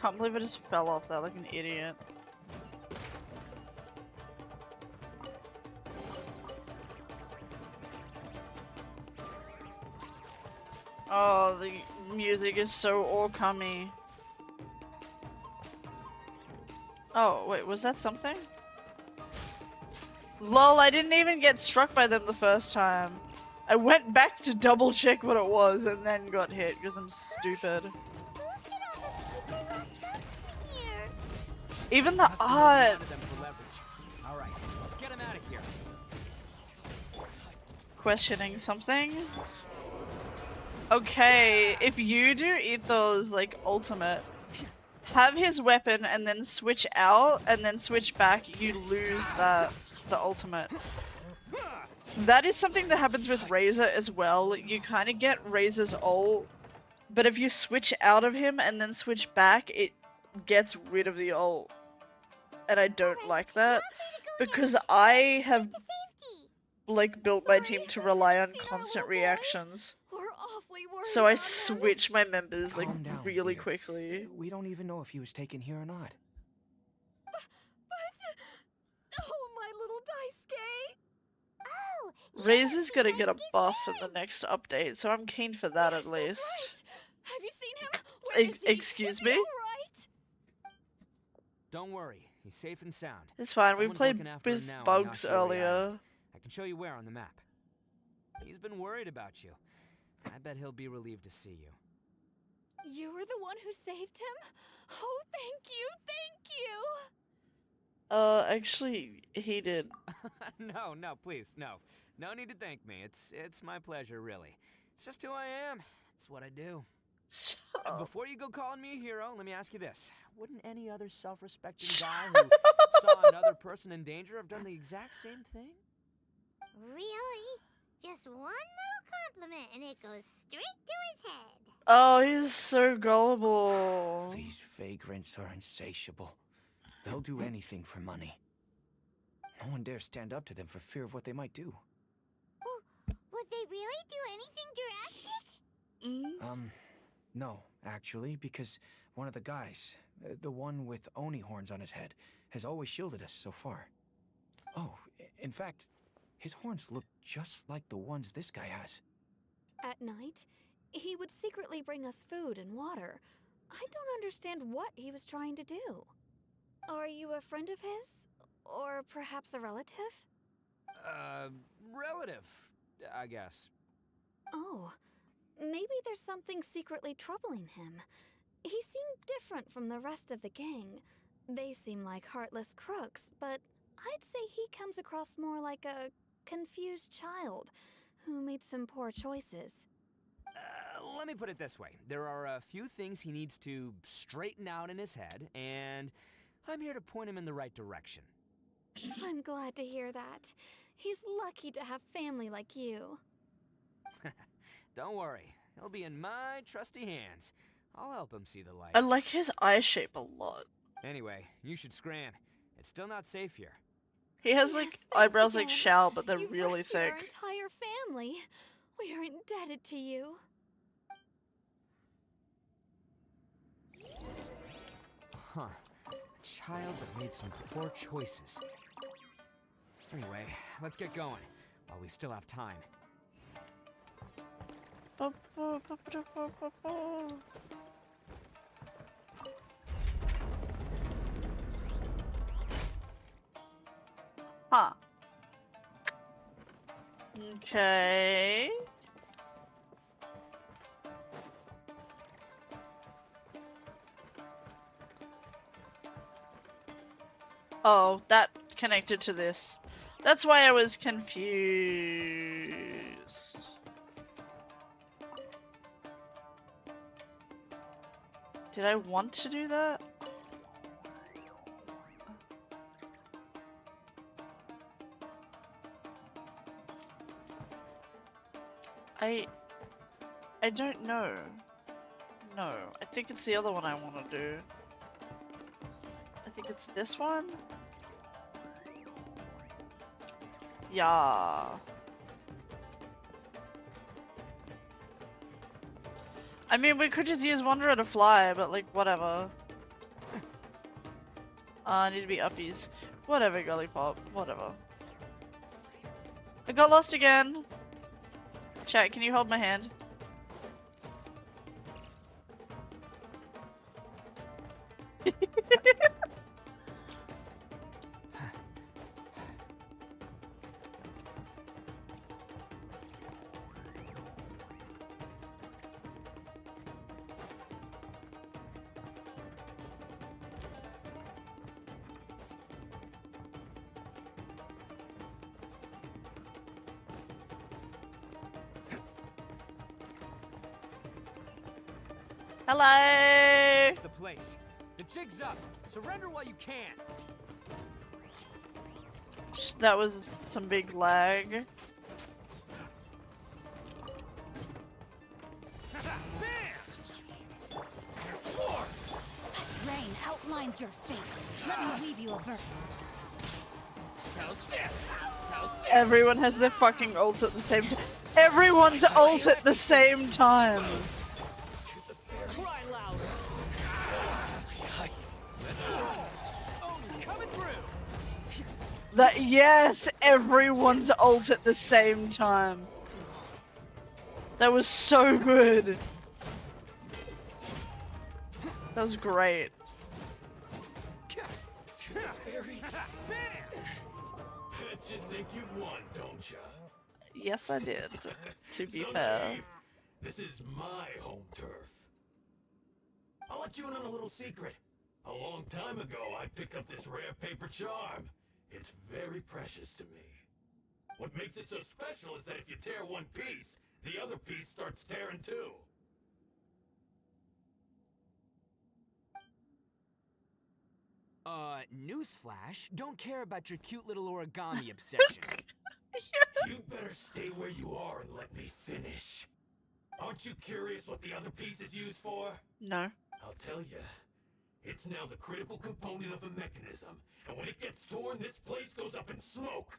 can't believe I just fell off that like an idiot. Oh, the music is so all-comey. Oh, wait, was that something? Lol, I didn't even get struck by them the first time. I went back to double check what it was and then got hit because I'm stupid. Even the art. Alright, let's get him out of here. Questioning something. Okay, if you do Itho's like ultimate, have his weapon and then switch out and then switch back, you lose the ultimate. That is something that happens with Razor as well. You kind of get Razor's ult, but if you switch out of him and then switch back, it gets rid of the ult. And I don't like that because I have like built my team to rely on constant reactions. So I switch my members like really quickly. We don't even know if he was taken here or not. Oh, my little Daisuke! Oh! Razor's gonna get a buff in the next update, so I'm keen for that at least. Have you seen him? Where is he? Excuse me? Alright? Don't worry, he's safe and sound. It's fine, we Someone's played looking after him with now on bugs Yashiri earlier. Island. I can show you where on the map. He's been worried about you. I bet he'll be relieved to see you. You were the one who saved him? Oh, thank you, thank you! Actually, he did. No, please, no. No need to thank me. It's my pleasure, really. It's just who I am. It's what I do. Before you go calling me a hero, let me ask you this. Wouldn't any other self-respecting guy who saw another person in danger have done the exact same thing? Really? Just one little compliment and it goes straight to his head. Oh, he's so gullible. These vagrants are insatiable. They'll do anything for money. No one dares stand up to them for fear of what they might do. Would they really do anything drastic? No, actually, because one of the guys, the one with Oni horns on his head, has always shielded us so far. Oh, in fact, his horns look just like the ones this guy has. At night, he would secretly bring us food and water. I don't understand what he was trying to do. Are you a friend of his? Or perhaps a relative? Relative, I guess. Oh, maybe there's something secretly troubling him. He seemed different from the rest of the gang. They seem like heartless crooks, but I'd say he comes across more like a confused child who made some poor choices. Let me put it this way. There are a few things he needs to straighten out in his head, and I'm here to point him in the right direction. I'm glad to hear that. He's lucky to have family like you. Don't worry. He'll be in my trusty hands. I'll help him see the light. I like his eye shape a lot. Anyway, you should scram. It's still not safe here. He has like eyebrows like Shao, but they're You've really rescued thick. our entire family. We are indebted to you. Huh. A child that made some poor choices. Anyway, let's get going, while we still have time. Huh. Okay. Oh, that connected to this. That's why I was confused. Did I want to do that? I don't know. No, I think it's the other one I want to do. I think it's this one? Yeah. I mean, we could just use Wanderer to fly, but like, whatever. I need to be uppies. Whatever, Gully Pop. Whatever. I got lost again. Chat, can you hold my hand? Hello! This is the place. The jig's up. Surrender while you can. That was some big lag. Rain outlines your fate. Let me weave you a verse. Everyone has their fucking ult at the same time. Everyone's ult at the same time. Cry louder. Coming through. That yes, everyone's ult at the same time. That was so good. That was great. Bet you think you've won, don't ya? Yes, I did. To be So fair. naive. This is my home turf. I'll let you in on a little secret. A long time ago, I picked up this rare paper charm. It's very precious to me. What makes it so special is that if you tear one piece, the other piece starts tearing too. Newsflash, don't care about your cute little origami obsession. You better stay where you are and let me finish. Aren't you curious what the other piece is used for? No. I'll tell you. It's now the critical component of the mechanism, and when it gets torn, this place goes up in smoke.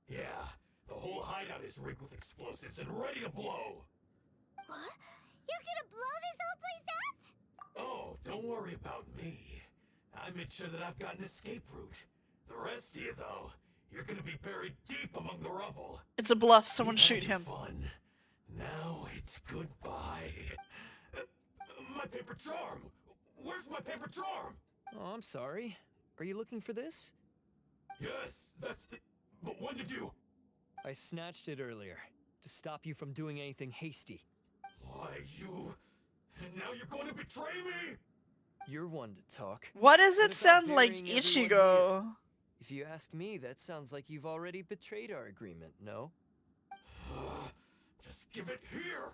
Yeah, the whole hideout is rigged with explosives and ready to blow. What? You're gonna blow this whole place up? Oh, don't worry about me. I made sure that I've got an escape route. The rest of you, though, you're gonna be buried deep among the rubble. It's a bluff. Someone You've shoot had your him. Fun. Now it's goodbye. My paper charm. Where's my paper charm? Oh, I'm sorry. Are you looking for this? Yes, that's it. But when did you? I snatched it earlier to stop you from doing anything hasty. Why, you... And now you're going to betray me? You're one to talk. Why does What it about sound like burying everyone Ichigo? here? If you ask me, that sounds like you've already betrayed our agreement, no? Just give it here.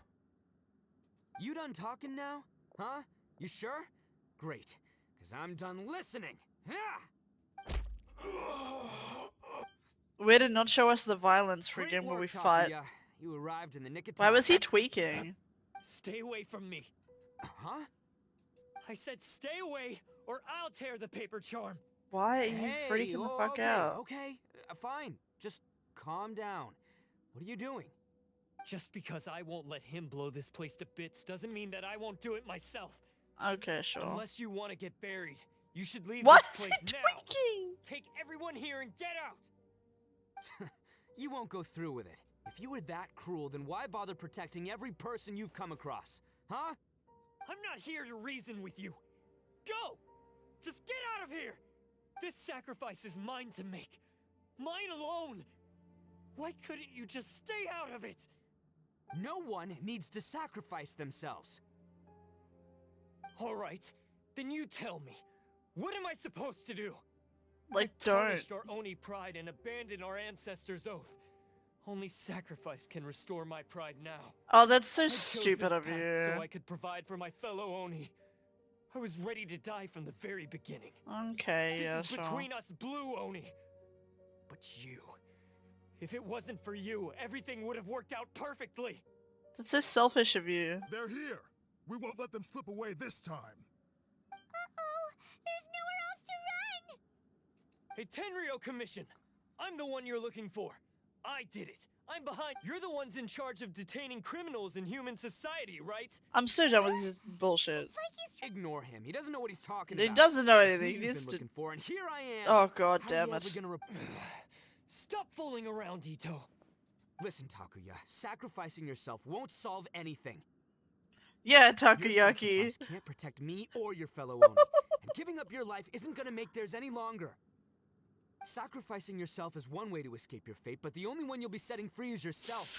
You done talking now? Huh? You sure? Great, because I'm done listening. Way to not show us the violence for a Great game where we work, fight. Takuya. You arrived in the nick of Why time. was he tweaking? Stay away from me. Huh? I said stay away, or I'll tear the paper charm. Why are you Hey, freaking the fuck okay, out? Okay, fine. Just calm down. What are you doing? Just because I won't let him blow this place to bits doesn't mean that I won't do it myself. Okay, sure. Unless you want to get buried, you should leave Why this is place he now. tweaking? Take everyone here and get out. You won't go through with it. If you were that cruel, then why bother protecting every person you've come across? Huh? I'm not here to reason with you. Go! Just get out of here! This sacrifice is mine to make. Mine alone. Why couldn't you just stay out of it? No one needs to sacrifice themselves. All right, then you tell me. What am I supposed to do? Like, I've tarnished our Oni pride and abandoned our ancestors' oath. Only sacrifice can restore my pride now. Oh, that's so I chose stupid this of path you. So I could provide for my fellow Oni. I was ready to die from the very beginning. Okay, This yeah, is sure. between us blue Oni. But you... If it wasn't for you, everything would have worked out perfectly. That's so selfish of you. They're here. We won't let them slip away this time. Uh-oh, there's nowhere else to run. Hey, Tenryo Commission! I'm the one you're looking for. I did it. I'm behind. You're the ones in charge of detaining criminals in human society, right? I'm so done with this bullshit. Ignore him. He doesn't know what he's talking He about. doesn't know It's anything. me He you've needs been to. looking for, and here I am. Oh god How damn are you it. ever gonna Stop fooling around, Ito. Listen, Takuya. Sacrificing yourself won't solve anything. Yeah, Your Takoyaki. sacrifice can't protect me or your fellow Oni, and giving up your life isn't gonna make theirs any longer. Sacrificing yourself is one way to escape your fate, but the only one you'll be setting free is yourself.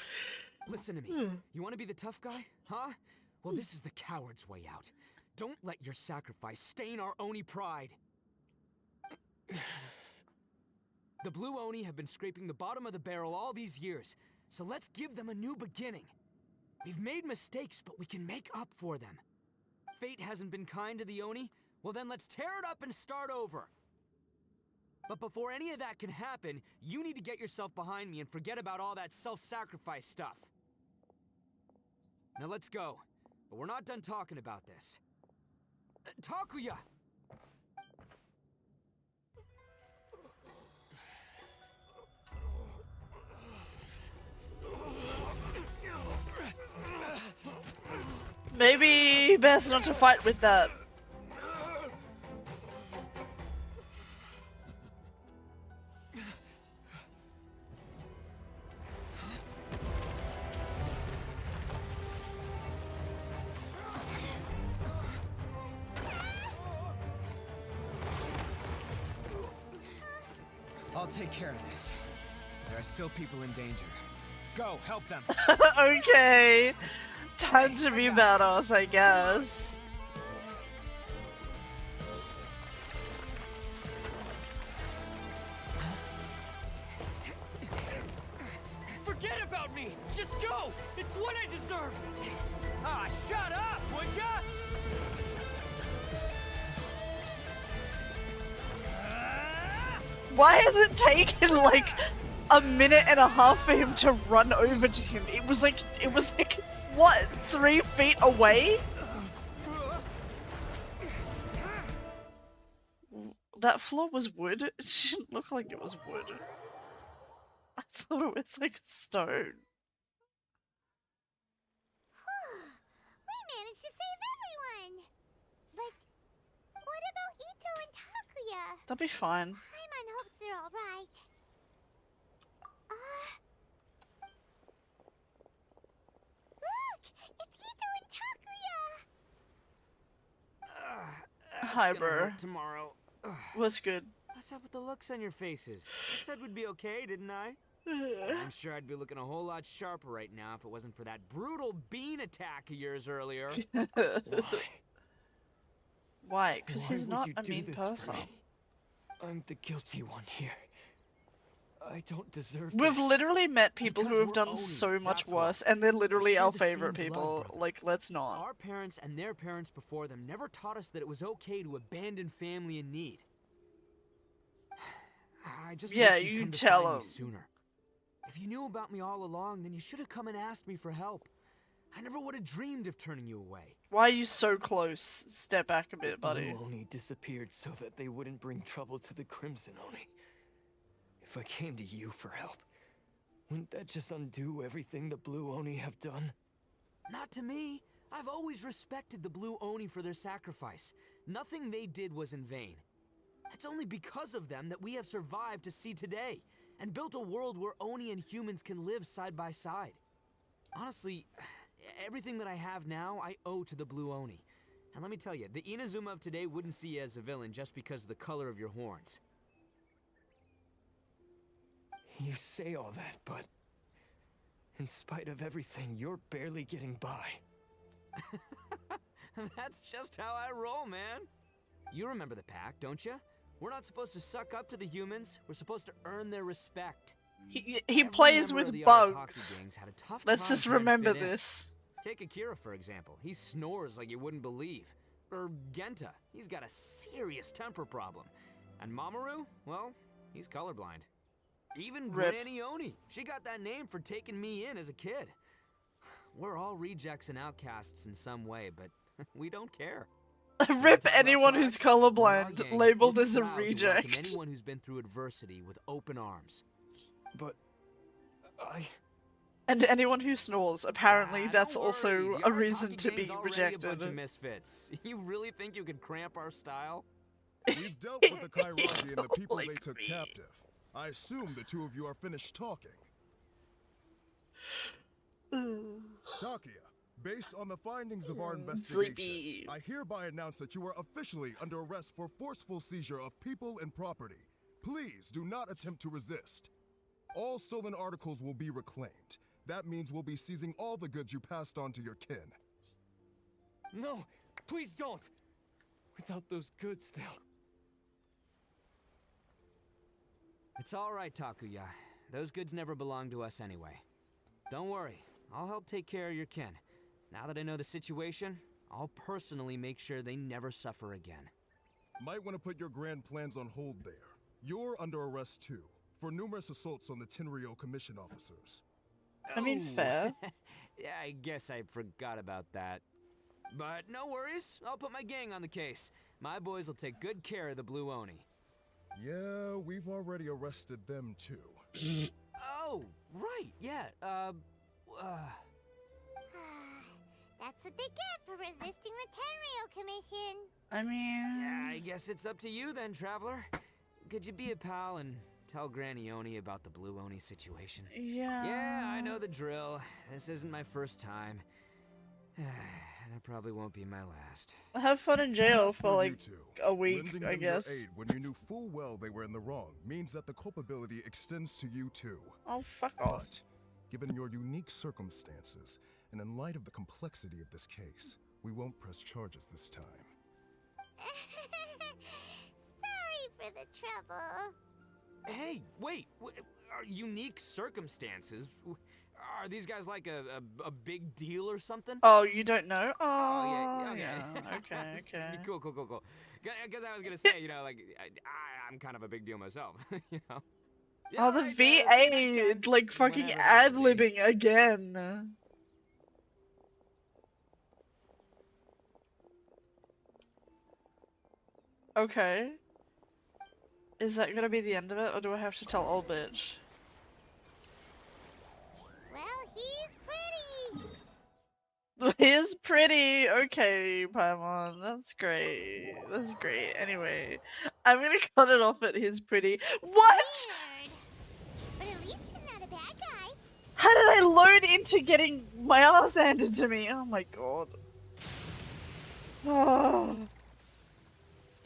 Listen to me. You want to be the tough guy, huh? Well, this is the coward's way out. Don't let your sacrifice stain our Oni pride. The Blue Oni have been scraping the bottom of the barrel all these years, so let's give them a new beginning. We've made mistakes, but we can make up for them. Fate hasn't been kind to the Oni? Well then let's tear it up and start over. But before any of that can happen, you need to get yourself behind me and forget about all that self-sacrifice stuff. Now let's go. But we're not done talking about this. Takuya! Maybe best not to fight with that. I'll take care of this. There are still people in danger. Go, help them. Okay. Time to be badass, I guess. Forget about me! Just go! It's what I deserve! Ah, shut up, would ya? Why has it taken like a minute and a half for him to run over to him? It was like, what, 3 feet away? That floor was wood? It didn't look like it was wood. I thought it was like stone. We managed to save everyone! But what about Ito and Takuya? They'll be fine. Paimon hopes they're alright. Look! It's Ito and Takuya! Hi, It's gonna bro. hurt tomorrow. What's good? What's up with the looks on your faces? I said we'd be okay, didn't I? I'm sure I'd be looking a whole lot sharper right now if it wasn't for that brutal bean attack of yours earlier. Why? Because he's would not you a do mean this for person. me? I'm the guilty one here. I don't deserve We've this. literally met people Because who have we're done Oni, so much that's why. worse, and they're literally share our the same favorite blood, people. brother. Like, let's not. Our parents and their parents before them never taught us that it was okay to abandon family in need. I just Yeah, wish you'd you come to tell find me 'em. sooner. If you knew about me all along, then you should have come and asked me for help. I never would have dreamed of turning you away. Why are you so close? Step back a bit, buddy. Blue Oni disappeared so that they wouldn't bring trouble to the Crimson Oni. If I came to you for help, wouldn't that just undo everything the Blue Oni have done? Not to me. I've always respected the Blue Oni for their sacrifice. Nothing they did was in vain. It's only because of them that we have survived to see today, and built a world where Oni and humans can live side by side. Honestly, everything that I have now, I owe to the Blue Oni. And let me tell you, the Inazuma of today wouldn't see you as a villain just because of the color of your horns. You say all that, but in spite of everything, you're barely getting by. That's just how I roll, man. You remember the pact, don't you? We're not supposed to suck up to the humans. We're supposed to earn their respect. He Every plays member of with the bugs. Arataki gangs had a tough Let's time just trying to remember fit in. this. Take Akira, for example. He snores like you wouldn't believe. Or Genta. He's got a serious temper problem. And Mamoru? Well, he's colorblind. Even Rip. Granny Oni. She got that name for taking me in as a kid. We're all rejects and outcasts in some way, but we don't care. Rip anyone who's Our colorblind, gang, labeled we'll be as a proud to welcome reject. anyone who's been through adversity with open arms. But And anyone who snores, apparently that's don't also worry. a The reason Arataki to be gang's already a bunch of rejected. misfits. You really think you could cramp our style? We've dealt with the Kairagi and the people they took captive. I assume the two of you are finished talking. Takia, based on the findings of our investigation, Sleepy. I hereby announce that you are officially under arrest for forceful seizure of people and property. Please do not attempt to resist. All stolen articles will be reclaimed. That means we'll be seizing all the goods you passed on to your kin. No, please don't. Without those goods, they'll... It's all right, Takuya. Those goods never belonged to us anyway. Don't worry, I'll help take care of your kin. Now that I know the situation, I'll personally make sure they never suffer again. Might want to put your grand plans on hold there. You're under arrest too, for numerous assaults on the Tenryou Commission officers. I mean, fair. Yeah, I guess I forgot about that. But no worries, I'll put my gang on the case. My boys will take good care of the Blue Oni. Yeah, we've already arrested them too. Oh, right, yeah, That's what they get for resisting the Tenryou Commission. I mean... Yeah, I guess it's up to you then, Traveler. Could you be a pal and tell Granny Oni about the Blue Oni situation? Yeah. Yeah, I know the drill. This isn't my first time. And it probably won't be my last. Have fun in jail As for you like two, a week, lending I them your guess. aid when you knew full well they were in the wrong means that the culpability extends to you too. Oh, fuck off. But, given your unique circumstances, and in light of the complexity of this case, we won't press charges this time. Sorry for the trouble. Hey, wait, are unique circumstances? Are these guys like a big deal or something? Oh, you don't know? Oh, yeah, yeah. Okay, okay. Cool. Because I was gonna say, you know, like, I'm kind of a big deal myself, you know? Oh, the V8, like fucking ad-libbing again. Okay. Is that gonna be the end of it, or do I have to tell old bitch? Well, he's pretty. He's pretty. Okay, Paimon. That's great. That's great. Anyway, I'm gonna cut it off at he's pretty. What? Weird. But at least he's not a bad guy. How did I load into getting my ass handed to me? Oh my god. Oh.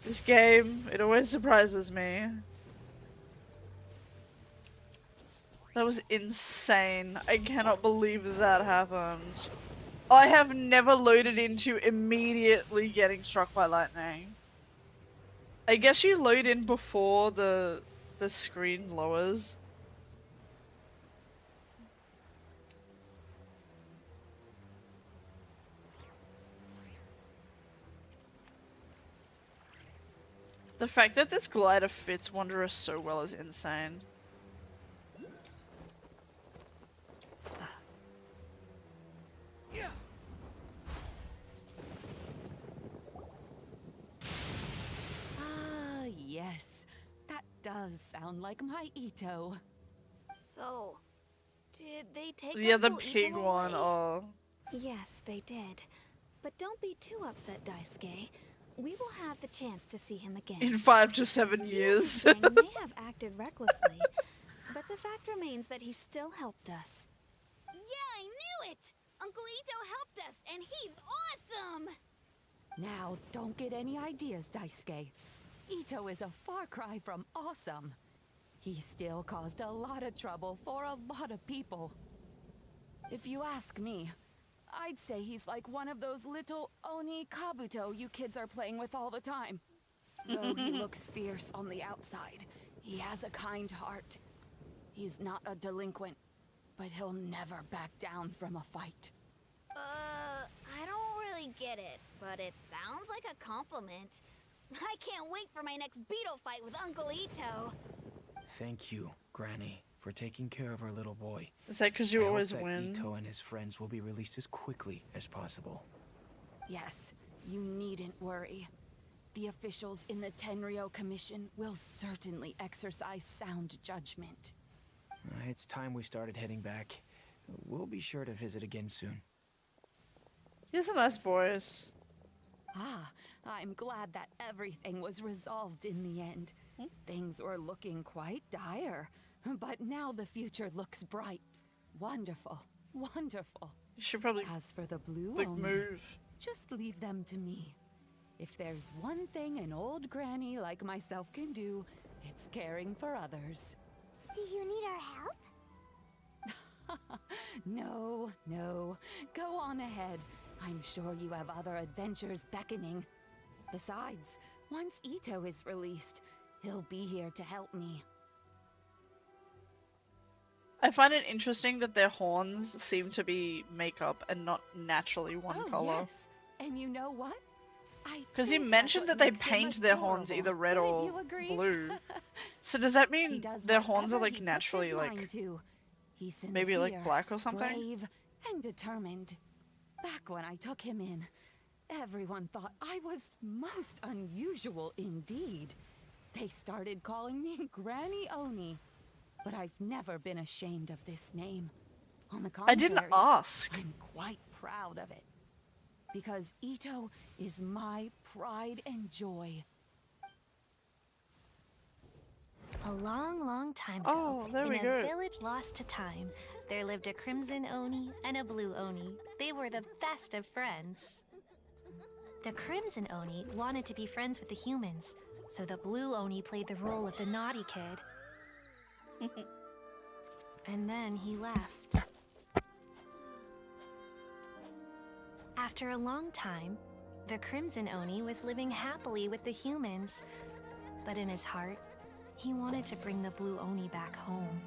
This game, it always surprises me. That was insane. I cannot believe that happened. I have never loaded into immediately getting struck by lightning. I guess you load in before the screen lowers. The fact that this glider fits Wanderer so well is insane. Ah, yes. That does sound like my Ito. So, did they take Yeah, the Uncle pig Ito one, away? oh. Yes, they did. But don't be too upset, Daisuke. We will have the chance to see him again. In 5 to 7 years. He may have acted recklessly, but the fact remains that he still helped us. Yeah, I knew it! Uncle Ito helped us, and he's awesome! Now, don't get any ideas, Daisuke. Ito is a far cry from awesome. He still caused a lot of trouble for a lot of people. If you ask me, I'd say he's like one of those little Oni Kabuto you kids are playing with all the time. Though he looks fierce on the outside, he has a kind heart. He's not a delinquent, but he'll never back down from a fight. I don't really get it, but it sounds like a compliment. I can't wait for my next beetle fight with Uncle Ito. Thank you, Granny, for taking care of our little boy. Is that 'cause you I hope always that win? Ito and his friends will be released as quickly as possible. Yes, you needn't worry. The officials in the Tenryou Commission will certainly exercise sound judgment. It's time we started heading back. We'll be sure to visit again soon. He has a nice voice. Ah, I'm glad that everything was resolved in the end. Things were looking quite dire, but now the future looks bright. Wonderful, wonderful. You should probably As for the blue like Oni, move. just leave them to me. If there's one thing an old granny like myself can do, it's caring for others. Do you need our help? No, no. Go on ahead. I'm sure you have other adventures beckoning. Besides, once Ito is released, he'll be here to help me. I find it interesting that their horns seem to be makeup and not naturally one color. Yes. And you know what? Because you mentioned that they paint their horns either red or blue. So does that mean their horns are like naturally like maybe like black or something? Brave and determined. Back when I took him in, everyone thought I was most unusual indeed. They started calling me Granny Oni, but I've never been ashamed of this name. On the contrary, I didn't ask. I'm quite proud of it. Because Ito is my pride and joy. A long, long time ago, there in we a go. village lost to time, there lived a crimson Oni and a blue Oni. They were the best of friends. The crimson Oni wanted to be friends with the humans, so the blue Oni played the role of the naughty kid. And then he left. After a long time, the crimson Oni was living happily with the humans, but in his heart, he wanted to bring the blue Oni back home.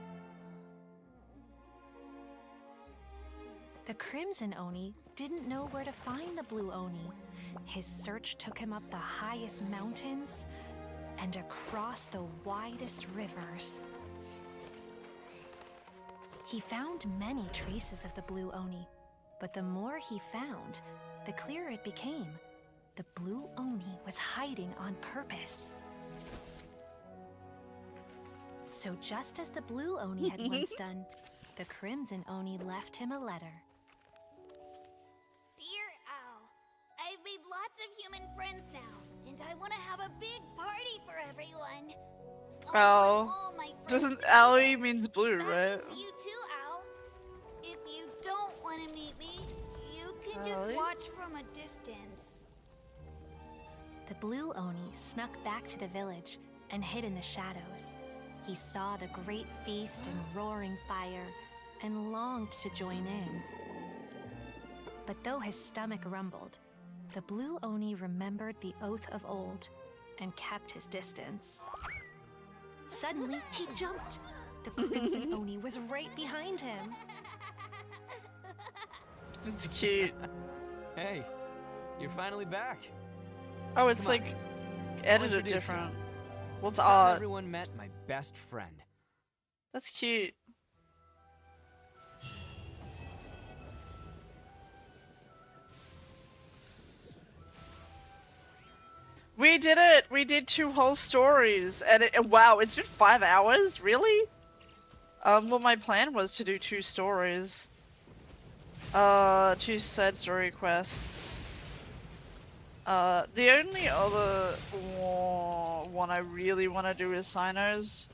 The crimson Oni didn't know where to find the blue Oni. His search took him up the highest mountains and across the widest rivers. He found many traces of the blue Oni, but the more he found, the clearer it became. The blue Oni was hiding on purpose. So just as the blue Oni had once done, the crimson Oni left him a letter. Dear Owl, I've made lots of human friends now, and I want to have a big party for everyone. Oh, doesn't Ally means blue, right? You too, Owl. If you don't want to meet me, you can just Ally? watch from a distance. The blue Oni snuck back to the village and hid in the shadows. He saw the great feast and roaring fire and longed to join in. But though his stomach rumbled, the blue Oni remembered the oath of old and kept his distance. Suddenly, he jumped. The crimson Oni was right behind him. It's cute. Hey, you're finally back. Oh, it's Come on. like I'll edited introduce you. different. What's It's time art? everyone met my best friend. That's cute. We did it! We did 2 whole stories, and wow, it's been 5 hours? Really? Well, my plan was to do 2 stories. 2 side story quests. The only other one I really want to do is Sinos.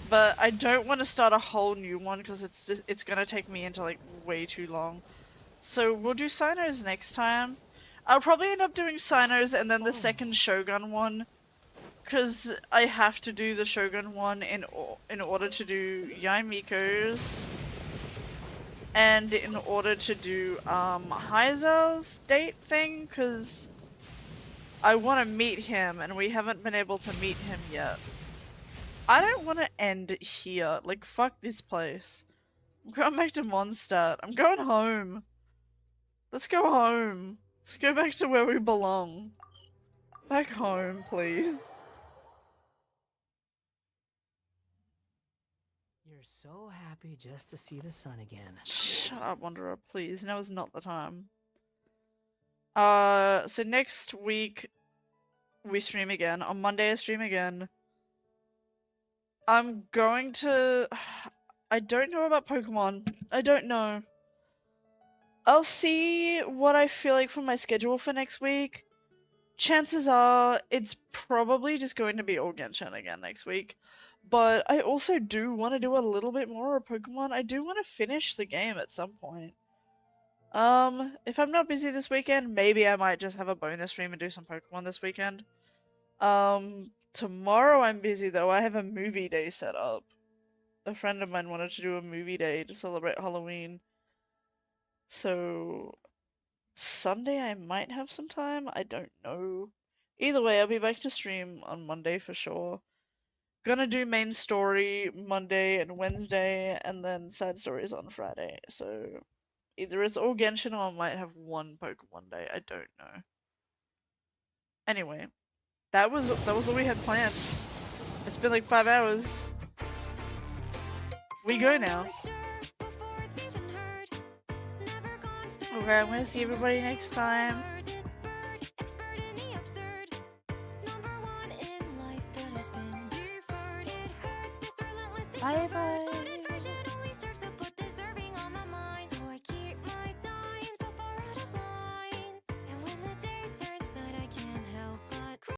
But I don't want to start a whole new one because it's gonna take me into like way too long. So we'll do Sinos next time. I'll probably end up doing Sinos and then the second Shogun one, because I have to do the Shogun one in order to do Yaimiko's, and in order to do Heisel's date thing, because I want to meet him and we haven't been able to meet him yet. I don't want to end here. Like, fuck this place. I'm going back to Mondstadt. I'm going home. Let's go home. Let's go back to where we belong. Back home, please. You're so happy just to see the sun again. Shut up, Wanderer, please. Now is not the time. So next week, we stream again. On Monday, I stream again. I'm going to... I don't know about Pokemon. I don't know. I'll see what I feel like from my schedule for next week. Chances are it's probably just going to be all Genshin again next week. But I also do want to do a little bit more of Pokemon. I do want to finish the game at some point. If I'm not busy this weekend, maybe I might just have a bonus stream and do some Pokemon this weekend. Tomorrow I'm busy though. I have a movie day set up. A friend of mine wanted to do a movie day to celebrate Halloween. So Sunday I might have some time. I don't know. Either way, I'll be back to stream on Monday for sure. Gonna do main story Monday and Wednesday, and then side stories on Friday. So either it's all Genshin or I might have one Pokemon day. I don't know. Anyway, that was all we had planned. It's been like 5 hours. We go now. Okay, I'm gonna see everybody next time. Bye bye.